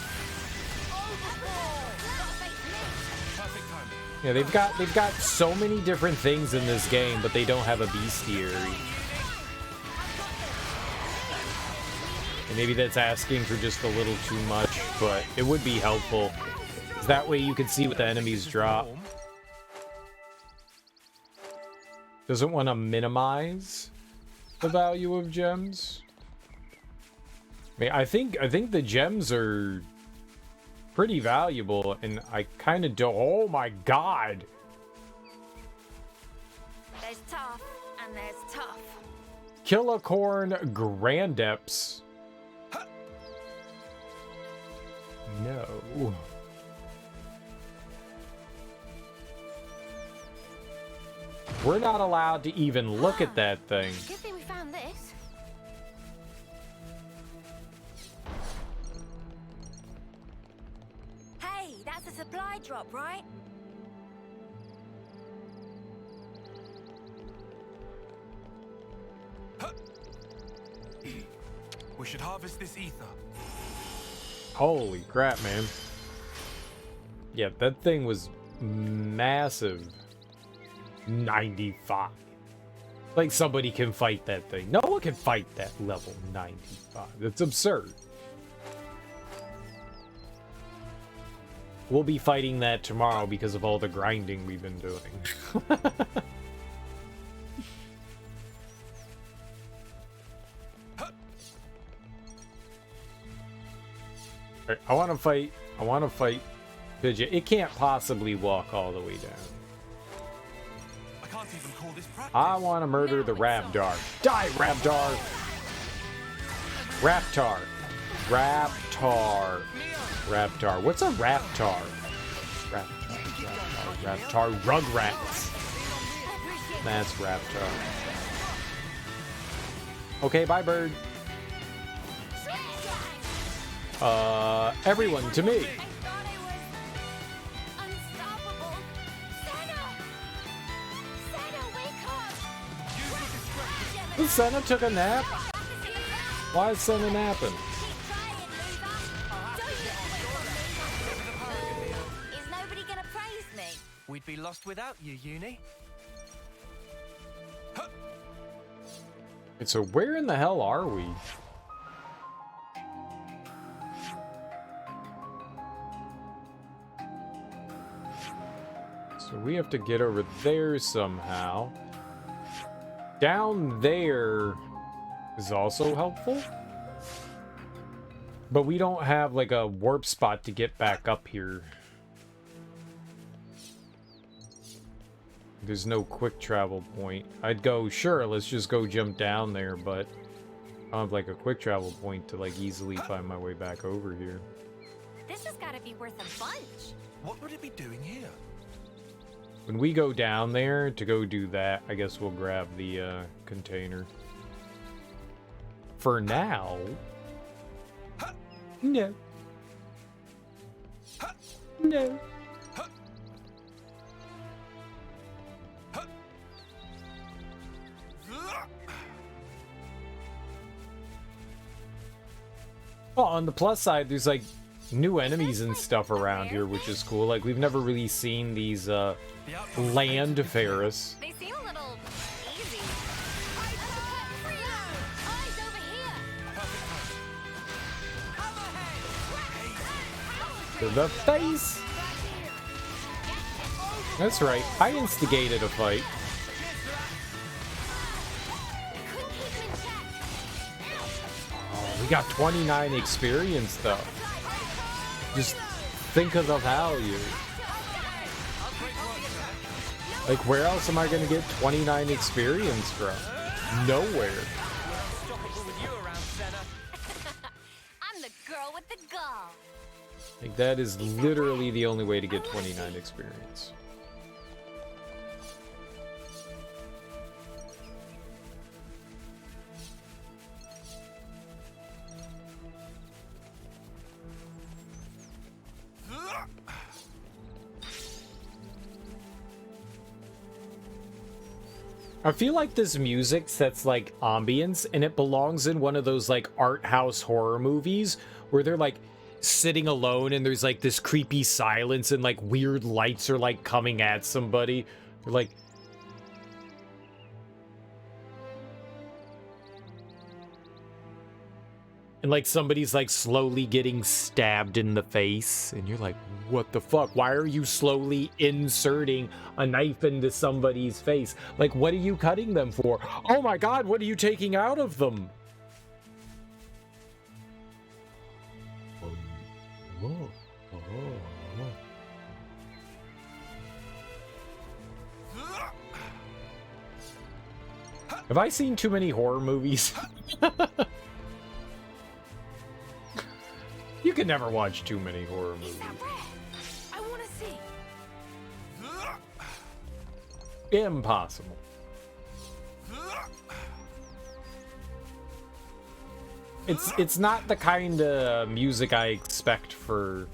Perfect time. Yeah, they've got so many different things in this game, but they don't have a bestiary. And maybe that's asking for just a little too much, but it would be helpful. 'Cause that way you can see what the enemies drop. Doesn't want to minimize the value of gems. I mean, I think the gems are pretty valuable, and I kind of don't. Oh my god! There's tough and there's tough. Kilocorn Grandeps. No. We're not allowed to even look at that thing. Good thing we found this. Hey, that's a supply drop, right? We should harvest this ether. Holy crap, man. Yeah, that thing was massive. 95. Like somebody can fight that thing. No one can fight that level 95. That's absurd. We'll be fighting that tomorrow because of all the grinding we've been doing. Alright, I want to fight Pidgeot. It can't possibly walk all the way down. I can't even call this practice. I want to murder the Rabdar. Die, Rabdar! Raptar. Raptar. What's a Raptar? Raptar. Rugrats. That's Raptar. Okay, bye, bird. Everyone to me. Senna took a nap? Why is Senna napping? Is nobody gonna praise me? We'd be lost without you, Uni. So where in the hell are we? So we have to get over there somehow. Down there is also helpful. But we don't have like a warp spot to get back up here. There's no quick travel point. I'd go, sure, let's just go jump down there, but I don't have like a quick travel point to like easily find my way back over here. This has gotta be worth a bunch. What would it be doing here? When we go down there to go do that, I guess we'll grab the container. For now... No. No. Well, on the plus side, there's like new enemies and stuff around here, which is cool. Like we've never really seen these land Ferris. They seem a little easy. Eyes over here. To the face. That's right. I instigated a fight. Oh, we got 29 experience though. Just think of the value. Like, where else am I gonna get 29 experience from? Nowhere. I'm the girl with the gall. Like, that is literally the only way to get 29 experience. I feel like this music sets like ambience, and it belongs in one of those like art house horror movies where they're like sitting alone and there's like this creepy silence and like weird lights are like coming at somebody. They're like, and like somebody's like slowly getting stabbed in the face, and you're like, what the fuck? Why are you slowly inserting a knife into somebody's face? Like, what are you cutting them for? Oh my god, what are you taking out of them? Have I seen too many horror movies? You can never watch too many horror movies. I want to see. Impossible. It's not the kind of music I expect for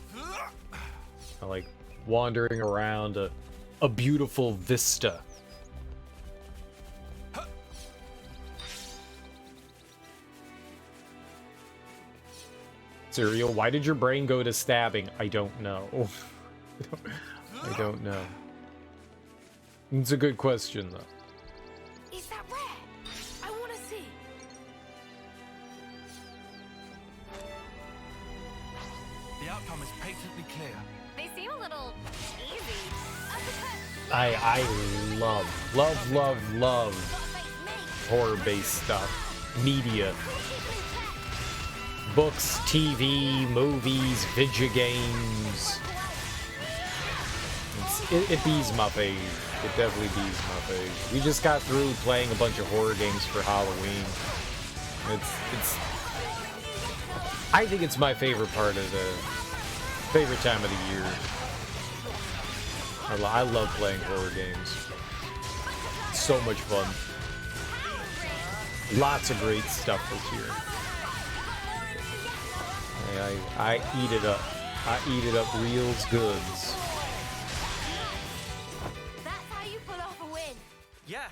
like wandering around a beautiful vista. Serial, why did your brain go to stabbing? I don't know. I don't know. It's a good question, though. Is that rare? I want to see. The outcome is patently clear. They seem a little easy. I love horror-based stuff. Media. Books, TV, movies, video games. It bees my face. It definitely bees my face. We just got through playing a bunch of horror games for Halloween. I think it's my favorite part of favorite time of the year. I love playing horror games. So much fun. Lots of great stuff this year. I eat it up. I eat it up real goods. That's how you pull off a win. Yeah.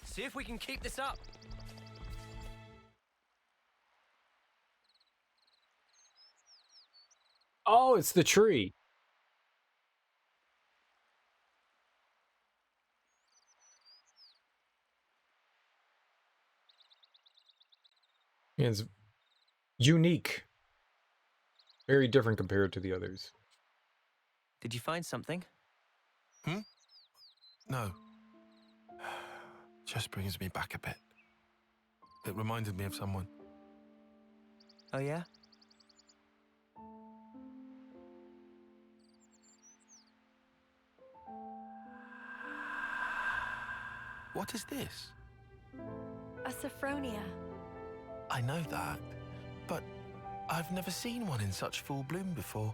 See if we can keep this up. Oh, it's the tree. It's unique. Very different compared to the others. Did you find something? No. Just brings me back a bit. It reminded me of someone. Oh, yeah? What is this? A Sophronia. I know that, but I've never seen one in such full bloom before.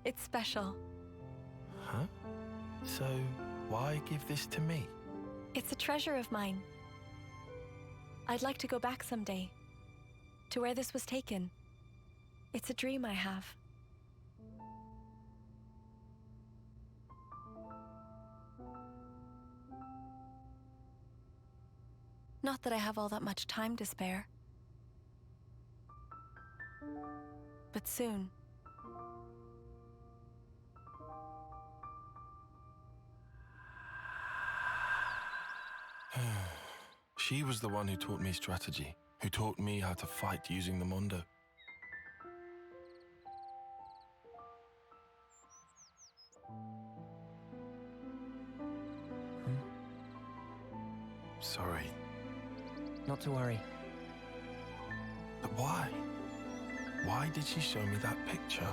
It's special. Huh? So, why give this to me? It's a treasure of mine. I'd like to go back someday, to where this was taken. It's a dream I have. Not that I have all that much time to spare. But soon. She was the one who taught me strategy, who taught me how to fight using the Mondo. Sorry. Not to worry. But why? Why did she show me that picture?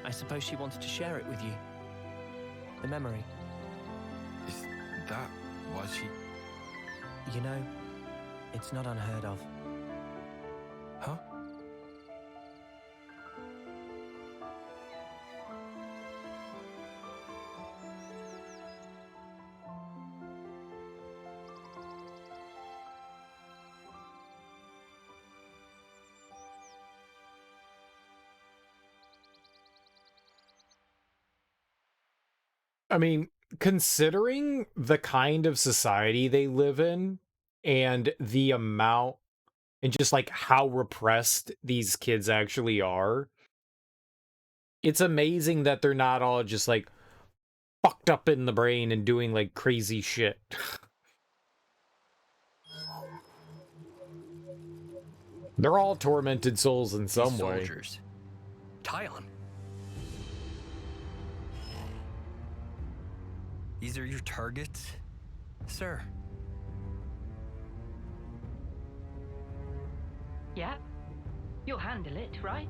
I suppose she wanted to share it with you. The memory. Is that why she... You know, it's not unheard of. Huh? I mean, considering the kind of society they live in and the amount and just like how repressed these kids actually are, it's amazing that they're not all just like fucked up in the brain and doing like crazy shit. They're all tormented souls in some way. Soldiers. Tyon. These are your targets, sir. Yeah, you'll handle it, right?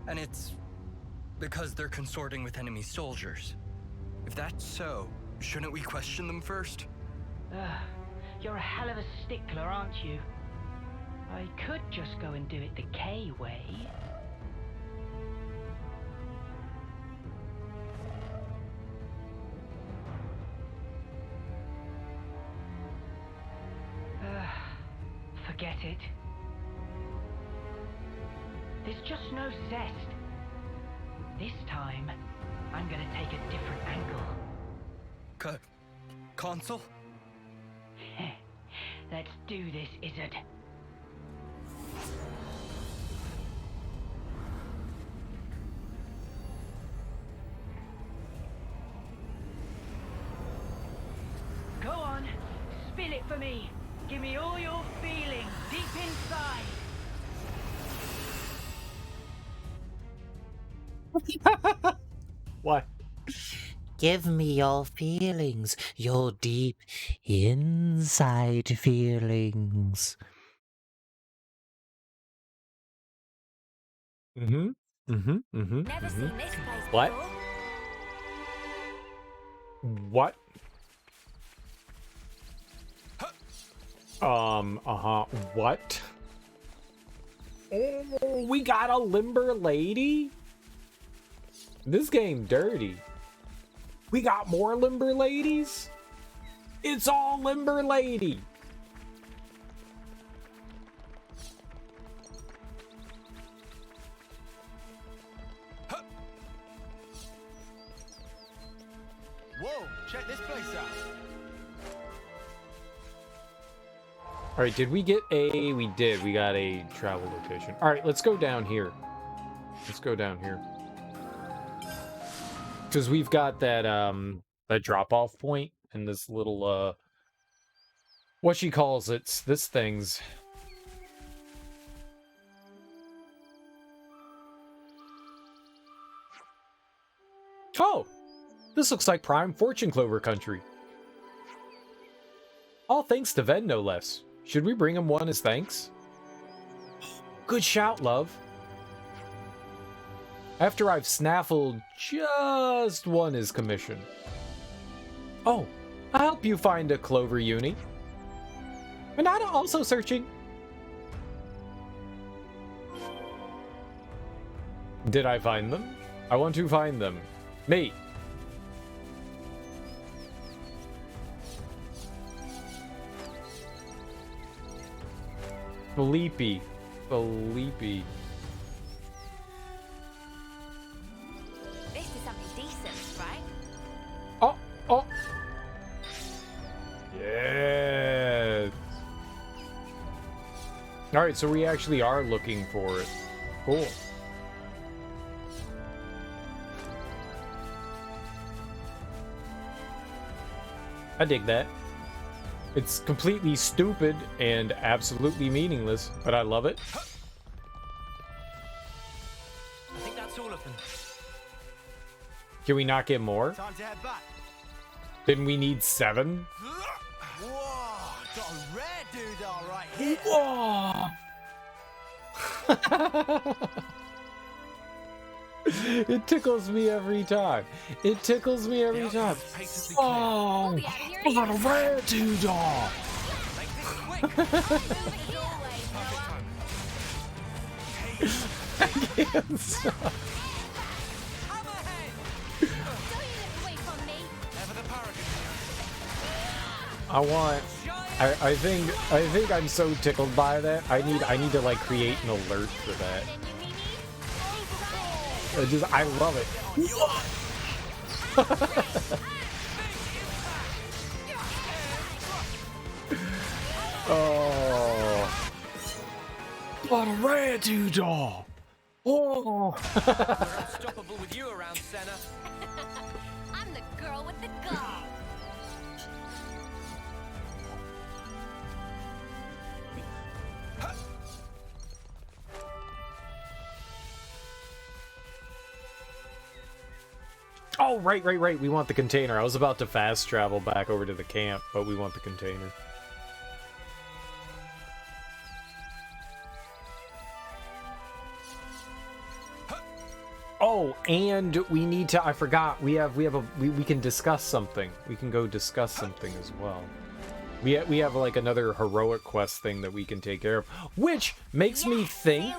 And it's because they're consorting with enemy soldiers. If that's so, shouldn't we question them first? You're a hell of a stickler, aren't you? I could just go and do it the K way. Forget it. There's just no zest. This time, I'm gonna take a different angle. Consul? Let's do this, Izzard. Go on, spill it for me. Give me all your feelings deep inside. What? Give me your feelings, your deep inside feelings. Never seen this place What? before. What? What? Oh, we got a limber lady? This game dirty. We got more limber ladies? It's all limber lady. Whoa, check this place out. All right, did we get a... We did. We got a travel location. All right, let's go down here. Let's go down here. Because we've got that, that drop-off point and this little, what she calls it, this thing's... Oh! This looks like prime fortune clover country. All thanks to Ven, no less. Should we bring him one as thanks? Good shout, love. After I've snaffled just one his commission. Oh, I'll help you find a clover uni. Renata also searching. Did I find them? I want to find them. Me. Felipe. This is something decent, right? Oh. Yes. All right, Alright, so we actually are looking for it. Cool. I dig that. It's completely stupid and absolutely meaningless, but I love it. I think that's all of them. Can we not get more? Time to head back. Then we need 7? Whoa, got a rare dude all right here. Whoa! It tickles me every time. It tickles me every time. Oh, I got a rare dude dog. I can't stop. I think I'm so tickled by that. I need to like create an alert for that. I love it. Oh, what a rare doodah! Oh, We're unstoppable with you around, Senna. I'm the girl with the gall. oh, right. We want the container. I was about to fast travel back over to the camp, but we want the container. Oh, and we need to. I forgot. We can discuss something. We can go discuss something as well. We have like another heroic quest thing that we can take care of, which makes me think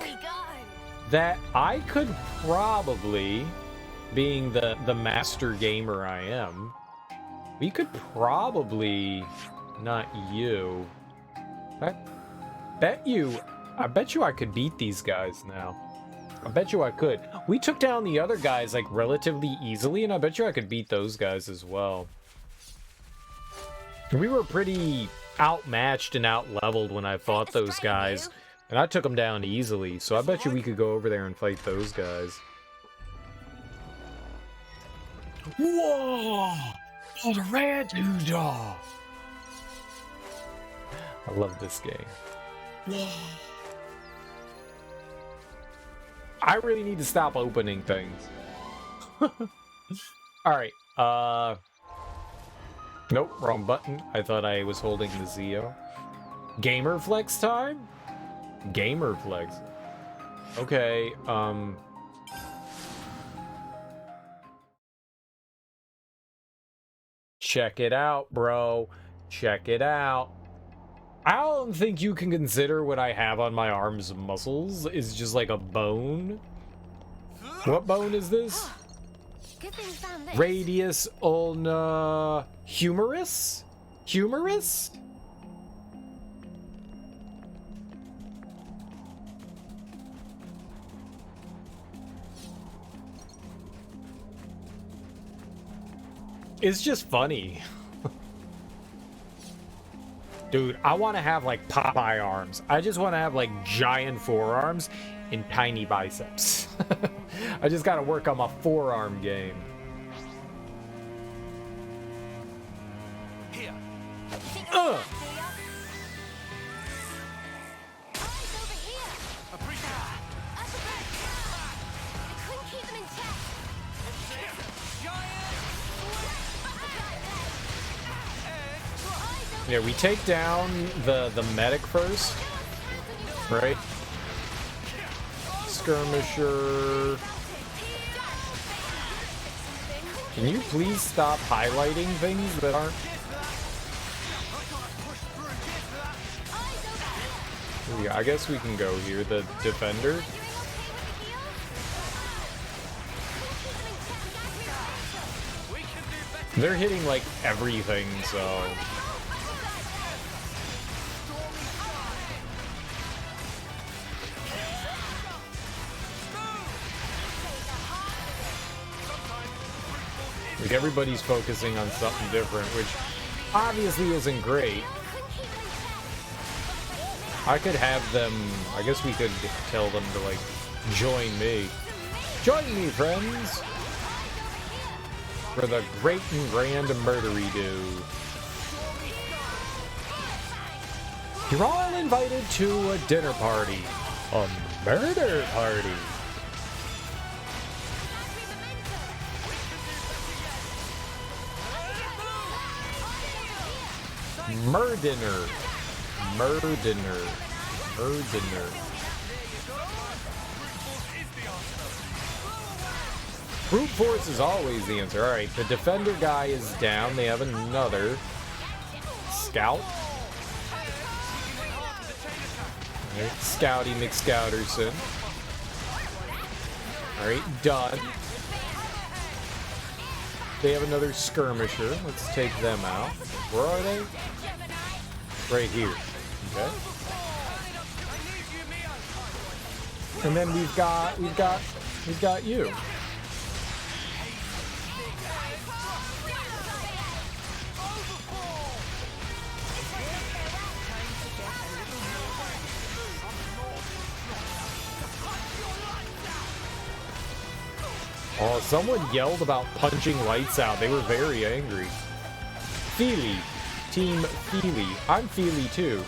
that I could probably, being the master gamer I am, we could probably, not you. I bet you I could beat these guys now. I bet you I could. We took down the other guys like relatively easily, and I bet you I could beat those guys as well. We were pretty outmatched and outleveled when I fought those guys, and I took them down easily, so I bet you we could go over there and fight those guys. Whoa! What a rare doodah! I love this game. Whoa! I really need to stop opening things. Alright, nope, wrong button. I thought I was holding the Zeo. Gamer flex time? Gamer flex. Okay, check it out, bro. Check it out. I don't think you can consider what I have on my arms and muscles is just like a bone. What bone is this? Radius ulna humerus? Humerus? It's just funny. Dude, I want to have like Popeye arms. I just want to have like giant forearms and tiny biceps. I just got to work on my forearm game. Here. Yeah, we take down the medic first, right? Skirmisher. Can you please stop highlighting things that aren't? Yeah, I guess we can go here. The defender. They're hitting like everything, so. Like everybody's focusing on something different, which obviously isn't great. I could have them, I guess we could tell them to, like, join me. Join me, friends! For the great and grand murdery-do. You're all invited to a dinner party. A murder party. Murdiner. Murdiner. Murdiner. Brute force is always the answer. Alright, the defender guy is down. They have another scout. Alright, Scouty McScouterson. Alright, done. They have another skirmisher. Let's take them out. Where are they? Right here. Okay. And then we've got you. Oh, someone yelled about punching lights out. They were very angry. Feely. Team Feely. I'm Feely too.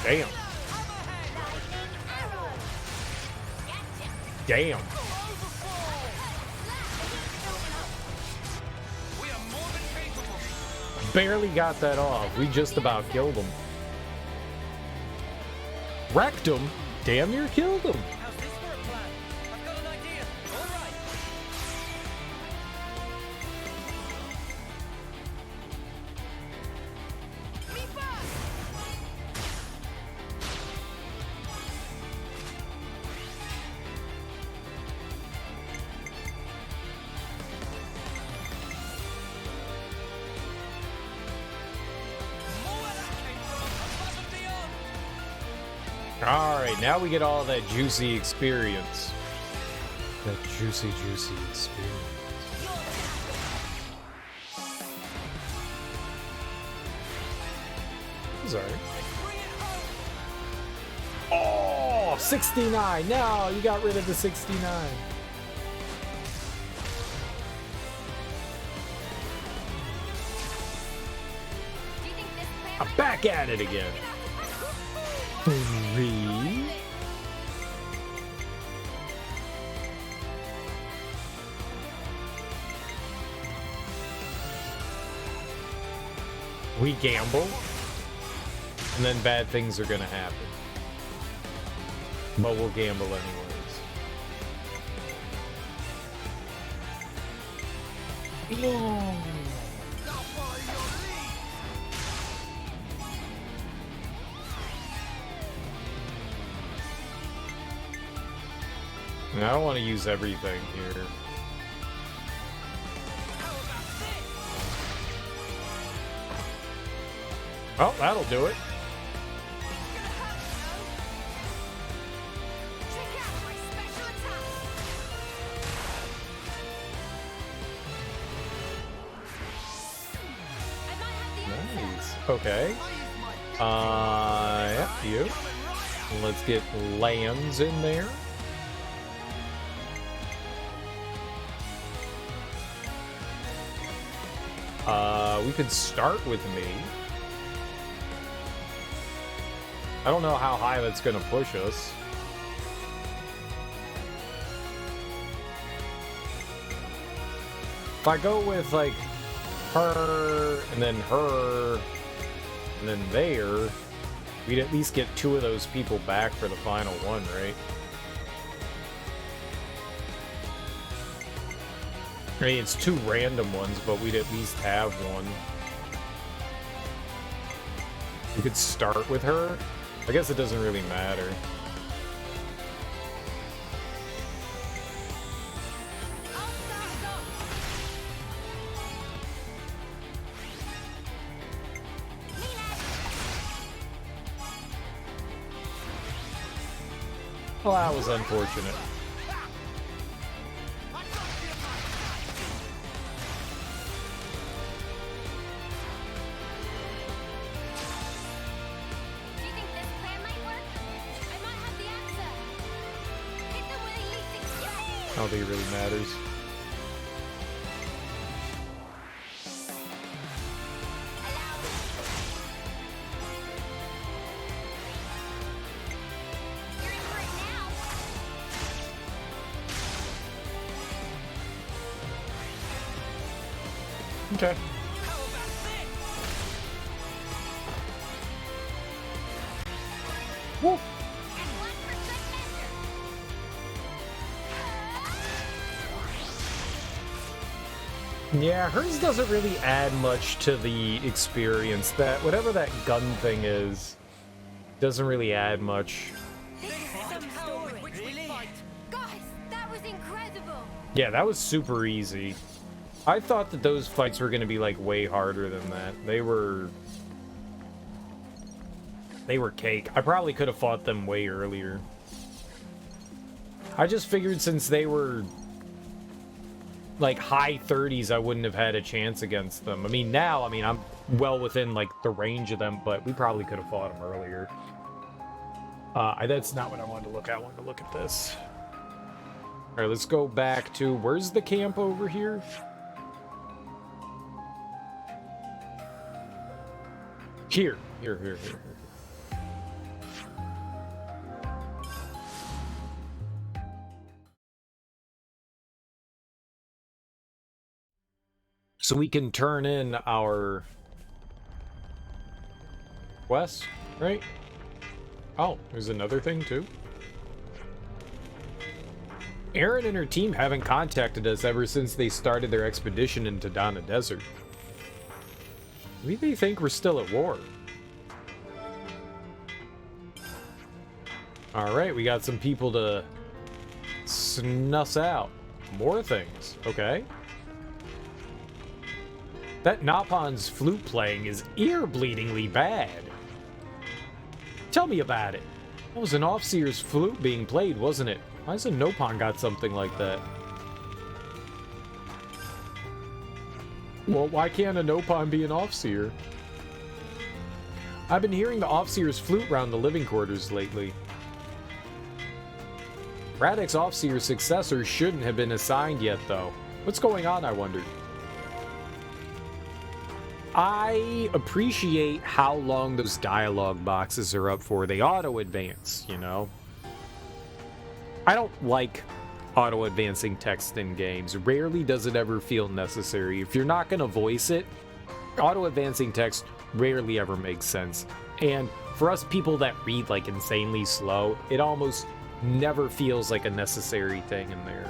Damn. Damn. Barely got that off. We just about killed him. Wrecked him. Damn near killed him. Alright, now we get all that juicy experience. That juicy experience. Sorry. Oh, 69! No, you got rid of the 69. I'm back at it again. 3. We gamble, and then bad things are gonna happen. But we'll gamble anyways. I don't want to use everything here. Oh, that'll do it. Nice. Okay. Yeah, you. Let's get lands in there. We could start with me. I don't know how high that's gonna push us. If I go with like her and then her and then there, we'd at least get 2 of those people back for the final one, right? I mean, it's 2 random ones, but we'd at least have one. We could start with her. I guess it doesn't really matter. Well, that was unfortunate. I don't think it really matters. Okay. Woo. Yeah, hers doesn't really add much to the experience. That whatever that gun thing is doesn't really add much. Guys, that was incredible. Yeah, that was super easy. I thought that those fights were going to be like way harder than that. They were cake. I probably could have fought them way earlier. I just figured since they were like high 30s, I wouldn't have had a chance against them. I mean, now, I'm well within like the range of them, but we probably could have fought them earlier. That's not what I wanted to look at. I wanted to look at this. All right, let's go back to, where's the camp over here? Here. So we can turn in our quest, right? Oh, there's another thing too. Erin and her team haven't contacted us ever since they started their expedition into Dana Desert. Maybe they think we're still at war. Alright, we got some people to snuss out. More things, okay. That Napon's flute playing is ear-bleedingly bad. Tell me about it. That was an Offseer's flute being played, wasn't it? Why has a Nopon got something like that? Well, why can't a Nopon be an Offseer? I've been hearing the Offseer's flute round the living quarters lately. Radek's Offseer successor shouldn't have been assigned yet, though. What's going on, I wondered? I appreciate how long those dialogue boxes are up for. They auto-advance, you know? I don't like auto-advancing text in games. Rarely does it ever feel necessary. If you're not going to voice it, auto-advancing text rarely ever makes sense. And for us people that read like insanely slow, it almost never feels like a necessary thing in there.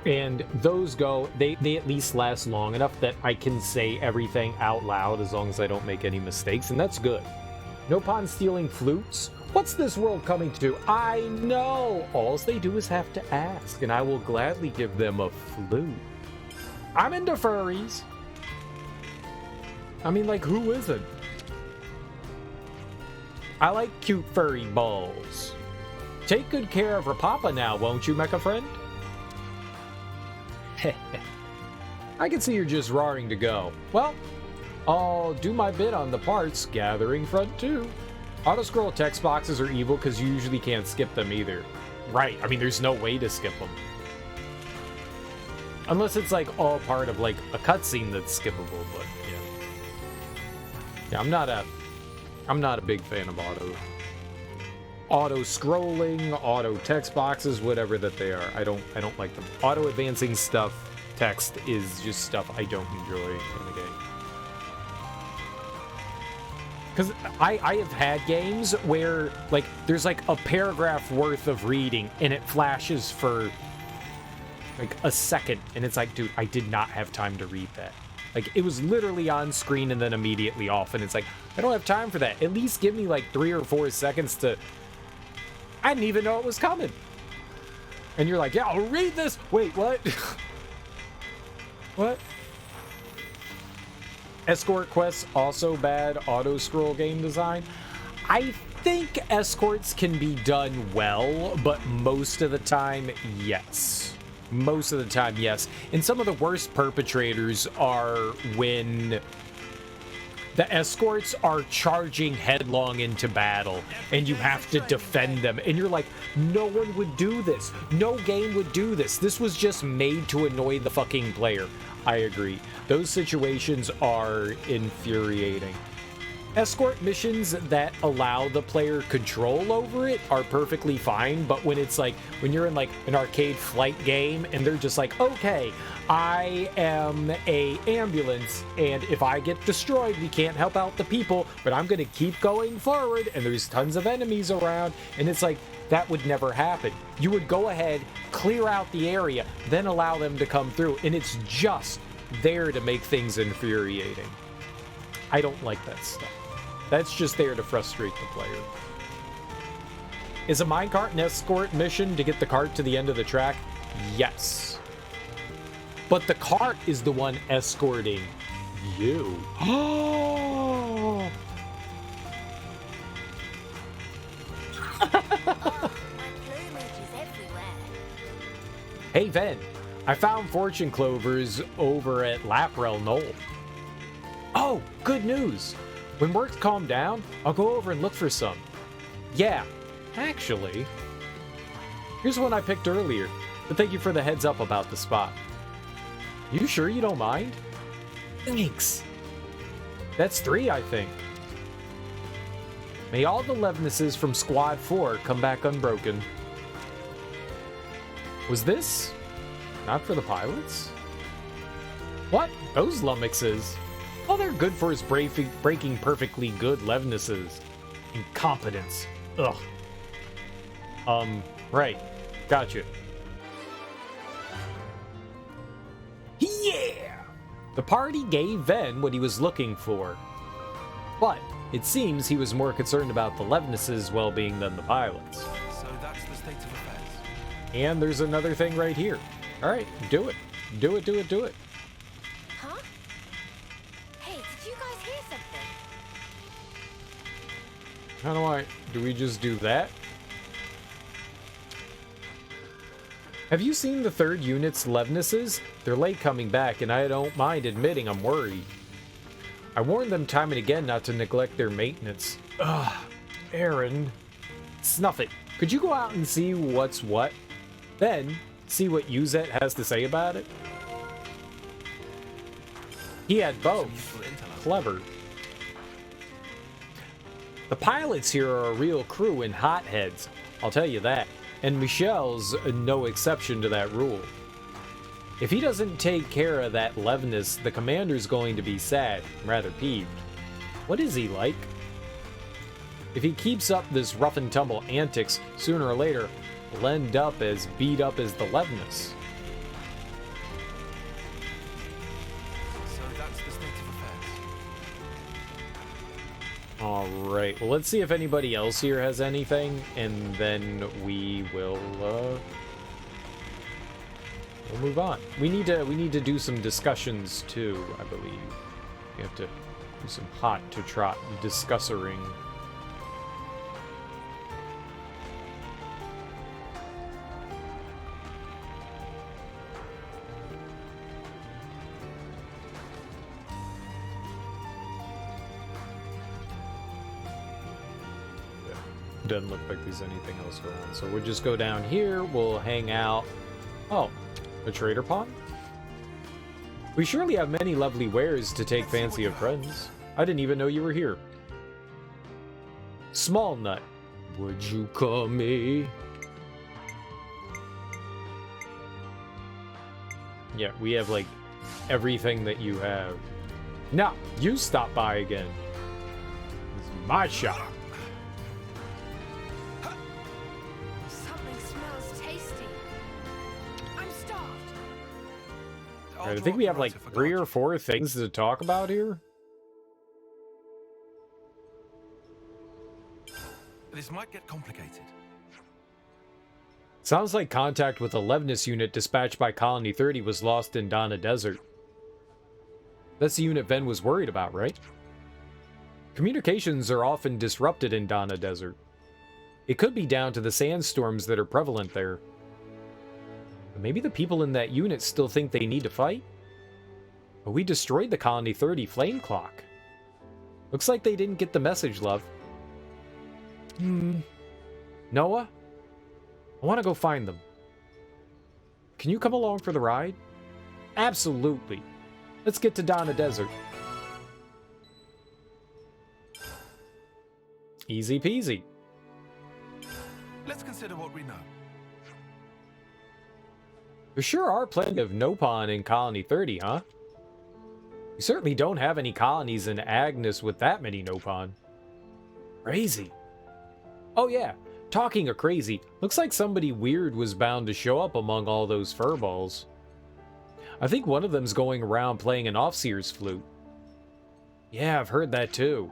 And those go, they at least last long enough that I can say everything out loud as long as I don't make any mistakes, and that's good. Nopon stealing flutes? What's this world coming to? I know! All they do is have to ask, and I will gladly give them a flute. I'm into furries. I mean, like, who isn't? I like cute furry balls. Take good care of her papa now, won't you, mecha friend? I can see you're just raring to go. Well, I'll do my bit on the parts gathering front too. Auto-scroll text boxes are evil because you usually can't skip them either. Right, I mean, there's no way to skip them. Unless it's like all part of like a cutscene that's skippable, but yeah. Yeah, I'm not a big fan of auto-scrolling, auto text boxes, whatever that they are. I don't like them. Auto-advancing stuff, text, is just stuff I don't enjoy in the game. Because I have had games where, like, there's like a paragraph worth of reading and it flashes for like a second, and it's like, dude, I did not have time to read that. Like, it was literally on screen and then immediately off, and it's like, I don't have time for that. At least give me like 3 or 4 seconds to... I didn't even know it was coming. And you're like, yeah, I'll read this. Wait, what? What? Escort quests, also bad auto-scroll game design. I think escorts can be done well, but most of the time, yes. Most of the time, yes. And some of the worst perpetrators are when the escorts are charging headlong into battle and you have to defend them. And you're like, no one would do this. No game would do this. This was just made to annoy the fucking player. I agree. Those situations are infuriating. Escort missions that allow the player control over it are perfectly fine, but when it's like, when you're in like an arcade flight game and they're just like, okay, I am a ambulance and if I get destroyed, we can't help out the people, but I'm gonna keep going forward and there's tons of enemies around, and it's like, that would never happen. You would go ahead, clear out the area, then allow them to come through, and it's just there to make things infuriating. I don't like that stuff. That's just there to frustrate the player. Is a minecart an escort mission to get the cart to the end of the track? Yes. But the cart is the one escorting you. Oh! Hey, Ven. I found fortune clovers over at Laprel Knoll. Oh, good news. When work's calmed down, I'll go over and look for some. Yeah, actually, here's one I picked earlier, but thank you for the heads up about the spot. You sure you don't mind? Thanks. That's 3, I think. May all the Levnesses from Squad 4 come back unbroken. Was this not for the pilots? What? Those lummoxes? Oh, they're good for his breaking perfectly good Levnesses. Incompetence. Ugh. Right. Gotcha. Yeah! The party gave Ven what he was looking for. But it seems he was more concerned about the Levnesses' well-being than the pilots. So that's the state of affairs. And there's another thing right here. Alright, do it. Do it, do it, do it. Huh? Hey, did you guys hear something? How do we just do that? Have you seen the 3rd unit's Levnesses? They're late coming back, and I don't mind admitting I'm worried. I warned them time and again not to neglect their maintenance. Ugh, Aaron. Snuff it. Could you go out and see what's what? Then, see what Uzet has to say about it? He had both. Clever. The pilots here are a real crew and hotheads, I'll tell you that. And Michelle's no exception to that rule. If he doesn't take care of that Levness, the commander's going to be sad, rather peeved. What is he like? If he keeps up this rough and tumble antics, sooner or later, he'll end up as beat up as the Levness. So that's the state of affairs. Alright, well, let's see if anybody else here has anything, and then we will, we'll move on. We need to do some discussions too, I believe. We have to do some hot to trot discussering. Doesn't look like there's anything else around, so we'll just go down here. We'll hang out. Oh, a trader pawn? We surely have many lovely wares to take fancy of friends. I didn't even know you were here. Small nut, would you call me? Yeah, we have like everything that you have. Now, you stop by again. It's my shop. Alright, I think we have like 3 or 4 things to talk about here. This might get complicated. Sounds like contact with a Levness unit dispatched by Colony 30 was lost in Donna Desert. That's the unit Ven was worried about, right? Communications are often disrupted in Dana Desert. It could be down to the sandstorms that are prevalent there. But maybe the people in that unit still think they need to fight? But we destroyed the Colony 30 flame clock. Looks like they didn't get the message, love. Noah? I want to go find them. Can you come along for the ride? Absolutely. Let's get to Dana Desert. Easy peasy. Let's consider what we know. There sure are plenty of Nopon in Colony 30, huh? We certainly don't have any colonies in Agnes with that many Nopon. Crazy. Oh yeah, talking of crazy, looks like somebody weird was bound to show up among all those furballs. I think one of them's going around playing an Offseer's flute. Yeah, I've heard that too.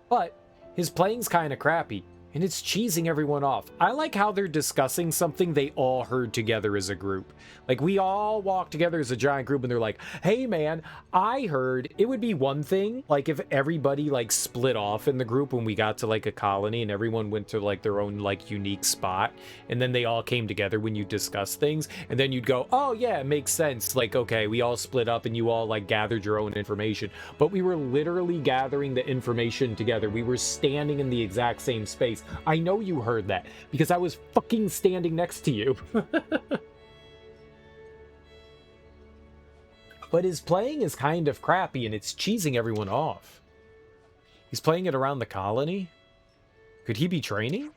But his playing's kinda crappy, and it's cheesing everyone off. I like how they're discussing something they all heard together as a group. Like, we all walk together as a giant group, and they're like, hey man, I heard it would be one thing, like, if everybody, like, split off in the group when we got to, like, a colony, and everyone went to, like, their own, like, unique spot, and then they all came together when you discuss things, and then you'd go, oh yeah, it makes sense. Like, okay, we all split up, and you all, like, gathered your own information. But we were literally gathering the information together. We were standing in the exact same space. I know you heard that, because I was fucking standing next to you. But his playing is kind of crappy, and it's cheesing everyone off. He's playing it around the colony? Could he be training?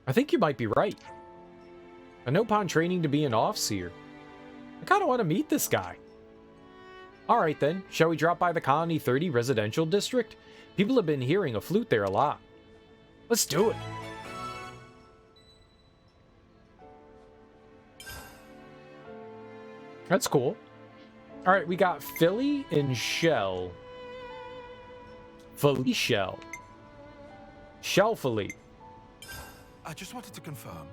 I think you might be right. A Nopon training to be an Offseer. I kind of want to meet this guy. Alright then, shall we drop by the Colony 30 residential district? People have been hearing a flute there a lot. Let's do it. That's cool. All right, we got Philly and Shell. Philly Shell. Shell Philly. I just wanted to confirm.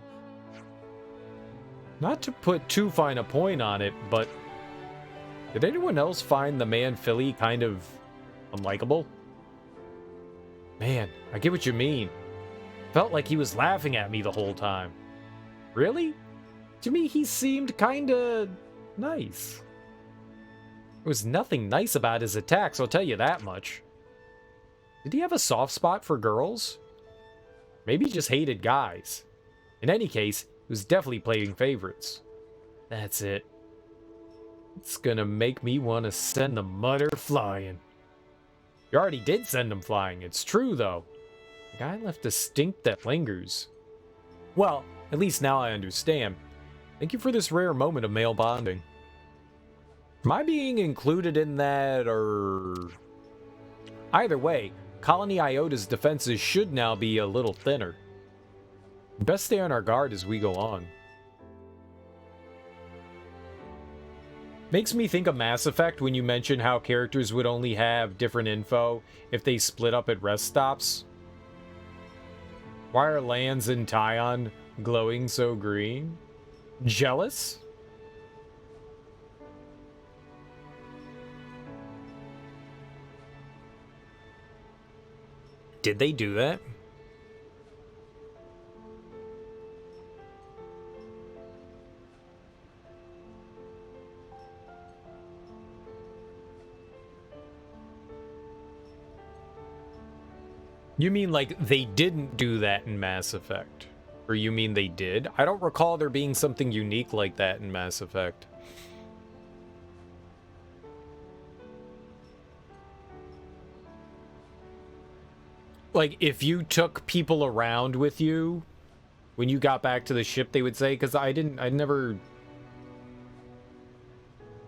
Not to put too fine a point on it, but did anyone else find the man Philly kind of unlikable? Man, I get what you mean. Felt like he was laughing at me the whole time. Really? To me, he seemed kinda nice. There was nothing nice about his attacks, I'll tell you that much. Did he have a soft spot for girls? Maybe he just hated guys. In any case, he was definitely playing favorites. That's it. It's gonna make me want to send the mutter flying. You already did send him flying, it's true though. The guy left a stink that lingers. Well, at least now I understand. Thank you for this rare moment of male bonding. Am I being included in that, or... Either way, Colony Iota's defenses should now be a little thinner. Best stay on our guard as we go on. Makes me think of Mass Effect when you mention how characters would only have different info if they split up at rest stops. Why are Lands and Tyon glowing so green? Jealous? Did they do that? You mean like they didn't do that in Mass Effect? Or you mean they did? I don't recall there being something unique like that in Mass Effect. Like, if you took people around with you, when you got back to the ship, they would say, because I don't ever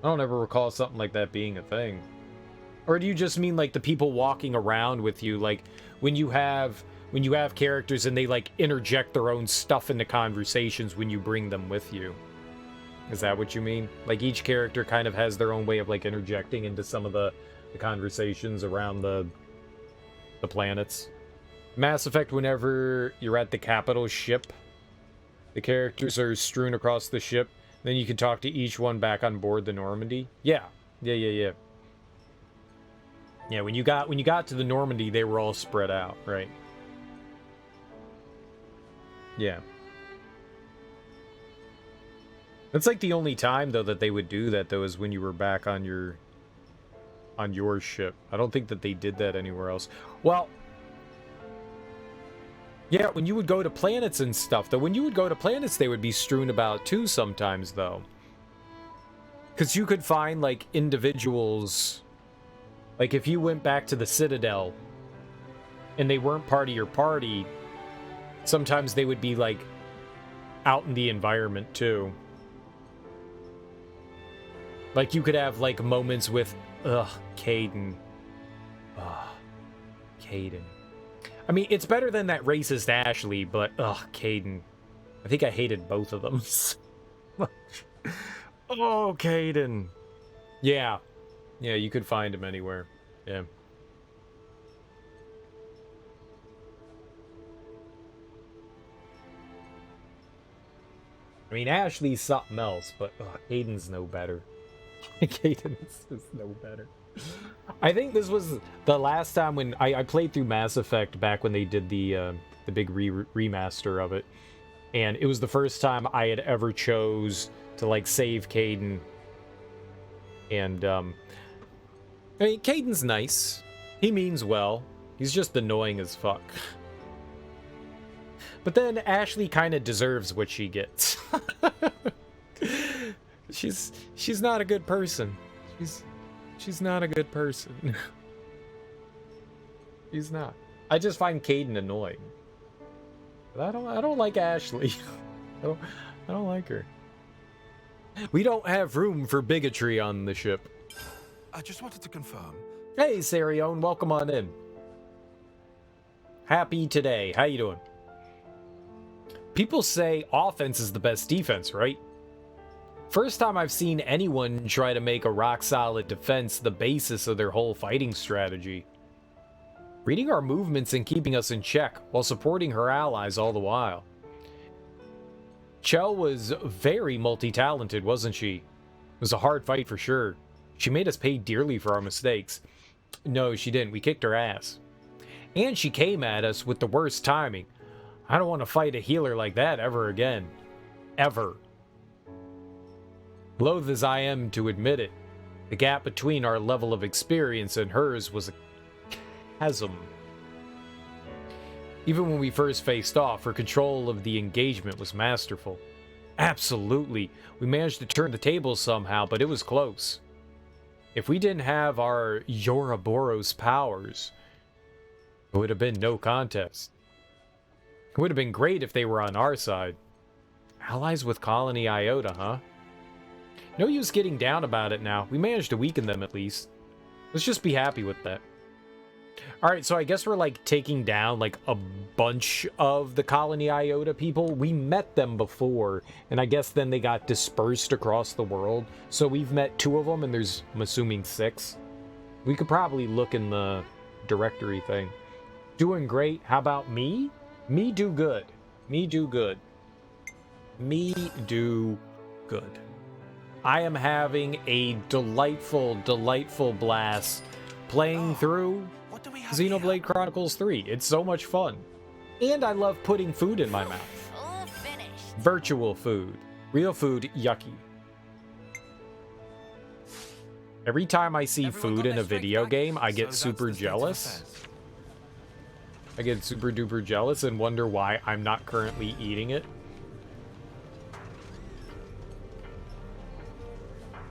recall something like that being a thing. Or do you just mean, like, the people walking around with you, like, when you have characters and they, like, interject their own stuff into conversations when you bring them with you? Is that what you mean? Like, each character kind of has their own way of, like, interjecting into some of the conversations around the planets. Mass Effect, whenever you're at the capital ship, the characters are strewn across the ship, then you can talk to each one back on board the Normandy. Yeah. Yeah, when you got to the Normandy, they were all spread out, right? Yeah. That's like the only time though that they would do that though is when you were back on your ship. I don't think that they did that anywhere else. Well, yeah, when you would go to planets and stuff though, when you would go to planets, they would be strewn about too sometimes though. Because you could find like individuals, like if you went back to the Citadel and they weren't part of your party, sometimes they would be like out in the environment too. Like you could have like moments with, Caden. Caden. I mean, it's better than that racist Ashley, but, Caden. I think I hated both of them so much. Oh, Caden. Yeah. Yeah, you could find him anywhere. Yeah. I mean, Ashley's something else, but Caden's no better. Caden's just no better. I think this was the last time when I played through Mass Effect back when they did the big remaster of it, and it was the first time I had ever chose to like save Caden. And I mean, Caden's nice. He means well. He's just annoying as fuck. But then Ashley kind of deserves what she gets. She's not a good person. She's not a good person. She's not. I just find Caden annoying. But I don't like Ashley. I don't like her. We don't have room for bigotry on the ship. I just wanted to confirm. Hey, Sarione, welcome on in. Happy today. How you doing? People say offense is the best defense, right? First time I've seen anyone try to make a rock-solid defense the basis of their whole fighting strategy. Reading our movements and keeping us in check while supporting her allies all the while. Chell was very multi-talented, wasn't she? It was a hard fight for sure. She made us pay dearly for our mistakes. No, she didn't. We kicked her ass. And she came at us with the worst timing. I don't want to fight a healer like that ever again. Ever. Loath as I am to admit it, the gap between our level of experience and hers was a chasm. Even when we first faced off, her control of the engagement was masterful. Absolutely. We managed to turn the tables somehow, but it was close. If we didn't have our Ouroboros powers, it would have been no contest. It would have been great if they were on our side. Allies with Colony Iota, huh? No use getting down about it now. We managed to weaken them at least. Let's just be happy with that. Alright, so I guess we're like taking down like a bunch of the Colony Iota people. We met them before, and I guess then they got dispersed across the world. So we've met 2 of them, and there's, I'm assuming, 6. We could probably look in the directory thing. Doing great. How about me? Me do good. Me do good. Me do good. I am having a delightful, delightful blast playing through Xenoblade Chronicles 3. It's so much fun. And I love putting food in my mouth. Virtual food. Real food, yucky. Every time I see food in a video game, I get super jealous. I get super duper jealous and wonder why I'm not currently eating it.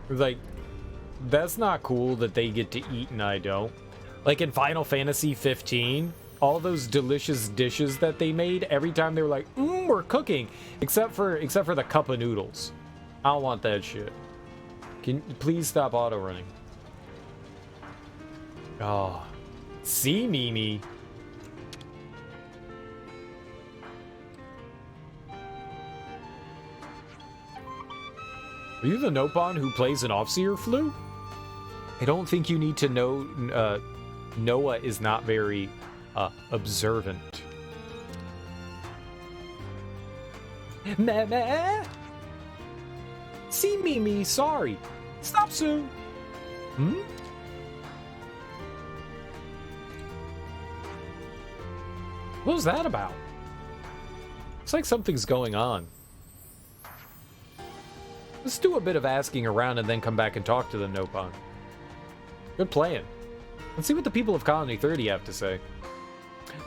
Like, that's not cool that they get to eat and I don't. Like in Final Fantasy 15, all those delicious dishes that they made, every time they were like, we're cooking, except for the cup of noodles. I don't want that shit. Can you please stop auto running? Oh, see, Mimi. Are you the Nopon who plays an Offseer Flu? I don't think you need to know. Noah is not very observant. Meh. See, Mimi, sorry. Stop soon. What was that about? It's like something's going on. Let's do a bit of asking around and then come back and talk to them, Nopon. Good playing. Let's see what the people of Colony 30 have to say.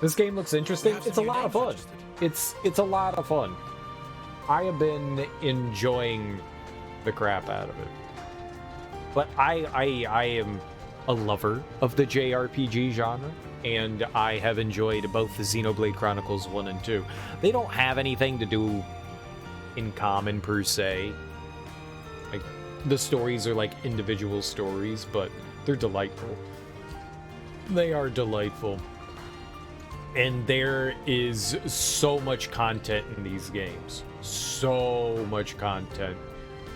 This game looks interesting. It's a lot of fun. It's a lot of fun. I have been enjoying the crap out of it. But I am a lover of the JRPG genre, and I have enjoyed both the Xenoblade Chronicles 1 and 2. They don't have anything to do in common per se. Like, the stories are like individual stories, but they're delightful. They are delightful. And there is so much content in these games. So much content.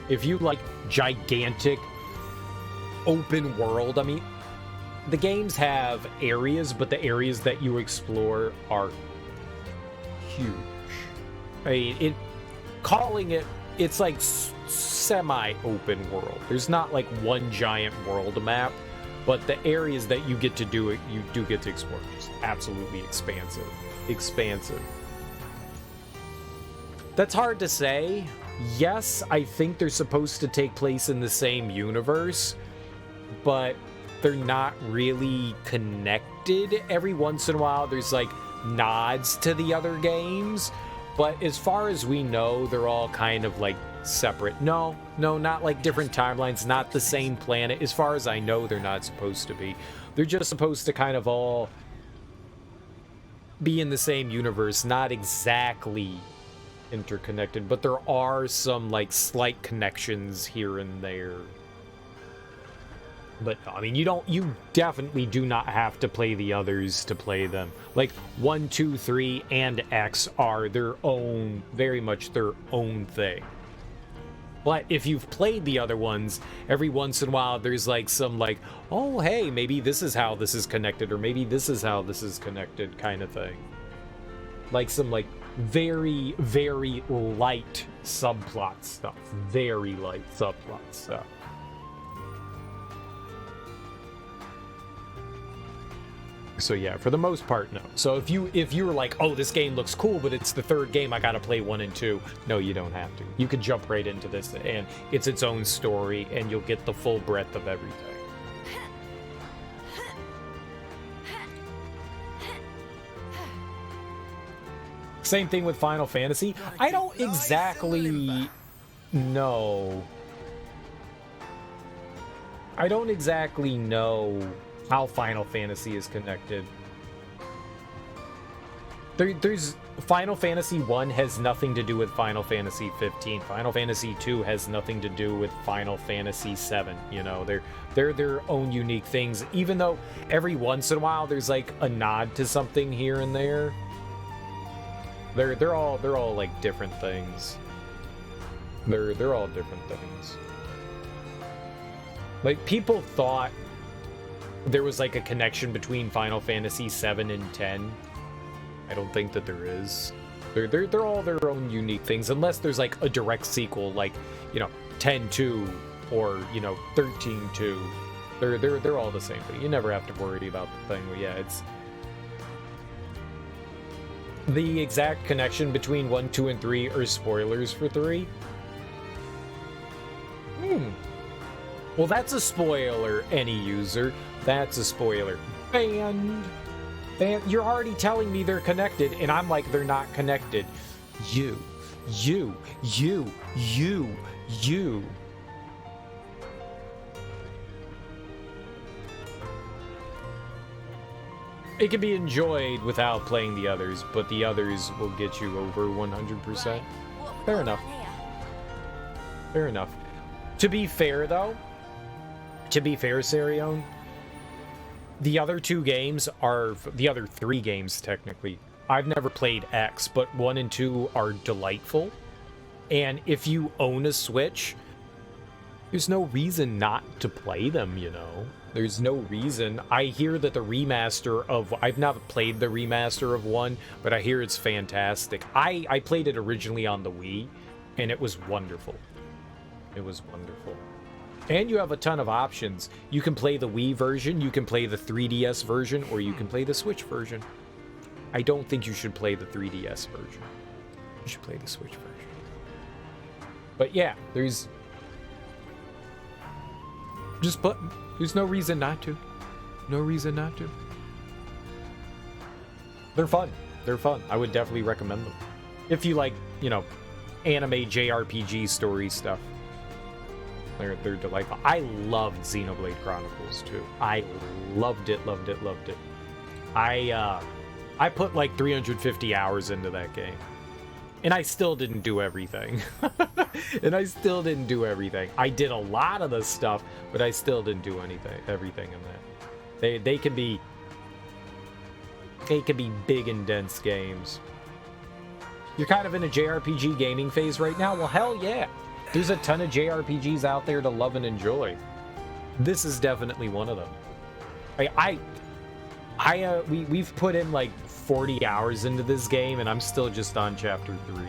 If you like gigantic open world, I mean, the games have areas, but the areas that you explore are huge. I mean, it's like semi-open world. There's not like one giant world map, but the areas that you get to do it, you do get to explore. Just absolutely expansive. Expansive. That's hard to say. Yes, I think they're supposed to take place in the same universe, but they're not really connected. Every once in a while, there's like nods to the other games, but as far as we know, they're all kind of like separate. No, not like different timelines, not the same planet. As far as I know, they're not supposed to be. They're just supposed to kind of all be in the same universe, not exactly interconnected, but there are some like slight connections here and there. But I mean, you definitely do not have to play the others to play them. Like 1, 2, 3, and X are their own, very much their own thing. But if you've played the other ones, every once in a while there's like some like, oh hey, maybe this is how this is connected, or maybe this is how this is connected kind of thing. Like some like very, very light subplot stuff. Very light subplot stuff. So yeah, for the most part, no. So if you were like, oh, this game looks cool, but it's the third game, I gotta play 1 and 2. No, you don't have to. You can jump right into this, and it's its own story, and you'll get the full breadth of everything. Same thing with Final Fantasy. I don't exactly know. I don't exactly know how Final Fantasy is connected. There's Final Fantasy 1 has nothing to do with Final Fantasy 15. Final Fantasy 2 has nothing to do with Final Fantasy 7. You know, they're their own unique things. Even though every once in a while there's like a nod to something here and there. They're all like different things. They're all different things. Like, people thought there was like a connection between Final Fantasy 7 and 10. I don't think that there is. They're all their own unique things, unless there's like a direct sequel, like, you know, 10-2 or, you know, 13-2. They're all the same thing. You never have to worry about the thing. But yeah, it's the exact connection between 1, 2, and 3 are spoilers for 3. Well, that's a spoiler, any user. That's a spoiler. Banned. You're already telling me they're connected, and I'm like, they're not connected. You. It can be enjoyed without playing the others, but the others will get you over 100%. Fair enough. Fair enough. To be fair, though, Sarion, the other 2 games are, the other 3 games, technically. I've never played X, but 1 and 2 are delightful. And if you own a Switch, there's no reason not to play them, you know? There's no reason. I hear that the remaster of... I've not played the remaster of 1, but I hear it's fantastic. I played it originally on the Wii, and it was wonderful. It was wonderful. And you have a ton of options. You can play the Wii version, you can play the 3DS version, or you can play the Switch version. I don't think you should play the 3DS version. You should play the Switch version. But yeah, there's no reason not to. No reason not to. They're fun. They're fun. I would definitely recommend them. If you like, you know, anime JRPG story stuff. They're delightful. I loved Xenoblade Chronicles too. I loved it. I put like 350 hours into that game. And I still didn't do everything. I did a lot of the stuff, but I still didn't do everything in that. They can be big and dense games. You're kind of in a JRPG gaming phase right now? Well, hell yeah. There's a ton of JRPGs out there to love and enjoy. This is definitely one of them. We've put in like 40 hours into this game, and I'm still just on chapter 3.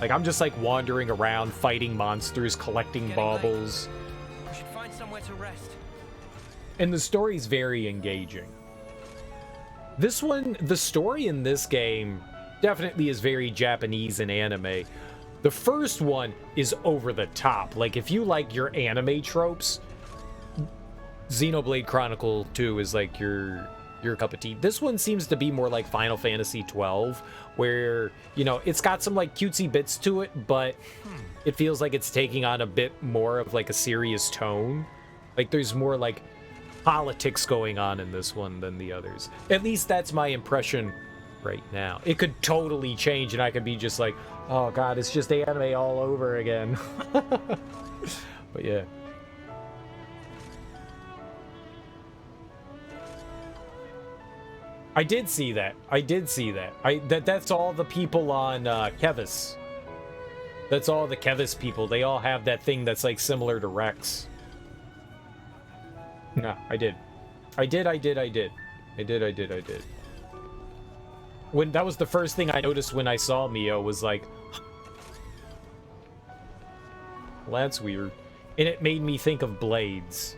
Like, I'm just like wandering around, fighting monsters, collecting baubles. We should find somewhere to rest. And the story's very engaging. This one, the story in this game definitely is very Japanese and anime. The first one is over the top. Like, if you like your anime tropes, Xenoblade Chronicle 2 is like your cup of tea. This one seems to be more like Final Fantasy 12, where, you know, it's got some like cutesy bits to it, but it feels like it's taking on a bit more of like a serious tone. Like, there's more like politics going on in this one than the others. At least that's my impression right now. It could totally change, and I could be just like, oh god, it's just anime all over again. But yeah. I did see that. That's all the people on Kevis. That's all the Kevis people. They all have that thing that's like similar to Rex. No, I did. When that was the first thing I noticed when I saw Mio, was like, well, that's weird. And it made me think of Blades.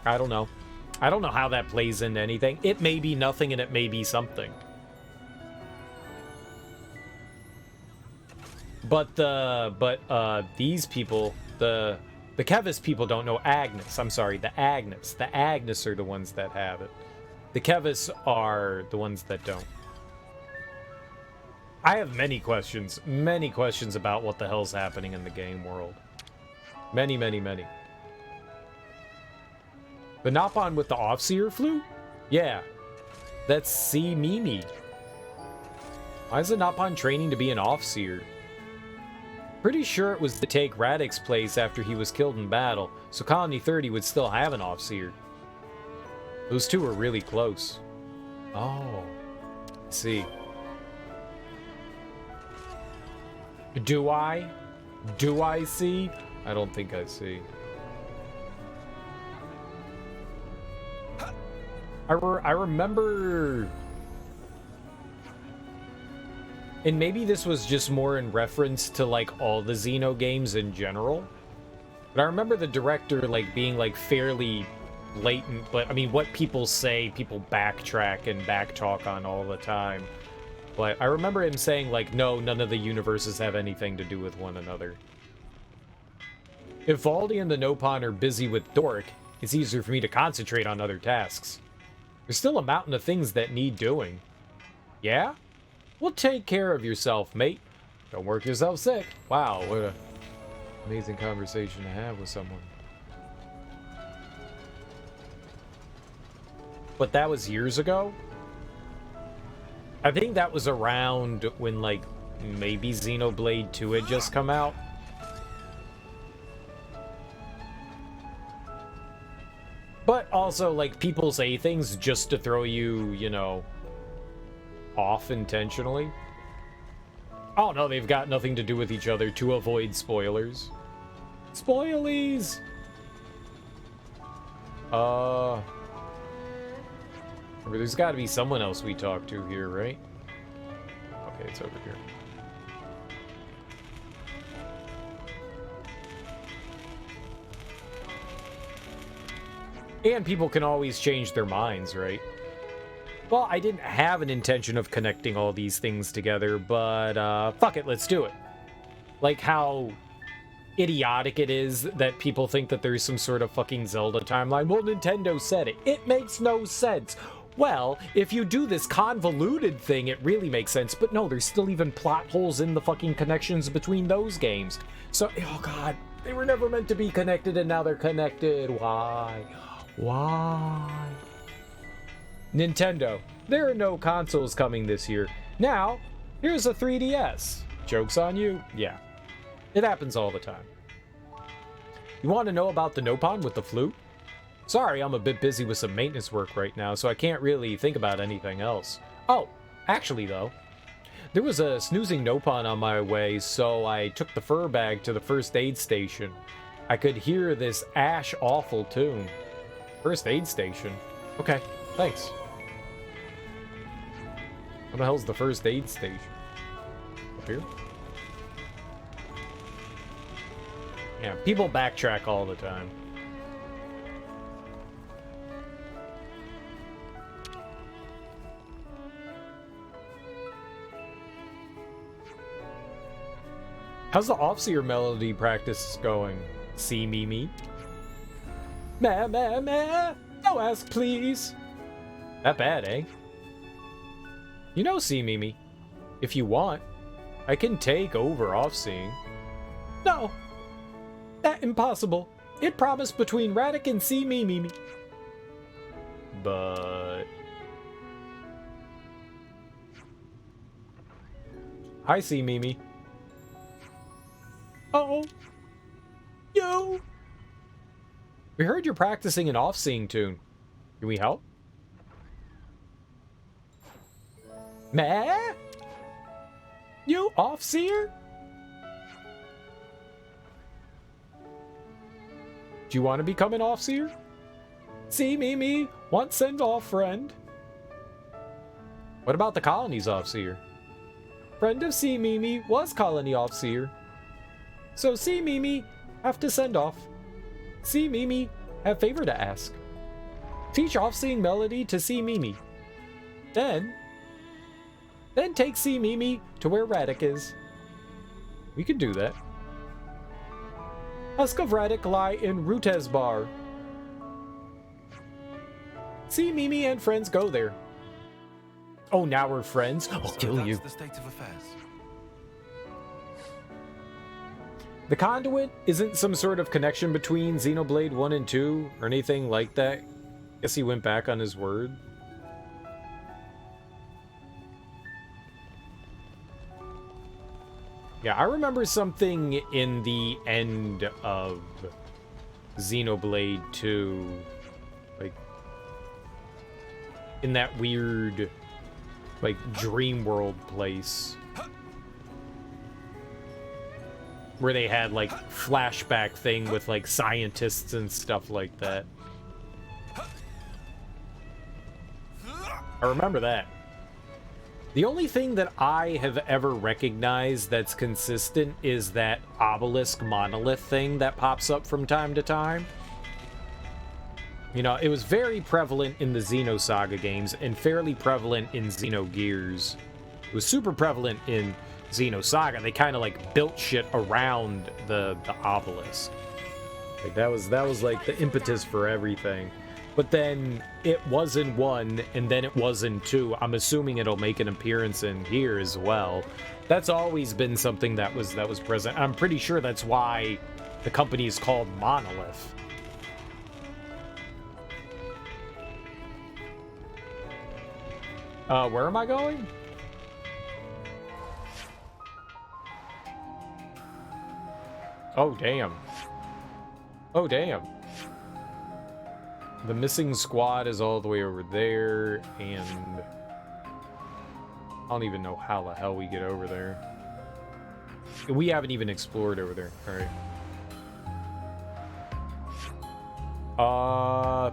I don't know. I don't know how that plays into anything. It may be nothing, and it may be something. But these people, the Kevis people don't know Agnes. I'm sorry, the Agnes. The Agnes are the ones that have it. The Kevis are the ones that don't. I have many questions about what the hell's happening in the game world. Many. The Nopon with the Offseer flute? Yeah. That's C. Mimi. Why is the Nopon training to be an Offseer? Pretty sure it was to take Radix's place after he was killed in battle, so Colony 30 would still have an Offseer. Those two are really close. Oh. Let's see. Do I? Do I see? I don't think I see. I remember... And maybe this was just more in reference to, like, all the Xeno games in general. But I remember the director, like, being, like, fairly blatant. But, I mean, what people say, people backtrack and backtalk on all the time. But I remember him saying, like, no, none of the universes have anything to do with one another. If Valdi and the Nopon are busy with Doric, it's easier for me to concentrate on other tasks. There's still a mountain of things that need doing. Yeah? Well, take care of yourself, mate. Don't work yourself sick. Wow, what an amazing conversation to have with someone. But that was years ago? I think that was around when, like, maybe Xenoblade 2 had just come out. But also, like, people say things just to throw you, you know, off intentionally. Oh no, they've got nothing to do with each other to avoid spoilers. Spoilies! There's gotta be someone else we talk to here, right? Okay, it's over here. And people can always change their minds, right? Well, I didn't have an intention of connecting all these things together, but fuck it, let's do it. Like how idiotic it is that people think that there's some sort of fucking Zelda timeline. Well, Nintendo said it. It makes no sense. Well, if you do this convoluted thing, it really makes sense. But no, there's still even plot holes in the fucking connections between those games. So, oh god, they were never meant to be connected and now they're connected. Why? Why? Nintendo, there are no consoles coming this year. Now, here's a 3DS. Joke's on you? Yeah. It happens all the time. You want to know about the Nopon with the flute? Sorry, I'm a bit busy with some maintenance work right now, so I can't really think about anything else. Oh, actually though, there was a snoozing Nopon on my way, so I took the fur bag to the first aid station. I could hear this ash awful tune. First aid station? Okay, thanks. What the hell's the first aid station? Up here? Yeah, people backtrack all the time. How's the Offseer melody practice going? See me? Meh, meh, meh. No ask, please. That bad, eh? You know, see me. If you want, I can take over Offseeing. No. That impossible. It promised between Radic and see me. But... Hi, see me. Oh. Yo. We heard you're practicing an Offseeing tune. Can we help? Meh? You Offseer? Do you want to become an Offseer? See me, want send off friend. What about the colonies Offseer? Friend of see me was colony Offseer. So see me have to send off. See me have favor to ask. Teach Offseeing melody to see me. Then take see me to where Radic is. We can do that. Husk of Radic lie in Rutez Bar. See Mimi and friends go there. Oh, now we're friends? I'll kill you. The state of affairs. The conduit isn't some sort of connection between Xenoblade 1 and 2 or anything like that. Guess he went back on his word. Yeah, I remember something in the end of Xenoblade 2. Like, in that weird, like, dream world place. Where they had, like, flashback thing with, like, scientists and stuff like that. I remember that. The only thing that I have ever recognized that's consistent is that obelisk monolith thing that pops up from time to time. You know, it was very prevalent in the Xenosaga games and fairly prevalent in Xenogears. It was super prevalent in Xenosaga. They kind of like built shit around the obelisk. Like that was like the impetus for everything. But then it was in 1, and then it was in 2. I'm assuming it'll make an appearance in here as well. That's always been something that was present. I'm pretty sure that's why the company is called Monolith. Where am I going? Oh, damn. Oh, damn. The missing squad is all the way over there, and I don't even know how the hell we get over there. We haven't even explored over there. All right.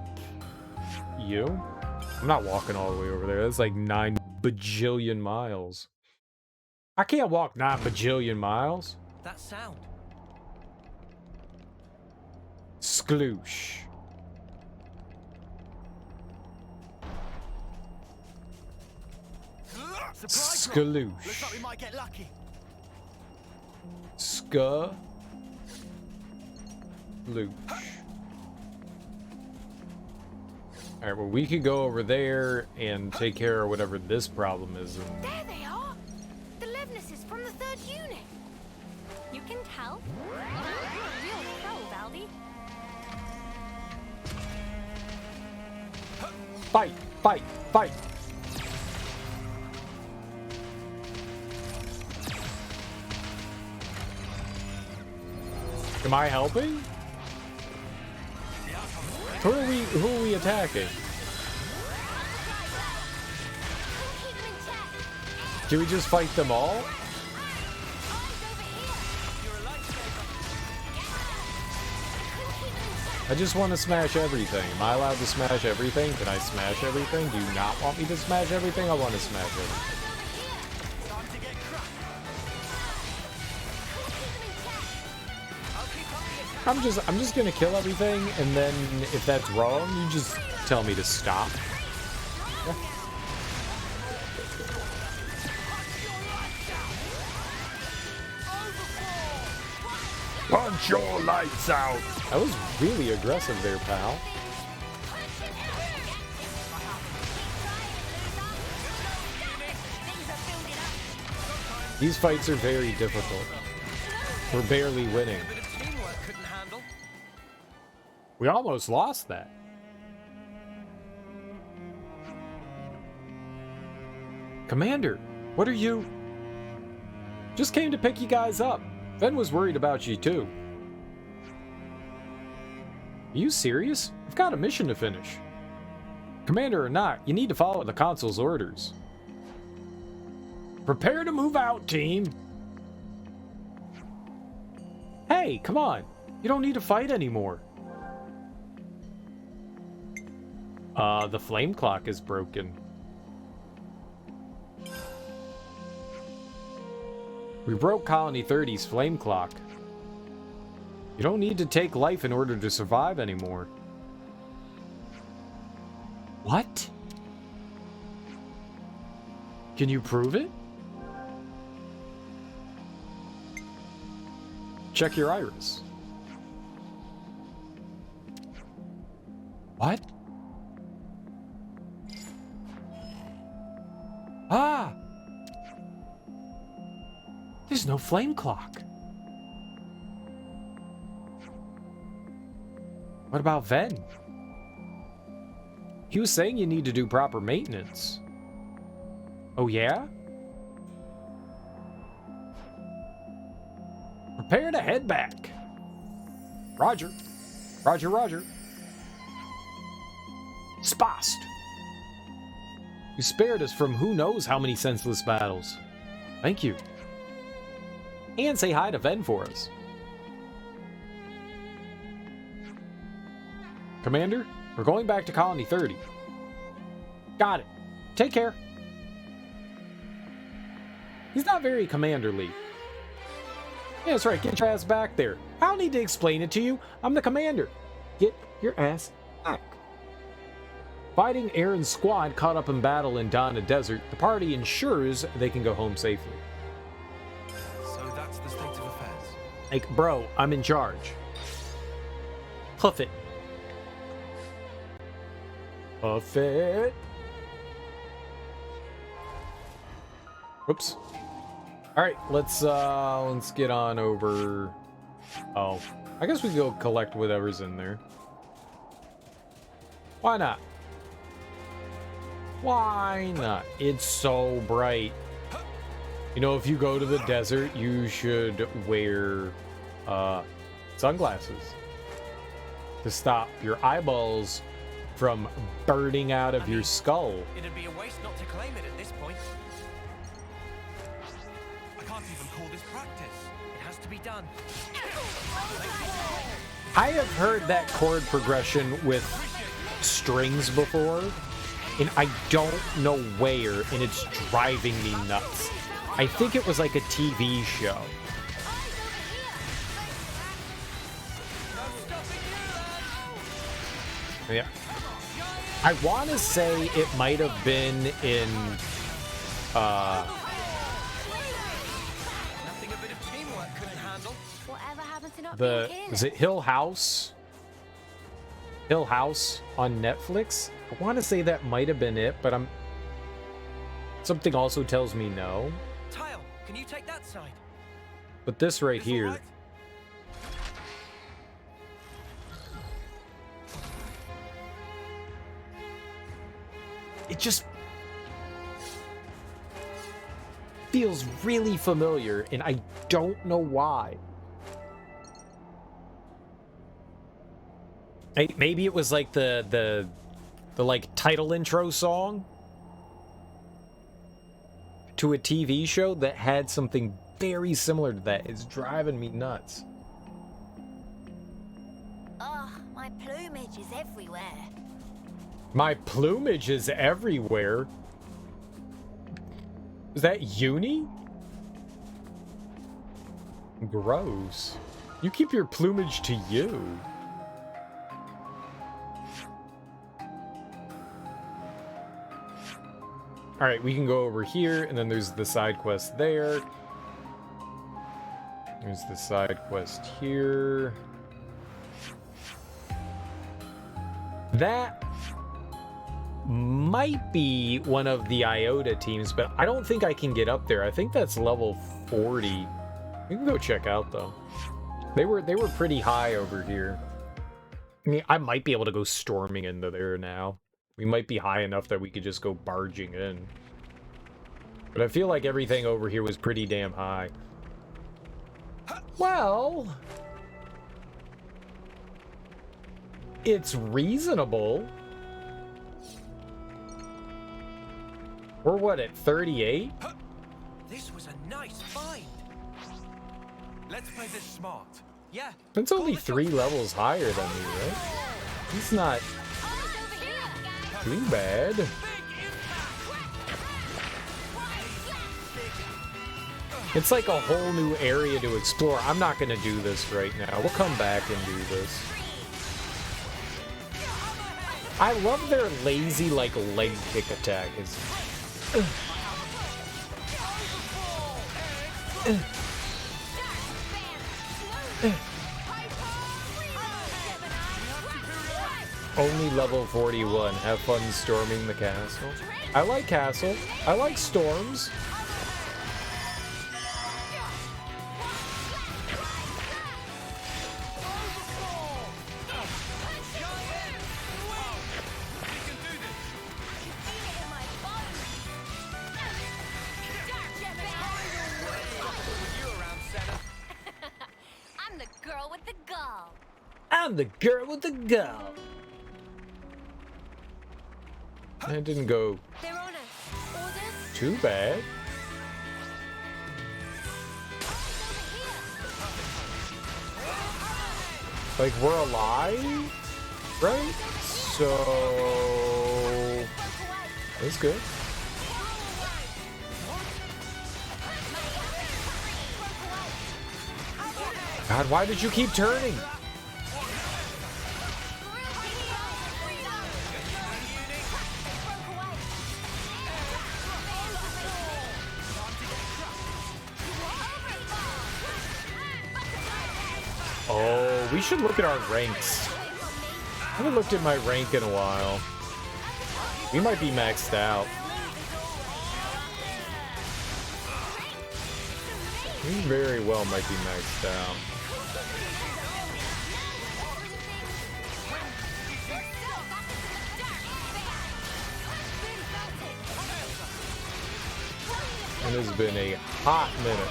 You? I'm not walking all the way over there. That's like 9 bajillion miles. I can't walk 9 bajillion miles. That sound. Skloosh. Skaloosh. Looks like we might get lucky. Skaloosh. Alright, well, we could go over there and take care of whatever this problem is. And... There they are! The Levnesses from the 3rd unit! You can tell? You're a real pro, Valdi. Fight! Fight! Fight! Am I helping? Who are we attacking? Do we just fight them all? I just want to smash everything. Am I allowed to smash everything? Can I smash everything? Do you not want me to smash everything? I want to smash everything. I'm just gonna kill everything, and then if that's wrong, you just tell me to stop. Yeah. Punch your lights out! That was really aggressive there, pal. These fights are very difficult. We're barely winning. We almost lost that. Commander, what are you? Just came to pick you guys up. Ven was worried about you too. Are you serious? I've got a mission to finish. Commander or not, you need to follow the consul's orders. Prepare to move out, team. Hey, come on. You don't need to fight anymore. The flame clock is broken. We broke Colony 30's flame clock. You don't need to take life in order to survive anymore. What? Can you prove it? Check your iris. What? Ah! There's no flame clock. What about Ven? He was saying you need to do proper maintenance. Oh yeah? Prepare to head back. Roger. Roger, roger. Spast. You spared us from who knows how many senseless battles. Thank you. And say hi to Ven for us. Commander, we're going back to Colony 30. Got it. Take care. He's not very commanderly. Yeah, that's right. Get your ass back there. I don't need to explain it to you. I'm the commander. Get your ass back. Fighting Aaron's squad caught up in battle in Donna Desert, the party ensures they can go home safely. So that's the state of affairs. Like, bro, I'm in charge. Hoof it. Hoof it. Whoops. All right, let's get on over. Oh, I guess we can go collect whatever's in there. Why not? Why not? It's so bright. You know, if you go to the desert, you should wear sunglasses to stop your eyeballs from burning out of your skull. It'd be a waste not to claim it at this point. I can't even call this practice. It has to be done. I have heard that chord progression with strings before, and I don't know where, and it's driving me nuts. I think it was like a TV show. Yeah. I want to say it might have been in Nothing a bit of teamwork couldn't handle. Whatever happened to not the being is careless? it Hill House? Hill House on Netflix? I want to say that might have been it, but something also tells me no. Tile, can you take that side? But this right here. Right. It just feels really familiar, and I don't know why. Maybe it was like the like title intro song to a TV show that had something very similar to that. It's driving me nuts. Oh, my plumage is everywhere. My plumage is everywhere. Is that uni? Gross. You keep your plumage to you. Alright, we can go over here, and then there's the side quest there. There's the side quest here. That might be one of the Iota teams, but I don't think I can get up there. I think that's level 40. We can go check out, though. They were pretty high over here. I mean, I might be able to go storming into there now. We might be high enough that we could just go barging in. But I feel like everything over here was pretty damn high. Well, it's reasonable. We're what, at 38? This was a nice find. Let's play this smart. Yeah. It's only 3 levels higher than me, right? He's not too bad. It's like a whole new area to explore. I'm not going to do this right now. We'll come back and do this. I love their lazy, like, leg kick attack. Only level 41. Have fun storming the castle. I like castle. I like storms. I'm the girl with the gall. I'm the girl with the gall. That didn't go They're on us. Orders? too bad. Like, we're alive, right? So that's good. God, why did you keep turning? Oh, we should look at our ranks. I haven't looked at my rank in a while. We might be maxed out. We very well might be maxed out. It has been a hot minute.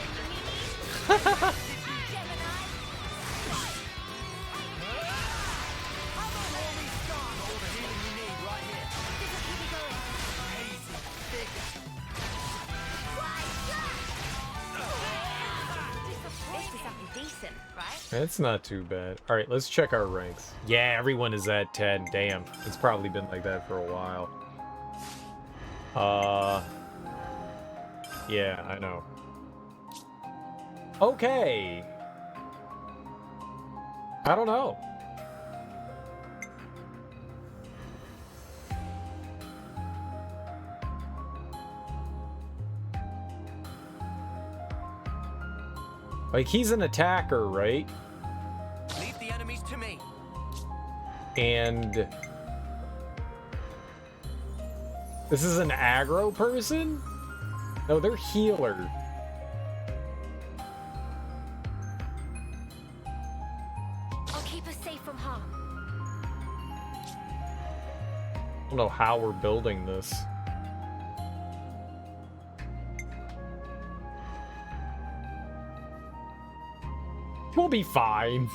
It's not too bad. Alright, let's check our ranks. Yeah, everyone is at 10. Damn. It's probably been like that for a while. Yeah, I know. Okay. I don't know. Like, he's an attacker, right? Leave the enemies to me. And this is an aggro person? No, they're healer. I'll keep us safe from harm. I don't know how we're building this. We'll be fine.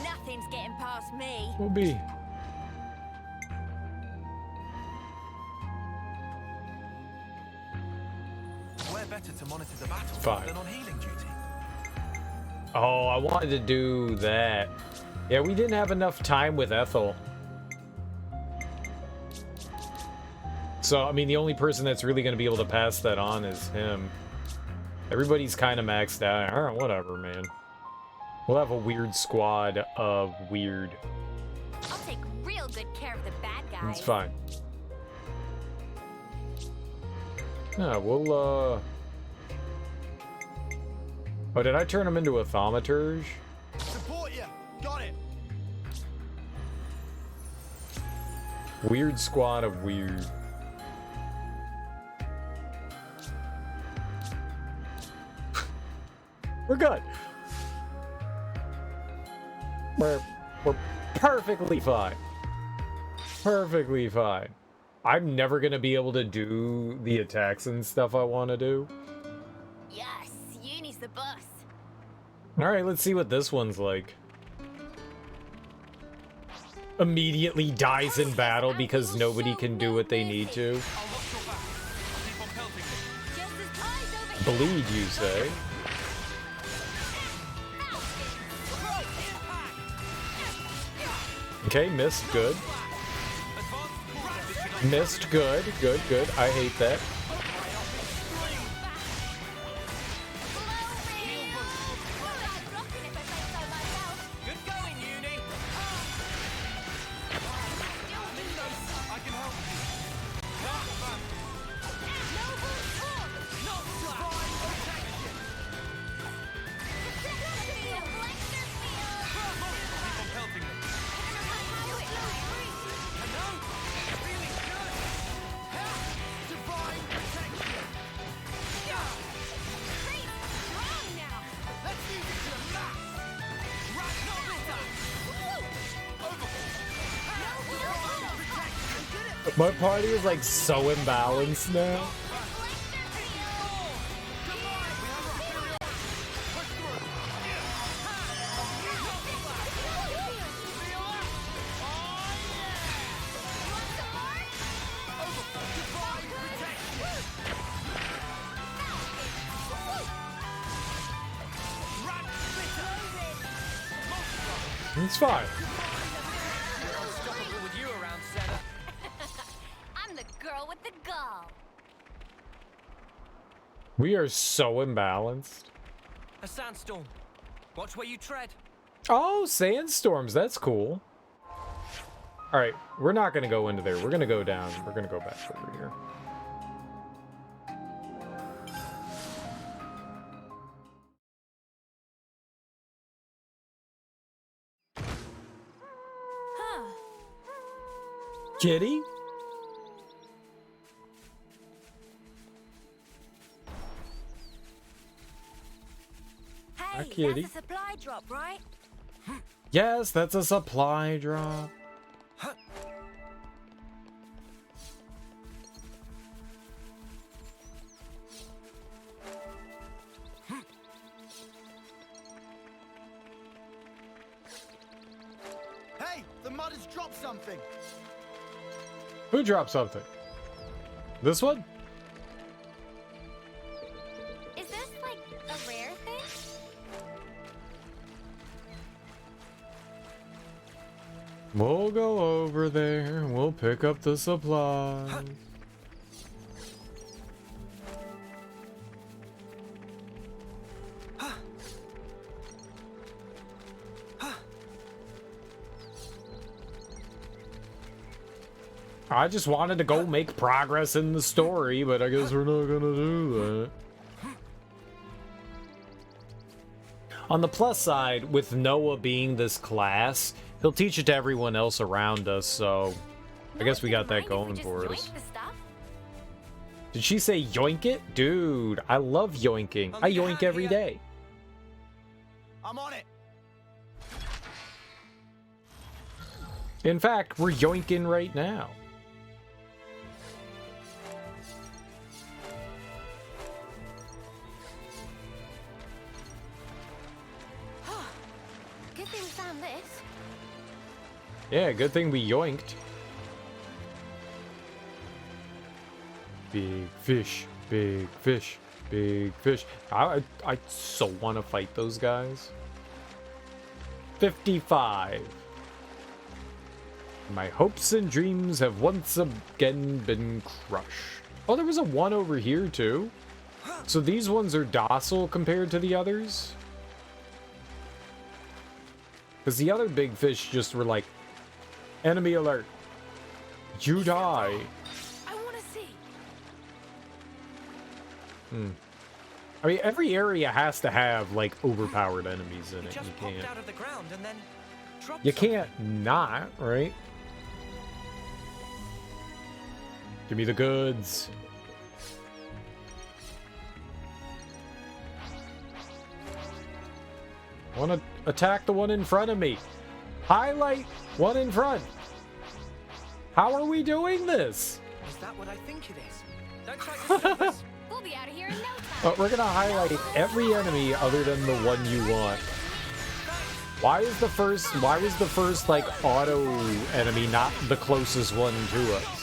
Nothing's getting past me. We'll be. We're better to monitor the battle Fine. than on healing duty. Oh, I wanted to do that. Yeah, we didn't have enough time with Ethel. So, I mean, the only person that's really going to be able to pass that on is him. Everybody's kind of maxed out. All right, whatever, man. We'll have a weird squad of weird. I'll take real good care of the bad guys. It's fine. Yeah, we'll, Oh, did I turn him into a thaumaturge? Support you. Got it. Weird squad of weird. We're good. We're perfectly fine. Perfectly fine. I'm never gonna be able to do the attacks and stuff I want to do. Yes, Uni's the boss. Alright, let's see what this one's like. Immediately dies in battle because nobody can do what they need to. Bleed, you say? Okay, missed, good. Missed, good, good, good. I hate that. Good going, Uni. I can help My party is like so imbalanced now. It's fine. I'm the girl with the gall. We are so imbalanced. a sandstorm. Watch where you tread. Oh, sandstorms. That's cool. All right, we're not going to go into there. We're going to go down. We're going to go back over here. Kitty? Hey, kitty. that's a supply drop, right? Yes, that's a supply drop. Hey, the mud has dropped something. Who dropped something? This one? Is this like a rare thing? We'll go over there. We'll pick up the supplies. I just wanted to go make progress in the story, but I guess we're not gonna do that. On the plus side, with Noah being this class, he'll teach it to everyone else around us, so I guess we got that going for us. Did she say yoink it? Dude, I love yoinking. I yoink every day. I'm on it. In fact, we're yoinking right now. Good thing we found this. Yeah, good thing we yoinked. Big fish, big fish, big fish. I so want to fight those guys. 55. My hopes and dreams have once again been crushed. Oh, there was a one over here too. So these ones are docile compared to the others. Because the other big fish just were like, enemy alert. You die. I want to see. I mean, every area has to have like overpowered enemies in it. You can't. Out of the ground and then You can't not, right? Give me the goods. I want to attack the one in front of me. Highlight one in front. How are we doing this? Is that what I think it is? Don't try to stop us. We'll be out of here in no time. But we're gonna highlight every enemy other than the one you want. Why was the first like auto enemy not the closest one to us?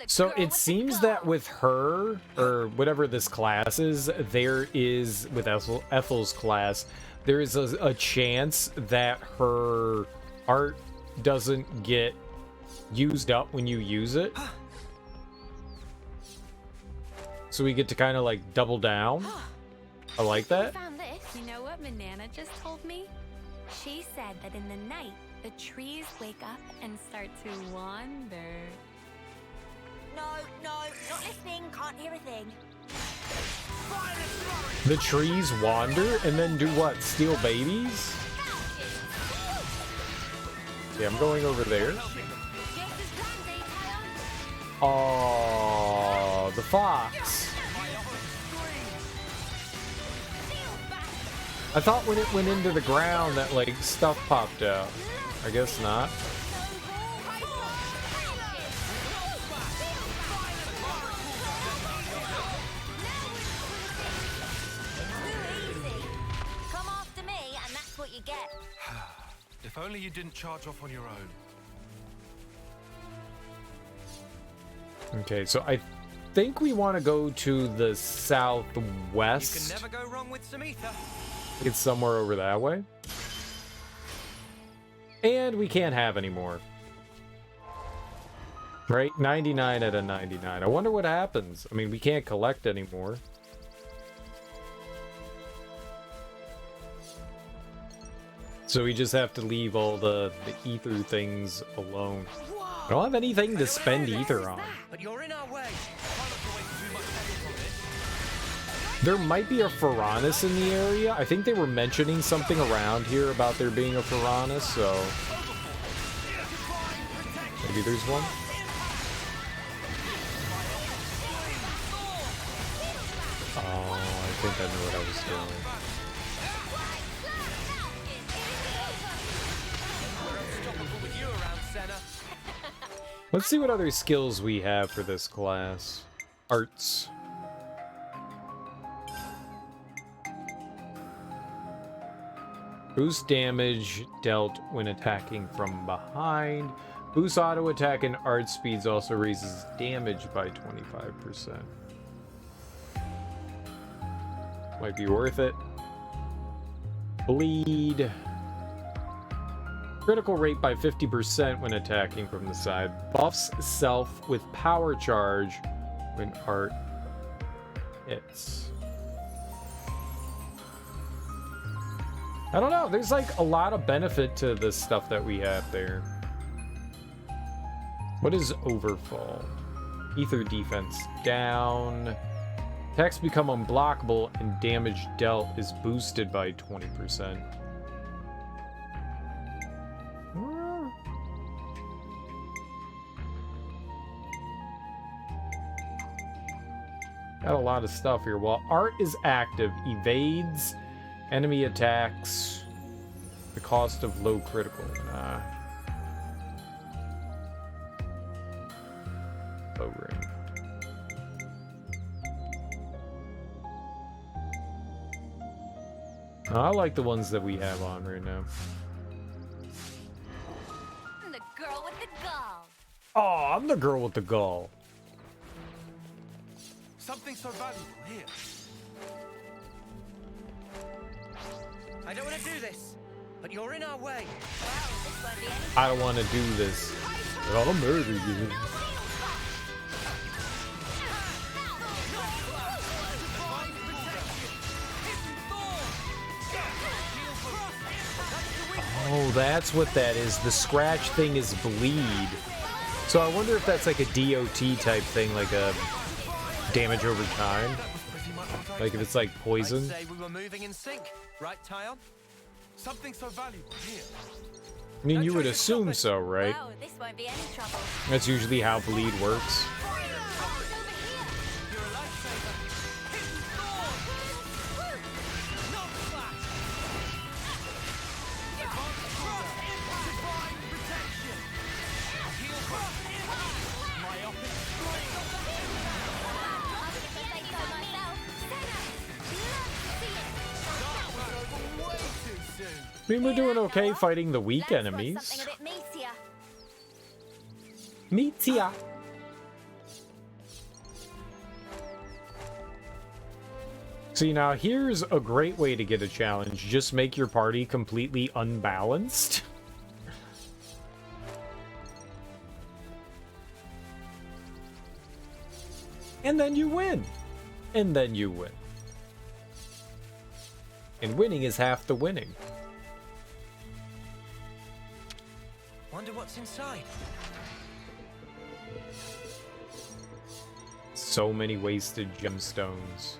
So it seems that with her, or whatever this class is, there is, with Ethel's class, there is a chance that her art doesn't get used up when you use it. So we get to kind of like double down. I like that. Found this. You know what Manana just told me? She said that in the night, the trees wake up and start to wander. No, not listening, can't hear a thing. The trees wander and then do what? Steal babies? Yeah, I'm going over there. Oh, the fox. I thought when it went into the ground that like stuff popped out. I guess not. Come after me, and that's what you get. If only you didn't charge off on your own. Okay, so I think we want to go to the southwest. You can never go wrong with some ether. It's somewhere over that way. And we can't have any more. Right? 99 out of 99. I wonder what happens. I mean, we can't collect anymore. So we just have to leave all the ether things alone. I don't have anything to spend ether on. But you're in our way. There might be a Piranus in the area. I think they were mentioning something around here about there being a Piranus, so maybe there's one. Oh, I think I knew what I was doing. Let's see what other skills we have for this class. Arts. Boost damage dealt when attacking from behind. Boost auto attack and art speeds also raises damage by 25%. Might be worth it. Bleed. Critical rate by 50% when attacking from the side. Buffs self with power charge when art hits. I don't know. There's like a lot of benefit to the stuff that we have there. What is overfall? Ether defense down. Attacks become unblockable and damage dealt is boosted by 20%. Got a lot of stuff here. While art is active, evades enemy attacks. The cost of low critical. Nah. Low range. No, I like the ones that we have on right now. I'm the girl with the gall. Oh, I'm the girl with the gall. Something so valuable here. I don't want to do this, but you're in our way. I don't want to do this. I'll murder you. Oh, that's what that is. The scratch thing is bleed. So I wonder if that's like a DOT type thing, like a damage over time. Like if it's like poison. I'd say we were moving in sync, right, Tyon? Something so valuable here. I mean, you would assume so, right? Wow, this won't be any trouble. That's usually how bleed works. I mean, we're doing okay fighting the weak enemies. Meatia. See, now here's a great way to get a challenge. Just make your party completely unbalanced. And then you win. And then you win. And winning is half the winning. Wonder what's inside. So many wasted gemstones.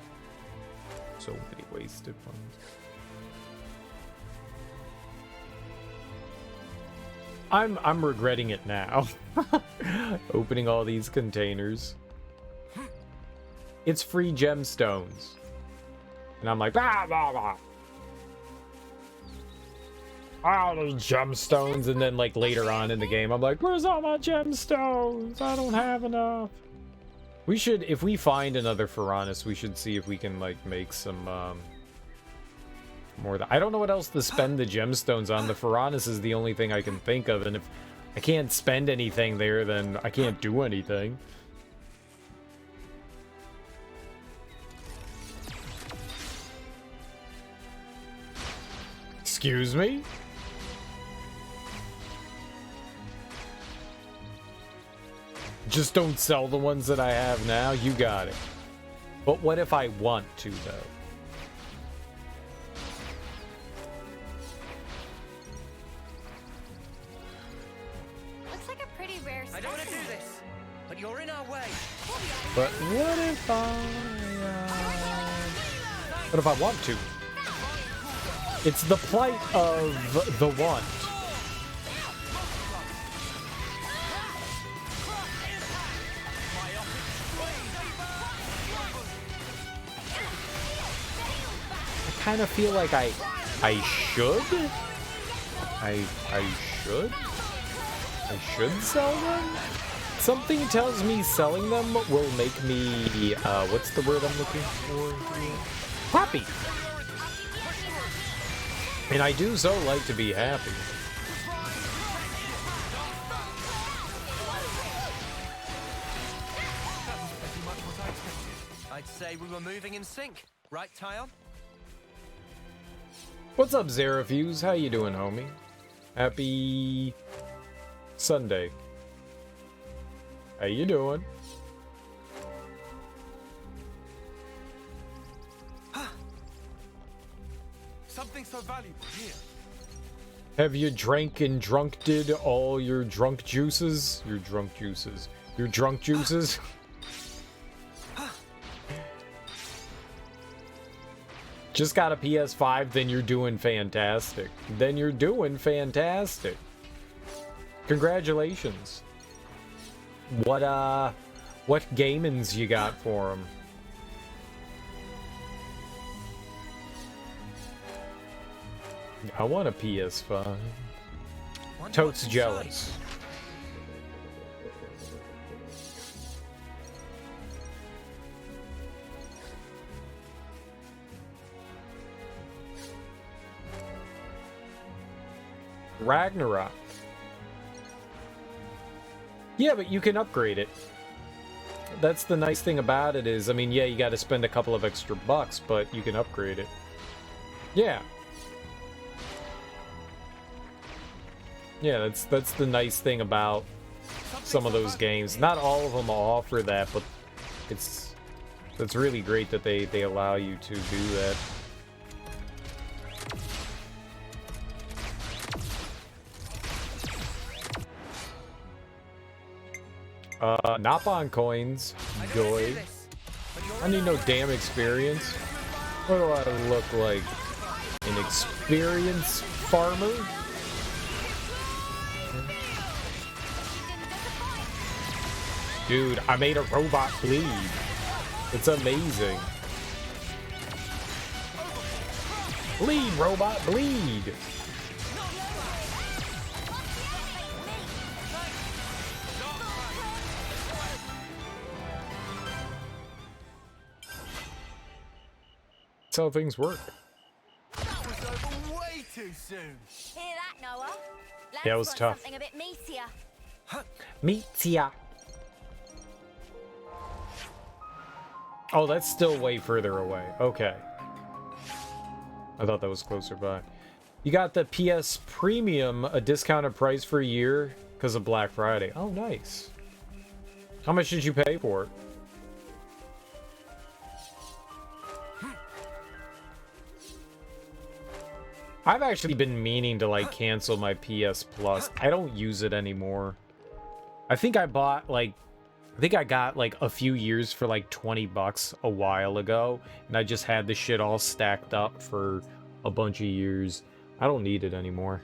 So many wasted ones. I'm regretting it now. Opening all these containers. It's free gemstones. And I'm like, blah, blah, blah. All those gemstones, and then like later on in the game, I'm like, where's all my gemstones? I don't have enough. We should, if we find another Furanis, we should see if we can like make some more. I don't know what else to spend the gemstones on. The Furanis is the only thing I can think of, and if I can't spend anything there, then I can't do anything. Excuse me? Just don't sell the ones that I have now. You got it. But what if I want to, though? Looks like a pretty rare I don't want to do this, but you're in our way. But what if I want to? It's the plight of the want. I kind of feel like I should sell them. Something tells me selling them will make me what's the word I'm looking for? Happy. And I do so like to be happy. I'd say we were moving in sync, right, Tyon? What's up, Zerafuse? How you doing, homie? Happy Sunday. How you doing? Something so valuable here. Have you drank and drunk-did all your drunk juices? Your drunk juices. Your drunk juices? Just got a PS5, then you're doing fantastic. Then you're doing fantastic. Congratulations. What gamins you got for him? I want a PS5. Totes jealous. Ragnarok. Yeah, but you can upgrade it. That's the nice thing about it is, I mean, yeah, you got to spend a couple of extra bucks, but you can upgrade it. Yeah. Yeah, that's the nice thing about some of those games. Not all of them offer that, but it's really great that they allow you to do that. Nopon coins, joy. I need no damn experience. What do I look like? An experienced farmer? Dude, I made a robot bleed. It's amazing. Bleed, robot, bleed! That's how things work. That was over way too soon. Hear that, Noah? Yeah, it was tough. Something a bit meatier. Meatia. Oh, that's still way further away. Okay. I thought that was closer by. You got the PS Premium, a discounted price for a year because of Black Friday. Oh, nice. How much did you pay for it? I've actually been meaning to, like, cancel my PS Plus. I don't use it anymore. I think I bought, like... I think I got, like, a few years for, like, 20 bucks a while ago. And I just had the shit all stacked up for a bunch of years. I don't need it anymore.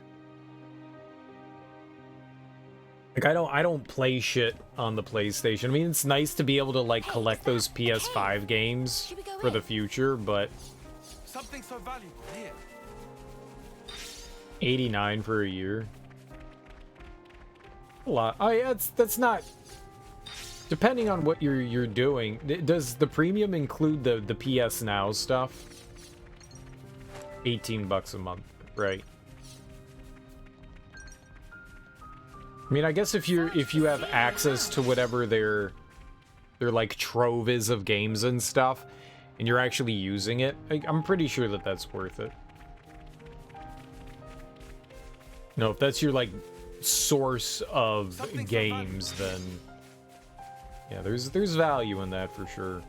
Like, I don't play shit on the PlayStation. I mean, it's nice to be able to, like, collect those PS5 games for the future, but... Something so valuable here. 89 for a year. A lot. Oh yeah, that's not. Depending on what you're doing, does the premium include the PS Now stuff? 18 bucks a month, right? I mean, I guess if you have access to whatever their like trove is of games and stuff, and you're actually using it, I'm pretty sure that that's worth it. No, if that's your, like, source of games, then... Yeah, there's value in that for sure.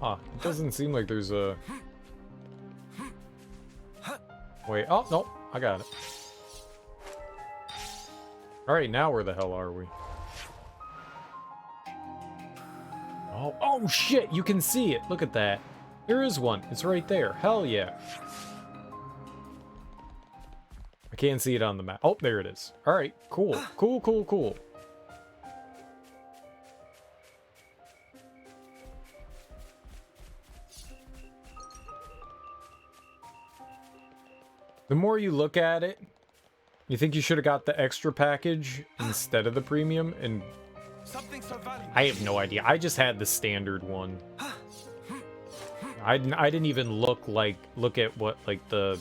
Huh, it doesn't seem like there's a... Wait, oh, no, I got it. Alright, now where the hell are we? Oh shit, you can see it. Look at that. There is one. It's right there. Hell yeah. I can't see it on the map. Oh, there it is. All right, cool. Cool. The more you look at it, you think you should have got the extra package instead of the premium, and I have no idea. I just had the standard one. I didn't even look at what like the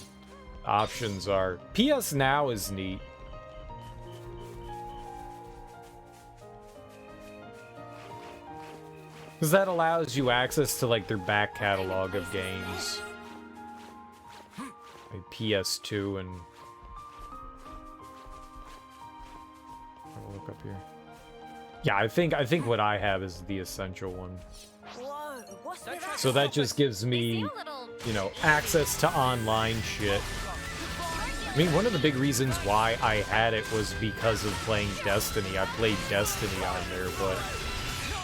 options are. PS Now is neat. Because that allows you access to like their back catalog of games. Like PS2 and... I'll look up here. Yeah, I think what I have is the essential one. So that just gives me, you know, access to online shit. I mean, one of the big reasons why I had it was because of playing Destiny. I played Destiny on there, but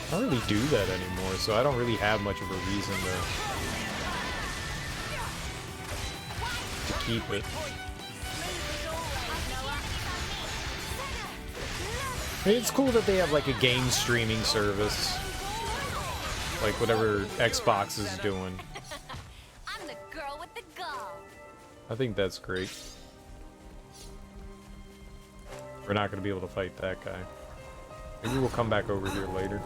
I don't really do that anymore, so I don't really have much of a reason to keep it. I mean, it's cool that they have like a game streaming service, like whatever Xbox is doing. I'm the girl with the gall. I think that's great. We're not going to be able to fight that guy. Maybe we'll come back over here later.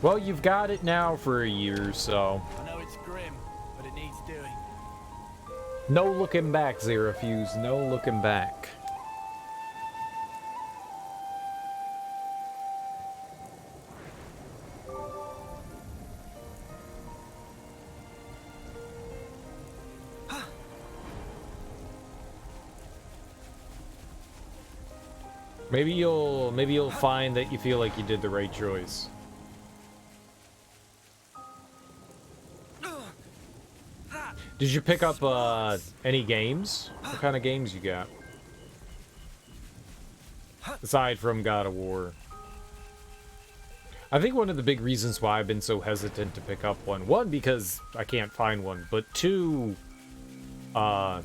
Well, you've got it now for a year, so... I know it's grim, but it needs doing. No looking back, Xerafuse. No looking back. Maybe you'll find that you feel like you did the right choice. Did you pick up any games? What kind of games you got? Aside from God of War. I think one of the big reasons why I've been so hesitant to pick up one, because I can't find one, but two, there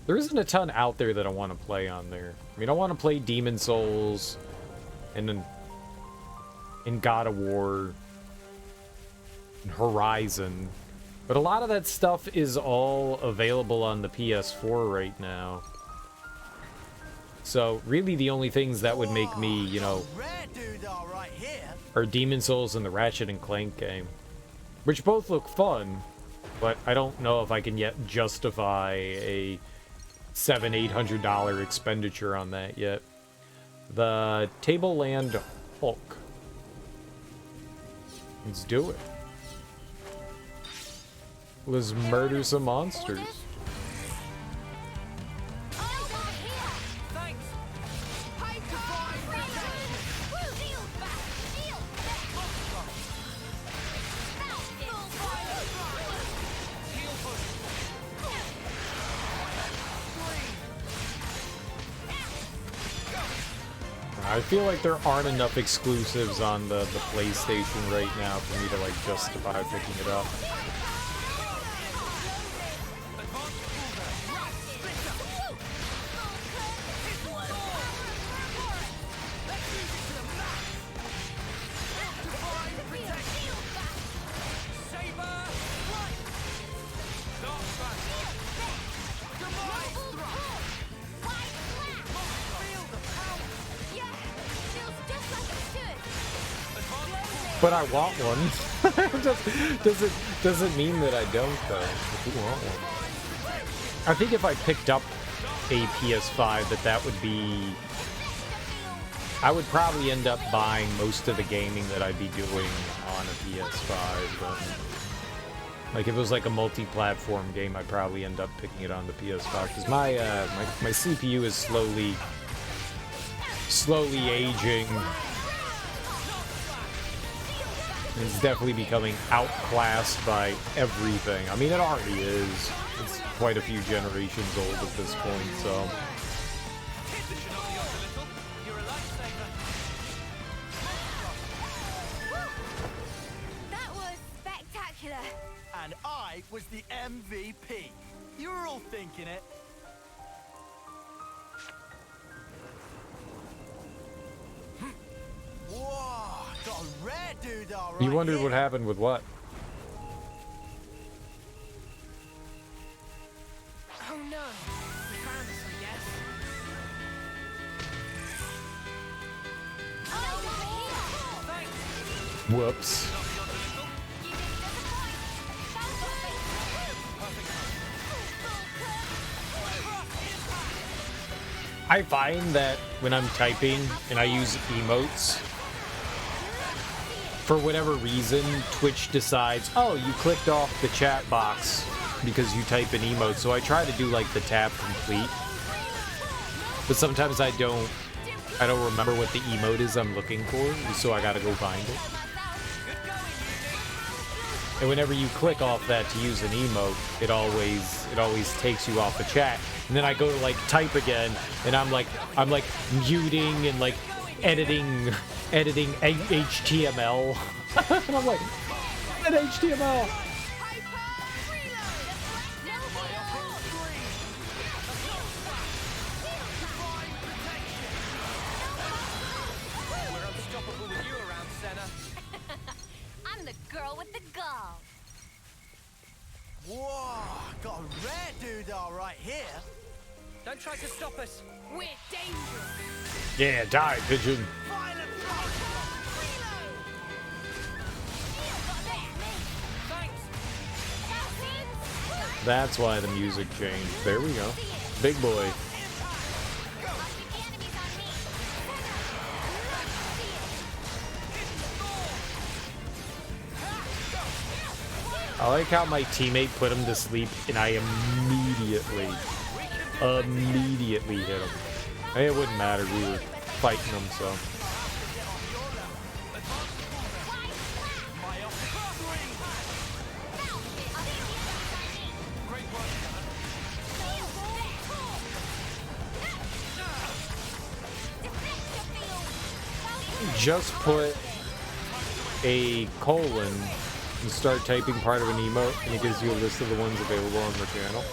isn't a ton out there that I want to play on there. I mean, I want to play Demon Souls, and then in God of War, and Horizon. But a lot of that stuff is all available on the PS4 right now. So, really the only things that would make me, you know, are Demon Souls and the Ratchet and Clank game. Which both look fun, but I don't know if I can yet justify a $700-800 expenditure on that yet. The Tableland Hulk. Let's do it. Let's murder some monsters. I feel like there aren't enough exclusives on the PlayStation right now for me to like justify picking it up. But I want one. doesn't mean that I don't, though. I do want one. I think if I picked up a PS5, that would be... I would probably end up buying most of the gaming that I'd be doing on a PS5. Like, if it was like a multi-platform game, I'd probably end up picking it on the PS5. Because my CPU is slowly aging. It's definitely becoming outclassed by everything. I mean, it already is. It's quite a few generations old at this point, so... That was spectacular. And I was the MVP. You were all thinking it. Whoa, got a rare dude, all right. You wondered what happened with what? Oh no, we found us, I guess. Whoops. I find that when I'm typing and I use emotes, for whatever reason, Twitch decides, oh, you clicked off the chat box because you type an emote. So I try to do like the tab complete, but sometimes I don't remember what the emote is I'm looking for, so I gotta go find it. And whenever you click off that to use an emote, it always takes you off the chat. And then I go to like type again, and I'm like muting and like editing HTML. And I'm like, an HTML. I'm the girl with the gall. Whoa, got a rare doodah right here. Don't try to stop us. We're dangerous. Yeah, die, pigeon. That's why the music changed. There we go. Big boy. I like how my teammate put him to sleep and I immediately hit him. Hey, it wouldn't matter, we were fighting him, so. Just put a colon and start typing part of an emote, and it gives you a list of the ones available on the channel.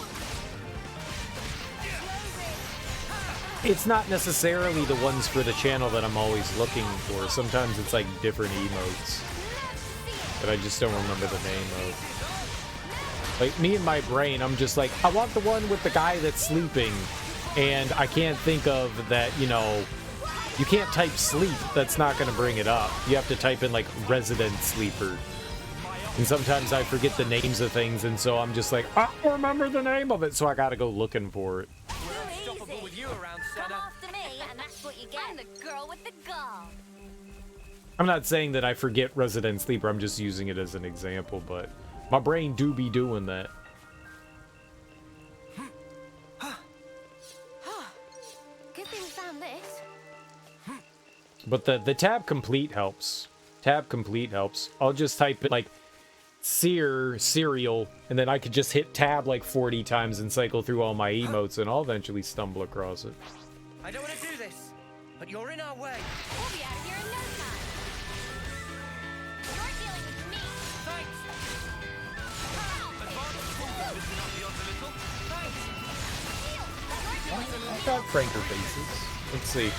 It's not necessarily the ones for the channel that I'm always looking for. Sometimes it's like different emotes, but I just don't remember the name of. Like, me and my brain, I'm just like, I want the one with the guy that's sleeping, and I can't think of that, you know, you can't type sleep, that's not going to bring it up. You have to type in, like, resident sleeper. And sometimes I forget the names of things, and so I'm just like, I don't remember the name of it, so I gotta go looking for it. Come after me, and that's what you get. I'm the girl with the gall. I'm not saying that I forget Resident Sleeper, I'm just using it as an example, but my brain do be doing that. Good thing we found this. But the tab complete helps. Tab complete helps. I'll just type it like cereal, and then I could just hit tab like 40 times and cycle through all my emotes, and I'll eventually stumble across it. I don't want to do this, but you're in our way. We'll be out of here in no time. You're dealing with me. Thanks. I've got Franker faces. Let's see.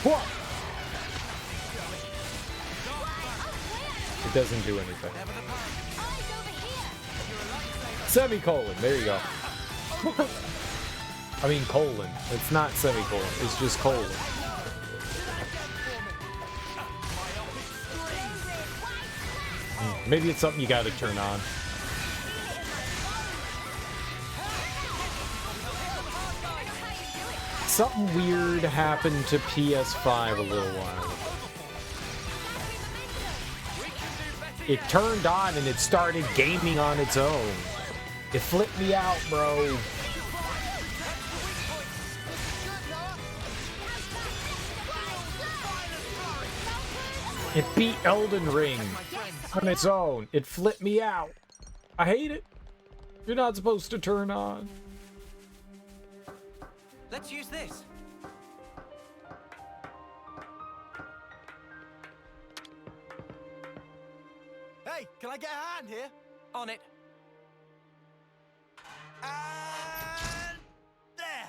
What? It doesn't do anything. Semicolon, there you go. I mean colon. It's not semicolon, it's just colon. Maybe it's something you gotta turn on. Something weird happened to PS5 a little while ago. It turned on and it started gaming on its own. It flipped me out, bro. It beat Elden Ring on its own. It flipped me out. I hate it. You're not supposed to turn on. Let's use this. Hey, can I get a hand here? On it. And there.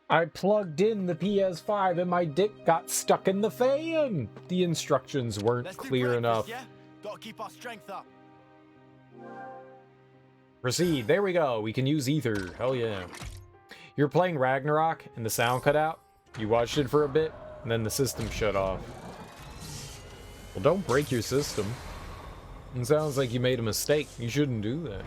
I plugged in the PS5 and my dick got stuck in the fan. The instructions weren't clear enough. Yeah? Gotta keep our strength up. Proceed. There we go. We can use ether. Hell yeah. You're playing Ragnarok and the sound cut out. You watched it for a bit and then the system shut off. Well, don't break your system. It sounds like you made a mistake. You shouldn't do that.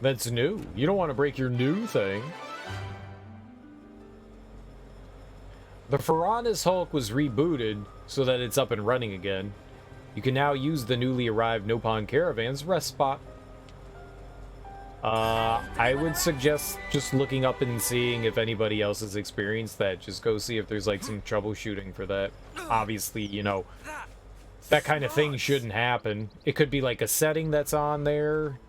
That's new. You don't want to break your new thing. The Piranha's Hulk was rebooted so that it's up and running again. You can now use the newly arrived Nopon Caravan's rest spot. I would suggest just looking up and seeing if anybody else has experienced that. Just go see if there's like some troubleshooting for that. Obviously, you know, that kind of thing shouldn't happen. It could be like a setting that's on there.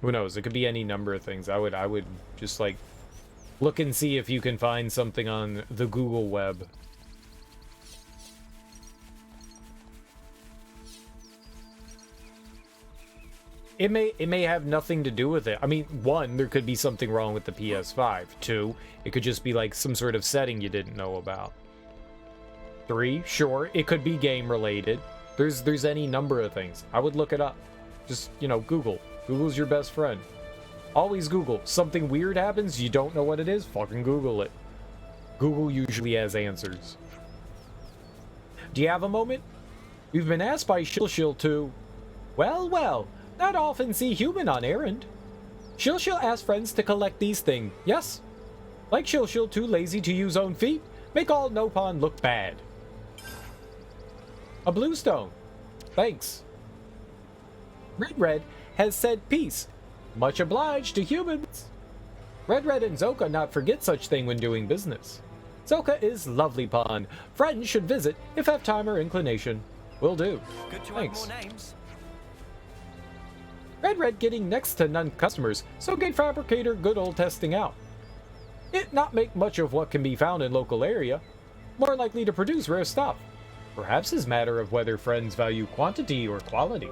Who knows? It could be any number of things. I would just like look and see if you can find something on the Google web. It may have nothing to do with it. I mean, one, there could be something wrong with the PS5. Two, it could just be like some sort of setting you didn't know about. Three, sure, it could be game related. There's any number of things. I would look it up. Just, you know, Google. Google's your best friend. Always Google. Something weird happens, you don't know what it is, fucking Google it. Google usually has answers. Do you have a moment? We've been asked by Shilshil to... Well, not often see human on errand. Shilshil asks friends to collect these things, yes? Like Shilshil too lazy to use own feet, make all Nopon look bad. A bluestone. Thanks. Red has said peace. Much obliged to humans. Red and Zoka not forget such thing when doing business. Zoka is lovely pond. Friends should visit if have time or inclination. Will do. Good to Thanks. have more names. Red getting next to none customers, so get fabricator good old testing out. It not make much of what can be found in local area. More likely to produce rare stuff. Perhaps is matter of whether friends value quantity or quality.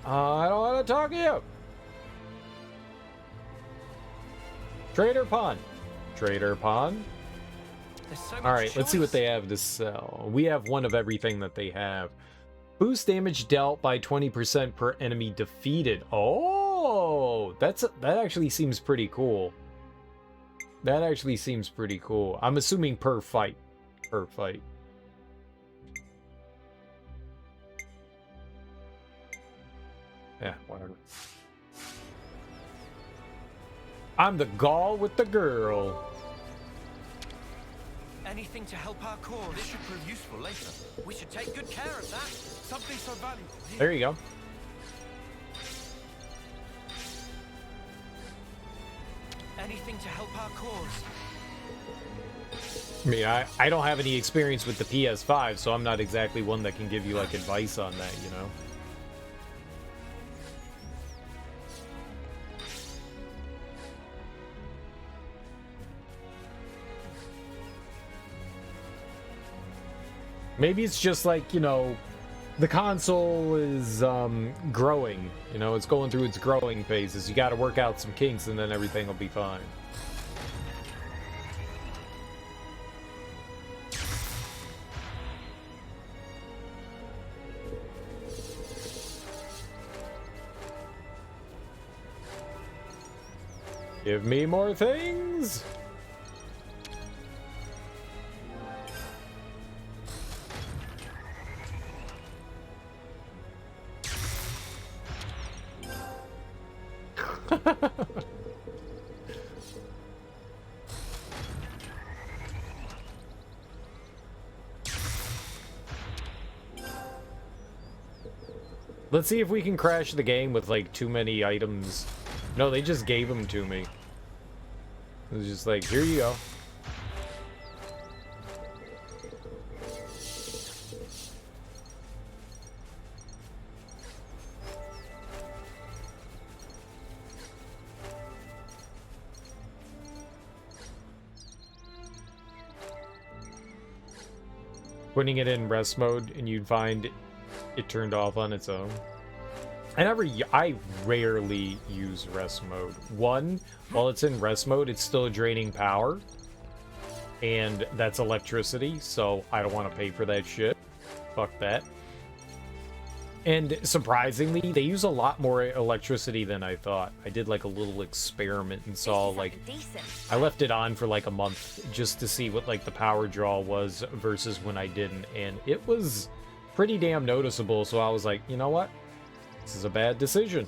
I don't want to talk to you. Trader Pond. Alright, let's see what they have to sell. We have one of everything that they have. Boost damage dealt by 20% per enemy defeated. Oh, that actually seems pretty cool. That actually seems pretty cool. I'm assuming per fight. Yeah, whatever. I'm the Gaul with the girl. Anything to help our cause. This should prove useful later. We should take good care of that. Something so valuable. There you go. Anything to help our cause. I mean, I don't have any experience with the PS5, so I'm not exactly one that can give you like advice on that, you know. Maybe it's just like, you know, the console is growing. You know, it's going through its growing phases. You got to work out some kinks and then everything will be fine. Give me more things. Let's see if we can crash the game with like too many items. No, they just gave them to me. It was just like, here you go. Putting it in rest mode and you'd find it turned off on its own. I rarely use rest mode. One, while it's in rest mode, it's still draining power. And that's electricity, so I don't want to pay for that shit. Fuck that. And surprisingly, they use a lot more electricity than I thought. I did like a little experiment and saw like... I left it on for like a month just to see what like the power draw was versus when I didn't. And it was pretty damn noticeable, so I was like, you know what? This is a bad decision.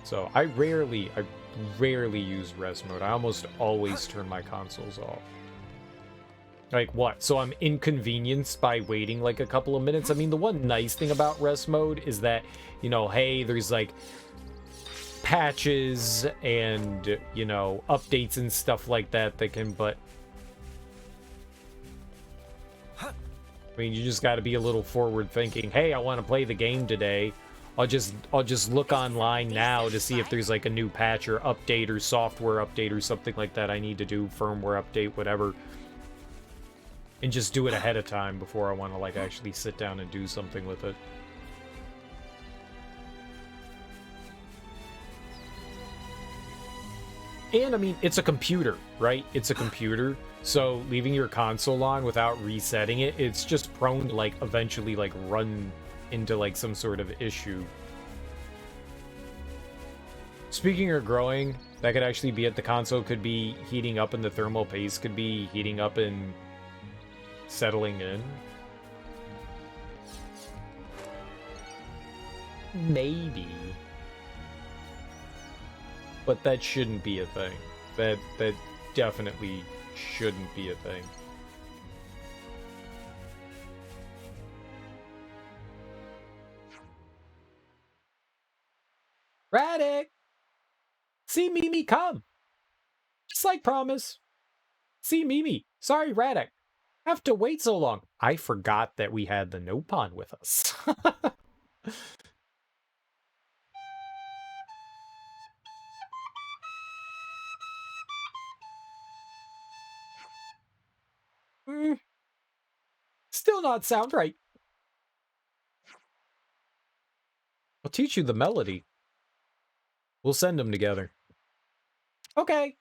So I rarely use rest mode. I almost always turn my consoles off. Like what? So I'm inconvenienced by waiting like a couple of minutes? I mean, the one nice thing about rest mode is that, you know, hey, there's like patches and, you know, updates and stuff like that that can, but I mean, you just got to be a little forward thinking. Hey, I want to play the game today. I'll just look online now to see if there's like a new patch or update or software update or something like that I need to do, firmware update, whatever. And just do it ahead of time before I want to like actually sit down and do something with it. And I mean, it's a computer, right? It's a computer. So leaving your console on without resetting it, it's just prone to like eventually like run into like some sort of issue. Speaking of growing, that could actually be it. The console could be heating up and the thermal paste could be heating up and settling in. Maybe. But that shouldn't be a thing. That definitely shouldn't be a thing. Radic! See Mimi come! Just like promise. See Mimi. Sorry, Radic. Have to wait so long. I forgot that we had the Nopon with us. Still not sound right. I'll teach you the melody. We'll send them together. Okay.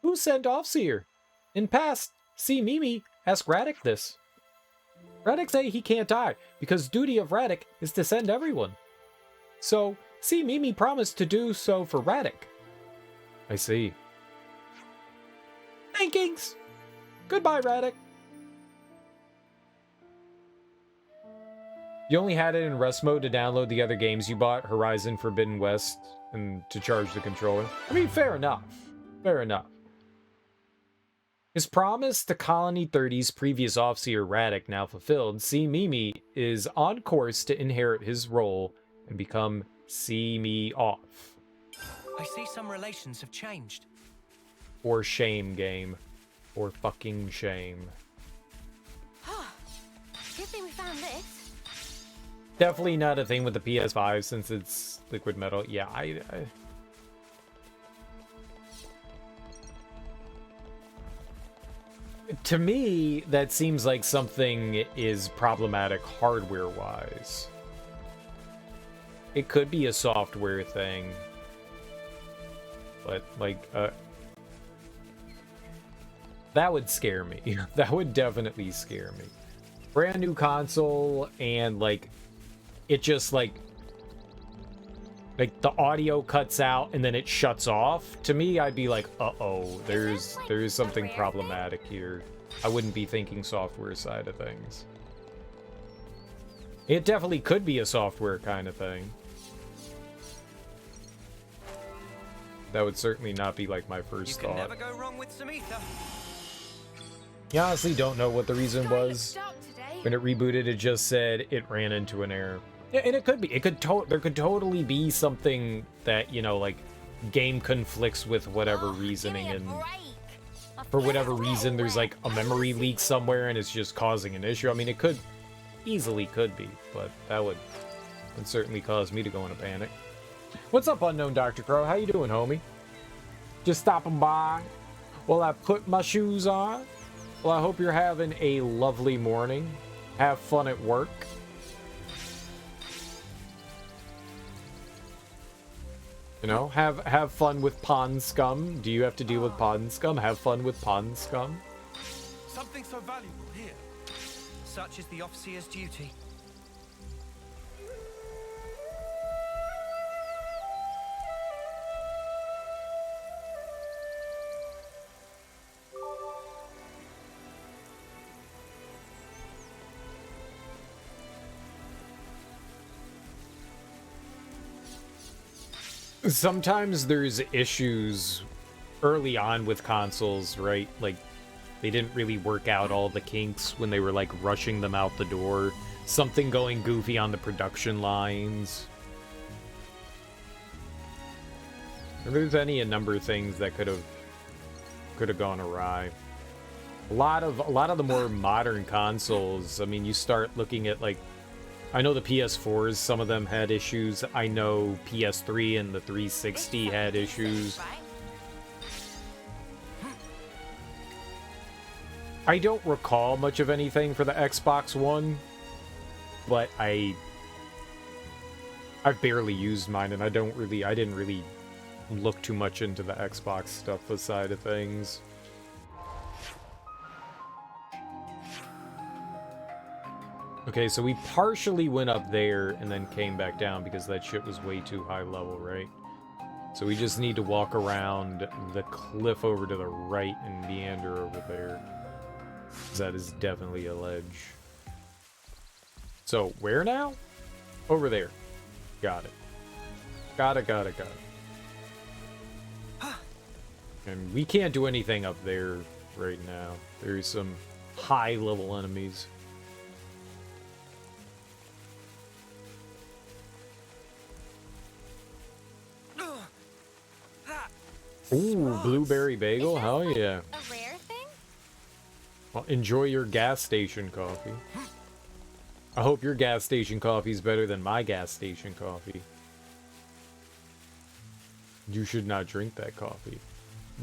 Who sent Offseer? In past, see Mimi, ask Radic this. Radic say he can't die, because duty of Radic is to send everyone. So, see Mimi promised to do so for Radic. I see. Thankings! Goodbye, Radic. You only had it in rest mode to download the other games you bought, Horizon Forbidden West, and to charge the controller. I mean, fair enough. Fair enough. His promise to Colony 30's previous Offseer Radic now fulfilled, See Mimi is on course to inherit his role and become See Me Off. I see some relations have changed. For shame, game. For fucking shame. Good thing we found this. Definitely not a thing with the PS5 since it's liquid metal. Yeah, to me, that seems like something is problematic hardware-wise. It could be a software thing. But, like, that would scare me. That would definitely scare me. Brand new console, and, like, it just, like, the audio cuts out and then it shuts off. To me, I'd be like, uh-oh, there's something problematic here. I wouldn't be thinking software side of things. It definitely could be a software kind of thing. That would certainly not be like my first thought. Never go wrong with some ether. I honestly don't know what the reason was. When it rebooted, it just said it ran into an error. Yeah, and it could be. There could totally be something that, you know, like, game conflicts with whatever reasoning, and for whatever reason, there's like a memory leak somewhere and it's just causing an issue. I mean, it could easily could be, but that would certainly cause me to go into panic. What's up, Unknown Dr. Crow? How you doing, homie? Just stopping by while I put my shoes on. Well, I hope you're having a lovely morning. Have fun at work. You know, have fun with pond scum. Do you have to deal with pond scum? Have fun with pond scum. Something so valuable here. such is the officer's duty. Sometimes there's issues early on with consoles, right? Like, they didn't really work out all the kinks when they were, like, rushing them out the door. Something going goofy on the production lines. If there's a number of things that could have gone awry. A lot of the more modern consoles, I mean, you start looking at, like, I know the PS4s, some of them had issues. I know PS3 and the 360 had issues. I don't recall much of anything for the Xbox One, but I've barely used mine, and I didn't really look too much into the Xbox stuff side of things. Okay, so we partially went up there and then came back down because that shit was way too high level, right? So we just need to walk around the cliff over to the right and meander over there. That is definitely a ledge. So, where now? Over there. Got it. Got it. And we can't do anything up there right now. There's some high-level enemies. Ooh, blueberry bagel? Hell yeah. A rare thing? Well, enjoy your gas station coffee. I hope your gas station coffee is better than my gas station coffee. You should not drink that coffee.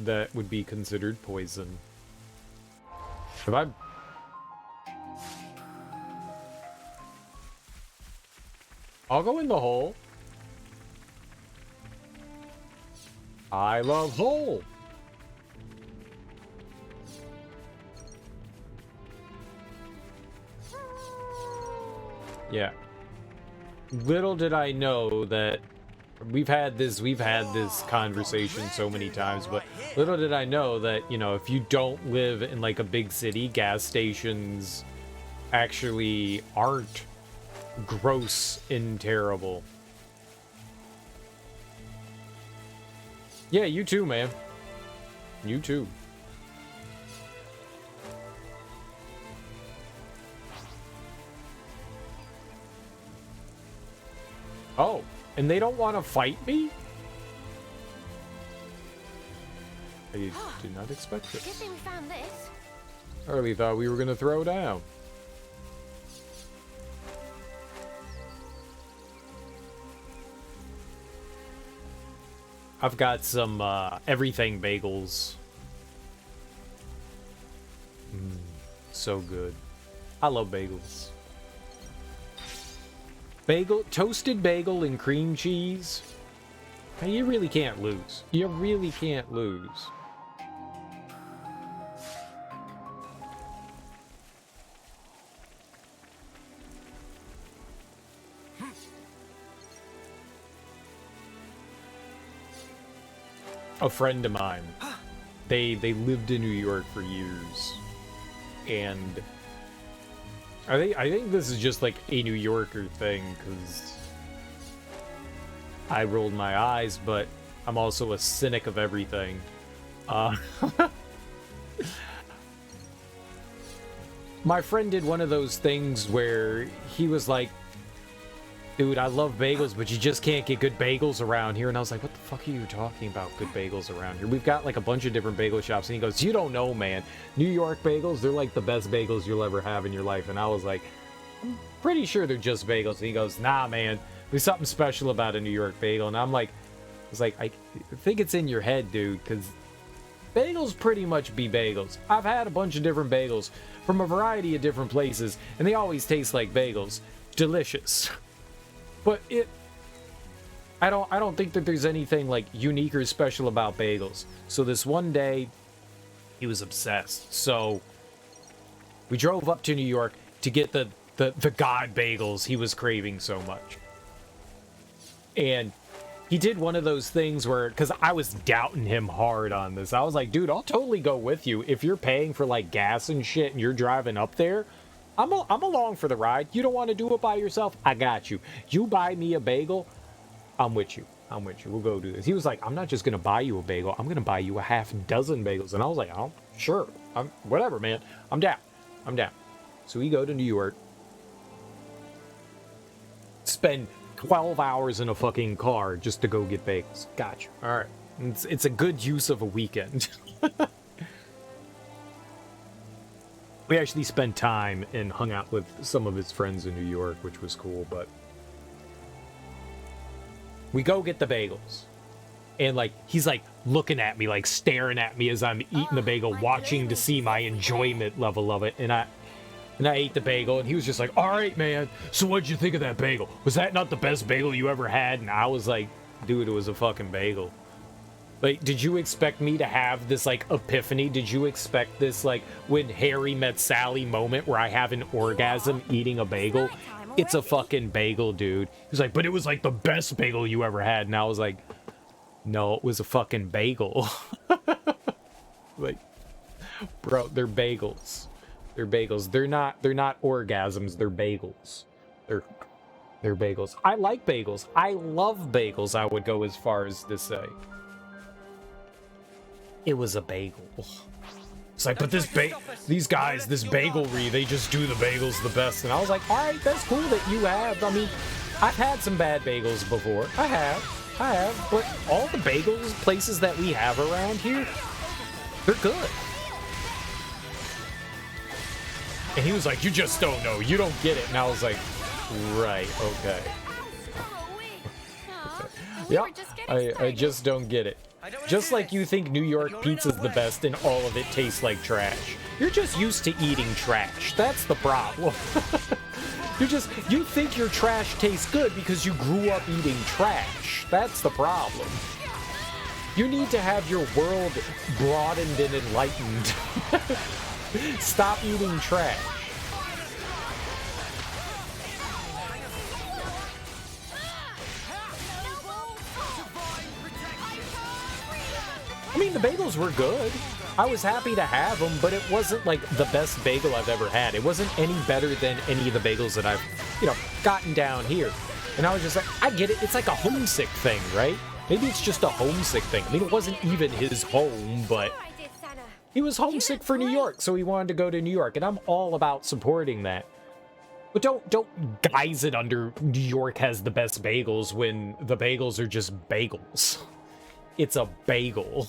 That would be considered poison. If I... I'll go in the hole. I love hole. Yeah. Little did I know that we've had this conversation so many times, but little did I know that, you know, if you don't live in like a big city, gas stations actually aren't gross and terrible. Yeah, you too, man. You too. Oh, and they don't want to fight me? I did not expect this. Good thing we found this. I really thought we were going to throw down. I've got some everything bagels. So good. I love bagels. Toasted bagel and cream cheese. Hey, you really can't lose. You really can't lose. A friend of mine, they lived in New York for years, and I think this is just like a New Yorker thing, because I rolled my eyes, but I'm also a cynic of everything. My friend did one of those things where he was like, dude, I love bagels, but you just can't get good bagels around here. And I was like, what the fuck are you talking about, good bagels around here? We've got like a bunch of different bagel shops. And he goes, you don't know, man. New York bagels, they're like the best bagels you'll ever have in your life. And I was like, I'm pretty sure they're just bagels. And he goes, nah, man, there's something special about a New York bagel. And I'm like, I think it's in your head, dude, because bagels pretty much be bagels. I've had a bunch of different bagels from a variety of different places, and they always taste like bagels. Delicious. But I don't think that there's anything like unique or special about bagels. So this one day, he was obsessed. So we drove up to New York. to get the god bagels he was craving so much. And he did one of those things where, because I was doubting him hard on this, I was like, dude, I'll totally go with you if you're paying for like gas and shit and you're driving up there. I'm along for the ride. You don't want to do it by yourself? I got you. You buy me a bagel, I'm with you. I'm with you. We'll go do this. He was like, I'm not just going to buy you a bagel. I'm going to buy you a half dozen bagels. And I was like, oh, sure. Whatever, man. I'm down. I'm down. So we go to New York. Spend 12 hours in a fucking car just to go get bagels. Gotcha. All right. It's a good use of a weekend. We actually spent time and hung out with some of his friends in New York, which was cool, but we go get the bagels. And like he's like looking at me, like staring at me as I'm eating the bagel, watching to see my enjoyment level of it. And I ate the bagel, and he was just like, all right, man, so what'd you think of that bagel? Was that not the best bagel you ever had? And I was like, dude, it was a fucking bagel. Like, did you expect me to have this, like, epiphany? Did you expect this, like, when Harry met Sally moment where I have an orgasm eating a bagel? It's a fucking bagel, dude. He's like, but it was, like, the best bagel you ever had. And I was like, no, it was a fucking bagel. Like, bro, they're bagels. They're bagels. They're not orgasms. They're bagels. They're bagels. I like bagels. I love bagels, I would go as far as to say. It was a bagel. It's like, but these guys, this bagelry, they just do the bagels the best. And I was like, all right, that's cool that you have. I mean, I've had some bad bagels before. I have. But all the bagels places that we have around here, they're good. And he was like, you just don't know. You don't get it. And I was like, right, okay. Yeah, I just don't get it. Just like you think New York pizza's the best and all of it tastes like trash. You're just used to eating trash. That's the problem. You think your trash tastes good because you grew up eating trash. That's the problem. You need to have your world broadened and enlightened. Stop eating trash. I mean, the bagels were good. I was happy to have them, but it wasn't like the best bagel I've ever had. It wasn't any better than any of the bagels that I've, gotten down here. And I was just like, I get it. It's like a homesick thing, right? Maybe it's just a homesick thing. I mean, it wasn't even his home, but he was homesick for New York, so he wanted to go to New York, and I'm all about supporting that. But don't guise it under New York has the best bagels when the bagels are just bagels. It's a bagel.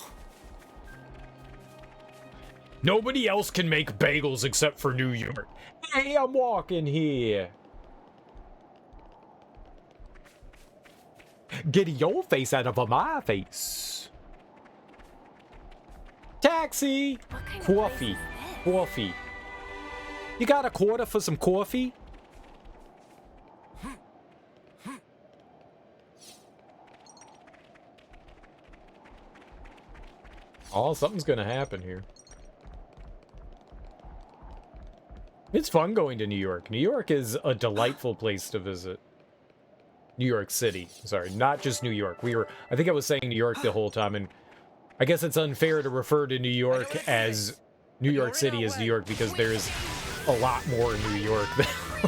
Nobody else can make bagels except for New York. Hey, I'm walking here. Get your face out of my face. Taxi! Coffee. Coffee. You got a quarter for some coffee? Oh, something's gonna happen here. It's fun going to New York. New York is a delightful place to visit. New York City. Sorry, not just New York. I think I was saying New York the whole time, and I guess it's unfair to refer to New York as New York City as New York because there's a lot more in New York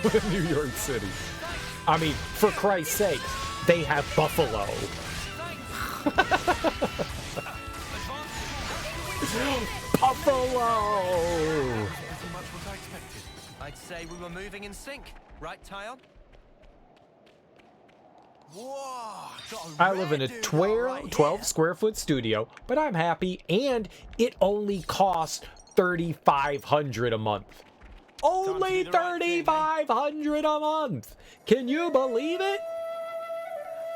than New York City. I mean, for Christ's sake, they have Buffalo. Buffalo! I'd say we were moving in sync, right, Tyon? Whoa! I live in a 12 square foot studio, but I'm happy, and it only costs $3,500 a month. Only $3,500 a month! Can you believe it?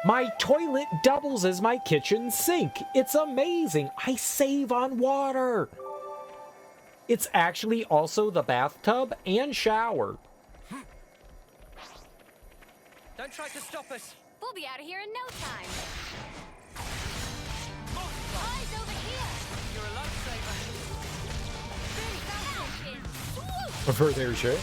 My toilet doubles as my kitchen sink. It's amazing. I save on water. It's actually also the bathtub and shower. Don't try to stop us. We'll be out of here in no time. Eyes over here. You're a lifesaver. Boom, found action. For their shit.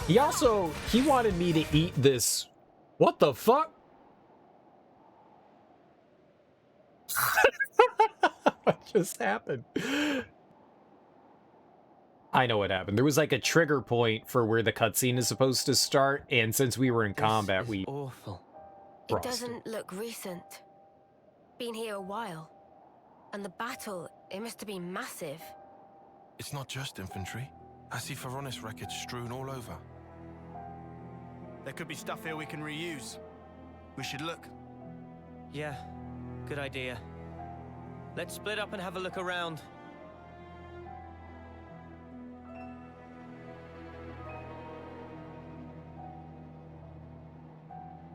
He wanted me to eat this. What the fuck? What just happened? I know what happened. There was like a trigger point for where the cutscene is supposed to start, and since we were in combat, we awful. It doesn't look recent. Been here a while. And the battle, it must have been massive. It's not just infantry. I see Feronis wreckage strewn all over. There could be stuff here we can reuse. We should look. Yeah, good idea. Let's split up and have a look around.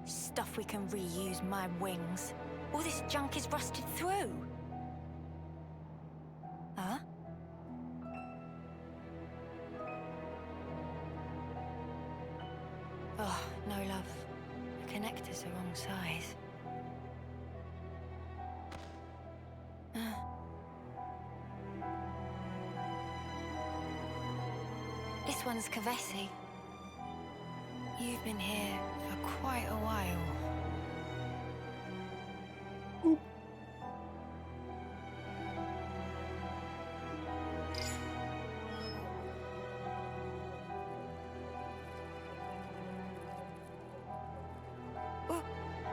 Stuff we can reuse, my wings. All this junk is rusted through. Huh? Oh, no, love. The connector's the wrong size. This one's Kavesi. You've been here for quite a while.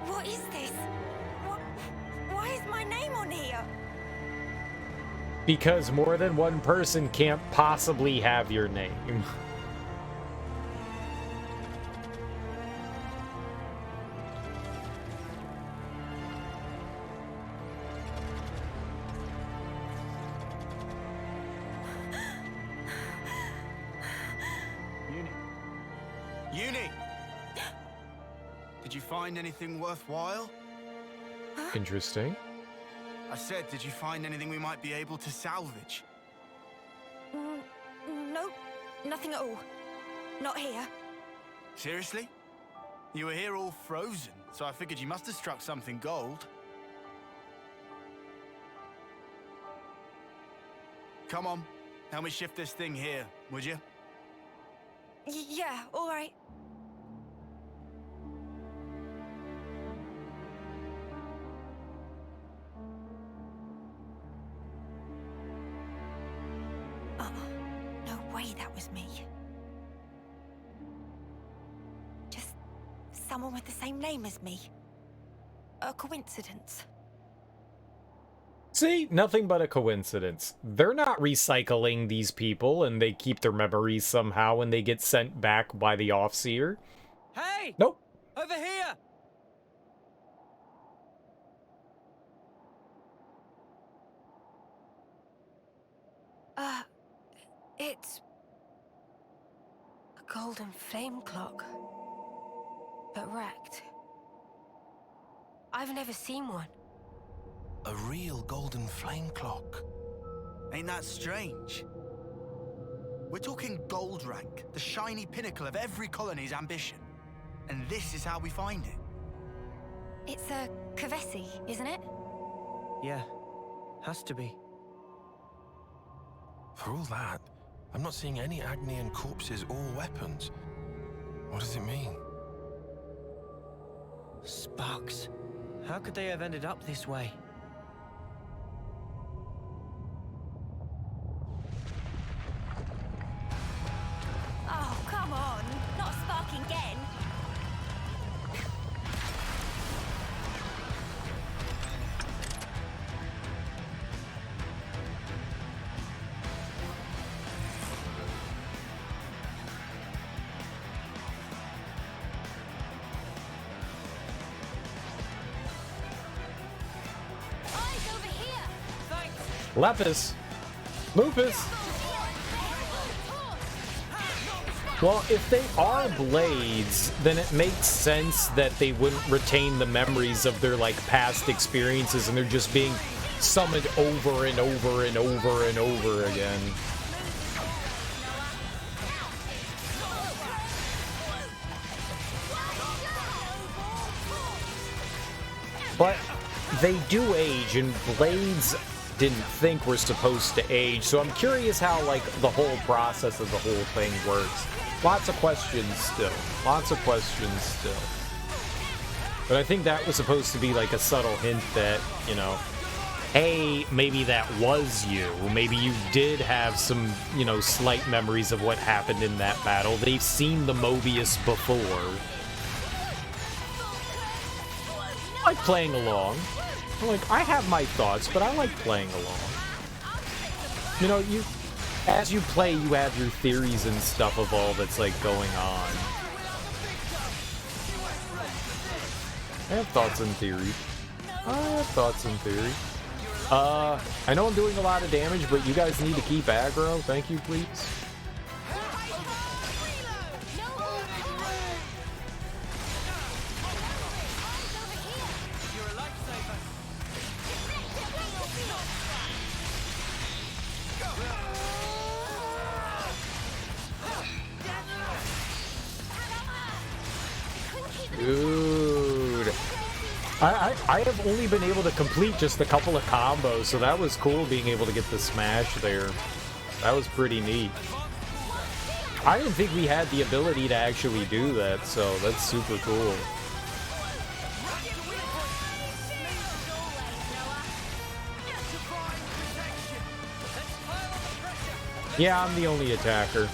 What is this? Why is my name on here? Because more than one person can't possibly have your name. Uni! Did you find anything worthwhile? Interesting. I said, did you find anything we might be able to salvage? Nope, nothing at all. Not here. Seriously? You were here all frozen, so I figured you must have struck something gold. Come on, help me shift this thing here, would you? Yeah, all right. No way that was me. Just someone with the same name as me. A coincidence. See, nothing but a coincidence. They're not recycling these people, and they keep their memories somehow when they get sent back by the Offseer. Hey! Nope. Over here! It's a golden flame clock, but wrecked. I've never seen one. A real golden flame clock. Ain't that strange? We're talking gold rank, the shiny pinnacle of every colony's ambition. And this is how we find it. It's a Kavesi, isn't it? Yeah, has to be. For all that, I'm not seeing any Agnian corpses or weapons. What does it mean? Sparks. How could they have ended up this way? Oh, come on. Not sparking again. Eyes over here. Thanks. Lepus. Lupus. Well, if they are blades, then it makes sense that they wouldn't retain the memories of their, like, past experiences, and they're just being summoned over and over and over and over again. But they do age, and blades didn't think we're supposed to age, so I'm curious how, like, the whole process of the whole thing works. Lots of questions still. Lots of questions still. But I think that was supposed to be like a subtle hint that, you know, hey, maybe that was you. Maybe you did have some, you know, slight memories of what happened in that battle. They've seen the Mobius before. I like playing along. Like, I have my thoughts, but I like playing along. You know, as you play, you have your theories and stuff of all that's, like, going on. I have thoughts and theory. I know I'm doing a lot of damage, but you guys need to keep aggro. Thank you, please. Dude. I have only been able to complete just a couple of combos, so that was cool being able to get the smash there. That was pretty neat. I didn't think we had the ability to actually do that, so that's super cool. Yeah, I'm the only attacker.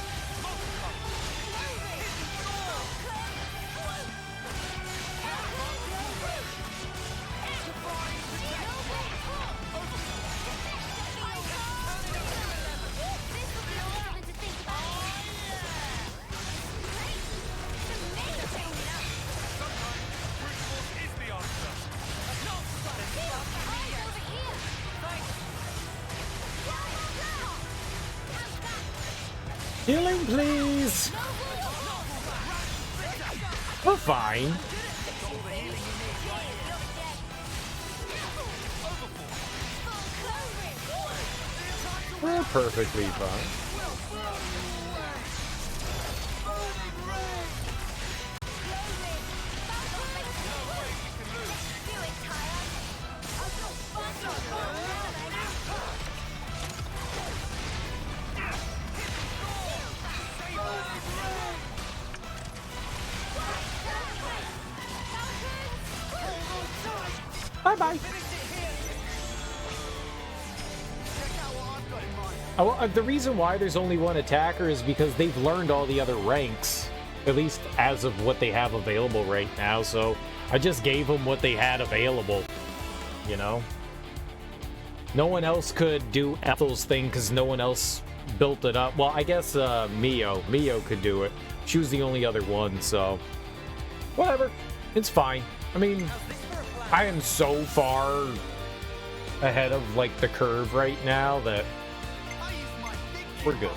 Healing, please! We're fine. We're perfectly fine. Bye-bye. The reason why there's only one attacker is because they've learned all the other ranks, at least as of what they have available right now, so I just gave them what they had available, you know? No one else could do Ethel's thing because no one else built it up. Well, I guess Mio could do it. She was the only other one, so whatever. It's fine. I mean, I am so far ahead of, like, the curve right now that we're good.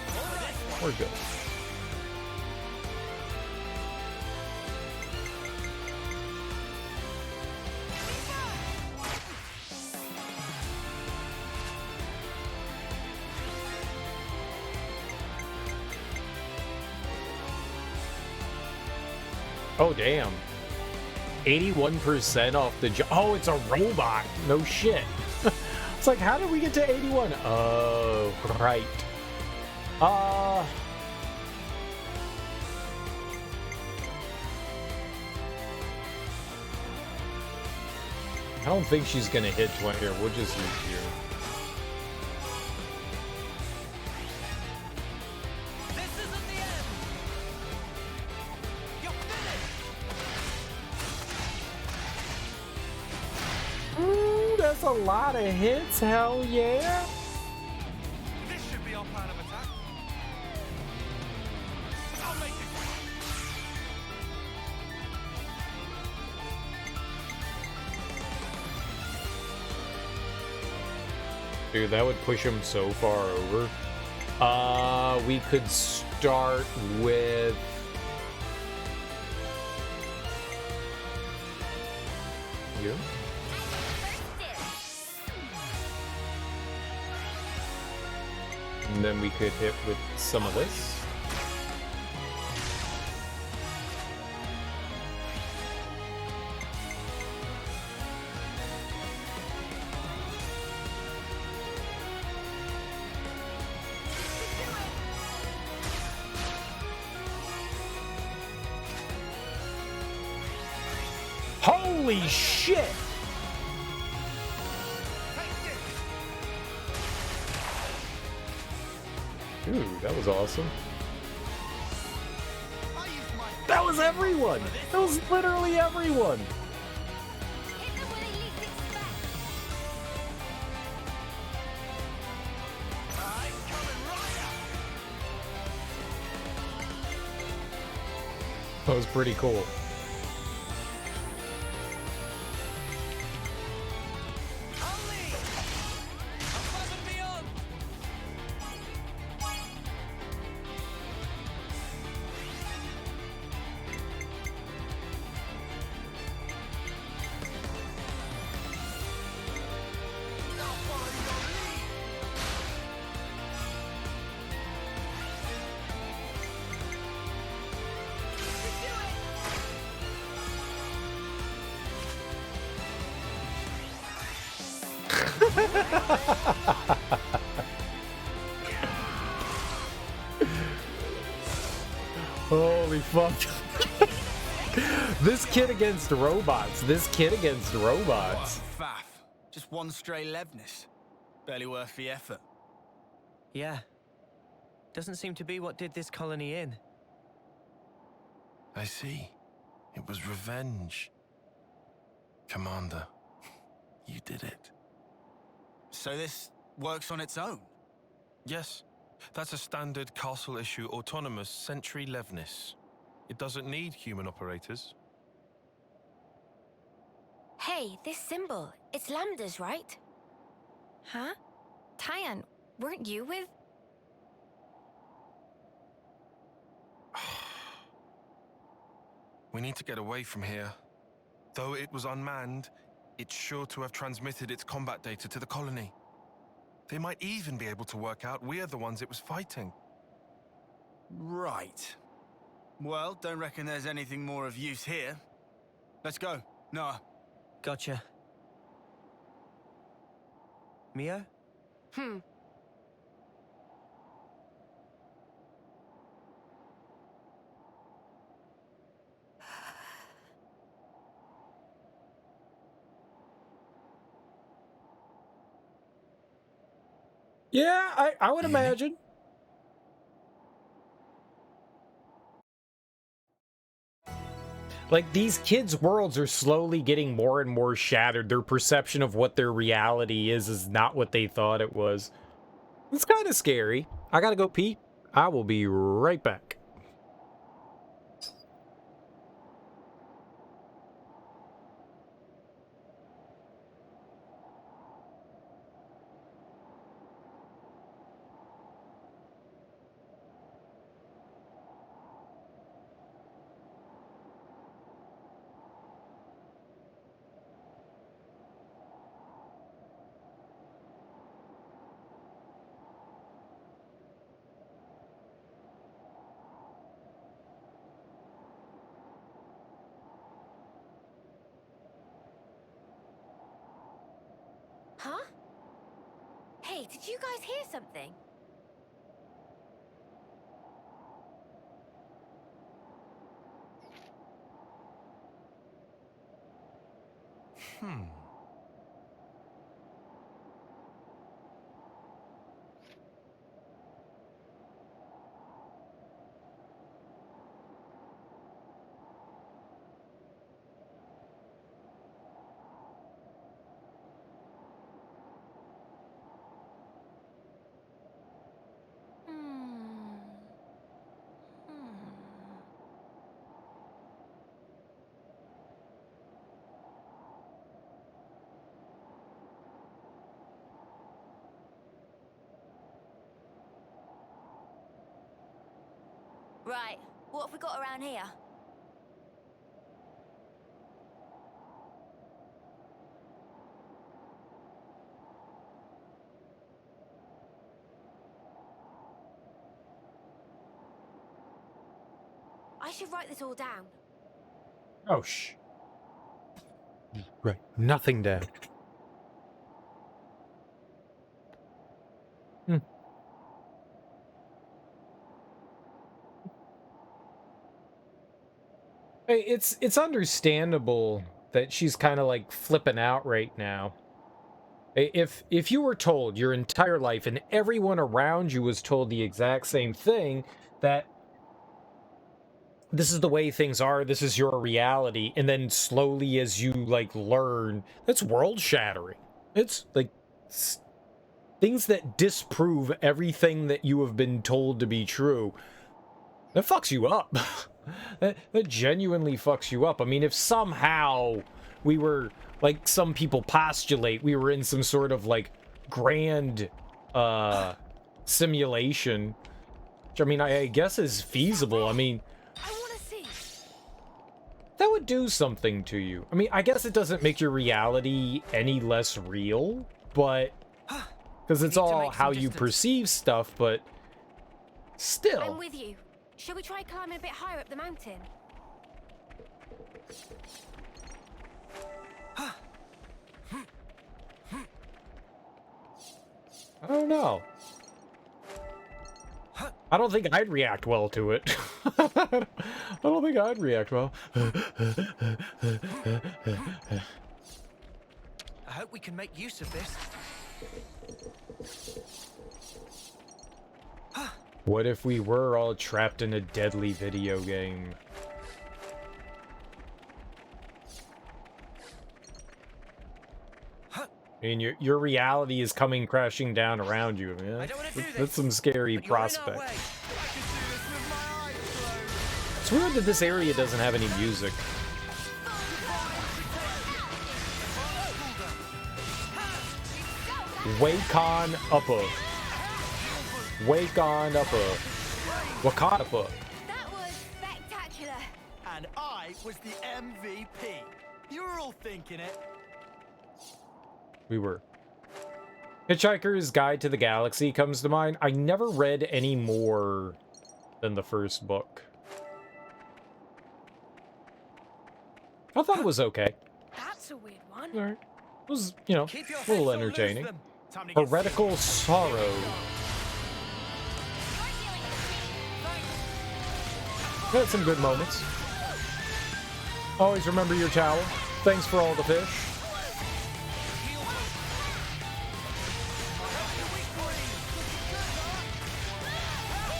We're good. Oh, damn. 81% off the oh, it's a robot. No shit. It's like, how did we get to 81? Oh, right. I don't think she's gonna hit 20 here. We'll just use here. That's a lot of hits, hell yeah. This should be our plan of attack. I'll make it. Dude, that would push him so far over. We could start with you. And then we could hit with some of this. Holy shit! Ooh, that was awesome. That was everyone! That was literally everyone! That was pretty cool. Holy fuck. This kid against robots. This kid against robots. What a faff. Just one stray Levnis. Barely worth the effort. Yeah. Doesn't seem to be what did this colony in. I see. It was revenge. Commander, you did it. So this works on its own? Yes. That's a standard castle-issue autonomous Sentry Levnis. It doesn't need human operators. Hey, this symbol. It's lambdas, right? Huh? Tyan, weren't you with... We need to get away from here. Though it was unmanned, it's sure to have transmitted its combat data to the colony. They might even be able to work out we're the ones it was fighting. Right. Well, don't reckon there's anything more of use here. Let's go. Noah. Gotcha. Mia? Yeah, I would imagine. Like, these kids' worlds are slowly getting more and more shattered. Their perception of what their reality is not what they thought it was. It's kind of scary. I gotta go pee. I will be right back. Huh? Hey, did you guys hear something? Right, what have we got around here? I should write this all down. Oh, right, nothing down. Hey, it's understandable that she's kind of like flipping out right now. If you were told your entire life and everyone around you was told the exact same thing, that this is the way things are, this is your reality, and then slowly as you like learn, that's world shattering. It's like things that disprove everything that you have been told to be true. That fucks you up. that genuinely fucks you up. I mean, if somehow we were, like some people postulate, we were in some sort of like grand simulation, which I mean, I guess is feasible. I mean, that would do something to you. I mean, I guess it doesn't make your reality any less real, but because it's all how you perceive stuff, but still. I'm with you. Shall we try climbing a bit higher up the mountain? I don't know. I don't think I'd react well to it. I don't think I'd react well. I hope we can make use of this. What if we were all trapped in a deadly video game? I mean, your reality is coming crashing down around you. I mean, that's some scary prospect. It's weird that this area doesn't have any music. Wake on upper. Wake on upper. Wakadapa. That was spectacular. And I was the MVP. You were all thinking it. We were. Hitchhiker's Guide to the Galaxy comes to mind. I never read any more than the first book. I thought it was okay. That's a weird one. All right. It was, you know, a little entertaining. Heretical Sorrow. Had some good moments. Always remember your towel. Thanks for all the fish.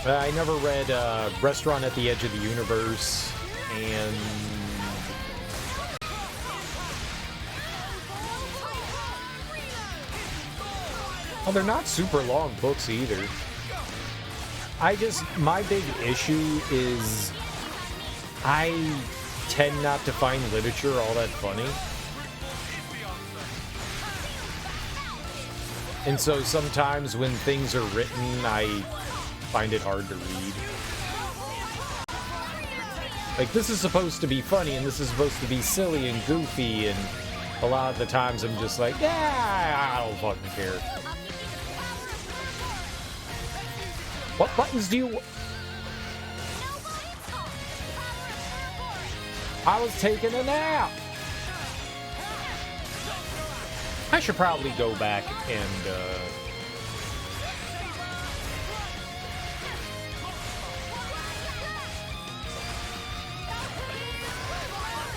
I never read Restaurant at the Edge of the Universe, and well, they're not super long books either. My big issue is I tend not to find literature all that funny. And so sometimes when things are written, I find it hard to read. Like, this is supposed to be funny, and this is supposed to be silly and goofy, and a lot of the times I'm just like, yeah, I don't fucking care. What buttons do you... I was taking a nap. I should probably go back and,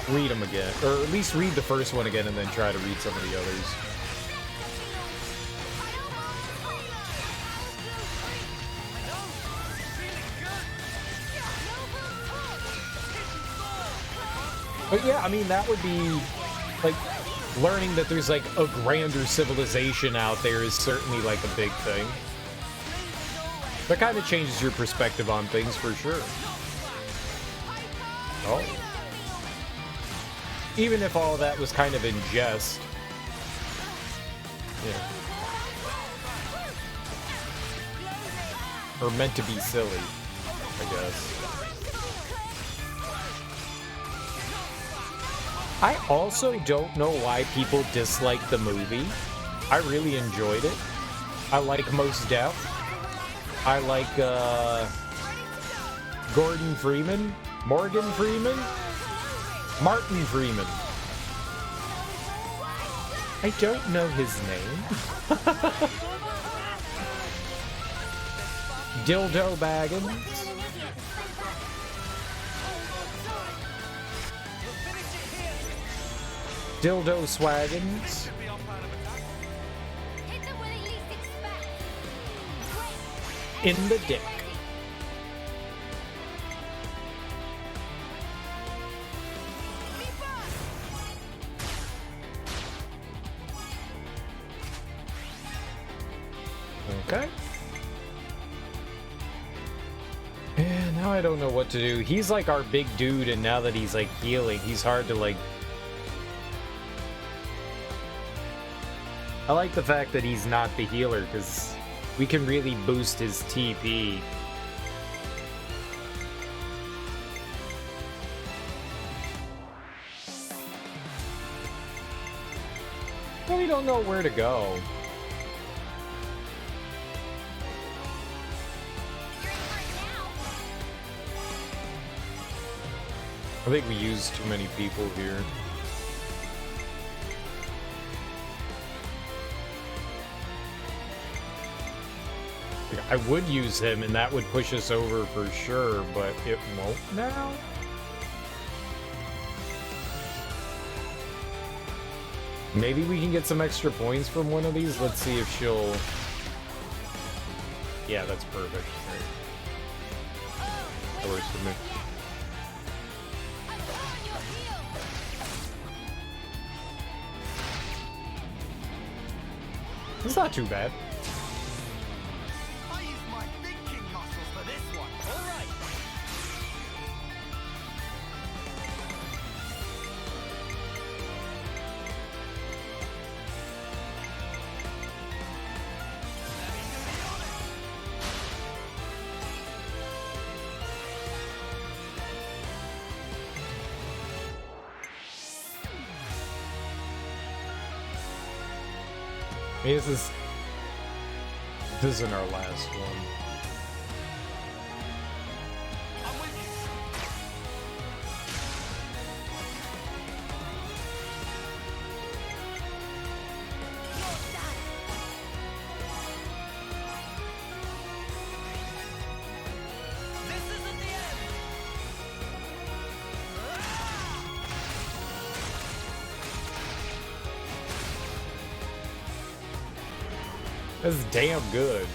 read them again. Or at least read the first one again and then try to read some of the others. But yeah, I mean, that would be, like, learning that there's, like, a grander civilization out there is certainly, like, a big thing. That kind of changes your perspective on things, for sure. Oh. Even if all of that was kind of in jest. Yeah. Or meant to be silly, I guess. I also don't know why people dislike the movie. I really enjoyed it. I like Mos Def. I like Gordon Freeman, Morgan Freeman, Martin Freeman. I don't know his name. Dildo Baggins. Dildo Swaggins. In the dick. Okay. And now I don't know what to do. He's like our big dude, and now that he's like healing, he's hard to like... I like the fact that he's not the healer, because we can really boost his TP. We don't know where to go. I think we used too many people here. I would use him and that would push us over for sure, but it won't now? Maybe we can get some extra points from one of these. Let's see if she'll... Yeah, that's perfect. That works for me. It's not too bad. I use my thinking muscles for this one. All right. I mean, this isn't our last one. That's damn good.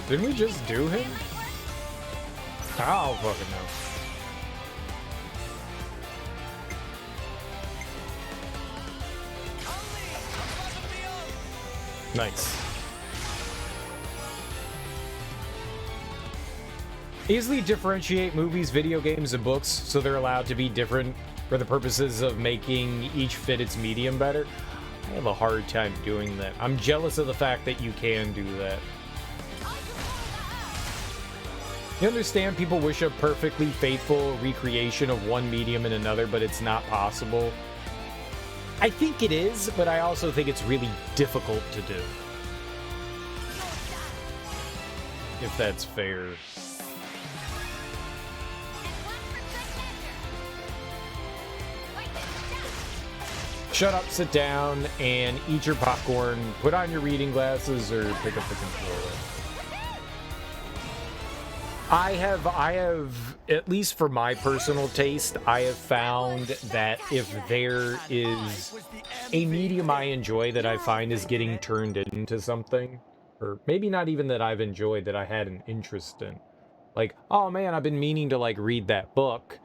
Didn't we just do him? I don't fucking know. Nice. Easily differentiate movies, video games, and books so they're allowed to be different for the purposes of making each fit its medium better. I have a hard time doing that. I'm jealous of the fact that you can do that. You understand people wish a perfectly faithful recreation of one medium in another, but it's not possible. I think it is, but I also think it's really difficult to do. If that's fair. Shut up, sit down, and eat your popcorn, put on your reading glasses, or pick up the controller. I have, at least for my personal taste, I have found that if there is a medium I enjoy that I find is getting turned into something, or maybe not even that I've enjoyed, that I had an interest in. Like, oh man, I've been meaning to like read that book.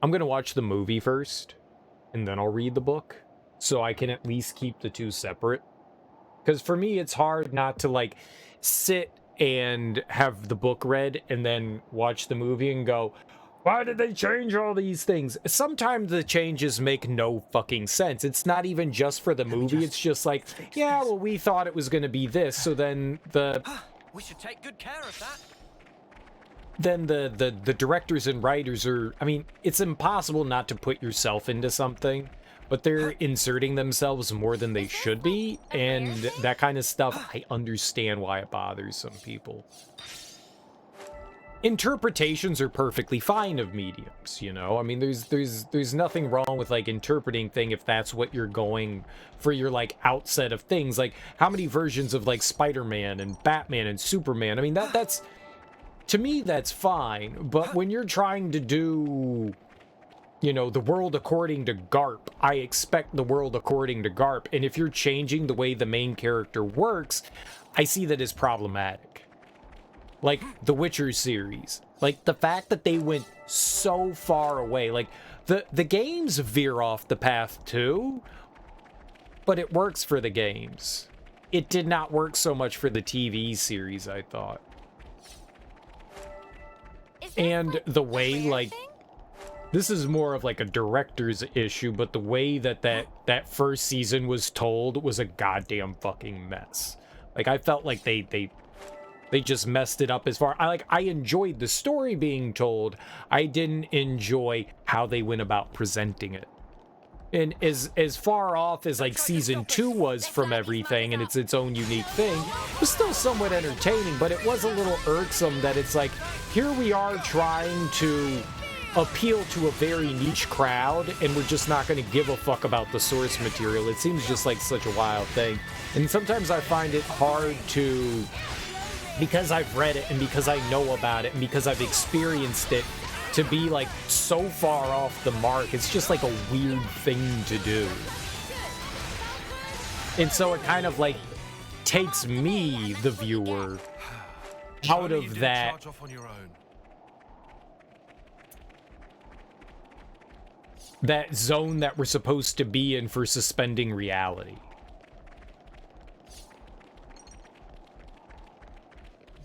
I'm gonna watch the movie first, and then I'll read the book, so I can at least keep the two separate. Because for me, it's hard not to like sit and have the book read and then watch the movie and go, why did they change all these things? Sometimes the changes make no fucking sense. It's not even just for the movie. It's just like, yeah, well, we thought it was going to be this. So then we should take good care of that. Then the directors and writers are, I mean, it's impossible not to put yourself into something, but they're inserting themselves more than they should be, and that kind of stuff, I understand why it bothers some people. Interpretations are perfectly fine of mediums, you know? I mean, there's nothing wrong with, like, interpreting thing if that's what you're going for your, like, outset of things. Like, how many versions of, like, Spider-Man and Batman and Superman? I mean, that's... to me, that's fine. But when you're trying to do, you know, the world according to GARP, I expect the world according to GARP. And if you're changing the way the main character works, I see that as problematic. Like the Witcher series. Like the fact that they went so far away. Like the games veer off the path too, but it works for the games. It did not work so much for the TV series, I thought. And the way, like, this is more of like a director's issue, but the way that that first season was told was a goddamn fucking mess. Like, I felt like they just messed it up as far. I enjoyed the story being told. I didn't enjoy how they went about presenting it. And as far off as like season 2 was from everything, and it's its own unique thing, it was still somewhat entertaining, but it was a little irksome that it's like, here we are trying to appeal to a very niche crowd, and we're just not going to give a fuck about the source material. It seems just like such a wild thing. And sometimes I find it hard to, because I've read it and because I know about it and because I've experienced it, to be like so far off the mark. It's just like a weird thing to do. And so it kind of like takes me, the viewer, out of that zone that we're supposed to be in for suspending reality.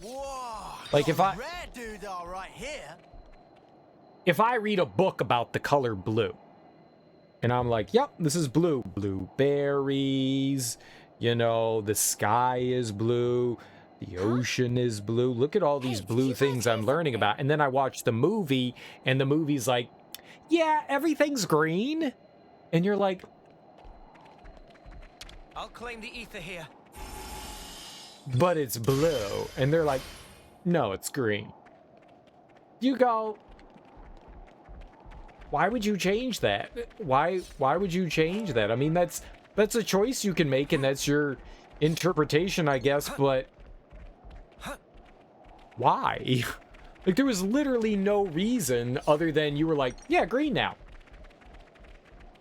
Whoa, like if I rare dude are right here. If I read a book about the color blue, and I'm like, yep, this is blue. Blueberries, you know, the sky is blue, the ocean is blue. Look at all these blue things I'm learning about. And then I watch the movie, and the movie's like, yeah, everything's green. And you're like, I'll claim the ether here. But it's blue. And they're like, no, it's green. You go, why would you change that? Why would you change that? I mean, that's a choice you can make, and that's your interpretation, I guess, but why? Like, there was literally no reason other than you were like, yeah, green now.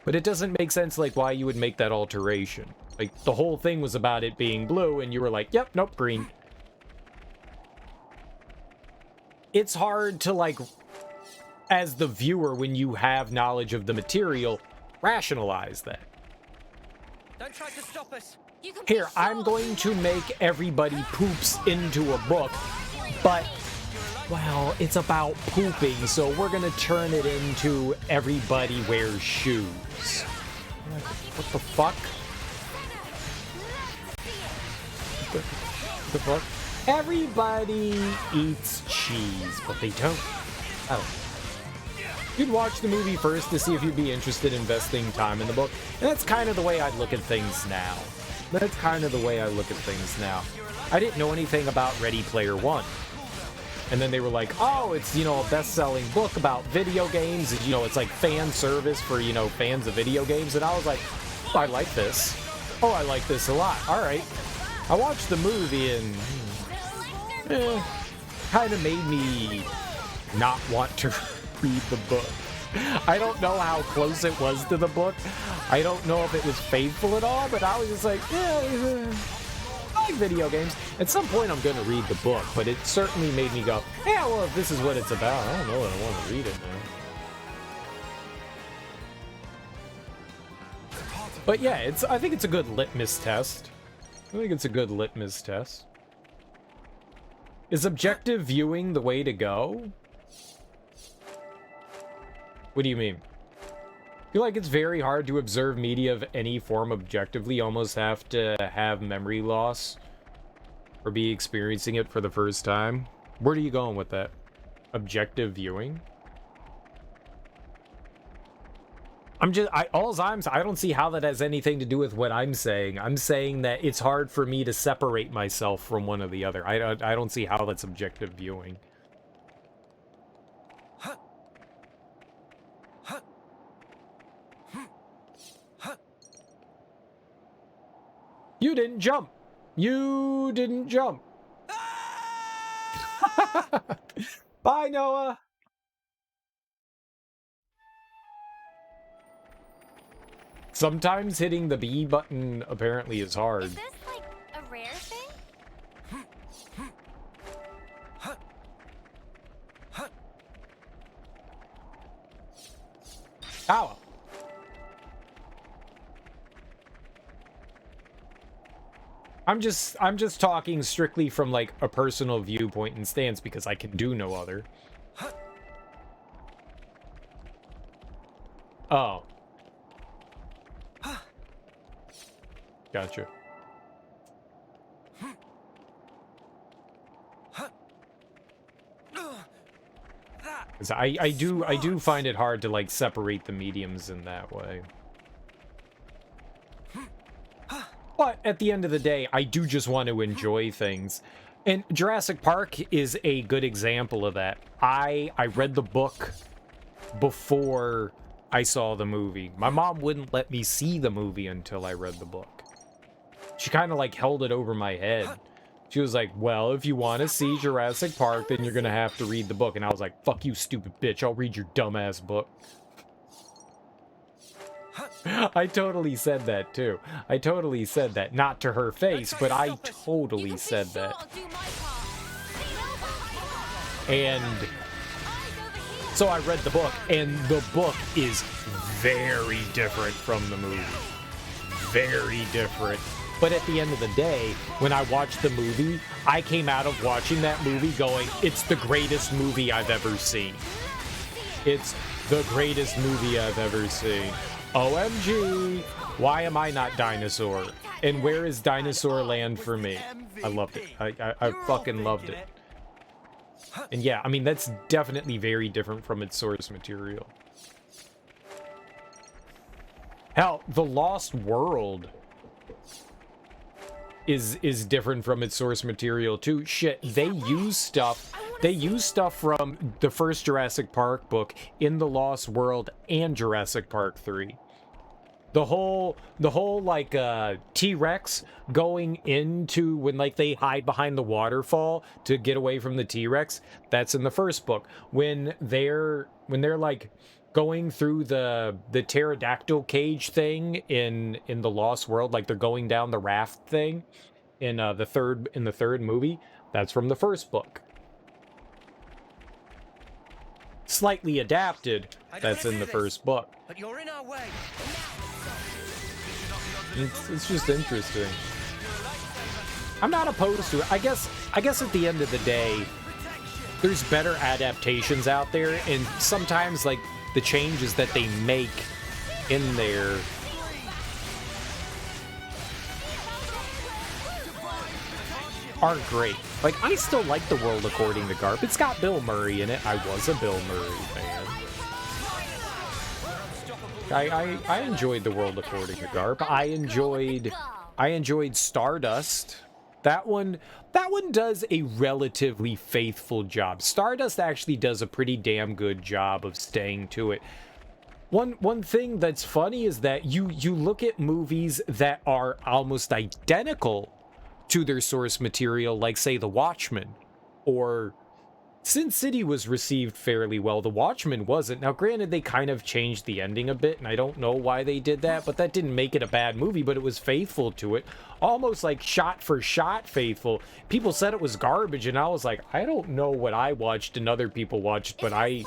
But it doesn't make sense, like, why you would make that alteration. Like, the whole thing was about it being blue, and you were like, yep, nope, green. It's hard to, like, as the viewer, when you have knowledge of the material, rationalize that. Don't try to stop us. Here, I'm going to make everybody poops into a book, but, well, it's about pooping, so we're going to turn it into everybody wears shoes. What the fuck? What the fuck? Everybody eats cheese, but they don't. Oh. You'd watch the movie first to see if you'd be interested in investing time in the book. And that's kind of the way I'd look at things now. I didn't know anything about Ready Player One. And then they were like, oh, it's, you know, a best-selling book about video games. And, you know, it's like fan service for, you know, fans of video games. And I was like, oh, I like this. Oh, I like this a lot. All right. I watched the movie and kind of made me not want to read the book. I don't know how close it was to the book. I don't know if it was faithful at all, but I was just like, yeah, I like video games. At some point, I'm going to read the book, but it certainly made me go, yeah, well, if this is what it's about, I don't know that I want to read it now. But yeah, I think it's a good litmus test. Is objective viewing the way to go? What do you mean? I feel like it's very hard to observe media of any form objectively. You almost have to have memory loss or be experiencing it for the first time. Where are you going with that? Objective viewing? I don't see how that has anything to do with what I'm saying. I'm saying that it's hard for me to separate myself from one or the other. I don't see how that's objective viewing. You didn't jump. Bye, Noah. Sometimes hitting the B button apparently is hard. Is this like a rare thing? Ow. I'm just talking strictly from like a personal viewpoint and stance because I can do no other. Oh. Gotcha. I do find it hard to like separate the mediums in that way. But at the end of the day, I do just want to enjoy things. And Jurassic Park is a good example of that. I read the book before I saw the movie. My mom wouldn't let me see the movie until I read the book. She kind of like held it over my head. She was like, well, if you want to see Jurassic Park, then you're going to have to read the book. And I was like, fuck you, stupid bitch. I'll read your dumbass book. I totally said that, too. I totally said that. Not to her face, but I totally said that. And so I read the book, and the book is very different from the movie. Very different. But at the end of the day, when I watched the movie, I came out of watching that movie going, it's the greatest movie I've ever seen. It's the greatest movie I've ever seen. OMG, why am I not Dinosaur? And where is Dinosaur Land for me? I loved it. I fucking loved it. And yeah, I mean, that's definitely very different from its source material. Hell, The Lost World is different from its source material too. Shit, they use stuff from the first Jurassic Park book in The Lost World and Jurassic Park 3. The whole like T-Rex going into when like they hide behind the waterfall to get away from the T-Rex, that's in the first book. When they're like going through the pterodactyl cage thing in The Lost World, like they're going down the raft thing in the third movie, that's from the first book. Slightly adapted, that's in the first book. But you're in our way. It's just interesting. I'm not opposed to it. I guess at the end of the day, there's better adaptations out there, and sometimes like the changes that they make in there aren't great. Like, I still like The World According to Garp. It's got Bill Murray in it. I was a Bill Murray fan. I enjoyed The World According to Garp. I enjoyed Stardust. That one does a relatively faithful job. Stardust actually does a pretty damn good job of staying to it. One thing that's funny is that you look at movies that are almost identical to their source material, like say The Watchmen, or Sin City was received fairly well. The Watchmen wasn't. Now, granted, they kind of changed the ending a bit, and I don't know why they did that, but that didn't make it a bad movie, but it was faithful to it. Almost like shot for shot faithful. People said it was garbage, and I was like, I don't know what I watched and other people watched, but I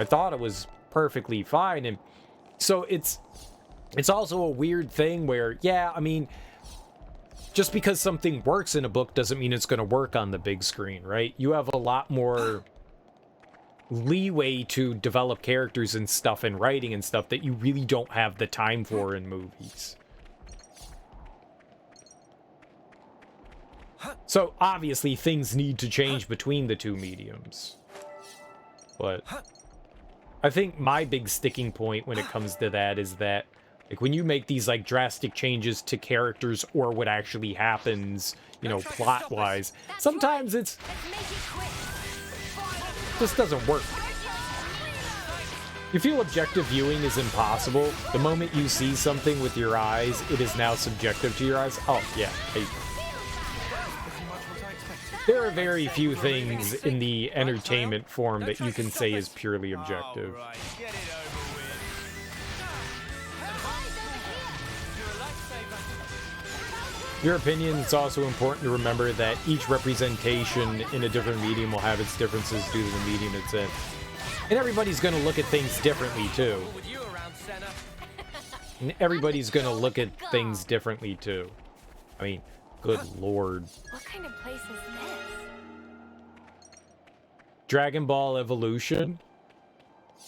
thought it was perfectly fine. And so it's also a weird thing where, yeah, I mean, just because something works in a book doesn't mean it's going to work on the big screen, right? You have a lot more leeway to develop characters and stuff and writing and stuff that you really don't have the time for in movies. So obviously things need to change between the two mediums. But I think my big sticking point when it comes to that is that, like, when you make these, like, drastic changes to characters or what actually happens, you know, plot-wise, sometimes it's just doesn't work. You feel objective viewing is impossible. The moment you see something with your eyes, it is now subjective to your eyes. Oh, yeah. There are very few things in the entertainment form that you can say is purely objective. Your opinion, it's also important to remember that each representation in a different medium will have its differences due to the medium it's in. And everybody's going to look at things differently, too. And everybody's going to look at things differently, too. I mean, good lord. What kind of place is this? Dragon Ball Evolution?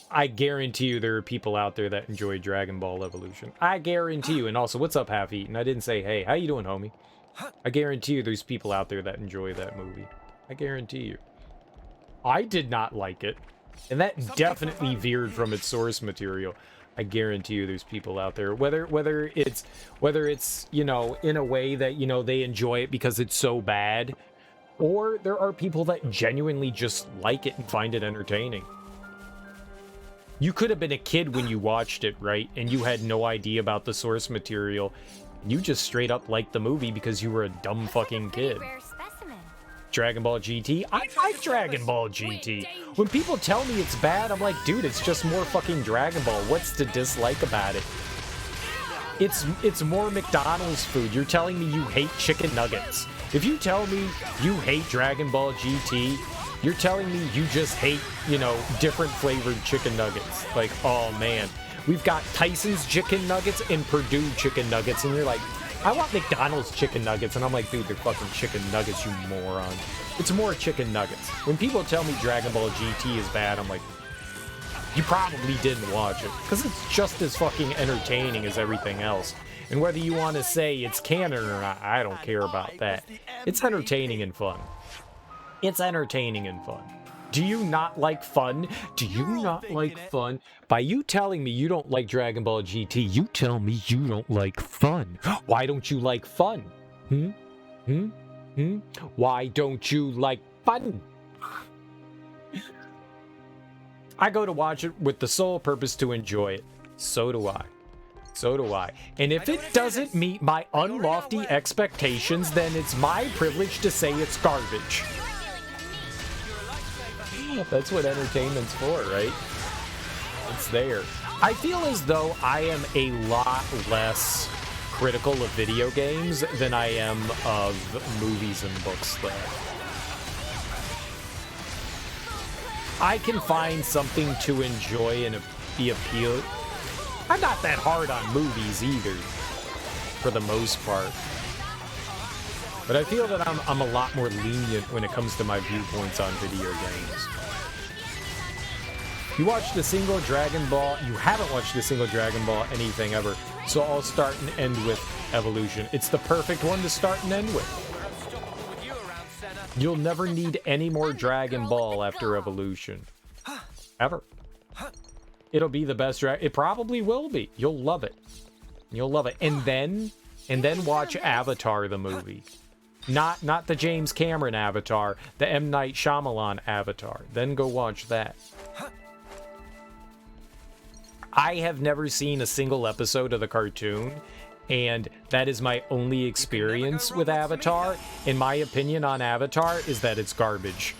I guarantee you there are people out there that enjoy Dragon Ball Evolution. I guarantee you. And also, what's up, Half-Eaten? I didn't say, hey, how you doing, homie? I guarantee you there's people out there that enjoy that movie. I guarantee you. I did not like it. And that definitely veered from its source material. I guarantee you there's people out there, whether it's, you know, in a way that, you know, they enjoy it because it's so bad, or there are people that genuinely just like it and find it entertaining. You could have been a kid when you watched it, right? And you had no idea about the source material. You just straight up liked the movie because you were a dumb fucking kid. Dragon Ball GT? I like Dragon Ball GT. When people tell me it's bad, I'm like, dude, it's just more fucking Dragon Ball. What's to dislike about it? It's more McDonald's food. You're telling me you hate chicken nuggets. If you tell me you hate Dragon Ball GT, you're telling me you just hate, you know, different flavored chicken nuggets. Like, oh man, we've got Tyson's chicken nuggets and Purdue chicken nuggets, and you're like, I want McDonald's chicken nuggets, and I'm like, dude, they're fucking chicken nuggets, you moron. It's more chicken nuggets. When people tell me Dragon Ball GT is bad, I'm like, you probably didn't watch it, because it's just as fucking entertaining as everything else. And whether you want to say it's canon or not, I don't care about that. It's entertaining and fun. It's entertaining and fun. Do you not like fun? Do you not like fun? By you telling me you don't like Dragon Ball GT, you tell me you don't like fun. Why don't you like fun? Why don't you like fun? I go to watch it with the sole purpose to enjoy it. So do I. So do I. And if it doesn't meet my unlofty expectations, then it's my privilege to say it's garbage. That's what entertainment's for, right? It's there. I feel as though I am a lot less critical of video games than I am of movies and books, though. I can find something to enjoy and be appealed. I'm not that hard on movies either, for the most part. But I feel that I'm a lot more lenient when it comes to my viewpoints on video games. You watched a single Dragon Ball, you haven't watched a single Dragon Ball anything ever, so I'll start and end with Evolution. It's the perfect one to start and end with. You'll never need any more Dragon Ball after Evolution. Ever. It'll be the best it probably will be. You'll love it. You'll love it. And then watch Avatar the movie. Not the James Cameron Avatar, the M. Night Shyamalan Avatar. Then go watch that. I have never seen a single episode of the cartoon, and that is my only experience with Avatar. And my opinion on Avatar is that it's garbage.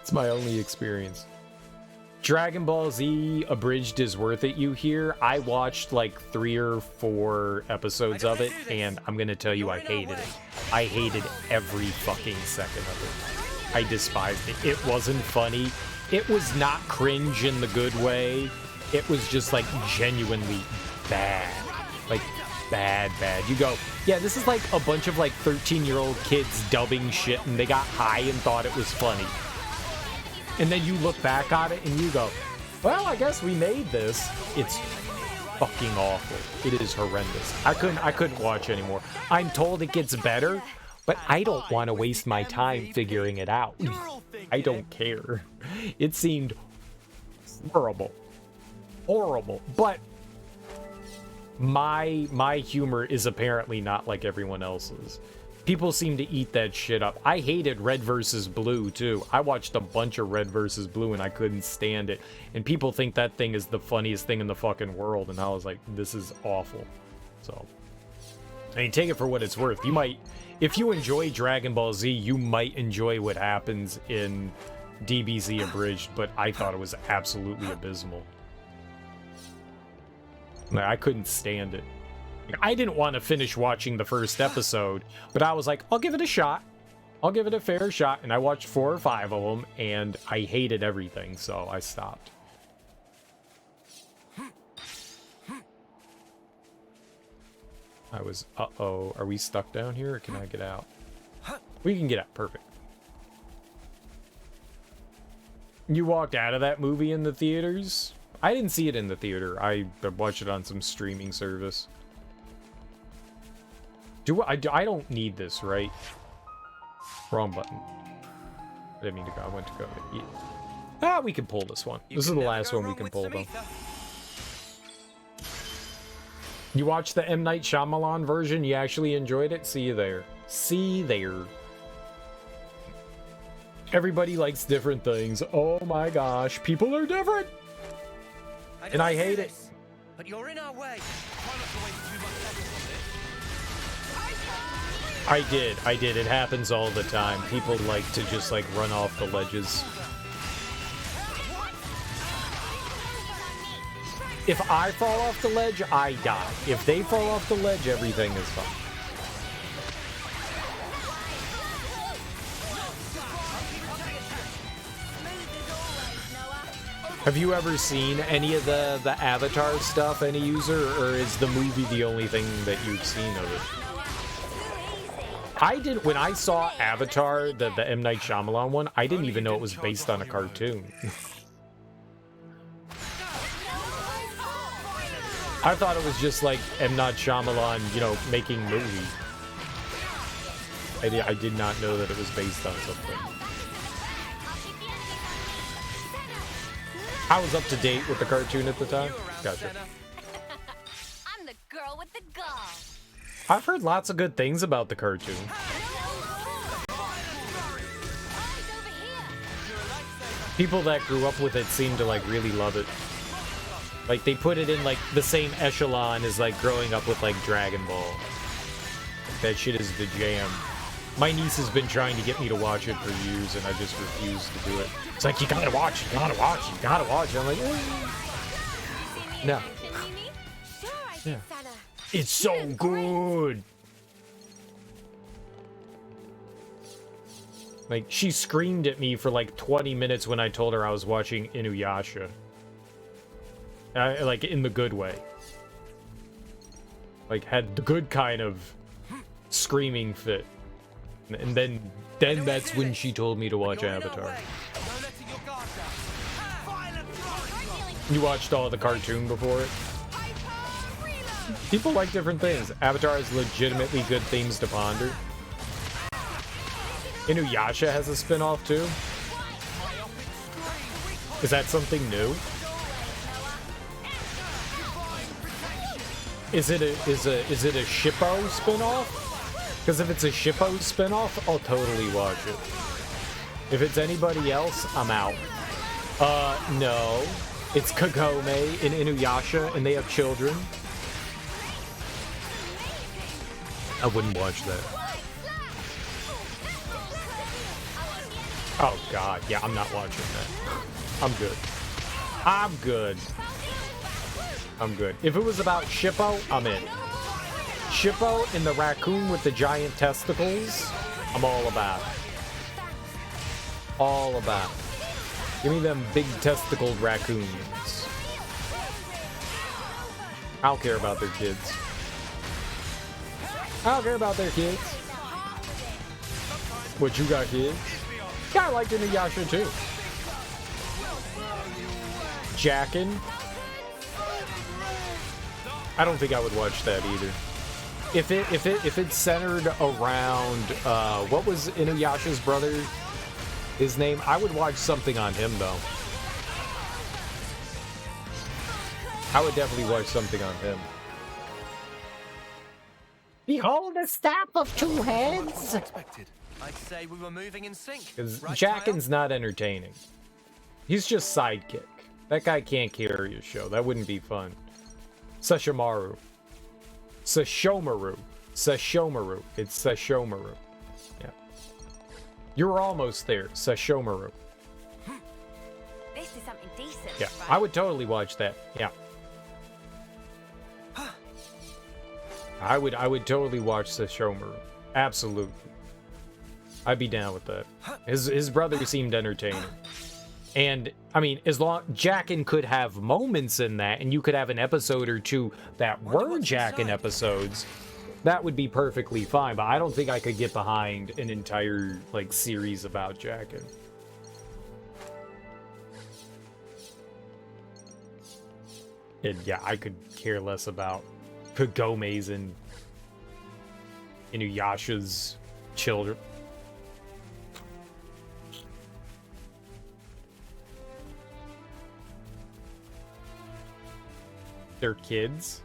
It's my only experience. Dragon Ball Z Abridged is worth it, you hear? I watched like 3 or 4 episodes of it, and I'm gonna tell you I hated it. I hated every fucking second of it. I despised it. It wasn't funny. It was not cringe in the good way. It was just like genuinely bad. Like bad. You go, yeah, this is like a bunch of like 13-year-old kids dubbing shit, and they got high and thought it was funny. And then you look back on it and you go, well, I guess we made this. It's fucking awful. It is horrendous. I couldn't watch anymore. I'm told it gets better, but I don't want to waste my time figuring it out. I don't care. It seemed horrible. But my humor is apparently not like everyone else's. People seem to eat that shit up. I hated Red vs. Blue, too. I watched a bunch of Red vs. Blue, and I couldn't stand it. And people think that thing is the funniest thing in the fucking world, and I was like, this is awful. So, I mean, take it for what it's worth. You might, if you enjoy Dragon Ball Z, you might enjoy what happens in DBZ Abridged, but I thought it was absolutely abysmal. Like, I couldn't stand it. Like, I didn't want to finish watching the first episode, but I was like, I'll give it a shot. I'll give it a fair shot, and I watched 4 or 5 of them, and I hated everything, so I stopped. I was, uh-oh, are we stuck down here, or can I get out? We can get out, perfect. You walked out of that movie in the theaters? I didn't see it in the theater. I watched it on some streaming service. I don't need this, right? Wrong button. I didn't mean to go. I went to go. Yeah. Ah, we can pull this one. This is the last one we can pull, though. You watched the M. Night Shyamalan version? You actually enjoyed it? See you there. See you there. Everybody likes different things. Oh my gosh, people are different! And I hate it. But you're in our way. I did. It happens all the time. People like to just like run off the ledges. If I fall off the ledge, I die. If they fall off the ledge, everything is fine. Have you ever seen any of the Avatar stuff, any user, or is the movie the only thing that you've seen of it? I did, when I saw Avatar, the M. Night Shyamalan one, I didn't even know it was based on a cartoon. I thought it was just like M. Night Shyamalan, you know, making movies. I did not know that it was based on something. I was up to date with the cartoon at the time. Gotcha. I'm the girl with the gall. I've heard lots of good things about the cartoon. People that grew up with it seem to like really love it. Like they put it in like the same echelon as like growing up with like Dragon Ball. That shit is the jam. My niece has been trying to get me to watch it for years, and I just refuse to do it. It's like, you gotta watch it, you gotta watch it, you gotta watch it. I'm like, no. Yeah. It's so good. Like, she screamed at me for like 20 minutes when I told her I was watching Inuyasha. Like, in the good way. Like, had the good kind of screaming fit. And then that's when she told me to watch Avatar. You watched all the cartoon before it? People like different things. Avatar has legitimately good themes to ponder. Inuyasha has a spin-off too. Is that something new? Is it a Shippo spin-off? Because if it's a Shippo spin-off, I'll totally watch it. If it's anybody else, I'm out. No. It's Kagome and Inuyasha, and they have children. I wouldn't watch that. Oh god, yeah, I'm not watching that. I'm good. I'm good. I'm good. If it was about Shippo, I'm in. Shippo and the raccoon with the giant testicles, I'm all about it. All about it. Give me them big testicled raccoons. I don't care about their kids. I don't care about their kids. What, you got kids? Yeah, I liked Inuyasha too. Jackin'? I don't think I would watch that either. If it's centered around what was Inuyasha's brother, his name, I would watch something on him though. I would definitely watch something on him. Behold the staff of two heads. I'd say we were moving in sync. Because Right, Jackin's not entertaining. He's just sidekick. That guy can't carry a show. That wouldn't be fun. Sashomaru. Sesshomaru. It's Sesshomaru. Yeah. You're almost there. Sesshomaru. This is something decent. Yeah, right? I would totally watch that. Yeah. I would totally watch Sesshomaru. Absolutely. I'd be down with that. His brother seemed entertaining. And, I mean, as long... Jackin could have moments in that, and you could have an episode or two that were Jackin episodes, that would be perfectly fine, but I don't think I could get behind an entire, like, series about Jackin. And, yeah, I could care less about Kagome's and Inuyasha's children. Their kids.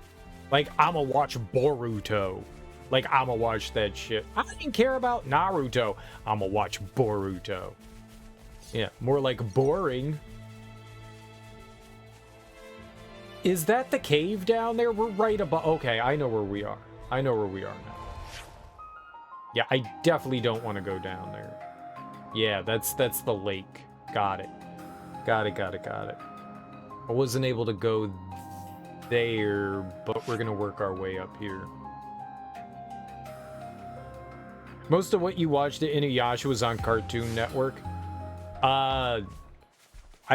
Like, I'ma watch Boruto. Like, I'ma watch that shit. I didn't care about Naruto. I'ma watch Boruto. Yeah, more like boring. Is that the cave down there? We're right above... Okay, I know where we are. I know where we are now. Yeah, I definitely don't want to go down there. Yeah, that's the lake. Got it. Got it. I wasn't able to go there, but we're gonna work our way up here. Most of what you watched at Inuyasha was on Cartoon Network. I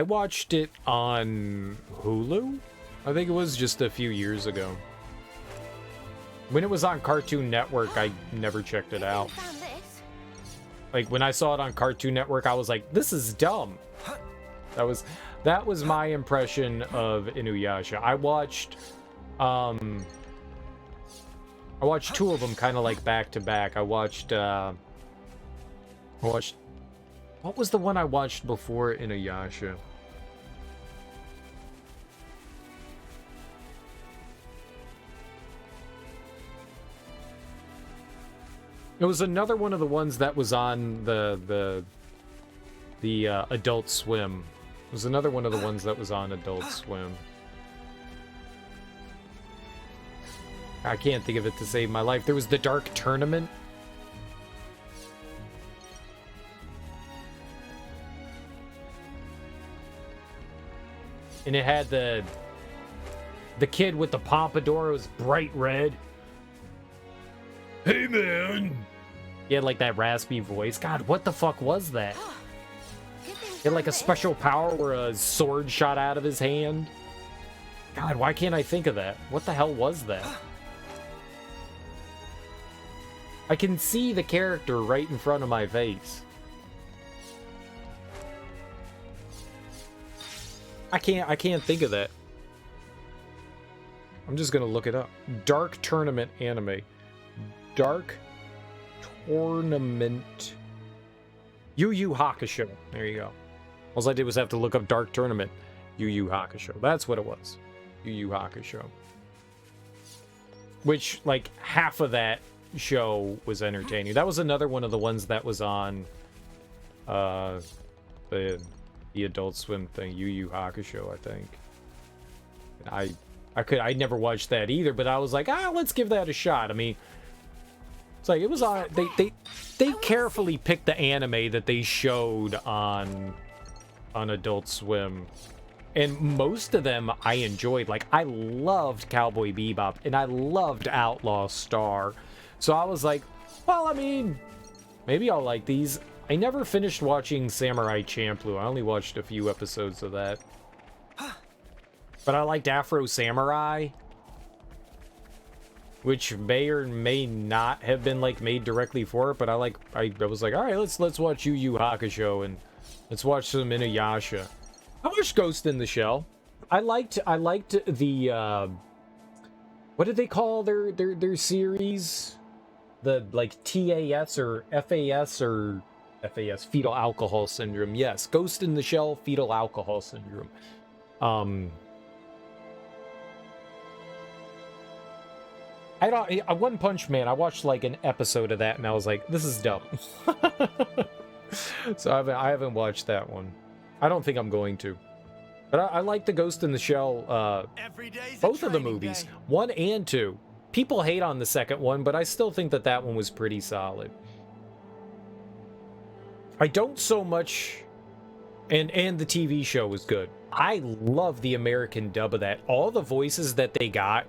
watched it on Hulu. I think it was just a few years ago. When it was on Cartoon Network, I never checked it out. Like, when I saw it on Cartoon Network, I was like, this is dumb. That was my impression of Inuyasha. I watched two of them kind of like back to back. I watched what was the one I watched before Inuyasha? It was another one of the ones that was on the Adult Swim. It was another one of the ones that was on Adult Swim. I can't think of it to save my life. There was the Dark Tournament. And it had the kid with the pompadour. It was bright red. Hey, man! He had like that raspy voice. God, what the fuck was that? He had like a special power where a sword shot out of his hand. God, why can't I think of that? What the hell was that? I can see the character right in front of my face. I can't think of that. I'm just gonna look it up. Dark Tournament anime. Dark Tournament. Yu Yu Hakusho. There you go. All I did was have to look up Dark Tournament. Yu Yu Hakusho. That's what it was. Yu Yu Hakusho. Which, like, half of that show was entertaining. That was another one of the ones that was on the Adult Swim thing. Yu Yu Hakusho, I think. I never watched that either, but I was like, let's give that a shot. I mean, it's like, it was on, they carefully picked the anime that they showed on Adult Swim. And most of them I enjoyed. Like, I loved Cowboy Bebop, and I loved Outlaw Star. So I was like, well, I mean, maybe I'll like these. I never finished watching Samurai Champloo. I only watched a few episodes of that. But I liked Afro Samurai, which may or may not have been like made directly for it. But I was like, all right, let's watch Yu Yu Hakusho and let's watch some Inuyasha. I watched Ghost in the Shell. I liked the what did they call their series? The like TAS or FAS or FAS, fetal alcohol syndrome. Yes, Ghost in the Shell, fetal alcohol syndrome. One Punch Man, I watched like an episode of that and I was like, this is dumb. So I haven't watched that one. I don't think I'm going to. But I like the Ghost in the Shell, both of the movies, 1 and 2. people hate on the second one, but I still think that that one was pretty solid. I don't so much, and the TV show was good. I love the American dub of that. All the voices that they got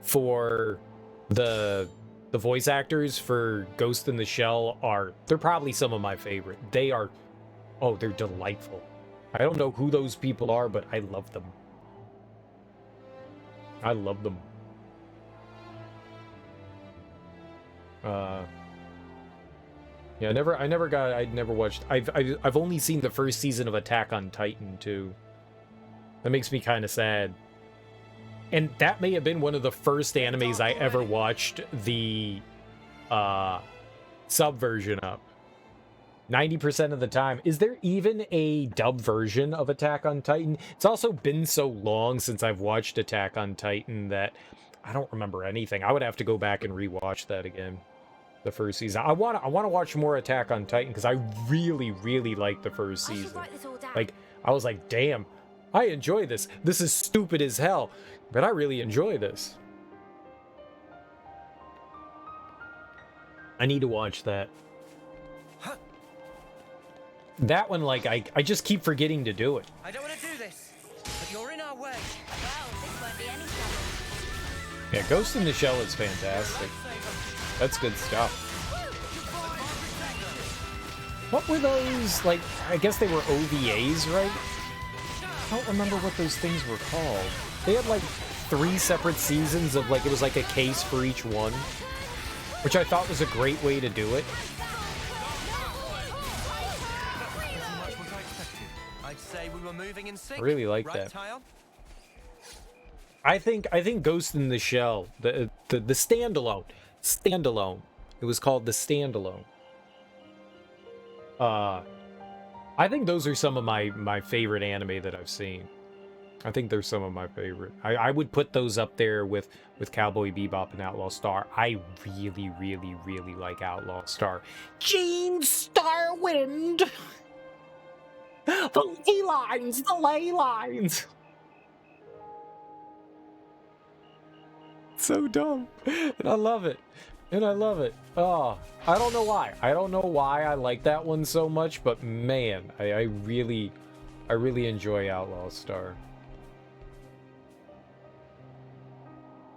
for the voice actors for Ghost in the Shell they're probably some of my favorite. They are, oh, they're delightful. I don't know who those people are, but I love them. I love them. Yeah, I never watched. I've only seen the first season of Attack on Titan too. That makes me kind of sad. And that may have been one of the first animes I ever watched the sub version of. 90% of the time. Is there even a dub version of Attack on Titan? It's also been so long since I've watched Attack on Titan that I don't remember anything. I would have to go back and rewatch that again. The first season. I want to watch more Attack on Titan because I really, really liked the first season. Like, I was like, damn, I enjoy this. This is stupid as hell, but I really enjoy this. I need to watch that. That one, like, I just keep forgetting to do it. I don't want to do this, but you're in our way. Well, this won't be any trouble. Yeah, Ghost in the Shell is fantastic. That's good stuff. What were those, like, I guess they were OVAs, right? I don't remember what those things were called. They had, like, 3 separate seasons of, like, it was like a case for each one, which I thought was a great way to do it. I'd say we were moving in sync. I really like right, that. Tile? I think Ghost in the Shell, the standalone. It was called the standalone. I think those are some of my favorite anime that I've seen. I think they're some of my favorite. I would put those up there with Cowboy Bebop and Outlaw Star. I really, really, really like Outlaw Star. Gene Starwind! The ley lines! The ley lines! So dumb. And I love it. And I love it. Oh, I don't know why. I don't know why I like that one so much, but man, I really enjoy Outlaw Star.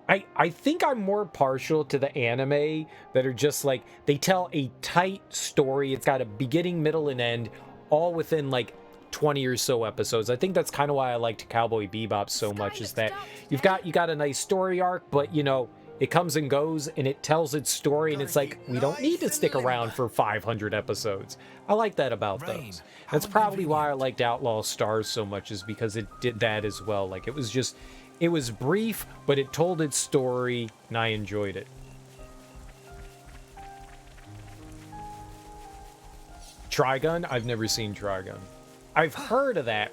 I think I'm more partial to the anime that are just like, they tell a tight story. It's got a beginning, middle, and end, all within like 20 or so episodes. I think that's kind of why I liked Cowboy Bebop so much, is that you got a nice story arc, but you know, it comes and goes and it tells its story, and it's like, we don't need to stick around for 500 episodes. I like that about those. That's probably why I liked Outlaw Stars so much, is because it did that as well. Like, it was brief, but it told its story, and I enjoyed it. Trigun? I've never seen Trigun. I've heard of that.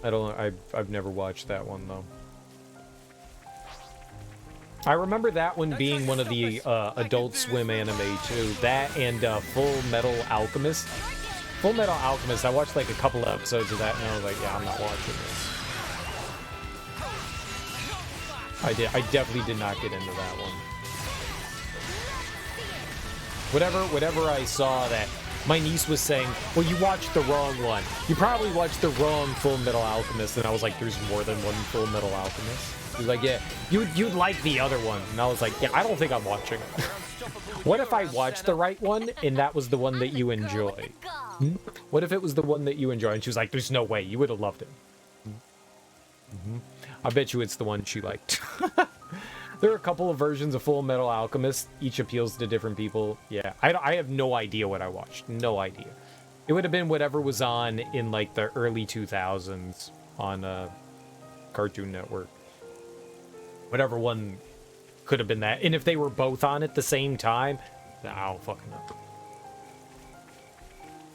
I've never watched that one though. I remember that one being one of the Adult Swim anime too. That and Full Metal Alchemist. Full Metal Alchemist, I watched like a couple of episodes of that and I was like, yeah, I'm not watching this. I definitely did not get into that one. Whatever I saw that my niece was saying, well, you watched the wrong one. You probably watched the wrong Full Metal Alchemist. And I was like, there's more than one Full Metal Alchemist. He was like, yeah, you'd like the other one. And I was like, yeah, I don't think I'm watching it. What if I watched the right one and that was the one that you enjoy? What if it was the one that you enjoy? And she was like, there's no way. You would have loved it. I bet you it's the one she liked. There are a couple of versions of Full Metal Alchemist. Each appeals to different people. Yeah, I have no idea what I watched. No idea. It would have been whatever was on in like the early 2000s on Cartoon Network. Whatever one could have been that. And if they were both on at the same time, I don't fucking know.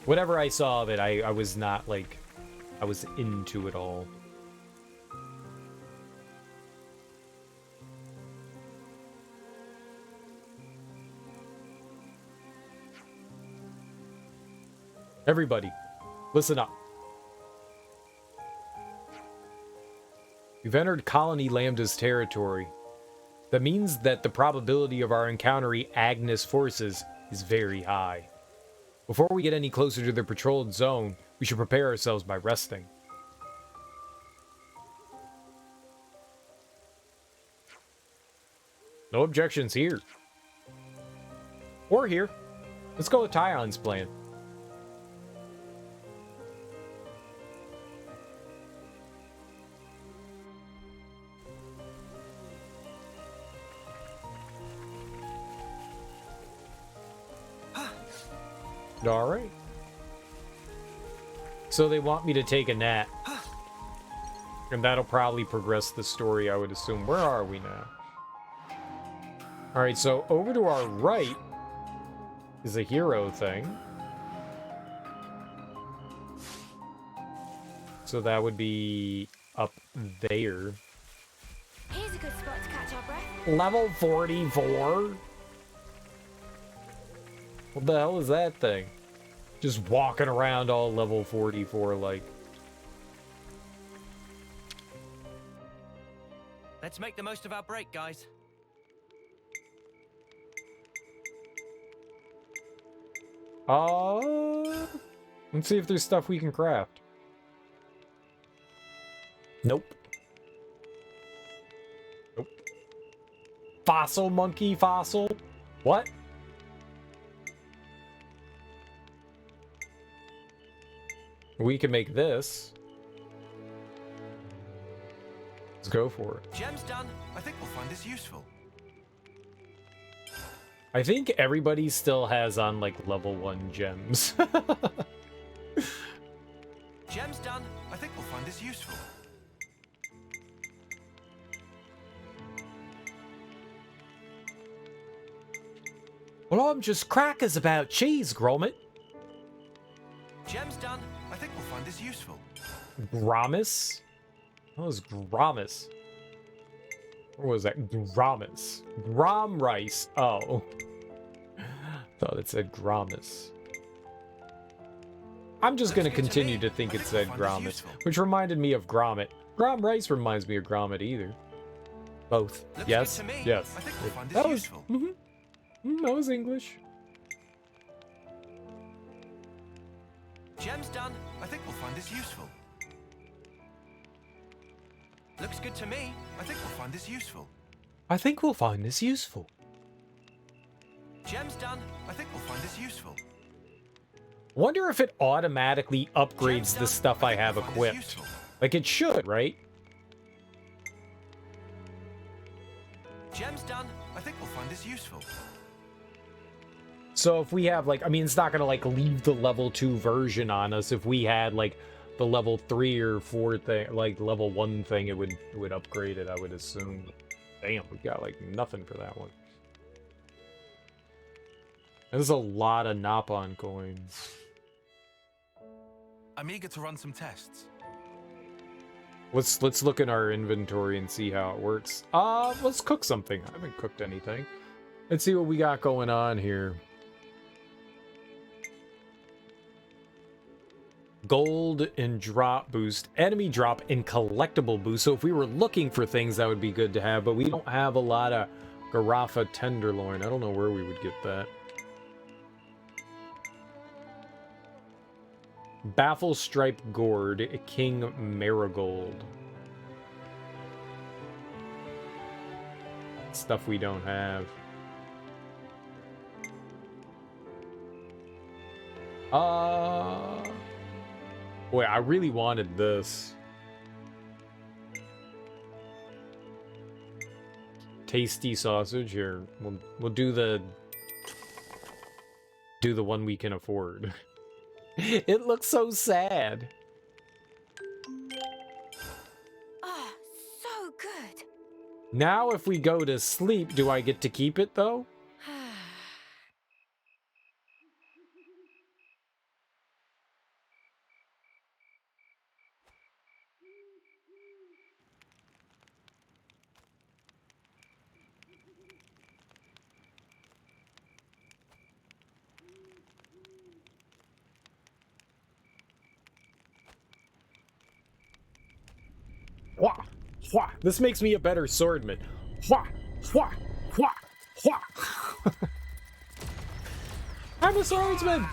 Whatever I saw of it, I was not like, I was into it all. Everybody, listen up. You've entered Colony Lambda's territory. That means that the probability of our encountering Agnes forces is very high. Before we get any closer to the patrolled zone, we should prepare ourselves by resting. No objections here. Or here. Let's go with Tyon's plan. All right. So they want me to take a nap. And that'll probably progress the story, I would assume. Where are we now? All right, so over to our right is a hero thing. So that would be up there. Here's a good spot to catch our breath. Level 44? What the hell is that thing? Just walking around all level 44 like. Let's make the most of our break, guys. Let's see if there's stuff we can craft. Nope. Nope. Fossil monkey fossil? What? We can make this. Let's go for it. Gem's done. I think we'll find this useful. I think everybody still has on like level 1 gems. Gem's done. I think we'll find this useful. Well, I'm just crackers about cheese, Gromit. Gem's done. I think we'll find this useful. Gromis? What was Gromis? What was that? Gromis. Grom rice. Oh. Thought it said Gromis. I'm just going to continue to think it said Gromis, which reminded me of Gromit. Grom rice reminds me of Gromit either. Both. Yes. Yes. That was. That was English. Gem's done. I think we'll find this useful. Looks good to me. I think we'll find this useful. I think we'll find this useful. Gem's done. I think we'll find this useful. Wonder if it automatically upgrades the stuff I have equipped. Like it should, right? Gem's done. I think we'll find this useful. So if we have like, I mean, it's not gonna like leave the level 2 version on us. If we had like the level 3 or 4 thing, like level 1 thing, it would upgrade it, I would assume. Damn, we got like nothing for that one. There's a lot of Napon coins. I'm eager to run some tests. Let's look in our inventory and see how it works. Let's cook something. I haven't cooked anything. Let's see what we got going on here. Gold and drop boost, enemy drop and collectible boost. So if we were looking for things, that would be good to have, but we don't have a lot of Garafa tenderloin. I don't know where we would get that. Baffle stripe gourd, King Marigold. Stuff we don't have. Boy, I really wanted this. Tasty sausage. Here, we'll do the one we can afford. It looks so sad. Ah, so good. Now if we go to sleep, do I get to keep it though? This makes me a better swordman. Hua! Hua! Hua! I'm a swordsman!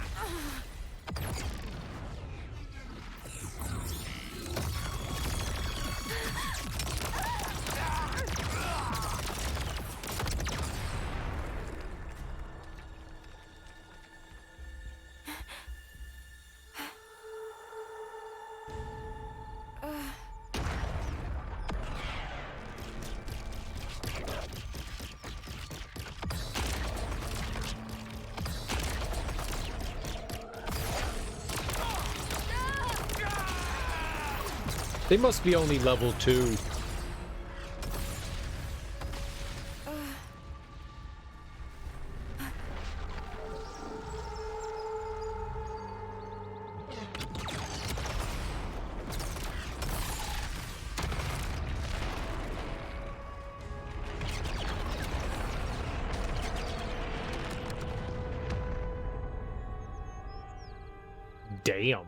They must be only level 2. Damn.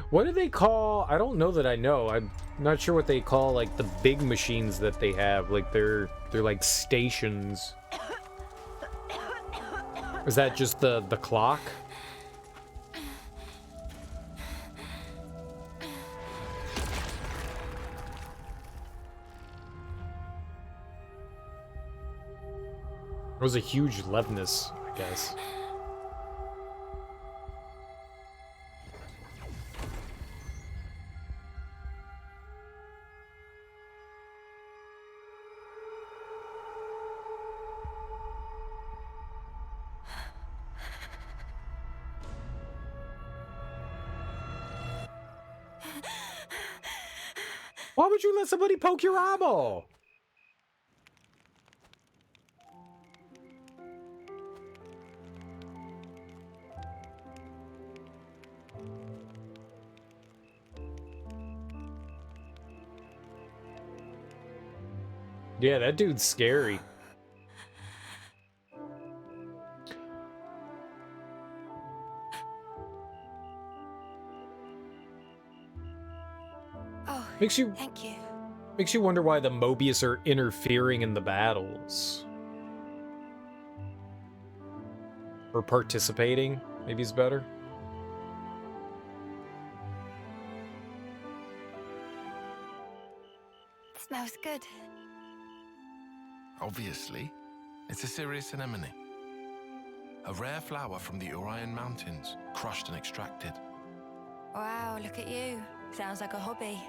What do they call? I don't know that I know. I'm not sure what they call like the big machines that they have. Like they're like stations. Is that just the clock? It was a huge levelness, I guess. Why would you let somebody poke your eyeball? Yeah, that dude's scary. Oh, thank you. Makes you wonder why the Mobius are interfering in the battles. Or participating, maybe is better. Smells good. Obviously, it's a serious anemone. A rare flower from the Orion Mountains, crushed and extracted. Wow, look at you. Sounds like a hobby.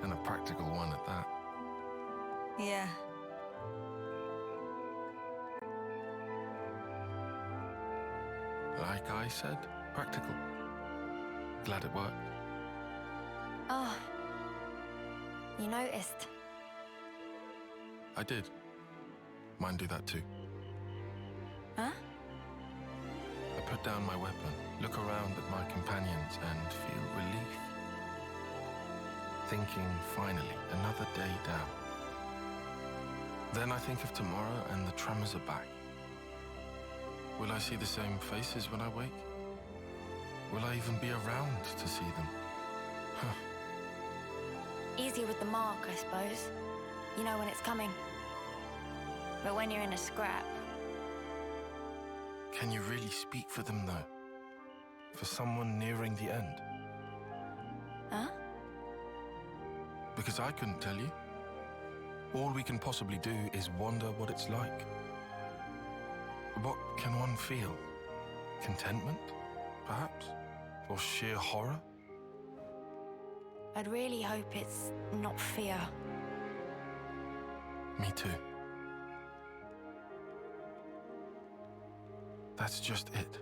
And a practical one at that. Yeah. Like I said, practical. Glad it worked. Oh. You noticed? I did. Mine do that too. Huh? I put down my weapon, look around at my companions, and feel relief. Thinking, finally, another day down. Then I think of tomorrow and the tremors are back. Will I see the same faces when I wake? Will I even be around to see them? Huh. Easy with the mark, I suppose. You know when it's coming. But when you're in a scrap... Can you really speak for them, though? For someone nearing the end? Huh? Because I couldn't tell you. All we can possibly do is wonder what it's like. What can one feel? Contentment, perhaps? Or sheer horror? I'd really hope it's not fear. Me too. That's just it.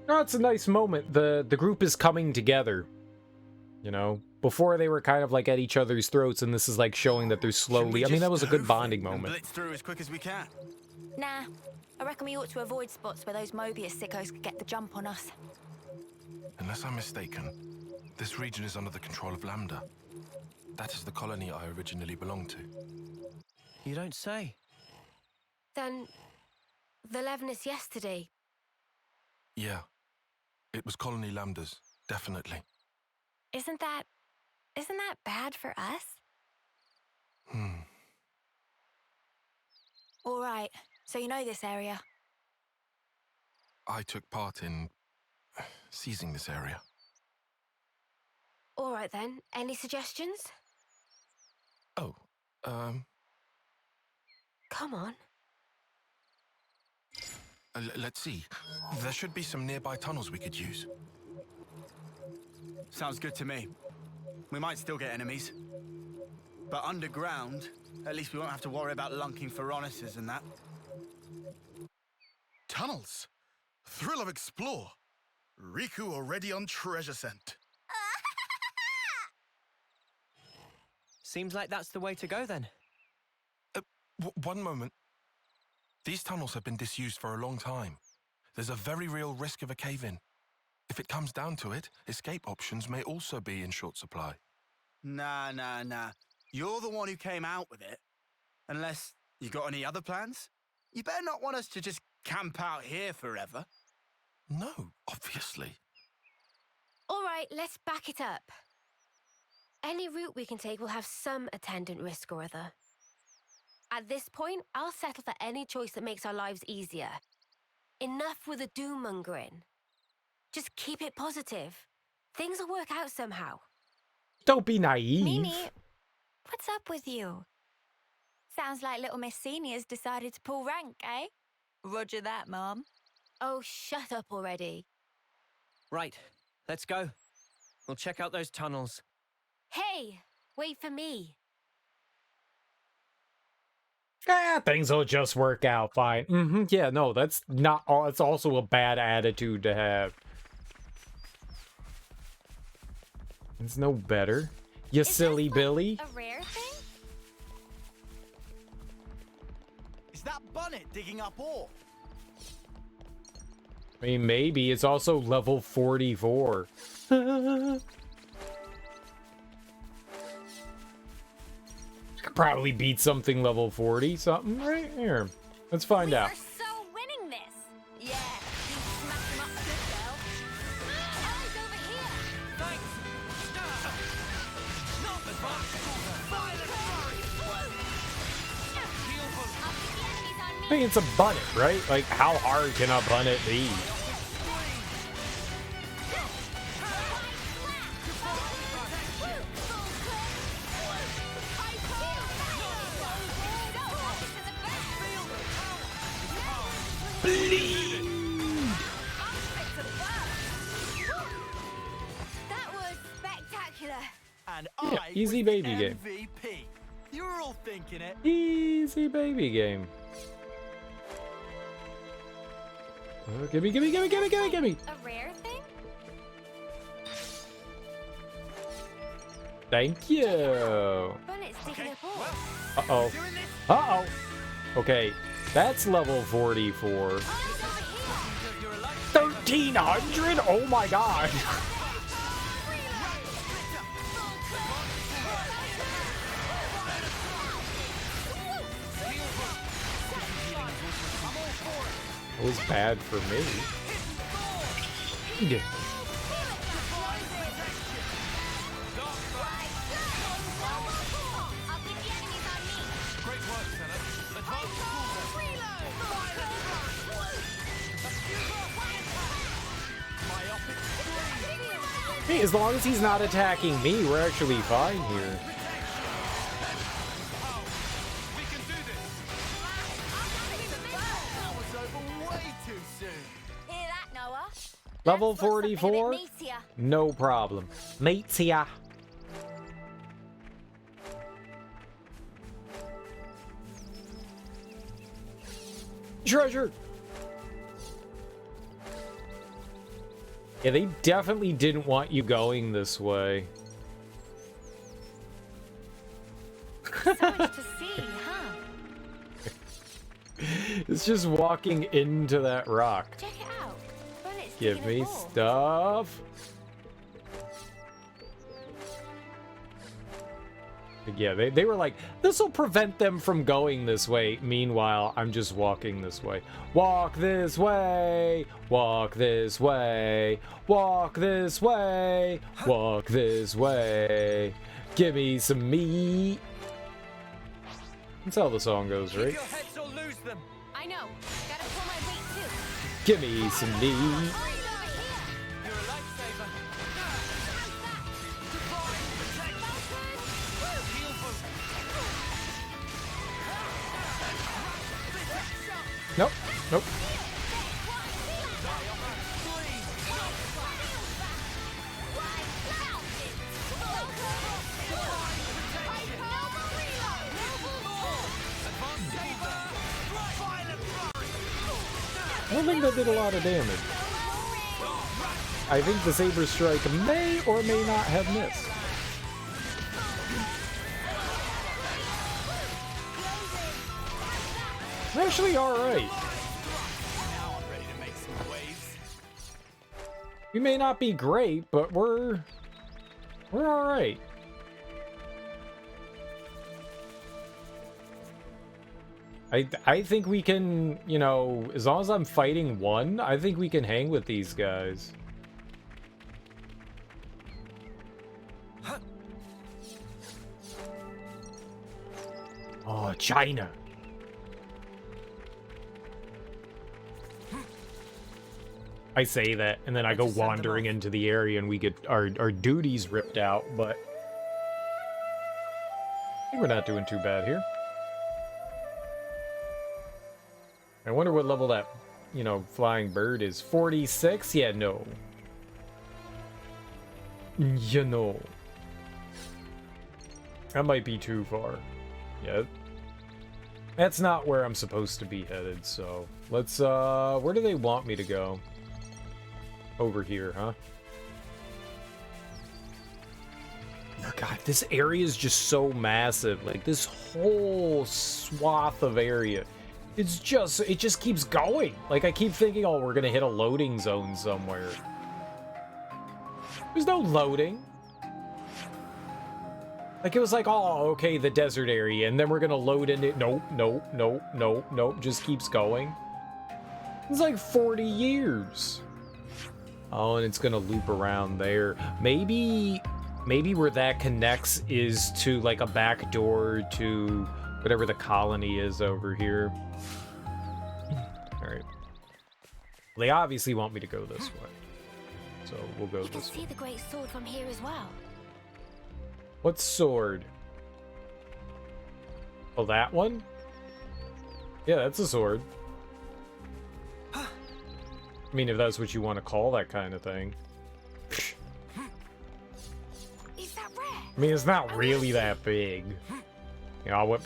Oh, it's a nice moment. The group is coming together. You know, before they were kind of like at each other's throats, and this is like showing that they're slowly. I mean, that was a good bonding moment. Blitz through as quick as we can. Nah, I reckon we ought to avoid spots where those Mobius sickos could get the jump on us. Unless I'm mistaken, this region is under the control of Lambda. That is the colony I originally belonged to. You don't say. Then, the Levinus yesterday. Yeah. It was Colony Lambdas, definitely. Isn't that bad for us? All right, so you know this area. I took part in seizing this area. All right then, any suggestions? Oh, Come on. Let's see. There should be some nearby tunnels we could use. Sounds good to me. We might still get enemies. But underground, at least we won't have to worry about lunking Feronices and that. Tunnels. Thrill of explore. Riku already on treasure scent. Seems like that's the way to go then. One moment. These tunnels have been disused for a long time. There's a very real risk of a cave-in. If it comes down to it, escape options may also be in short supply. Nah. You're the one who came out with it. Unless you got any other plans? You better not want us to just camp out here forever. No, obviously. All right, let's back it up. Any route we can take will have some attendant risk or other. At this point, I'll settle for any choice that makes our lives easier. Enough with the doom-mongering. Just keep it positive. Things will work out somehow. Don't be naive. Mimi, what's up with you? Sounds like little Miss Senior's decided to pull rank, eh? Roger that, Mom. Oh, shut up already. Right, let's go. We'll check out those tunnels. Hey, wait for me. Things will just work out fine. Yeah, no, that's not all. It's also a bad attitude to have. It's no better. You silly Billy. A rare thing? Is that Bunnet digging up ore? I mean, maybe. It's also level 44. Could probably beat something level 40 something right here. Let's find out. We're so winning this. Yeah, you smacked him up good, girl. Eyes over here. Thanks. Not the back. I mean, it's a bunnet, right? Like, how hard can a bunnet be? That was spectacular. And Yeah, I easy was baby the game. MVP. You were all thinking it. Easy baby game. Oh, gimme. A rare thing? Thank you. Bunnet's digging up ore. Uh-oh. Uh-oh. Okay, that's level 44. 1,300? Oh my god. It was bad for me. Yeah. Hey, as long as he's not attacking me, we're actually fine here. Hear that, Noah? Level That's got something a bit 44? meatier. No problem. Meets ya. Treasure! Yeah, they definitely didn't want you going this way. So much to see, huh? It's just walking into that rock. Check it out. Bunnet's Give digging me up ore. stuff. Yeah, they were like, This'll prevent them from going this way. Meanwhile, I'm just walking this way. Walk this way. Walk this way. Walk this way. Walk this way. Give me some meat. That's how the song goes, right? Your heads or lose them. I know. Gotta pull my weight too. Give me some meat. You're a lifesaver. Nope. Nope. I don't think that did a lot of damage. I think the Saber Strike may or may not have missed. We're actually alright. We may not be great, but we're alright. I think we can, you know, as long as I'm fighting one, I think we can hang with these guys. Oh, China. I say that, and then I go wandering into the area and we get our duties ripped out, but I think we're not doing too bad here. I wonder what level that, you know, flying bird is. 46? Yeah, no. You know. That might be too far. Yeah. That's not where I'm supposed to be headed, so let's, where do they want me to go? Over here, huh? Oh God, this area is just so massive. Like, this whole swath of area. It just keeps going. Like, I keep thinking, oh, we're gonna hit a loading zone somewhere. There's no loading. Like, it was like, oh, okay, the desert area, and then we're gonna load in it. Nope, nope, nope, nope, nope. Just keeps going. It's like 40 years. Oh, and it's gonna loop around there. Maybe where that connects is to, like, a back door to whatever the colony is over here. Alright. They obviously want me to go this way. So we'll go this way. You can see the great sword from here as well. What sword? Oh, that one? Yeah, that's a sword. I mean, if that's what you want to call that kind of thing. Is that rare? I mean, it's not really that big. You know, I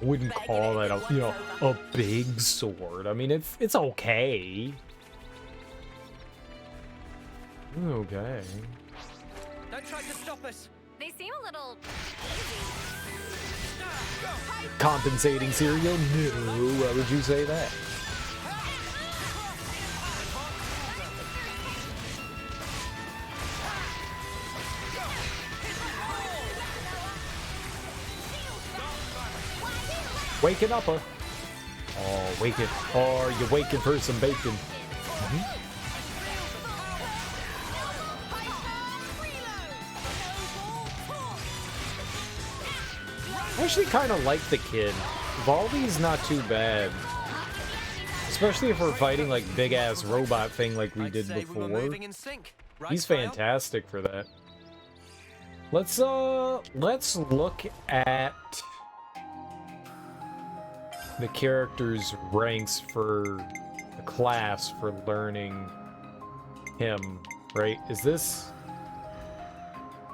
wouldn't call that a, you know, a big sword. I mean, it's okay. Okay. Don't try to stop us. They seem a little Compensating cereal? No, why would you say that? Waking up, huh? Oh, waking. Oh, you're waking for some bacon. I actually kind of like the kid. Volvy's not too bad. Especially if we're fighting like big-ass robot thing like we did before. He's fantastic for that. Let's look at the character's ranks for the class for learning him, right? Is this...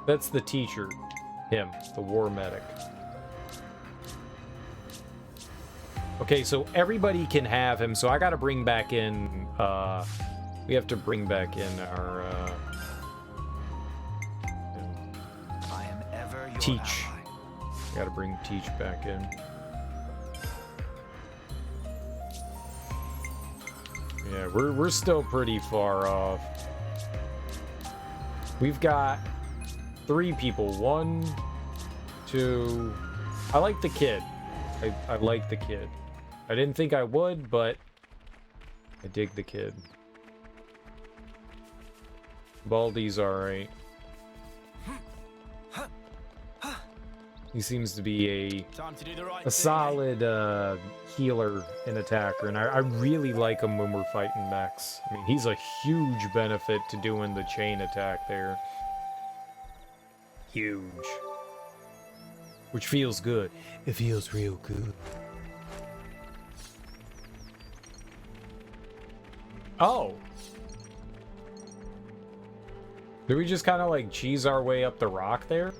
That's the teacher. Him, the war medic. Okay, so everybody can have him, so I gotta bring back in, we have to bring back in our, I am ever your Teach. ally. Gotta bring Teach back in. Yeah, we're still pretty far off. We've got 3 people. 1, 2... I like the kid. I like the kid. I didn't think I would, but I dig the kid. Baldy's alright. He seems to be a solid healer and attacker, and I really like him when we're fighting mechs. I mean, he's a huge benefit to doing the chain attack there. Huge. Which feels good. It feels real good. Oh! Did we just kind of like cheese our way up the rock there?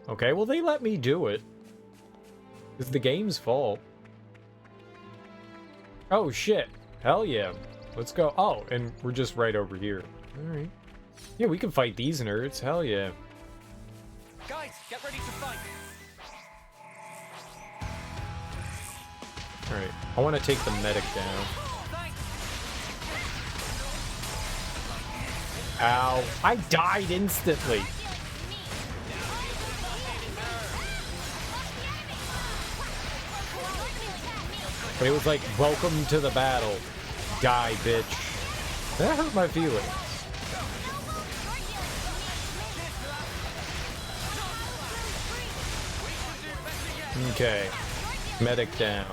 Okay, well they let me do it. It's the game's fault. Oh shit. Hell yeah. Let's go. Oh, and we're just right over here. Alright. Yeah, we can fight these nerds. Hell yeah. Guys, get ready to fight. Alright. I want to take the medic down. Ow. I died instantly. But it was like, welcome to the battle. Die, bitch. That hurt my feelings. Okay. Medic down.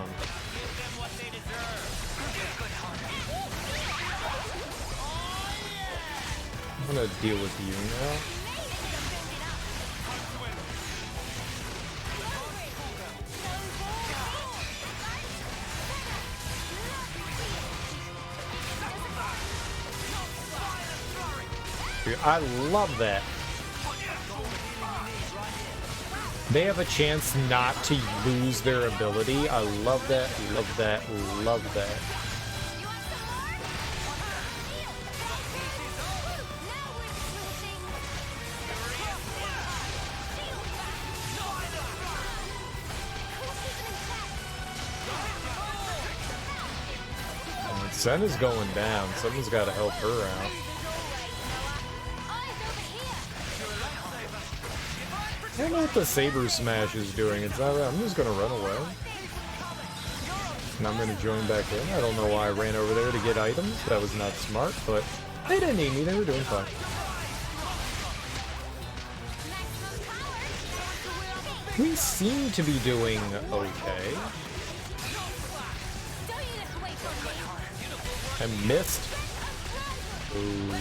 I'm gonna deal with you now. I love that. They have a chance not to lose their ability. I love that, love that, love that. Senna's going down. Someone's got to help her out. I don't know what the Saber Smash is doing. It's not. I'm just gonna run away. And I'm gonna join back in. I don't know why I ran over there to get items. That was not smart, but they didn't need me. They were doing fine. We seem to be doing okay. I missed. Ooh.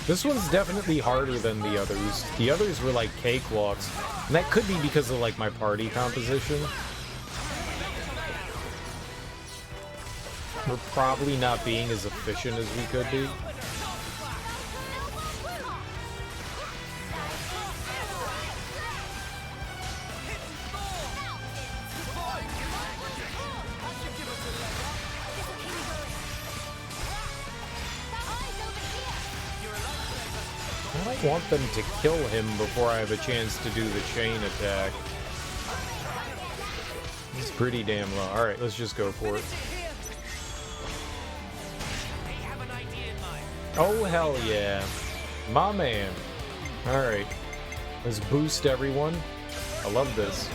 This one's definitely harder than the others. The others were like cakewalks. And that could be because of like my party composition. We're probably not being as efficient as we could be. I want them to kill him before I have a chance to do the chain attack. It's pretty damn low. Alright, let's just go for it. Oh, hell yeah. My man. Alright. Let's boost everyone. I love this.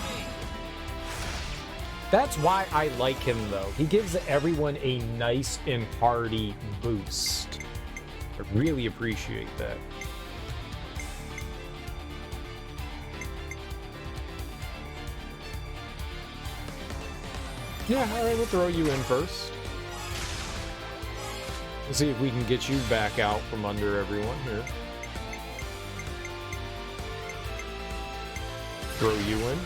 That's why I like him, though. He gives everyone a nice and hearty boost. I really appreciate that. Yeah, alright, we'll throw you in first. Let's see if we can get you back out from under everyone here. Throw you in.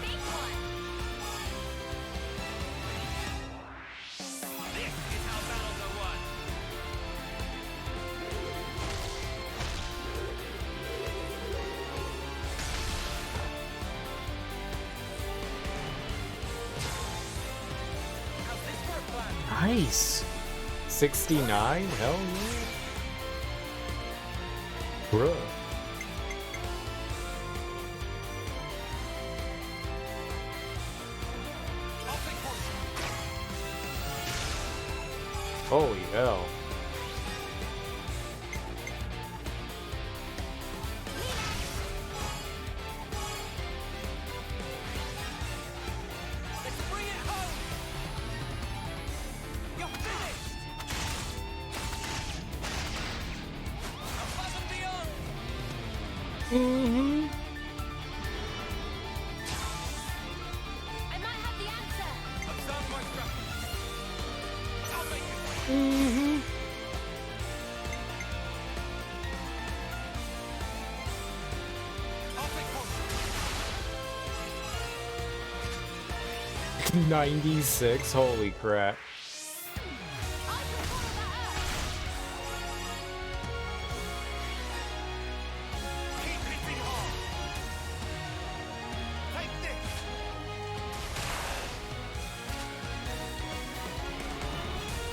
Nice. 69? Hell yeah. Bruh. Holy hell. Mm-hmm. I might have the answer. Mm-hmm. I'll 96, holy crap.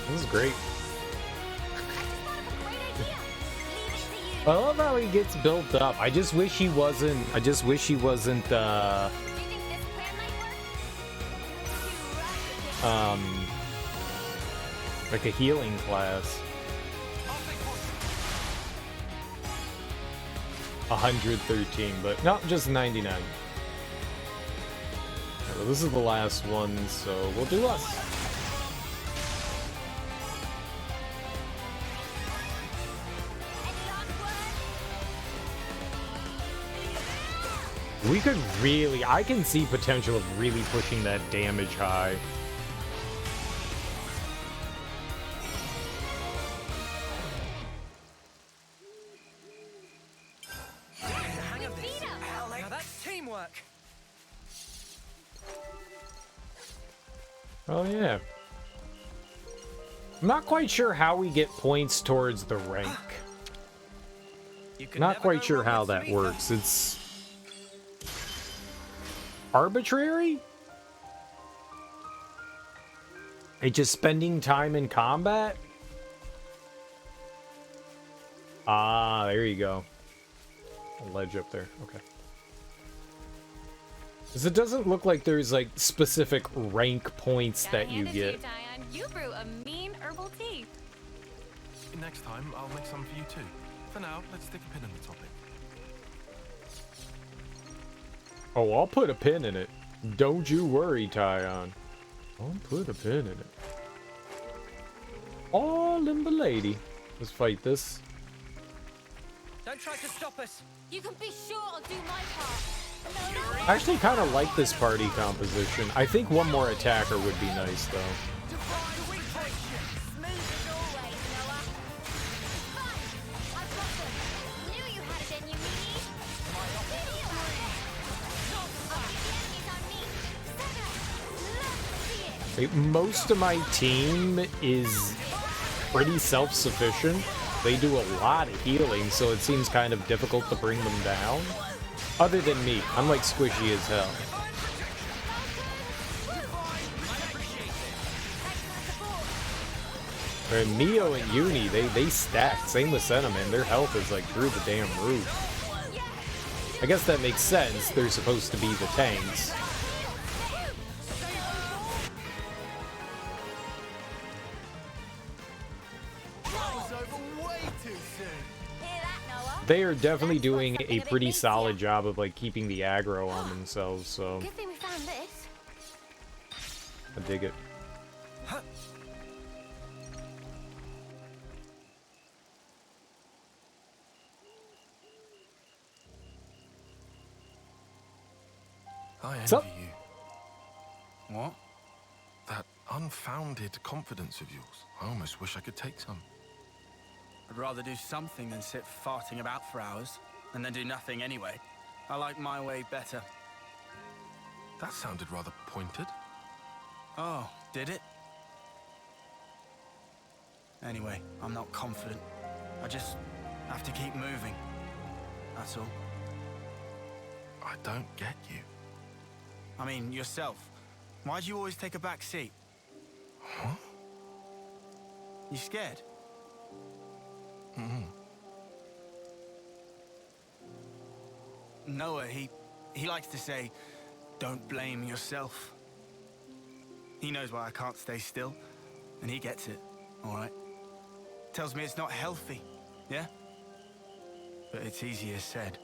This is great. I love how he gets built up. I just wish he wasn't like a healing class. 113, but no, just 99. Right, well, this is the last one, so we'll do us. We could really, I can see potential of really pushing that damage high. Now that's teamwork. Oh yeah. I'm not quite sure how we get points towards the rank. Not quite sure how that works. It's arbitrary? It's just spending time in combat? Ah, there you go. A ledge up there. Okay. Because it doesn't look like there's like specific rank points that you get. You brew a mean herbal tea. Next time, I'll make some for you too. For now, let's stick a pin in the topic. Oh, I'll put a pin in it. Don't you worry, Tyon. I'll put a pin in it. Oh, limber lady. Let's fight this. Don't try to stop us. You can be sure I'll do my part. I actually kind of like this party composition. I think one more attacker would be nice, though. Most of my team is pretty self-sufficient. They do a lot of healing, so it seems kind of difficult to bring them down. Other than me, I'm like squishy as hell. And Neo and Uni, they stack. Same with Sentiment. Their health is like through the damn roof. I guess that makes sense. They're supposed to be the tanks. They are definitely doing a pretty solid job of like keeping the aggro on themselves, so Good thing we found this. I dig it. I What's up? envy you. What? That unfounded confidence of yours. I almost wish I could take some. I'd rather do something than sit farting about for hours, and then do nothing anyway. I like my way better. That sounded rather pointed. Oh, did it? Anyway, I'm not confident. I just have to keep moving. That's all. I don't get you. I mean, yourself. Why do you always take a back seat? Huh? You scared? Mm-hmm. Noah, he likes to say, don't blame yourself. He knows why I can't stay still, and he gets it. all right? Tells me it's not healthy, yeah? But it's easier said.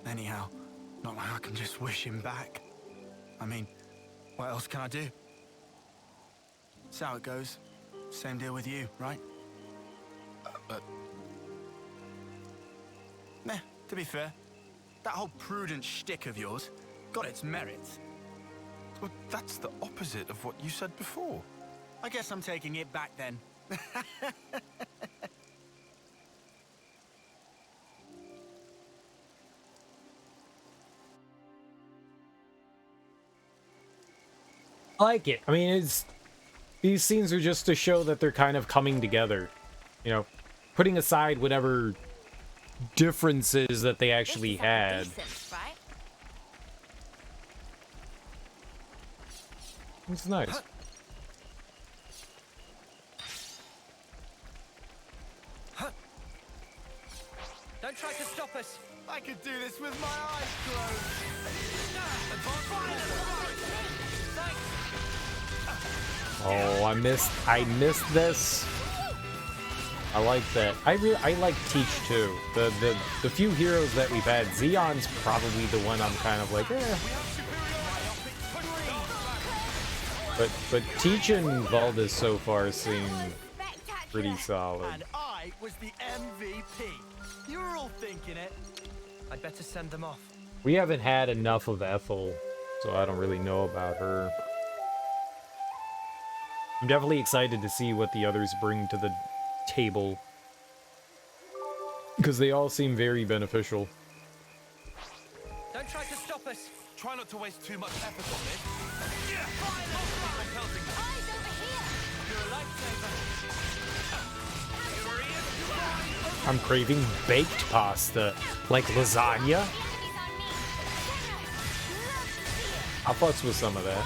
Anyhow, not like I can just wish him back. I mean, what else can I do? That's how it goes. Same deal with you, right? Nah, to be fair, that whole prudent shtick of yours got its merits. Well, that's the opposite of what you said before. I guess I'm taking it back then. I like it. I mean, these scenes are just to show that they're kind of coming together. You know, putting aside whatever differences that they actually had. Right? It's nice. Don't try to stop us. I could do this with my eyes closed. Oh, I missed this. I like that. I like Teach too. The few heroes that we've had, Zeon's probably the one I'm kind of like, eh. But Teach and Valdez so far seem pretty solid. And I was the MVP. You were all thinking it. I'd better send them off. We haven't had enough of Ethel, so I don't really know about her. I'm definitely excited to see what the others bring to the table, because they all seem very beneficial. Don't try to stop us. Try not to waste too much effort on this. I'm craving baked pasta, like lasagna. I'll futz with some of that.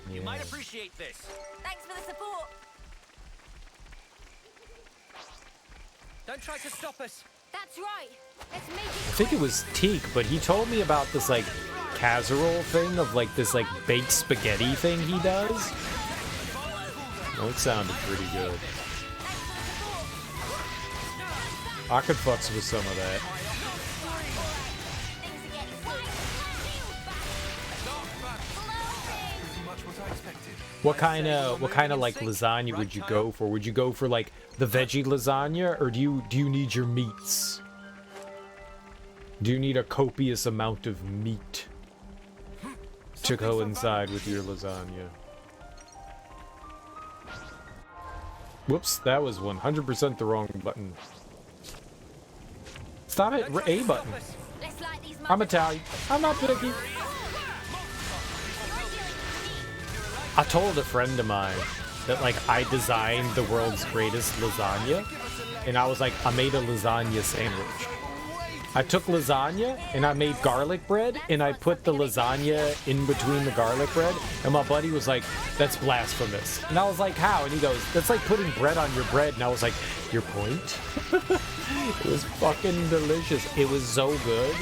You might appreciate this. Thanks for the support. Don't try to stop us. That's right. Let's make it. I think it was Teak, but he told me about this like casserole thing of like this like baked spaghetti thing he does. Oh, it sounded pretty good. I could futz with some of that. What kind of like lasagna would you go for? Would you go for like the veggie lasagna, or do you need your meats? Do you need a copious amount of meat to coincide with your lasagna? Whoops, that was 100% the wrong button. Stop it, A button. I'm Italian. I'm not picky. I told a friend of mine that like I designed the world's greatest lasagna, and I was like, I made a lasagna sandwich. I took lasagna and I made garlic bread, and I put the lasagna in between the garlic bread, and my buddy was like, that's blasphemous. And I was like, how? And he goes, that's like putting bread on your bread. And I was like, your point? It was fucking delicious. It was so good.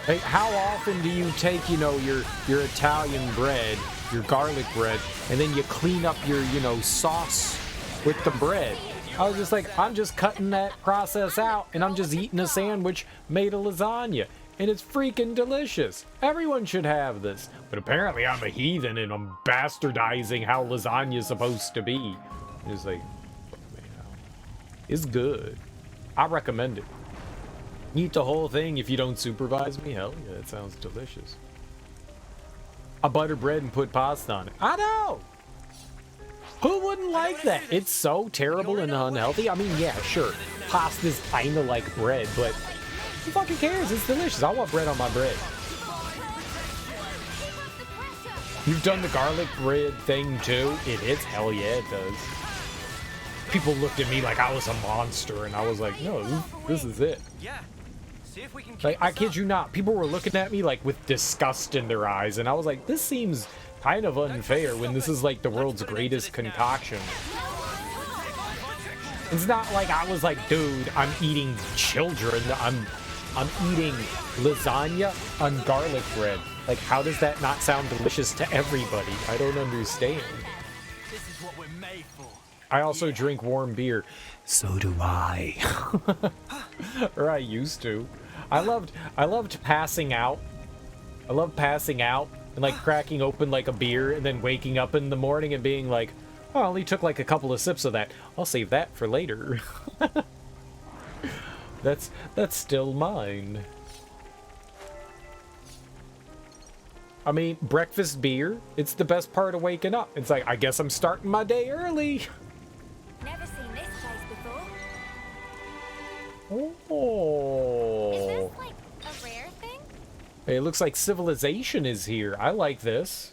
Like, how often do you take, you know, your Italian bread, your garlic bread, and then you clean up your, you know, sauce with the bread? I was just like, I'm just cutting that process out, and I'm just eating a sandwich made of lasagna, and it's freaking delicious. Everyone should have this. But apparently I'm a heathen, and I'm bastardizing how lasagna is supposed to be. It's like, man, it's good. I recommend it. Eat the whole thing if you don't supervise me. Hell yeah, it sounds delicious. I butter bread and put pasta on it. I know! Who wouldn't like that? It's so terrible and unhealthy. I mean, yeah, sure. Pasta's kinda like bread, but who fucking cares? It's delicious. I want bread on my bread. You've done the garlic bread thing too? It is? Hell yeah, it does. People looked at me like I was a monster, and I was like, no, this is it. Yeah. See if we can Like, I kid you not, people were looking at me like with disgust in their eyes, and I was like, this seems kind of unfair when this is like the world's greatest concoction. It's not like I was like, dude, I'm eating children. I'm eating lasagna on garlic bread. Like, how does that not sound delicious to everybody? I don't understand. This is what we're made for. I also drink warm beer. So do I. Or I used to. I loved passing out. I love passing out and like cracking open like a beer and then waking up in the morning and being like, oh, I only took like a couple of sips of that. I'll save that for later. That's still mine. I mean, breakfast beer, it's the best part of waking up. It's like, I guess I'm starting my day early. Never seen this place before. Oh. Is this like a rare thing? Hey, it looks like civilization is here. I like this.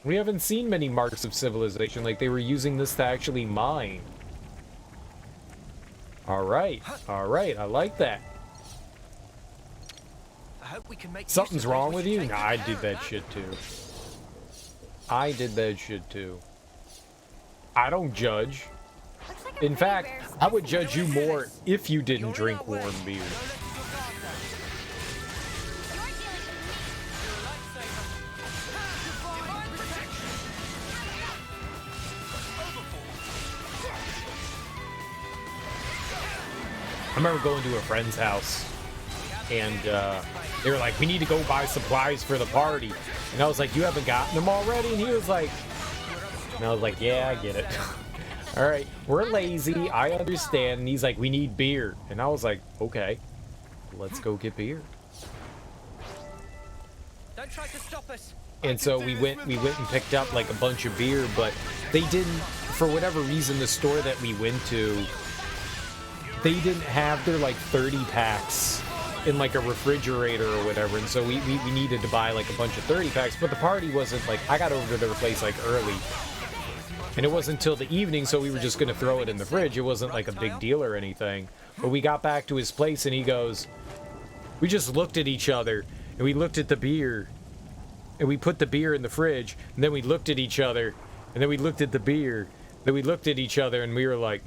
We haven't seen many marks of civilization, like they were using this to actually mine. Alright, I like that. I hope we can make Something's wrong with you? Nah, I did that shit too. I did that shit too. I don't judge. In fact, I would judge you more if you didn't drink warm beer. I remember going to a friend's house, and they were like, we need to go buy supplies for the party. And I was like, you haven't gotten them already? And he was like, and I was like, yeah, I get it. All right, we're lazy, I understand. And he's like, we need beer. And I was like, okay, let's go get beer. Don't try to stop us. And so we went and picked up like a bunch of beer, but they didn't, for whatever reason, the store that we went to, they didn't have their like 30 packs in like a refrigerator or whatever, and so we needed to buy like a bunch of 30 packs, but the party wasn't like, I got over to their place like early, and it wasn't until the evening, so we were just gonna throw it in the fridge. It wasn't like a big deal or anything. But we got back to his place and he goes, we just looked at each other and we looked at the beer and we put the beer in the fridge, and then we looked at each other and then we looked at the beer, then we looked at each other and we were like,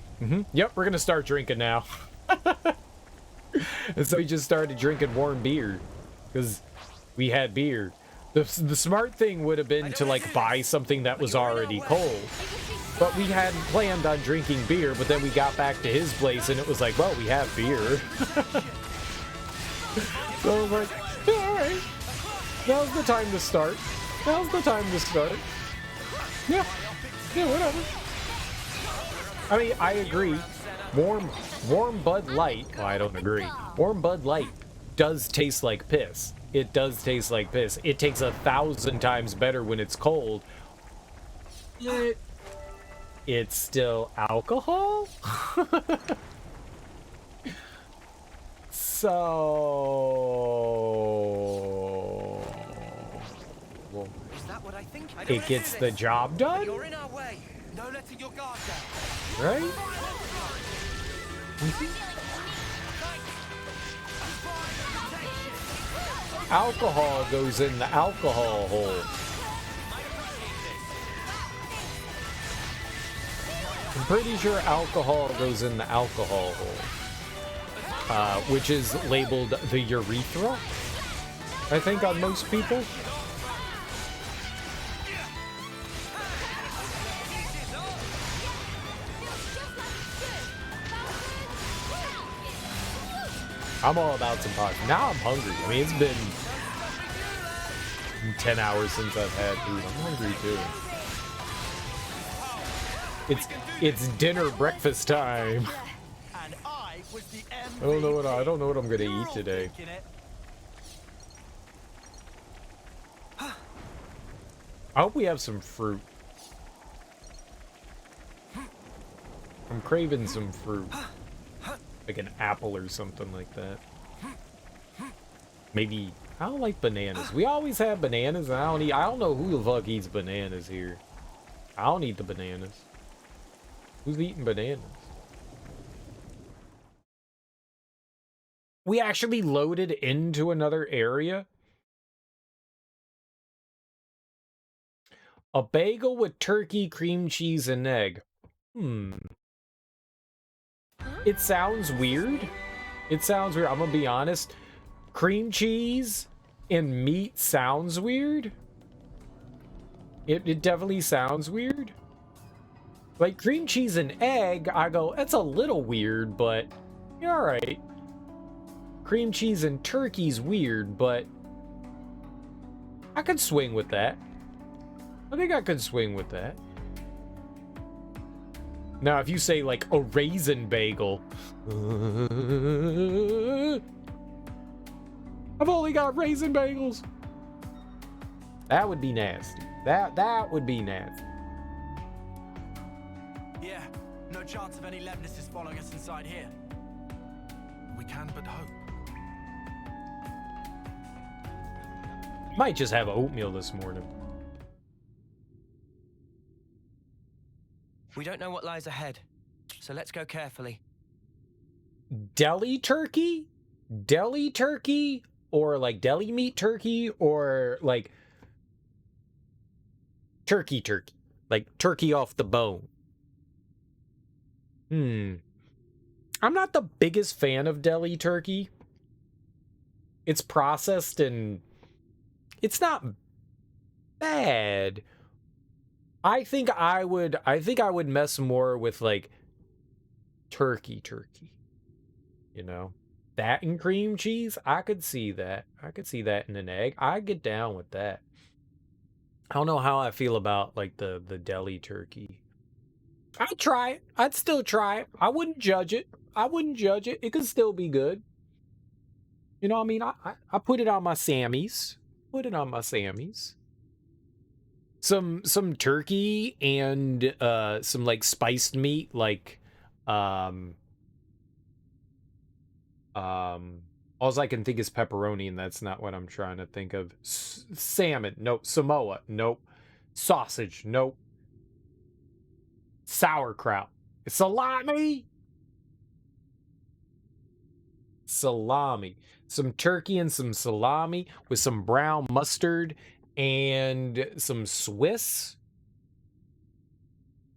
yep, we're gonna start drinking now. And so we just started drinking warm beer because we had beer. The smart thing would have been to like buy something that was already cold, but we hadn't planned on drinking beer. But then we got back to his place and it was like, well, we have beer. So I was like, yeah, all right, now's the time to start. Now's the time to start. Yeah, whatever. I mean, I agree. Warm Bud Light, well, I don't agree. Warm Bud Light does taste like piss. It does taste like piss. It tastes 1,000 times better when it's cold. It's still alcohol? So... well, it gets the job done? You're in our way. No letting your guard down. Right? Alcohol goes in the alcohol hole. I'm pretty sure alcohol goes in the alcohol hole, which is labeled the urethra, I think, on most people. I'm all about some pasta. Now I'm hungry. I mean, it's been 10 hours since I've had food. I'm hungry too. It's dinner breakfast time. I don't know what I'm gonna eat today. I hope we have some fruit. I'm craving some fruit. Like an apple or something like that. Maybe, I don't like bananas. We always have bananas, and I don't know who the fuck eats bananas here. I don't eat the bananas. Who's eating bananas? We actually loaded into another area. A bagel with turkey, cream cheese, and egg. It sounds weird. It sounds weird. I'm gonna be honest. Cream cheese and meat sounds weird. It definitely sounds weird. Like cream cheese and egg, I go, that's a little weird, but you're all right. Cream cheese and turkey's weird, but I could swing with that. I think I could swing with that. Now, if you say like a raisin bagel, I've only got raisin bagels. That would be nasty. That would be nasty. Yeah, no chance of any Levinuses following us inside here. We can but hope. Might just have oatmeal this morning. We don't know what lies ahead, so let's go carefully. Deli turkey? Deli turkey? Or like deli meat turkey? Or like turkey? Like turkey off the bone. I'm not the biggest fan of deli turkey. It's processed and it's not bad. I think I would mess more with like turkey. You know? That and cream cheese, I could see that. I could see that in an egg. I'd get down with that. I don't know how I feel about like the deli turkey. I'd try it. I'd still try it. I wouldn't judge it. It could still be good. You know what I mean? I put it on my Sammies. Some turkey and some like spiced meat, like all I can think is pepperoni, and that's not what I'm trying to think of. Salmon, nope. Samoa, nope. Sausage, nope. Sauerkraut. Salami. Some turkey and some salami with some brown mustard and some Swiss.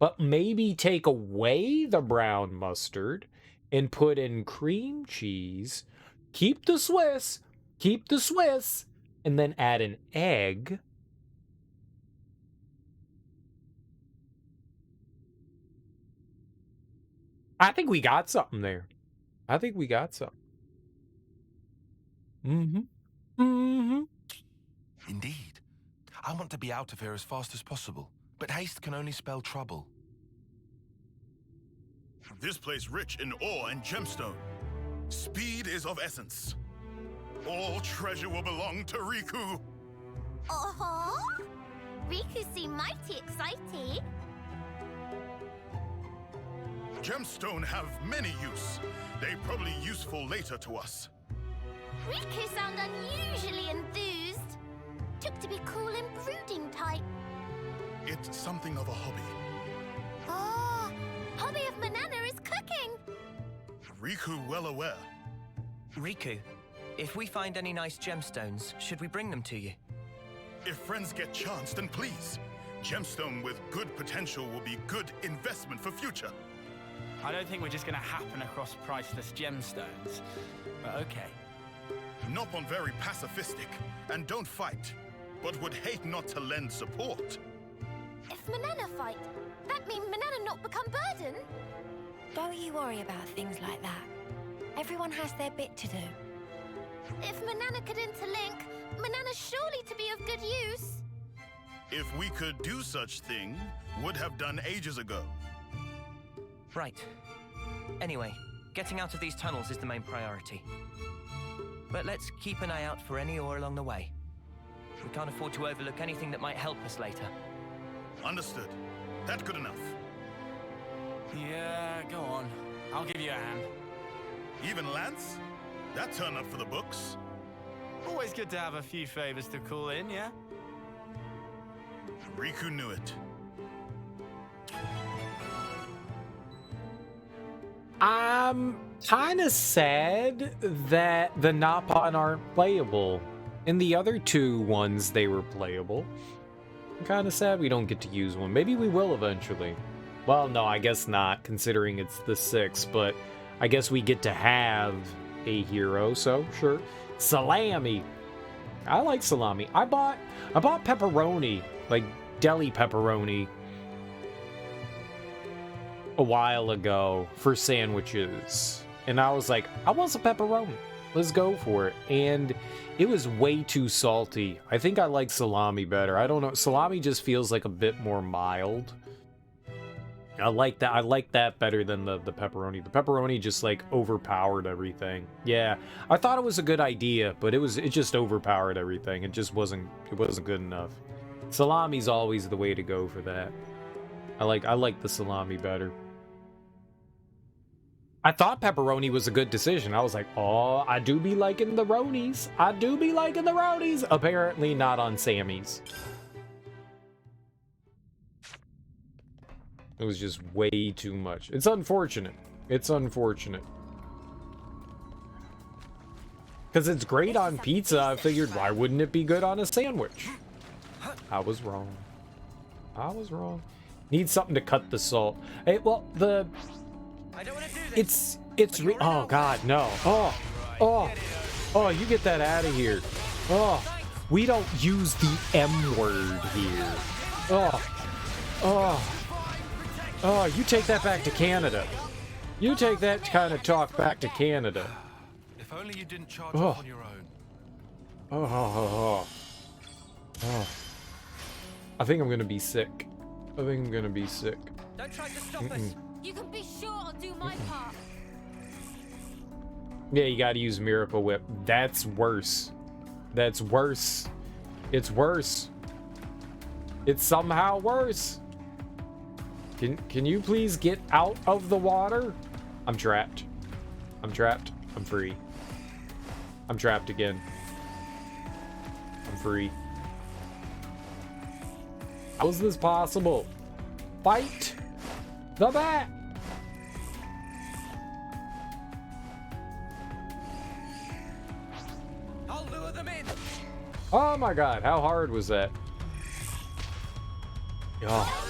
But maybe take away the brown mustard and put in cream cheese. Keep the Swiss, and then add an egg. I think we got something there. Indeed. I want to be out of here as fast as possible, but haste can only spell trouble. This place rich in ore and gemstone. Speed is of essence. All treasure will belong to Riku. Uh-huh. Riku seem mighty excited. Gemstone have many use. They probably useful later to us. Riku sound unusually enthused. Took to be cool and brooding type. It's something of a hobby. Oh, hobby of Manana is cooking. Riku well aware. Riku, if we find any nice gemstones, should we bring them to you? If friends get chance, then please. Gemstone with good potential will be good investment for future. I don't think we're just gonna happen across priceless gemstones, but okay. Nopon very pacifistic, and don't fight, but would hate not to lend support. If Manana fight, that mean Manana not become burden? Don't you worry about things like that. Everyone has their bit to do. If Manana could interlink, Manana surely to be of good use. If we could do such thing, would have done ages ago. Right. Anyway, getting out of these tunnels is the main priority. But let's keep an eye out for any ore along the way. We can't afford to overlook anything that might help us later. Understood. That's good enough. Yeah, go on. I'll give you a hand. Even Lance? That turned up for the books. Always good to have a few favors to call in, yeah? Riku knew it. I'm kind of sad that the Nopon aren't playable. In the other two ones, they were playable. I'm kind of sad we don't get to use one. Maybe we will eventually. Well, no, I guess not, considering it's the 6th, but I guess we get to have a hero, so sure. Salami! I like salami. I bought pepperoni, like deli pepperoni, a while ago for sandwiches. And I was like, I want some pepperoni. Let's go for it. And it was way too salty. I think I like salami better. I don't know. Salami just feels like a bit more mild. I like that. I like that better than the pepperoni. The pepperoni just like overpowered everything. Yeah, I thought it was a good idea, but it just overpowered everything. It just wasn't good enough. Salami's always the way to go for that. I like the salami better. I thought pepperoni was a good decision. I was like, oh, I do be liking the ronies. I do be liking the ronies. Apparently not on Sammy's. It was just way too much. It's unfortunate. It's unfortunate. Because it's great on pizza. I figured, why wouldn't it be good on a sandwich? I was wrong. I was wrong. Need something to cut the salt. Hey, well, it's oh god, no. Oh, you get that out of here. Oh, we don't use the M word here. Oh, you take that back to Canada. You take that kind of talk back to Canada. If only you didn't charge off on your own. I think I'm gonna be sick. I think I'm gonna be sick. Don't try to stop us. You can be sure I'll do my part. Yeah, you gotta use Miracle Whip. That's worse. That's worse. It's worse. It's somehow worse. Can you please get out of the water? I'm trapped. I'm trapped. I'm free. I'm trapped again. I'm free. How is this possible? Fight the bat! I'll lure them in. Oh my god, how hard was that? Oh.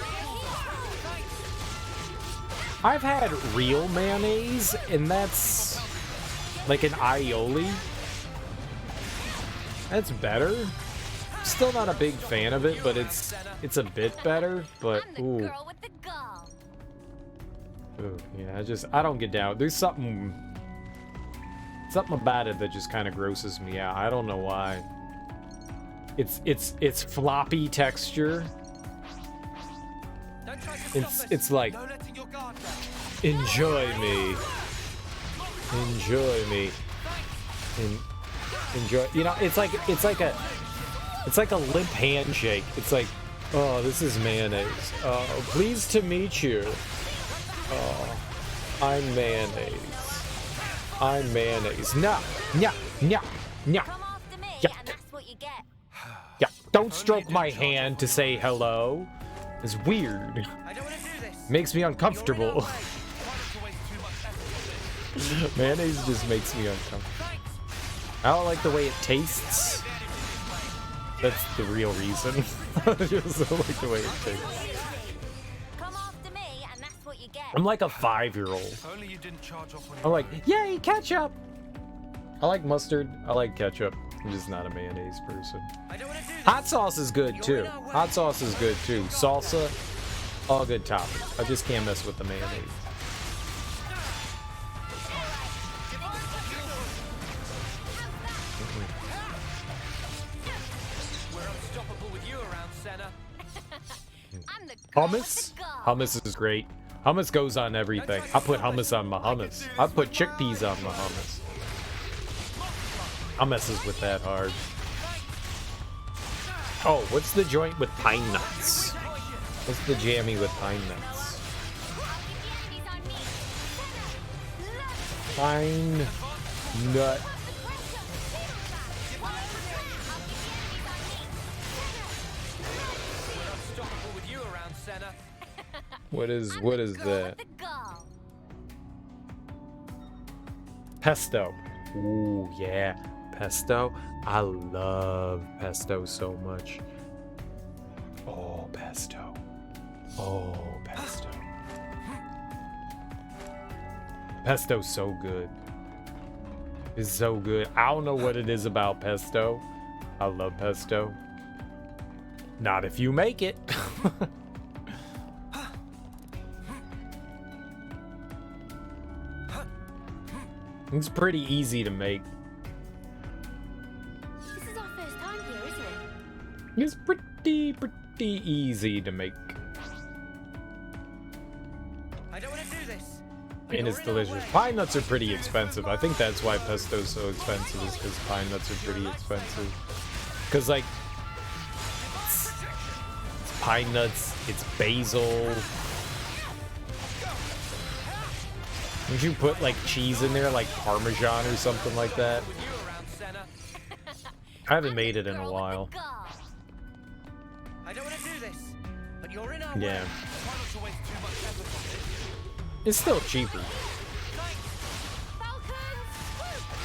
I've had real mayonnaise, and that's like an aioli. That's better. Still not a big fan of it, but it's a bit better. But ooh, yeah, I don't get down. There's something about it that just kind of grosses me out. I don't know why. It's floppy texture. It's like, enjoy me, enjoy. You know, it's like a limp handshake. It's like, oh, this is mayonnaise. Oh, pleased to meet you. Oh, I'm mayonnaise. I'm mayonnaise. No, yeah. Yeah, don't stroke my hand to say hello. It's weird. Makes me uncomfortable. Mayonnaise just makes me uncomfortable. I don't like the way it tastes. That's the real reason. I just don't like the way it tastes. I'm like a 5-year-old. I'm like, yay, ketchup! I like mustard. I like ketchup. I'm just not a mayonnaise person. Hot sauce is good too. Hot sauce is good too. Salsa, all good toppings. I just can't mess with the mayonnaise. Hummus? Hummus is great. Hummus goes on everything. I put hummus on my hummus. I put chickpeas on my hummus. I messes with that hard. Oh, what's the joint with pine nuts? What's the jammy with pine nuts? Pine nut. What is that? Pesto. Ooh, yeah. Pesto. I love pesto so much. Oh, pesto. Oh, pesto. Pesto's so good. It's so good. I don't know what it is about pesto. I love pesto. Not if you make it. It's pretty easy to make. This is our first time here, isn't it? It's pretty easy to make. I don't want to do this. And it's delicious. Pine nuts are pretty expensive. I think that's why pesto's so expensive, is because pine nuts are pretty expensive. Because, like, it's pine nuts, it's basil. Would you put, like, cheese in there, like Parmesan or something like that? I haven't made it in a while. I don't want to do this, but you're in our Yeah. way. Try not to waste too much effort on this. It's still cheaper.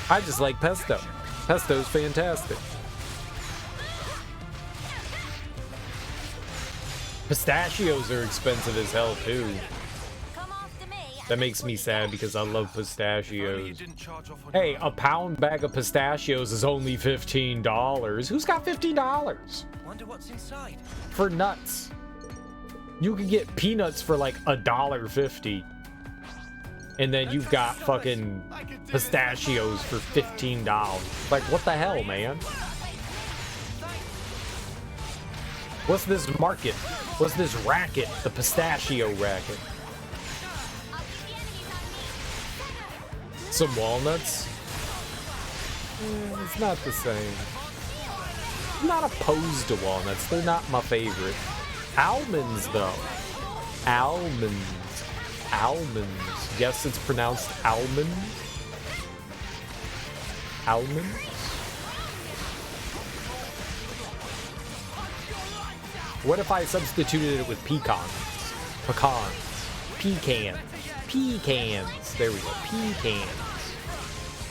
I just like pesto. Pesto's fantastic. Pistachios are expensive as hell, too. That makes me sad because I love pistachios. Hey, a pound bag of pistachios is only $15. Who's got $15? Wonder what's inside. For nuts. You can get peanuts for like $1.50. And then you've got fucking pistachios for $15. Like, what the hell, man? What's this market? What's this racket? The pistachio racket. Some walnuts? It's not the same. I'm not opposed to walnuts. They're not my favorite. Almonds, though. Almonds. Almonds. Yes, it's pronounced almond. Almonds? What if I substituted it with pecans? Pecans. Pecans. Pecans. There we go. Pecans.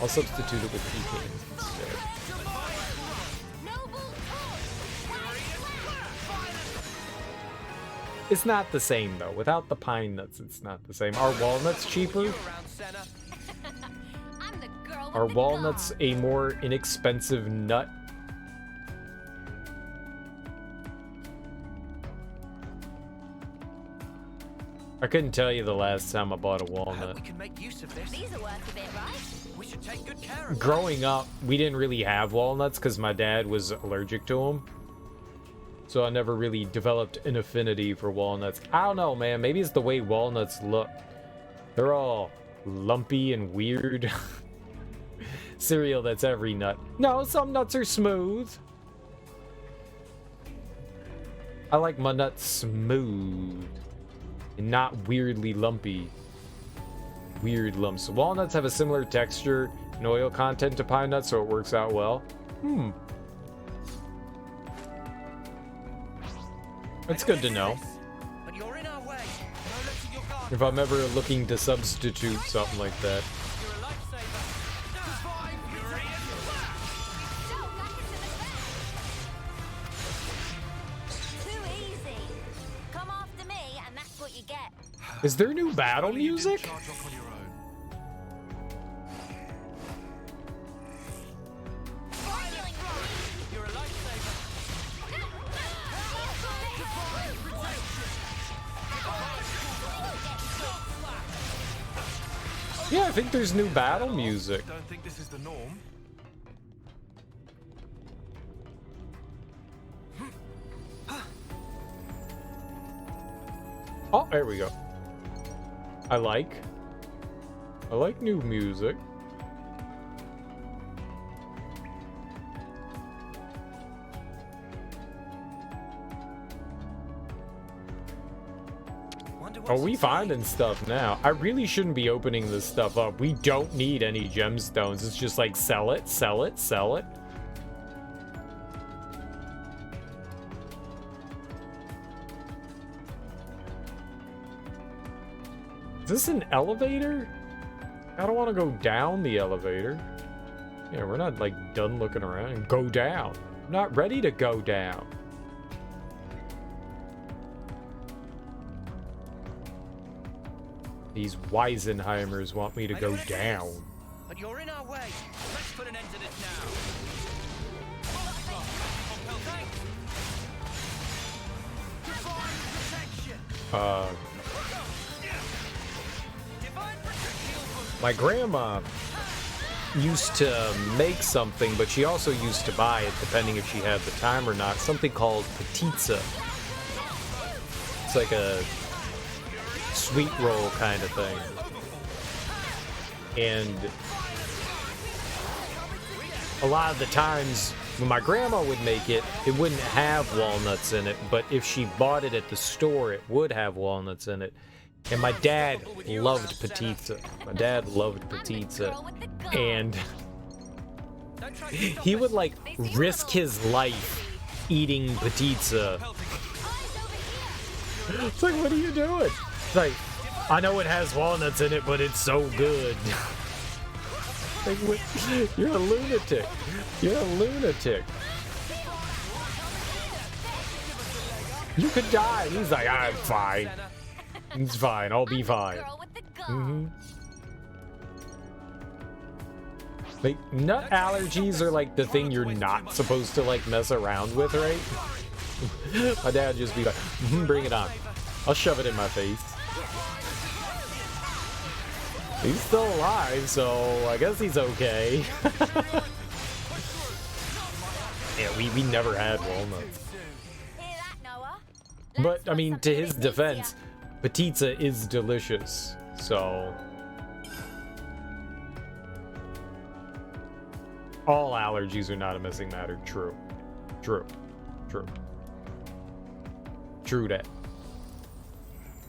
I'll substitute it with pecans instead. It's not the same, though. Without the pine nuts, it's not the same. Are walnuts cheaper? Are walnuts a more inexpensive nut? I couldn't tell you the last time I bought a walnut. We can make use of this. These are worth a bit, right? We should take good care of Growing up, we didn't really have walnuts because my dad was allergic to them. So I never really developed an affinity for walnuts. I don't know, man. Maybe it's the way walnuts look. They're all lumpy and weird. Cereal, that's every nut. No, some nuts are smooth. I like my nuts smooth and not weirdly lumpy. Weird lumps. Walnuts have a similar texture and oil content to pine nuts, so it works out well. That's good to know. But you're in our way. No letting your guard. If I'm ever looking to substitute something like that. You're a lifesaver. Too easy. Come after me, and that's what you get. Is there new battle music? You're a lifesaver. Yeah, I think there's new battle music. Don't think this is the norm. Oh, there we go. I like new music. Are we finding stuff now? I really shouldn't be opening this stuff up. We don't need any gemstones. It's just like sell it, sell it, sell it. Is this an elevator? I don't want to go down the elevator. Yeah, we're not like done looking around. Go down. I'm not ready to go down. These Weisenheimers want me to go down. But you're in our way. Let's put an end to this now. My grandma used to make something, but she also used to buy it, depending if she had the time or not. Something called plateaus. It's like a sweet roll kind of thing. And a lot of the times when my grandma would make it, it wouldn't have walnuts in it, but if she bought it at the store, it would have walnuts in it. And my dad loved pizza. My dad loved pizza. And he would like risk his life eating pizza. It's like, what are you doing? It's like, I know it has walnuts in it, but it's so good. Like, what? You're a lunatic. You're a lunatic. You could die. And he's like, I'm fine. It's fine. I'll be fine. Like, nut allergies are like the thing you're not supposed to like mess around with, right? My dad would just be like, bring it on. I'll shove it in my face. He's still alive, so I guess he's okay. Yeah, we never had walnuts. But, I mean, to his defense, pizza is delicious, so... All allergies are not a missing matter. True. True. True. True that.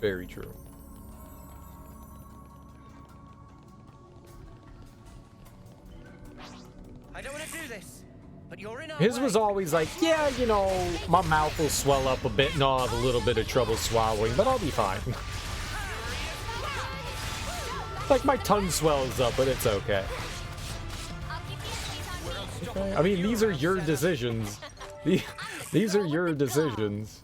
Very true. I don't want to do this, but you're in our His way. was always like, yeah, you know, my mouth will swell up a bit and I'll have a little bit of trouble swallowing, but I'll be fine. Like, my tongue swells up, but it's okay. Okay. I mean, these are your decisions. These are your decisions.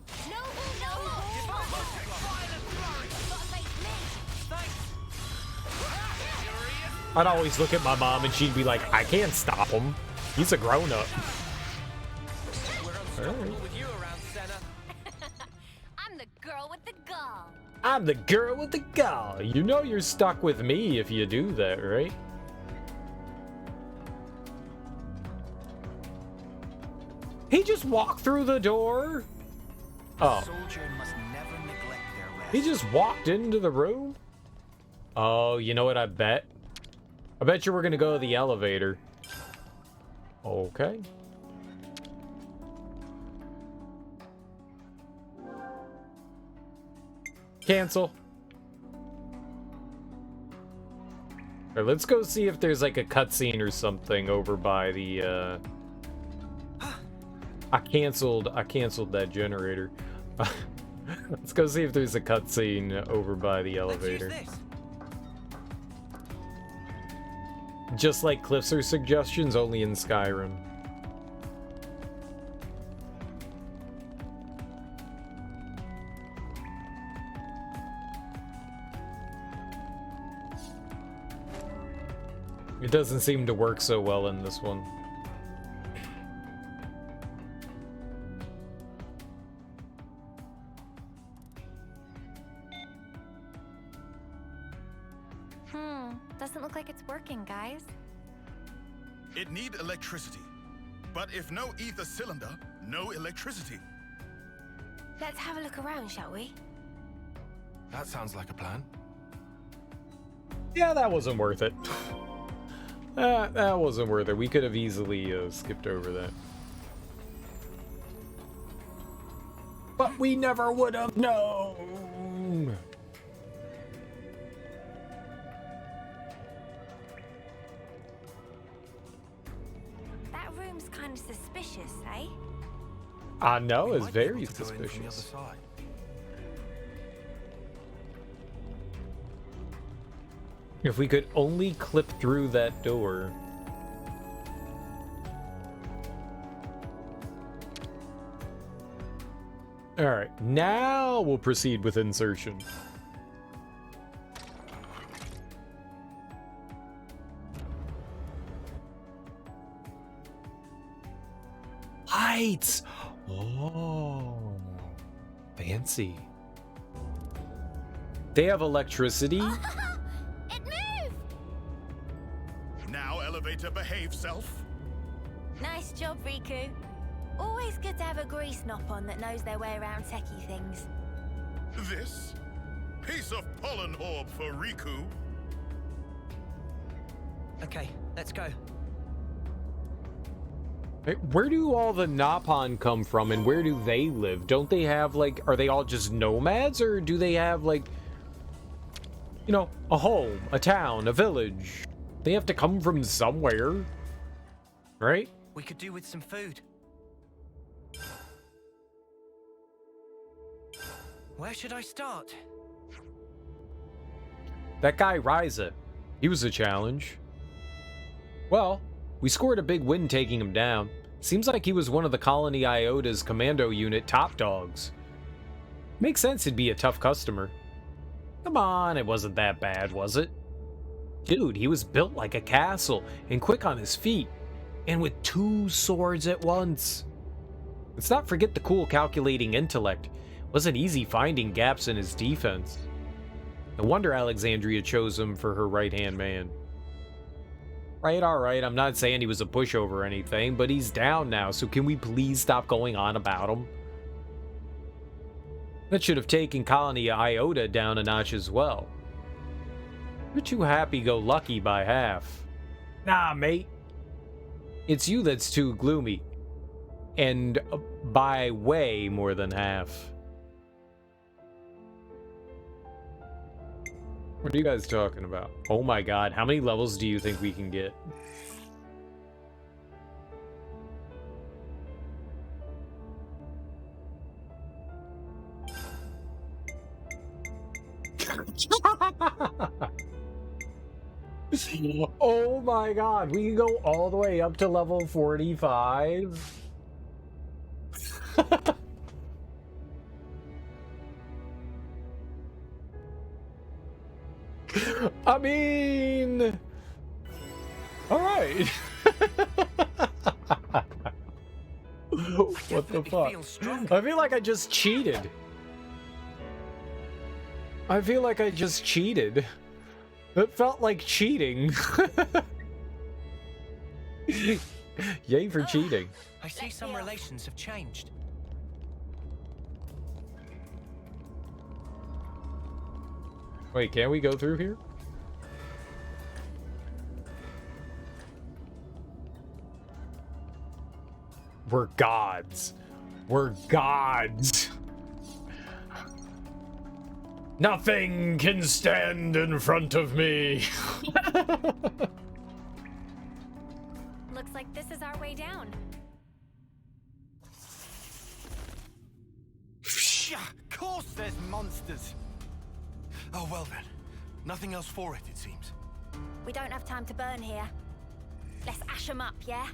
I'd always look at my mom and she'd be like, I can't stop him. He's a grown-up. Right. I'm the girl with the gall. I'm the girl with the gall. You know you're stuck with me if you do that, right? He just walked through the door? Oh. He just walked into the room? Oh, you know what I bet? I bet you we're gonna go to the elevator. Okay. Cancel. Alright, let's go see if there's like a cutscene or something over by the I canceled that generator. Let's go see if there's a cutscene over by the elevator. Just like cliffs are suggestions, only in Skyrim. It doesn't seem to work so well in this one. Doesn't look like it's working, guys. It need electricity. But if no ether cylinder, no electricity. Let's have a look around, shall we? That sounds like a plan. Yeah, that wasn't worth it. That wasn't worth it. We could have easily skipped over that. But we never would have known. That room's kind of suspicious, eh? I know, it's very suspicious. If we could only clip through that door. Alright, now we'll proceed with insertion. Lights! Oh, fancy. They have electricity. It moved! Now, elevator, behave, self. Nice job, Riku. Always good to have a grease knop on that knows their way around techie things. This? Piece of pollen orb for Riku. Okay, let's go. Hey, where do all the Napon come from and where do they live? Don't they have, like, are they all just nomads or do they have, like, you know, a home, a town, a village? They have to come from somewhere, right? We could do with some food. Where should I start? That guy Ryza, he was a challenge. Well, we scored a big win taking him down. Seems like he was one of the Colony Iota's commando unit top dogs. Makes sense he'd be a tough customer. Come on, it wasn't that bad, was it? Dude, he was built like a castle and quick on his feet. And with 2 swords at once. Let's not forget the cool calculating intellect. Wasn't easy finding gaps in his defense. No wonder Alexandria chose him for her right-hand man. Right, alright, I'm not saying he was a pushover or anything, but he's down now, so can we please stop going on about him? That should have taken Colony Iota down a notch as well. You're too happy-go-lucky by half. Nah, mate. It's you that's too gloomy. And by way more than half. What are you guys talking about? Oh my god, how many levels do you think we can get? Oh my god, we can go all the way up to level 45? I mean... Alright. What the fuck? I feel like I just cheated. I feel like I just cheated. It felt like cheating. Yay for cheating. I see some relations have changed. Wait, can we go through here? We're gods. We're gods. Nothing can stand in front of me. Looks like this is our way down. Of course there's monsters. Oh, well then. Nothing else for it, it seems. We don't have time to burn here. Let's ash them up, yeah?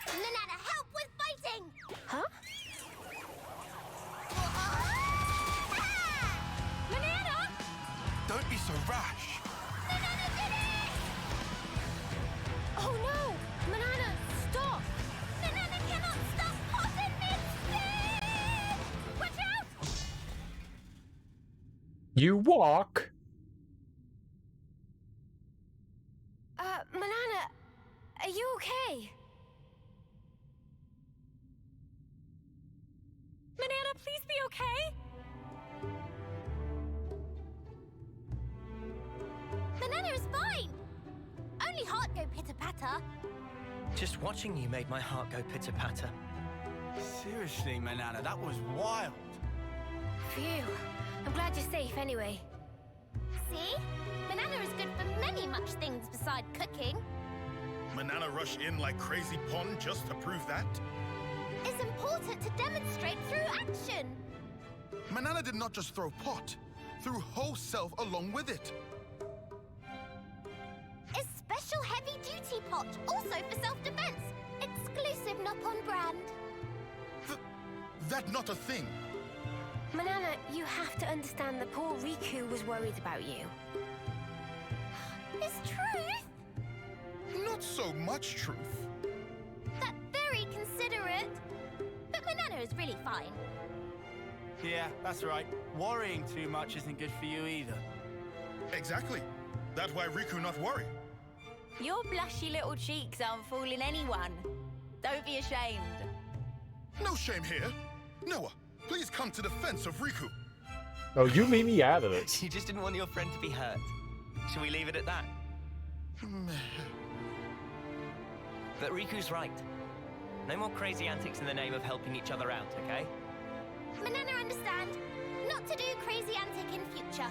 Nanana, help with fighting! Huh? Nanana! Don't be so rash. Nanana did it! Oh no! Manana, stop! Nanana cannot stop hot in mid-spin! Watch out! You walk. Manana, are you okay? Manana, please be okay? Nanana is fine! Only heart go pitter-patter. Just watching you made my heart go pitter-patter. Seriously, Manana, that was wild. Phew. I'm glad you're safe anyway. See? Manana is good for many much things beside cooking. Manana rush in like crazy pond just to prove that? It's important to demonstrate through action. Manana did not just throw pot, threw whole self along with it. A special heavy-duty pot, also for self-defense. Exclusive Nopon brand. That not a thing. Manana, you have to understand that poor Riku was worried about you. Is truth? Not so much truth. That's very considerate. But Manana is really fine. Yeah, that's right. Worrying too much isn't good for you either. Exactly. That's why Riku not worry. Your blushy little cheeks aren't fooling anyone. Don't be ashamed. No shame here. Noah, please come to the defense of Riku. Oh, you leave me out of this. You just didn't want your friend to be hurt. Shall we leave it at that? But Riku's right. No more crazy antics in the name of helping each other out, okay? Banana understand. Not to do crazy antic in future.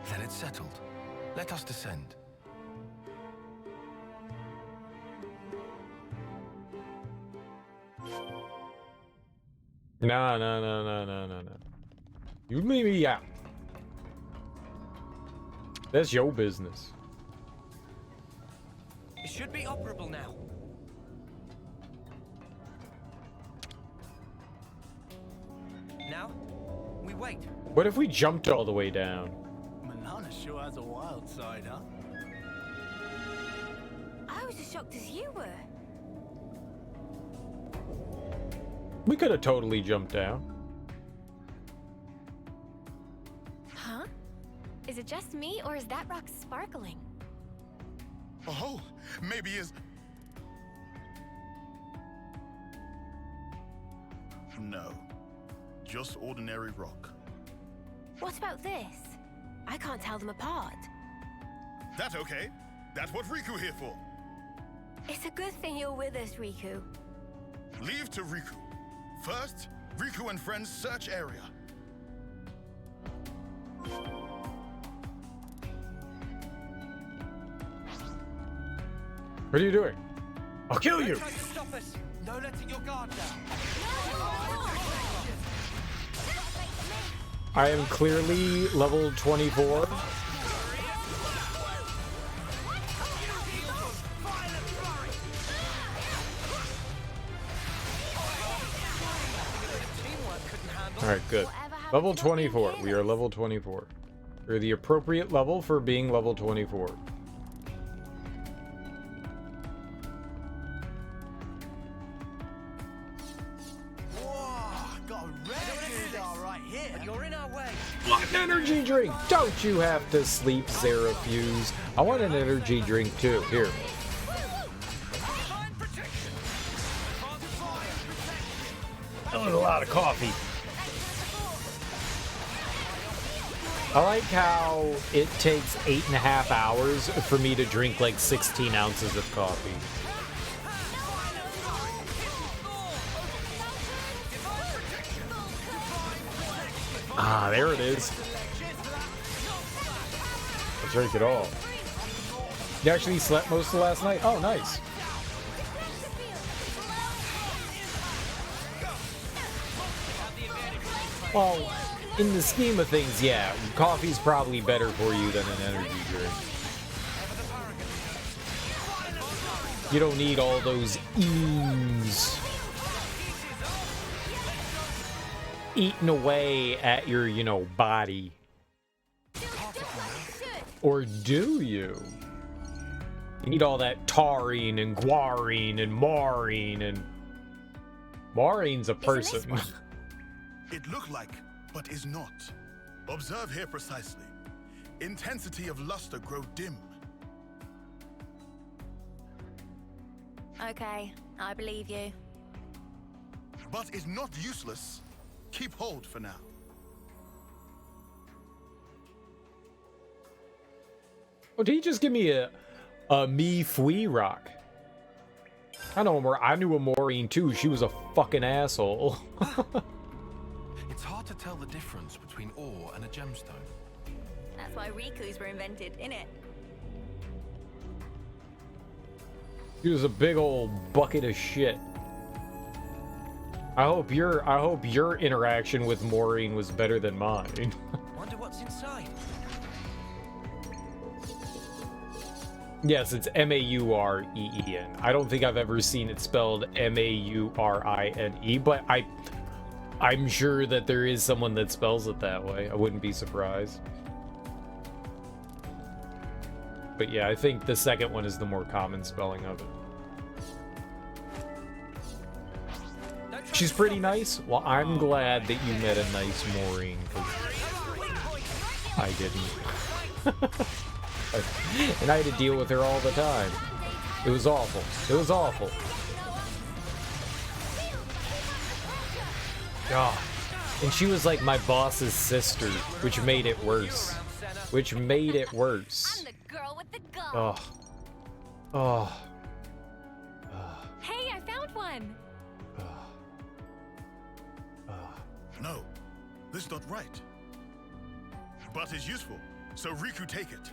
Then it's settled. Let us descend. No. You leave me out. That's your business. It should be operable now. Now, we wait. What if we jumped all the way down? Banana sure has a wild side, huh? I was as shocked as you were. We could have totally jumped down. Huh? Is it just me, or is that rock sparkling? Oh, maybe is. No, just ordinary rock. What about this? I can't tell them apart. That's okay. That's what Riku here for. It's a good thing you're with us, Riku. Leave to Riku. First, Riku and friends search area. What are you doing? I'll kill you! Try to stop us. No letting your guard down. I am clearly level 24. Alright, good. Level 24. We are level 24. We're the appropriate level for being level 24. What energy drink? Don't you have to sleep, Zerafuse? I want an energy drink too. Here. That was a lot of coffee. I like how it takes 8.5 hours for me to drink like 16 ounces of coffee. Ah, there it is. I'll drink it all. You actually slept most of last night? Oh, nice. Well, in the scheme of things, yeah, coffee's probably better for you than an energy drink. You don't need all those ease eating away at your, you know, body. Or do you? You need all that taurine and guarine and maurine and... Maurine's a person. It look like, but is not. Observe here precisely. Intensity of luster grow dim. Okay, I believe you. But is not useless. Keep hold for now. Well, did he just give me a me fui rock? I knew a Maureen too. She was a fucking asshole. It's hard to tell the difference between ore and a gemstone. That's why Riku's were invented, innit? She was a big old bucket of shit. I hope your interaction with Maureen was better than mine. Wonder what's inside. Yes, it's M-A-U-R-E-E-N. I don't think I've ever seen it spelled M-A-U-R-I-N-E, but I'm sure that there is someone that spells it that way. I wouldn't be surprised. But yeah, I think the second one is the more common spelling of it. She's pretty nice? Well, I'm glad that you met a nice Maureen, because I didn't. And I had to deal with her all the time. It was awful. It was awful. God. And she was like my boss's sister, which made it worse. Which made it worse. Oh. Oh. Hey, I found one. No, this is not right. But it's useful, so Riku take it.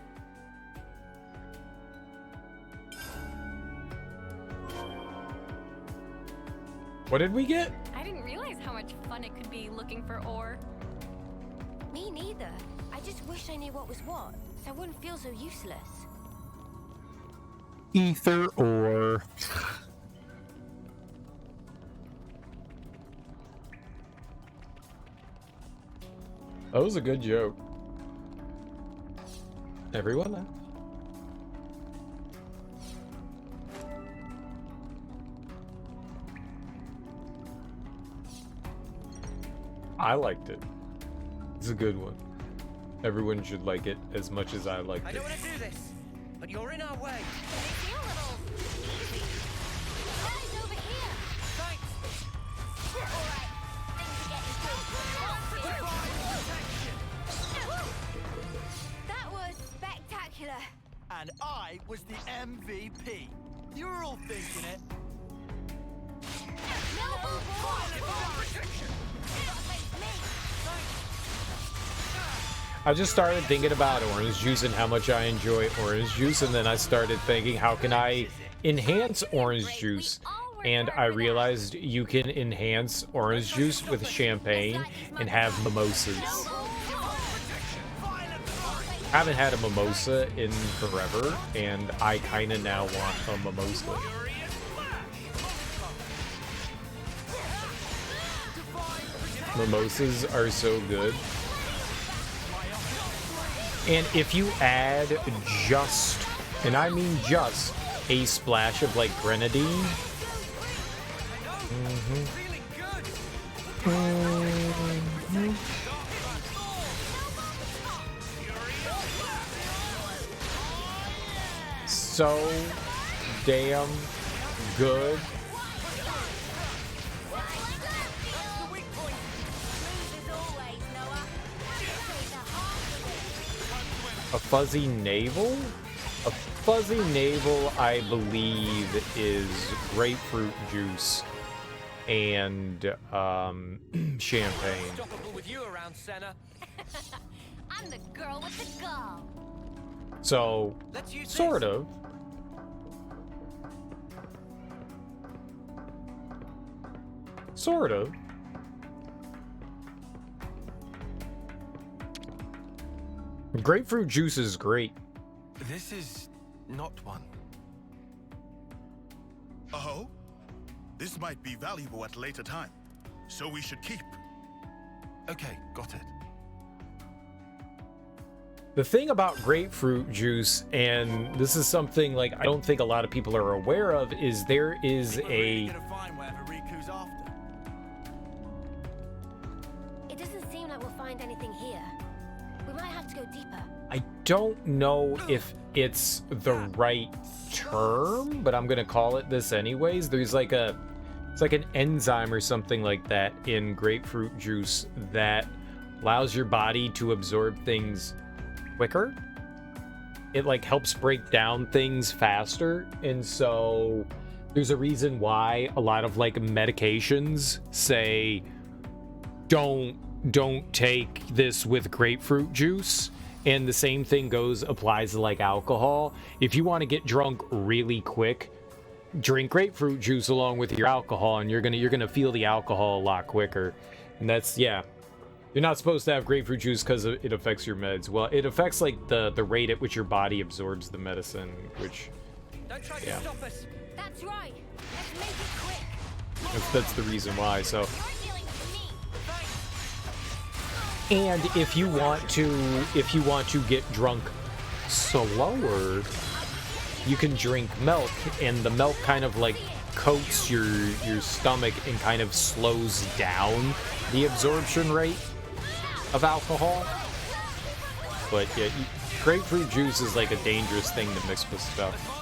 What did we get? I didn't realize how much fun it could be looking for ore. Me neither. I just wish I knew what was what, so I wouldn't feel so useless. Ether ore. That was a good joke. Everyone laughed. I liked it. It's a good one. Everyone should like it as much as I liked it. I don't want to do this, but you're in our way. That was spectacular. And I was the MVP. You were all thinking it. I just started thinking about orange juice and how much I enjoy orange juice, and then I started thinking, how can I enhance orange juice? And I realized you can enhance orange juice with champagne and have mimosas. I haven't had a mimosa in forever, and I kind of now want a mimosa. Mimosas are so good. And if you add just, and I mean just, a splash of like grenadine. So damn good. A fuzzy navel? A fuzzy navel, I believe, is grapefruit juice and champagne. Unstoppable with you around, Senna. I'm the girl with the gall. So, sort of. Sort of. Grapefruit juice is great. This is not one. Oh? This might be valuable at a later time, so we should keep. Okay, got it. The thing about grapefruit juice, and this is something like I don't think a lot of people are aware of, is there is a... It doesn't seem like we'll find anything here. We might have to go deeper. I don't know if it's the right term, but I'm gonna call it this anyways. There's like a, it's like an enzyme or something like that in grapefruit juice that allows your body to absorb things quicker. It like helps break down things faster, and so there's a reason why a lot of like medications say don't take this with grapefruit juice. And the same thing applies to like alcohol. If you want to get drunk really quick, drink grapefruit juice along with your alcohol, and you're gonna feel the alcohol a lot quicker. And that's, yeah. You're not supposed to have grapefruit juice because it affects your meds. Well, it affects like the rate at which your body absorbs the medicine, which, Don't try yeah. to stop us. That's right. Let's make it quick. That's the reason why. So. And if you want to get drunk slower, you can drink milk, and the milk kind of like coats your stomach and kind of slows down the absorption rate of alcohol. But yeah, grapefruit juice is like a dangerous thing to mix with stuff.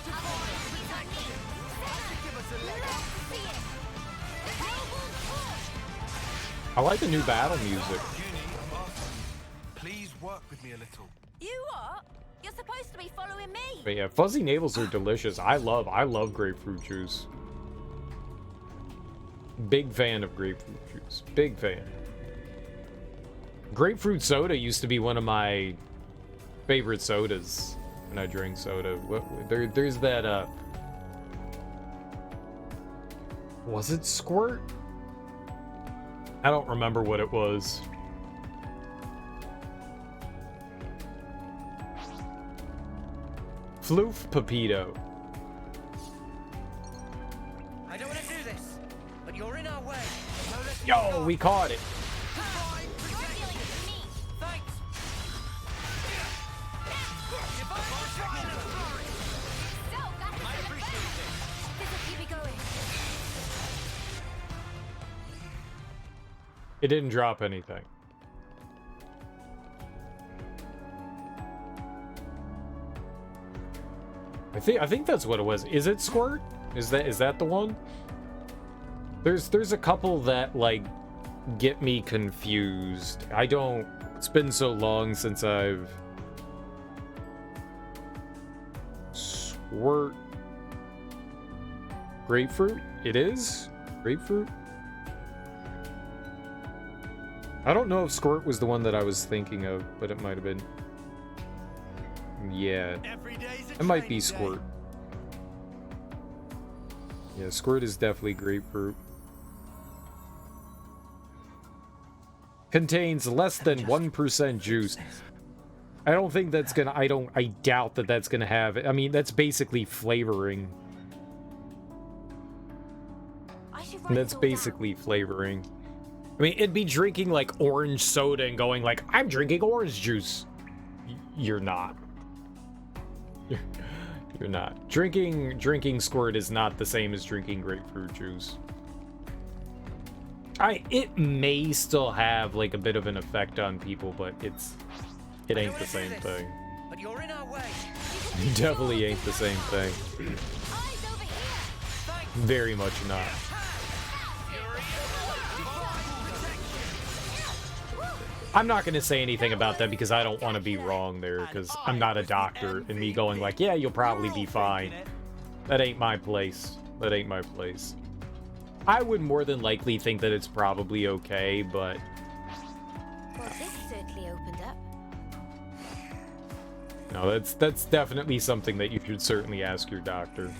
I like the new battle music. Please work with me a little. You what? You're supposed to be following me. But yeah, fuzzy navels are delicious. I love grapefruit juice. Big fan of grapefruit juice. Big fan. Grapefruit soda used to be one of my favorite sodas when I drink soda. There's that was it Squirt? I don't remember what it was. Floof Pepito. I don't want to do this, but you're in our way. Yo, we caught it. It didn't drop anything. I think that's what it was. Is it Squirt? Is that the one? There's a couple that like get me confused. It's been so long since I've Squirt. Grapefruit? It is? Grapefruit? I don't know if Squirt was the one that I was thinking of, but it might have been. Yeah. It might be Squirt. Yeah, Squirt is definitely grapefruit. Contains less than 1% juice. I don't think that's gonna, I doubt that that's gonna have, I mean, that's basically flavoring. That's basically flavoring. I mean, it'd be drinking like orange soda and going like, I'm drinking orange juice. You're not. You're not. Drinking Squirt is not the same as drinking grapefruit juice. It may still have like a bit of an effect on people, but it ain't the same thing. But you're in our way. Definitely ain't the same thing. Very much not. I'm not going to say anything about that because I don't want to be wrong there, because I'm not a doctor, and me going like, yeah, you'll probably be fine. That ain't my place. That ain't my place. I would more than likely think that it's probably okay, but... Well, this certainly opened up. No, that's definitely something that you should certainly ask your doctor.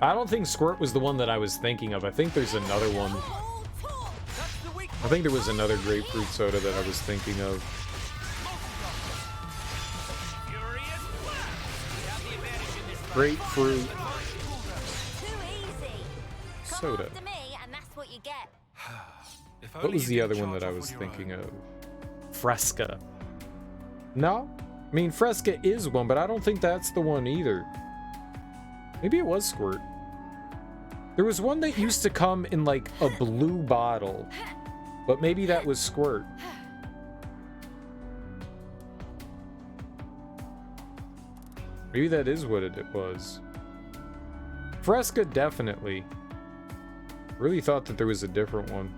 I don't think Squirt was the one that I was thinking of. I think there's another one. I think there was another grapefruit soda that I was thinking of. Grapefruit soda. What was the other one that I was thinking of? Fresca. No? I mean, Fresca is one, but I don't think that's the one either. Maybe it was Squirt. There was one that used to come in like a blue bottle. But maybe that was Squirt. Maybe that is what it was. Fresca, definitely. Really thought that there was a different one.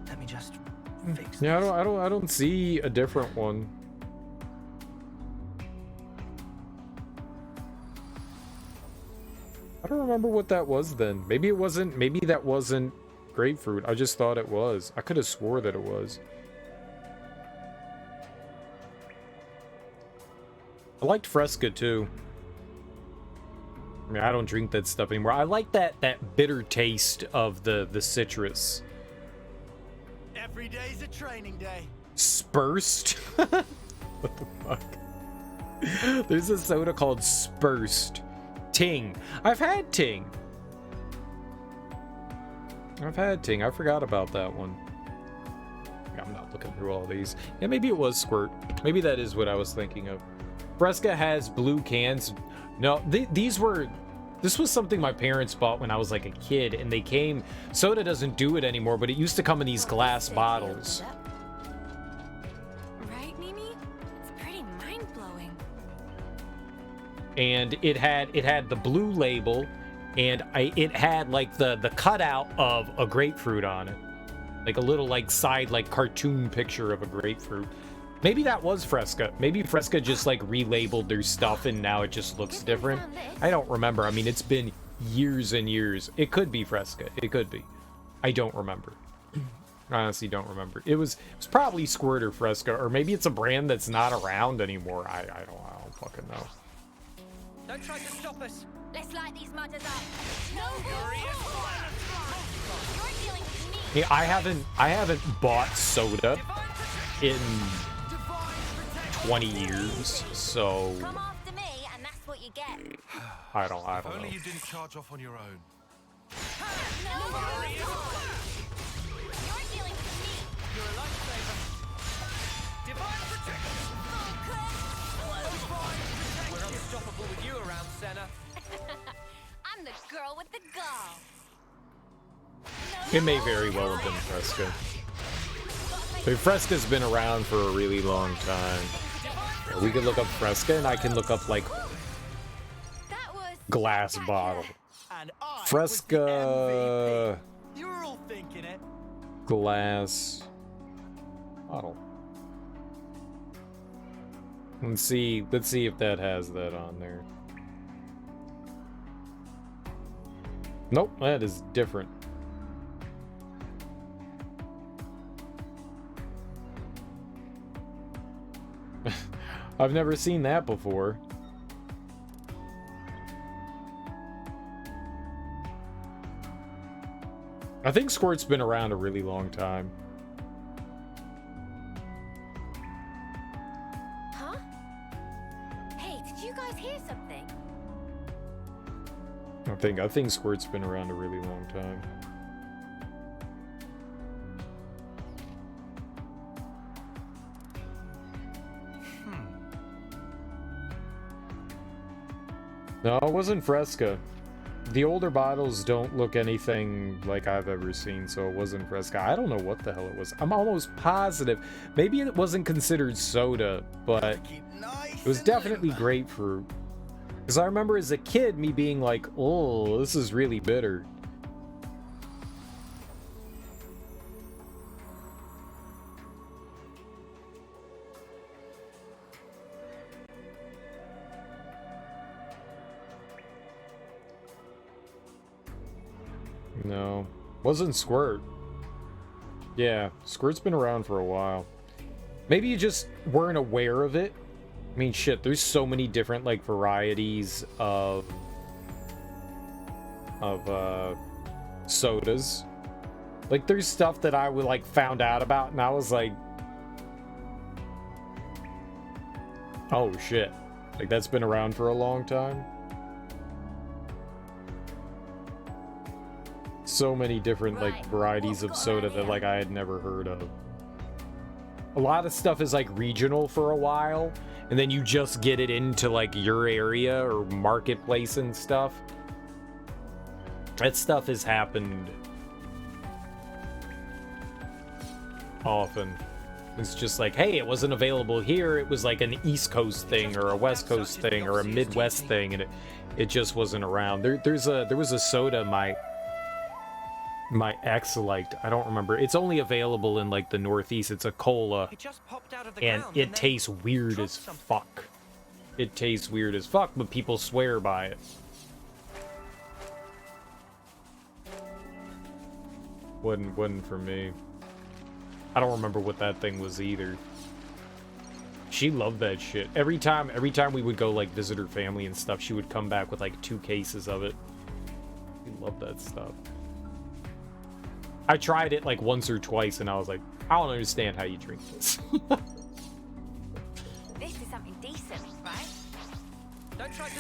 Let me just fix Yeah, I don't see a different one. I don't remember what that was then. Maybe it wasn't, maybe that wasn't grapefruit. I just thought it was. I could have swore that it was. I liked Fresca too. I mean, I don't drink that stuff anymore. I like that bitter taste of the citrus. Every day's a training day. Spursed? What the fuck? There's a soda called Spursed. Ting. I've had Ting. I forgot about that one. I'm not looking through all these. Yeah, maybe it was Squirt. Maybe that is what I was thinking of. Fresca has blue cans. No, this was something my parents bought when I was like a kid, and they came. Soda doesn't do it anymore, but it used to come in these glass bottles. Right, Mimi? It's pretty mind-blowing. And it had the blue label, and it had like the cutout of a grapefruit on it, like a little like side like cartoon picture of a grapefruit. Maybe that was Fresca. Maybe Fresca just like relabeled their stuff and now it just looks different. I don't remember. I mean, it's been years and years. It could be Fresca. It could be. I don't remember. I honestly don't remember. It was probably Squirt or Fresca, or maybe it's a brand that's not around anymore. I don't fucking know. Don't try to stop us. Let's light these mutters up. No furious. You're dealing with me. Yeah, I haven't bought soda in 20 years, so Come after me, and that's what you get. I don't If know. only you didn't charge off on your own. No furious. You're dealing with me. You're a lifesaver. Divine protection. We're unstoppable with you around, Senna. I'm the girl with the gall. It may very well have been Fresca. But Fresca's been around for a really long time. Yeah, we could look up Fresca, and I can look up like glass bottle. Fresca You were all thinking it. glass bottle. Let's see if that has that on there. Nope, that is different. I've never seen that before. I think Squirt's been around a really long time. Huh? Hey, did you guys hear something? I think Squirt's been around a really long time. No, it wasn't Fresca. The older bottles don't look anything like I've ever seen, so it wasn't Fresca. I don't know what the hell it was. I'm almost positive. Maybe it wasn't considered soda, but it was definitely grapefruit. Because I remember as a kid me being like, oh, this is really bitter. No, wasn't Squirt. Yeah, Squirt's been around for a while. Maybe you just weren't aware of it. I mean, shit, there's so many different, like, varieties of sodas. Like, there's stuff that I would, like, found out about, and I was like, oh, shit. Like, that's been around for a long time. So many different, like, varieties of soda that, like, I had never heard of. A lot of stuff is, like, regional for a while, and then you just get it into, like, your area or marketplace and stuff. That stuff has happened often. It's just like, hey, it wasn't available here. It was like an East Coast thing or a West Coast thing or a Midwest thing, and it just wasn't around. There was a soda my ex liked. I don't remember. It's only available in like the Northeast. It's a cola, and it tastes weird as fuck. It tastes weird as fuck, but people swear by it. Wasn't for me. I don't remember what that thing was either. She loved that shit. Every time we would go like visit her family and stuff, she would come back with like 2 cases of it. She loved that stuff. I tried it like once or twice and I was like, I don't understand how you drink this. This is something decent, right?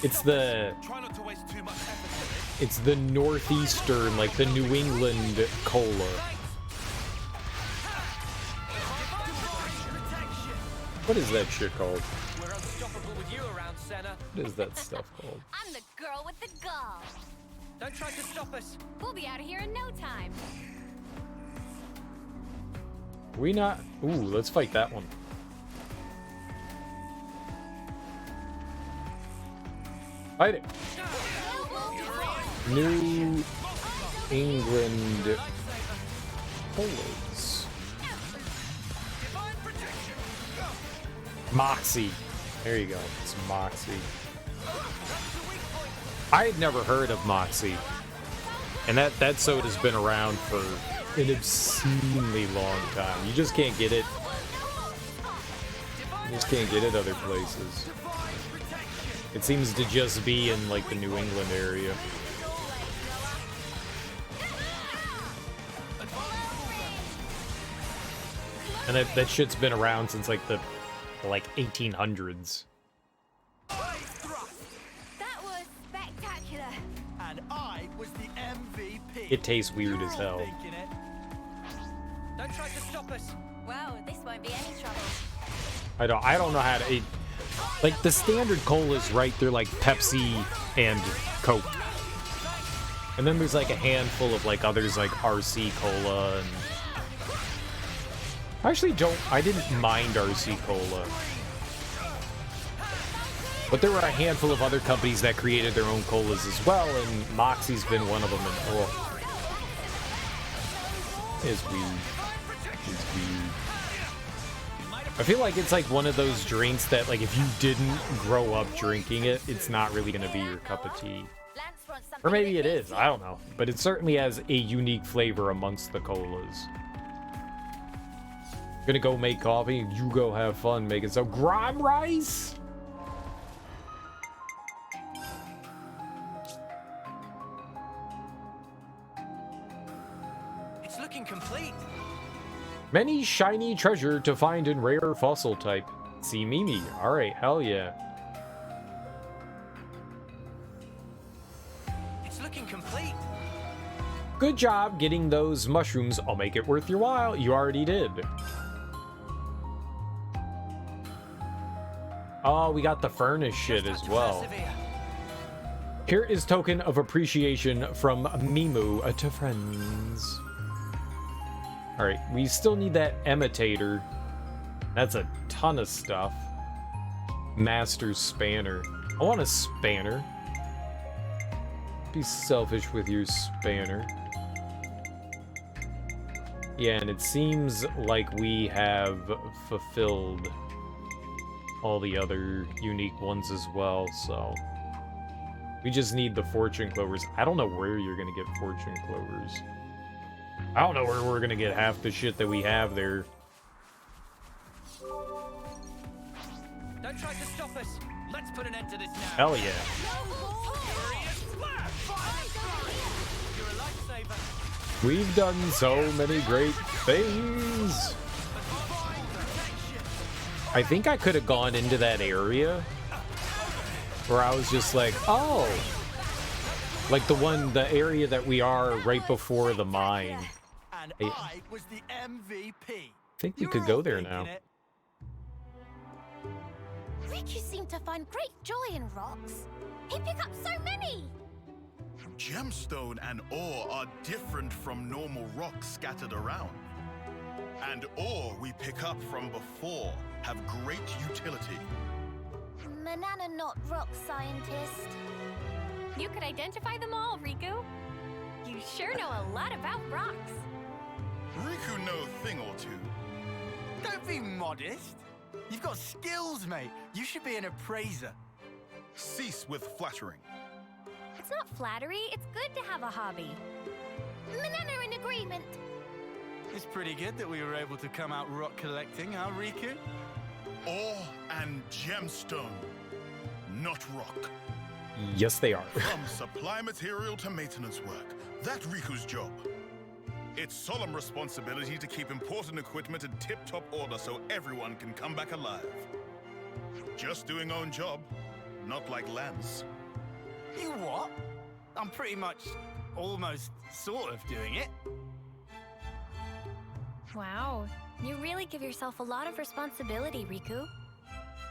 It's the Northeastern, like the New England cola. What is that shit called? We're unstoppable with you around, Senna. What is that stuff called? I'm the girl with the gall. Don't try to stop us. We'll be out of here in no time. We not? Ooh, let's fight that one. Fight it. New England colonies. Moxie. There you go. It's Moxie. I had never heard of Moxie. And that soda's been around for an obscenely long time. You just can't get it. You just can't get it other places. It seems to just be in like the New England area. And that shit's been around since like the 1800s. That was spectacular. And I was the MVP. It tastes weird as hell. Don't try to stop us. Whoa, this won't be any trouble. I don't know how to eat. Like the standard colas, right? They're like Pepsi and Coke. And then there's like a handful of like others like RC Cola and I didn't mind RC Cola. But there were a handful of other companies that created their own colas as well, and Moxie's been one of them. And it's weird. It's weird. I feel like it's like one of those drinks that like if you didn't grow up drinking it, it's not really gonna be your cup of tea. Or maybe it is, I don't know. But it certainly has a unique flavor amongst the colas. Gonna go make coffee and you go have fun making some grime rice. It's looking complete. Many shiny treasure to find in rare fossil type. See Mimi. Alright, hell yeah. It's looking complete. Good job getting those mushrooms. I'll make it worth your while. You already did. Oh, we got the furnace shit as well. Here is token of appreciation from Mimu to friends. Alright, we still need that imitator. That's a ton of stuff. Master's spanner. I want a spanner. Be selfish with your spanner. Yeah, and it seems like we have fulfilled all the other unique ones as well, so we just need the fortune clovers. I don't know where you're gonna get fortune clovers. I don't know where we're gonna get half the shit that we have there. Don't try to stop us. Let's put an end to this now. Hell yeah. You're a lifesaver. We've done so many great things. I think I could have gone into that area where I was just like, oh, like the area that we are right before the mine. And I was the MVP. I think we could go there now. Riku seemed to find great joy in rocks. He picked up so many. Gemstone and ore are different from normal rocks scattered around. And ore we pick up from before have great utility. Manana not rock scientist. You could identify them all, Riku. You sure know a lot about rocks. Riku know a thing or two. Don't be modest. You've got skills, mate. You should be an appraiser. Cease with flattering. It's not flattery, it's good to have a hobby. Manana in agreement. It's pretty good that we were able to come out rock collecting, huh, Riku? Ore and gemstone, not rock. Yes, they are. From supply material to maintenance work, that's Riku's job. It's solemn responsibility to keep important equipment in tip-top order so everyone can come back alive. Just doing own job, not like Lance. You what? I'm pretty much, almost, sort of doing it. Wow, You really give yourself a lot of responsibility, Riku.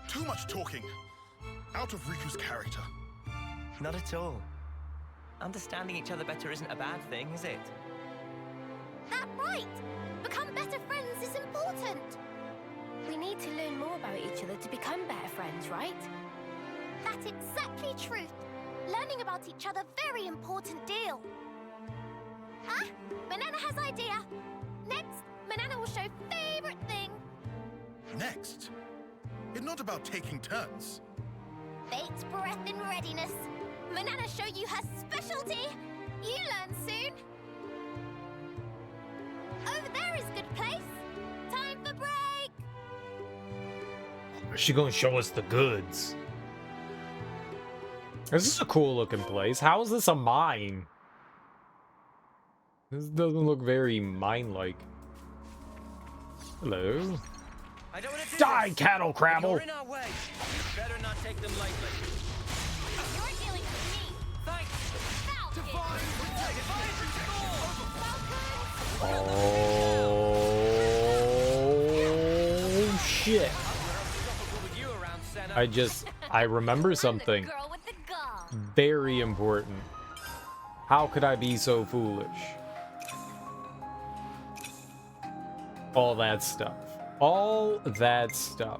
Too much talking. Out of Riku's character. Not at all. Understanding each other better isn't a bad thing, is it? That right! Become better friends is important! We need to learn more about each other to become better friends, right? That's exactly truth. Learning about each other very important deal. Ah, Banana has idea. Next, Banana will show favorite thing. Next? It's not about taking turns. Fate's breath in readiness. Banana show you her specialty. You learn soon. Over there is good place. Time for break. She gonna show us the goods. This is a cool looking place. How is this a mine? This doesn't look very mine-like. Hello. I don't want to Die, cattle crabble! You're in our way. You better not take them lightly. You're dealing with me. Thanks. Divine Oh shit! I remember something very important. How could I be so foolish? All that stuff. All that stuff.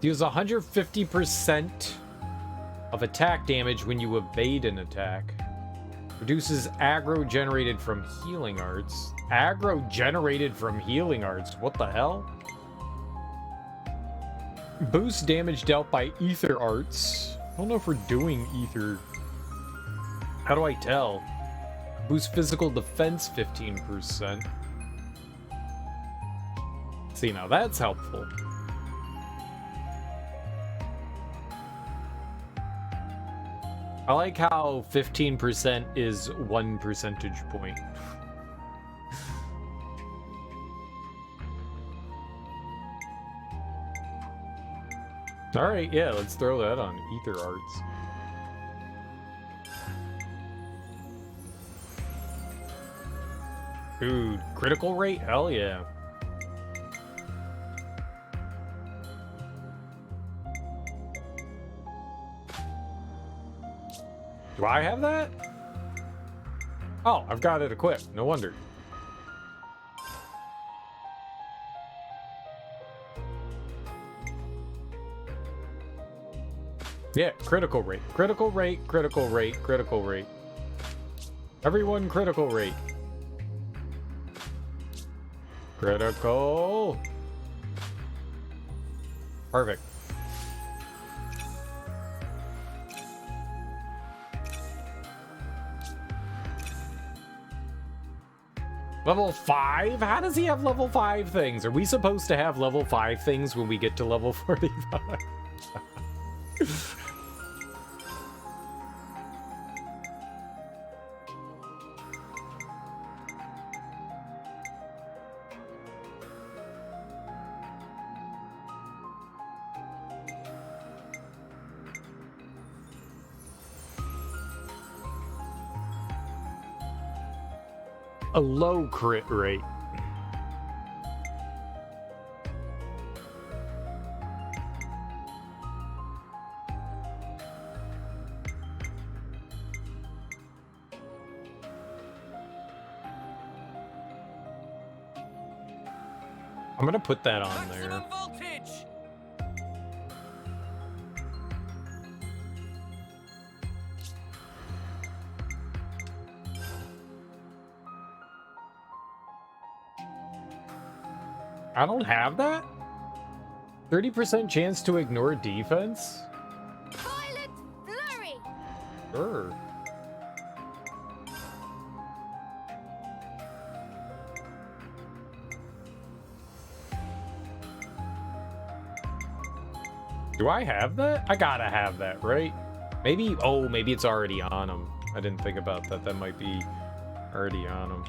Deals 150% of attack damage when you evade an attack. Reduces aggro generated from healing arts. Aggro generated from healing arts? What the hell? Boosts damage dealt by ether arts. I don't know if we're doing ether. How do I tell? Boosts physical defense 15%. See, now that's helpful. I like how 15% is 1 percentage point. Alright, yeah, let's throw that on ether arts. Dude, critical rate? Hell yeah. Do I have that? Oh, I've got it equipped. No wonder. Yeah, critical rate. Critical rate, critical rate, critical rate. Everyone critical rate. Critical. Perfect. Level 5? How does he have level 5 things? Are we supposed to have level 5 things when we get to level 45? A low crit rate. I'm gonna put that on there. I don't have that? 30% chance to ignore defense? Violent flurry. Sure. Do I have that? I gotta have that, right? Maybe, oh, maybe it's already on him. I didn't think about that. That might be already on him.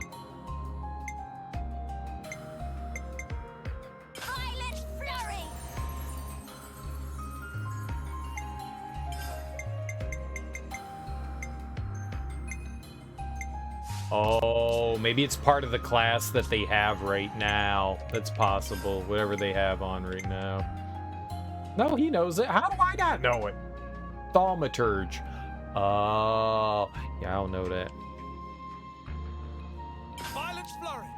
Oh, maybe it's part of the class that they have right now. That's possible. Whatever they have on right now. No, he knows it. How do I not know it? Thaumaturge. Oh, yeah, I don't know that. Violent flurry.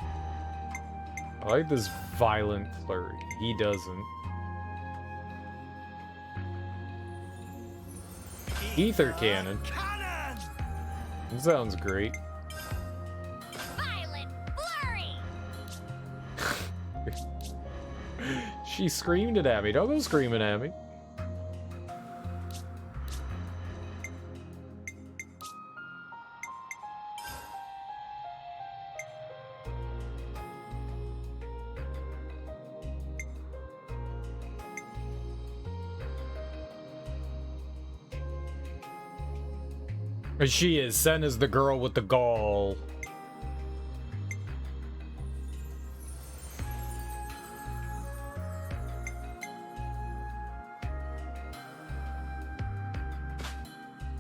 I like this violent flurry. He doesn't. Ether cannon. That sounds great. Violent flurry. She screamed it at me. Don't go screaming at me. She is. Sen is the girl with the gall.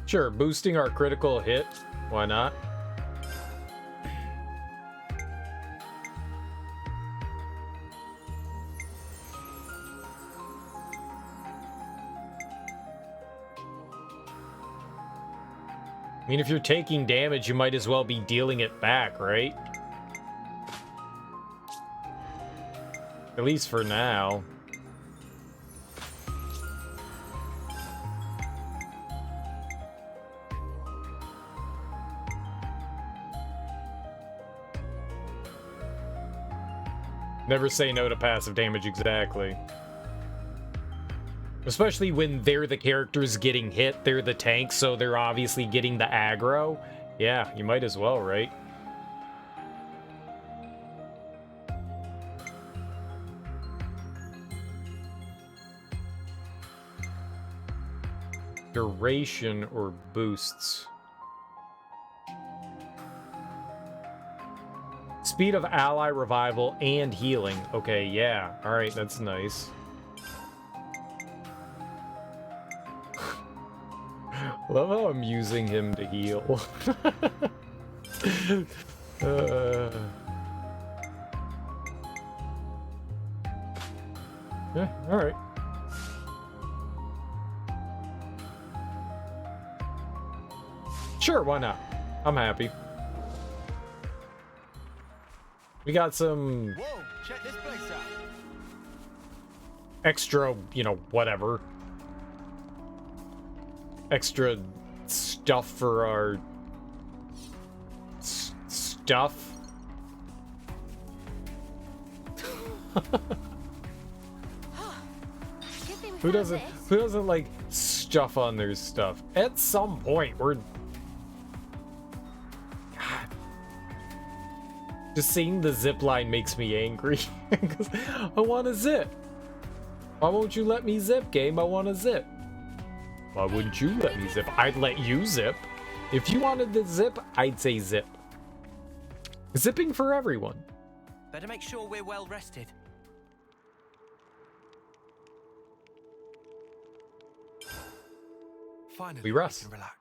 Sure, boosting our critical hit. Why not? I mean, if you're taking damage, you might as well be dealing it back, right? At least for now. Never say no to passive damage, exactly. Especially when they're the characters getting hit, they're the tank, so they're obviously getting the aggro. Yeah, you might as well, right? Duration or boosts? Speed of ally revival and healing. Okay, yeah. Alright, that's nice. Love how I'm using him to heal. Yeah, alright. Sure, why not? I'm happy. We got some... Whoa, check this place out. Extra, you know, whatever. Extra stuff for our... stuff? Who doesn't like stuff on their stuff? At some point, we're... God. Just seeing the zip line makes me angry. Because I want to zip. Why won't you let me zip, game? I want to zip. Why wouldn't you let me zip? I'd let you zip. If you wanted to zip, I'd say zip. Zipping for everyone. Better make sure we're well rested. Finally, we rest. Can relax.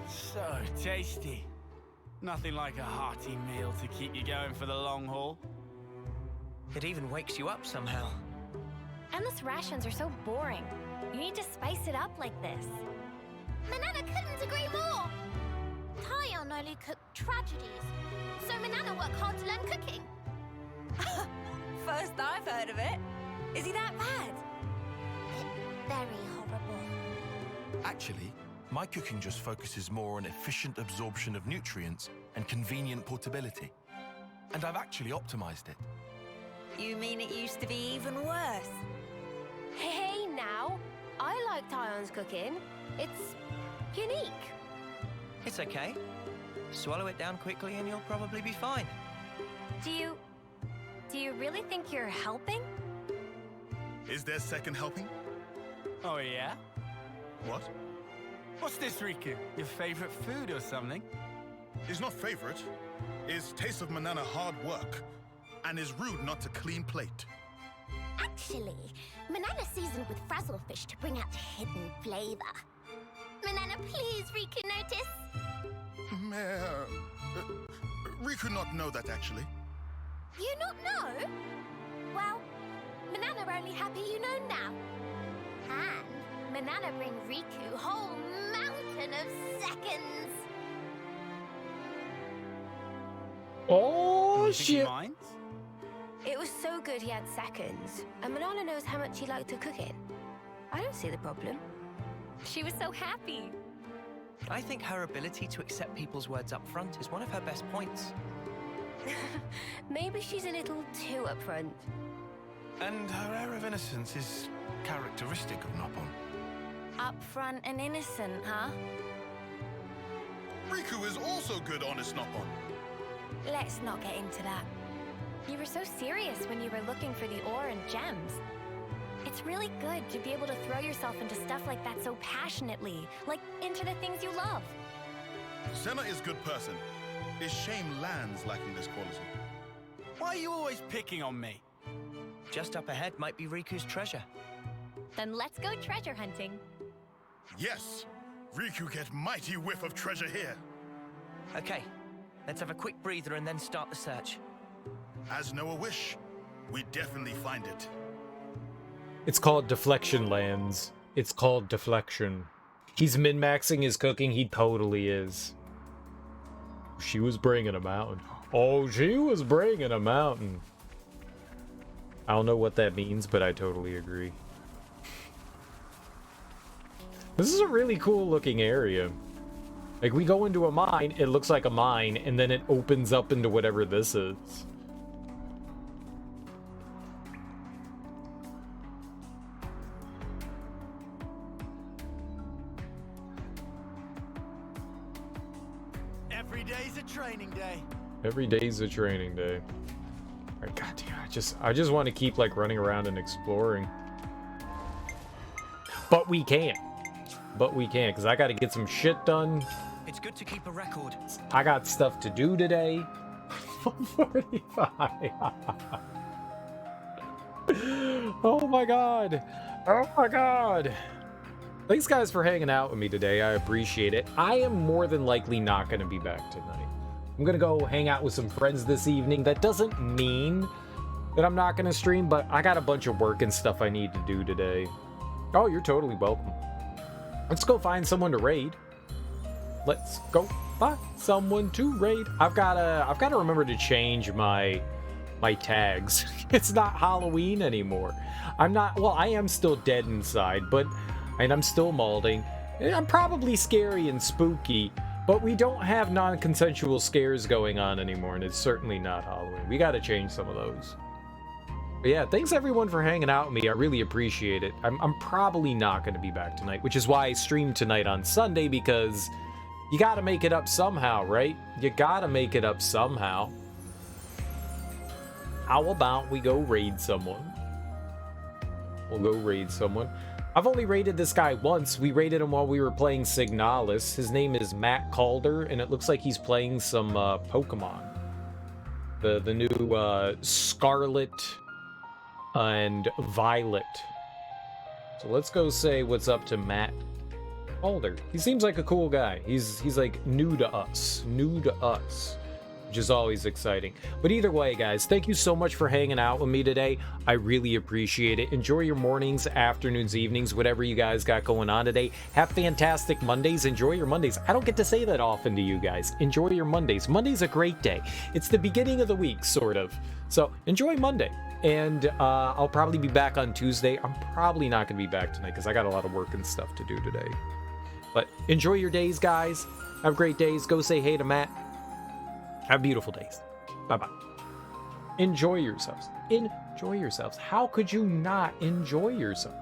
So tasty. Nothing like a hearty meal to keep you going for the long haul. It even wakes you up somehow. Endless rations are so boring. You need to spice it up like this. Manana couldn't agree more. Tyon only cooked tragedies, so Manana worked hard to learn cooking. First I've heard of it. Is he that bad? Very horrible. Actually, my cooking just focuses more on efficient absorption of nutrients and convenient portability. And I've actually optimized it. You mean it used to be even worse? Hey now, I like Tyon's cooking. It's unique. It's okay. Swallow it down quickly and you'll probably be fine. Do you really think you're helping? Is there second helping? Oh yeah? What? What's this, Riku? Your favorite food or something? Is not favorite. Is taste of Manana hard work. And is rude not to clean plate. Actually, Manana seasoned with frazzlefish to bring out hidden flavor. Manana, please, Riku, notice? Riku not know that, actually. You not know? Well, Manana only happy you know now. And Manana bring Riku whole mountain of seconds. Oh, shit. It was so good he had seconds. And Manana knows how much he liked to cook it. I don't see the problem. She was so happy. I think her ability to accept people's words up front is one of her best points. Maybe she's a little too upfront. And her air of innocence is characteristic of Noppon. Upfront and innocent, huh? Riku is also good, honest Noppon. Let's not get into that. You were so serious when you were looking for the ore and gems. It's really good to be able to throw yourself into stuff like that so passionately, like into the things you love. Senna is good person. It's shame Land's lacking this quality. Why are you always picking on me? Just up ahead might be Riku's treasure. Then let's go treasure hunting. Yes! Riku get mighty whiff of treasure here. Okay, let's have a quick breather and then start the search. As Noah wish, we definitely find it. It's called Deflection Lands. It's called Deflection. He's min-maxing his cooking. He totally is. She was bringing a mountain. Oh, she was bringing a mountain. I don't know what that means, but I totally agree. This is a really cool looking area. Like, we go into a mine, it looks like a mine, and then it opens up into whatever this is. Every day's a training day. Every day's a training day. Alright, goddamn, I just want to keep like running around and exploring. But we can't. Because I gotta get some shit done. It's good to keep a record. I got stuff to do today. 45. Oh my god. Oh my god. Thanks guys for hanging out with me today. I appreciate it. I am more than likely not going to be back tonight. I'm going to go hang out with some friends this evening. That doesn't mean that I'm not going to stream, but I got a bunch of work and stuff I need to do today. Oh, you're totally welcome. Let's go find someone to raid. Let's go find someone to raid. I've got to remember to change my tags. It's not Halloween anymore. I am still dead inside, and I'm still molding. I'm probably scary and spooky, but we don't have non-consensual scares going on anymore, and it's certainly not Halloween. We gotta change some of those. But yeah, thanks everyone for hanging out with me. I really appreciate it. I'm probably not gonna be back tonight, which is why I streamed tonight on Sunday, because you gotta make it up somehow, right? You gotta make it up somehow. How about we go raid someone? We'll go raid someone. I've only raided this guy once. We raided him while we were playing Signalis. His name is Matt Calder, and it looks like he's playing some Pokemon. The new Scarlet and Violet. So let's go say what's up to Matt Calder. He seems like a cool guy. He's like new to us, which is always exciting. But either way, guys, thank you so much for hanging out with me today. I really appreciate it. Enjoy your mornings, afternoons, evenings, whatever you guys got going on today. Have fantastic Mondays. Enjoy your Mondays. I don't get to say that often to you guys. Enjoy your Mondays. Monday's a great day. It's the beginning of the week, sort of. So enjoy Monday. And I'll probably be back on Tuesday. I'm probably not going to be back tonight because I got a lot of work and stuff to do today. But enjoy your days, guys. Have great days. Go say hey to Matt. Have beautiful days. Bye-bye. Enjoy yourselves. Enjoy yourselves. How could you not enjoy yourself?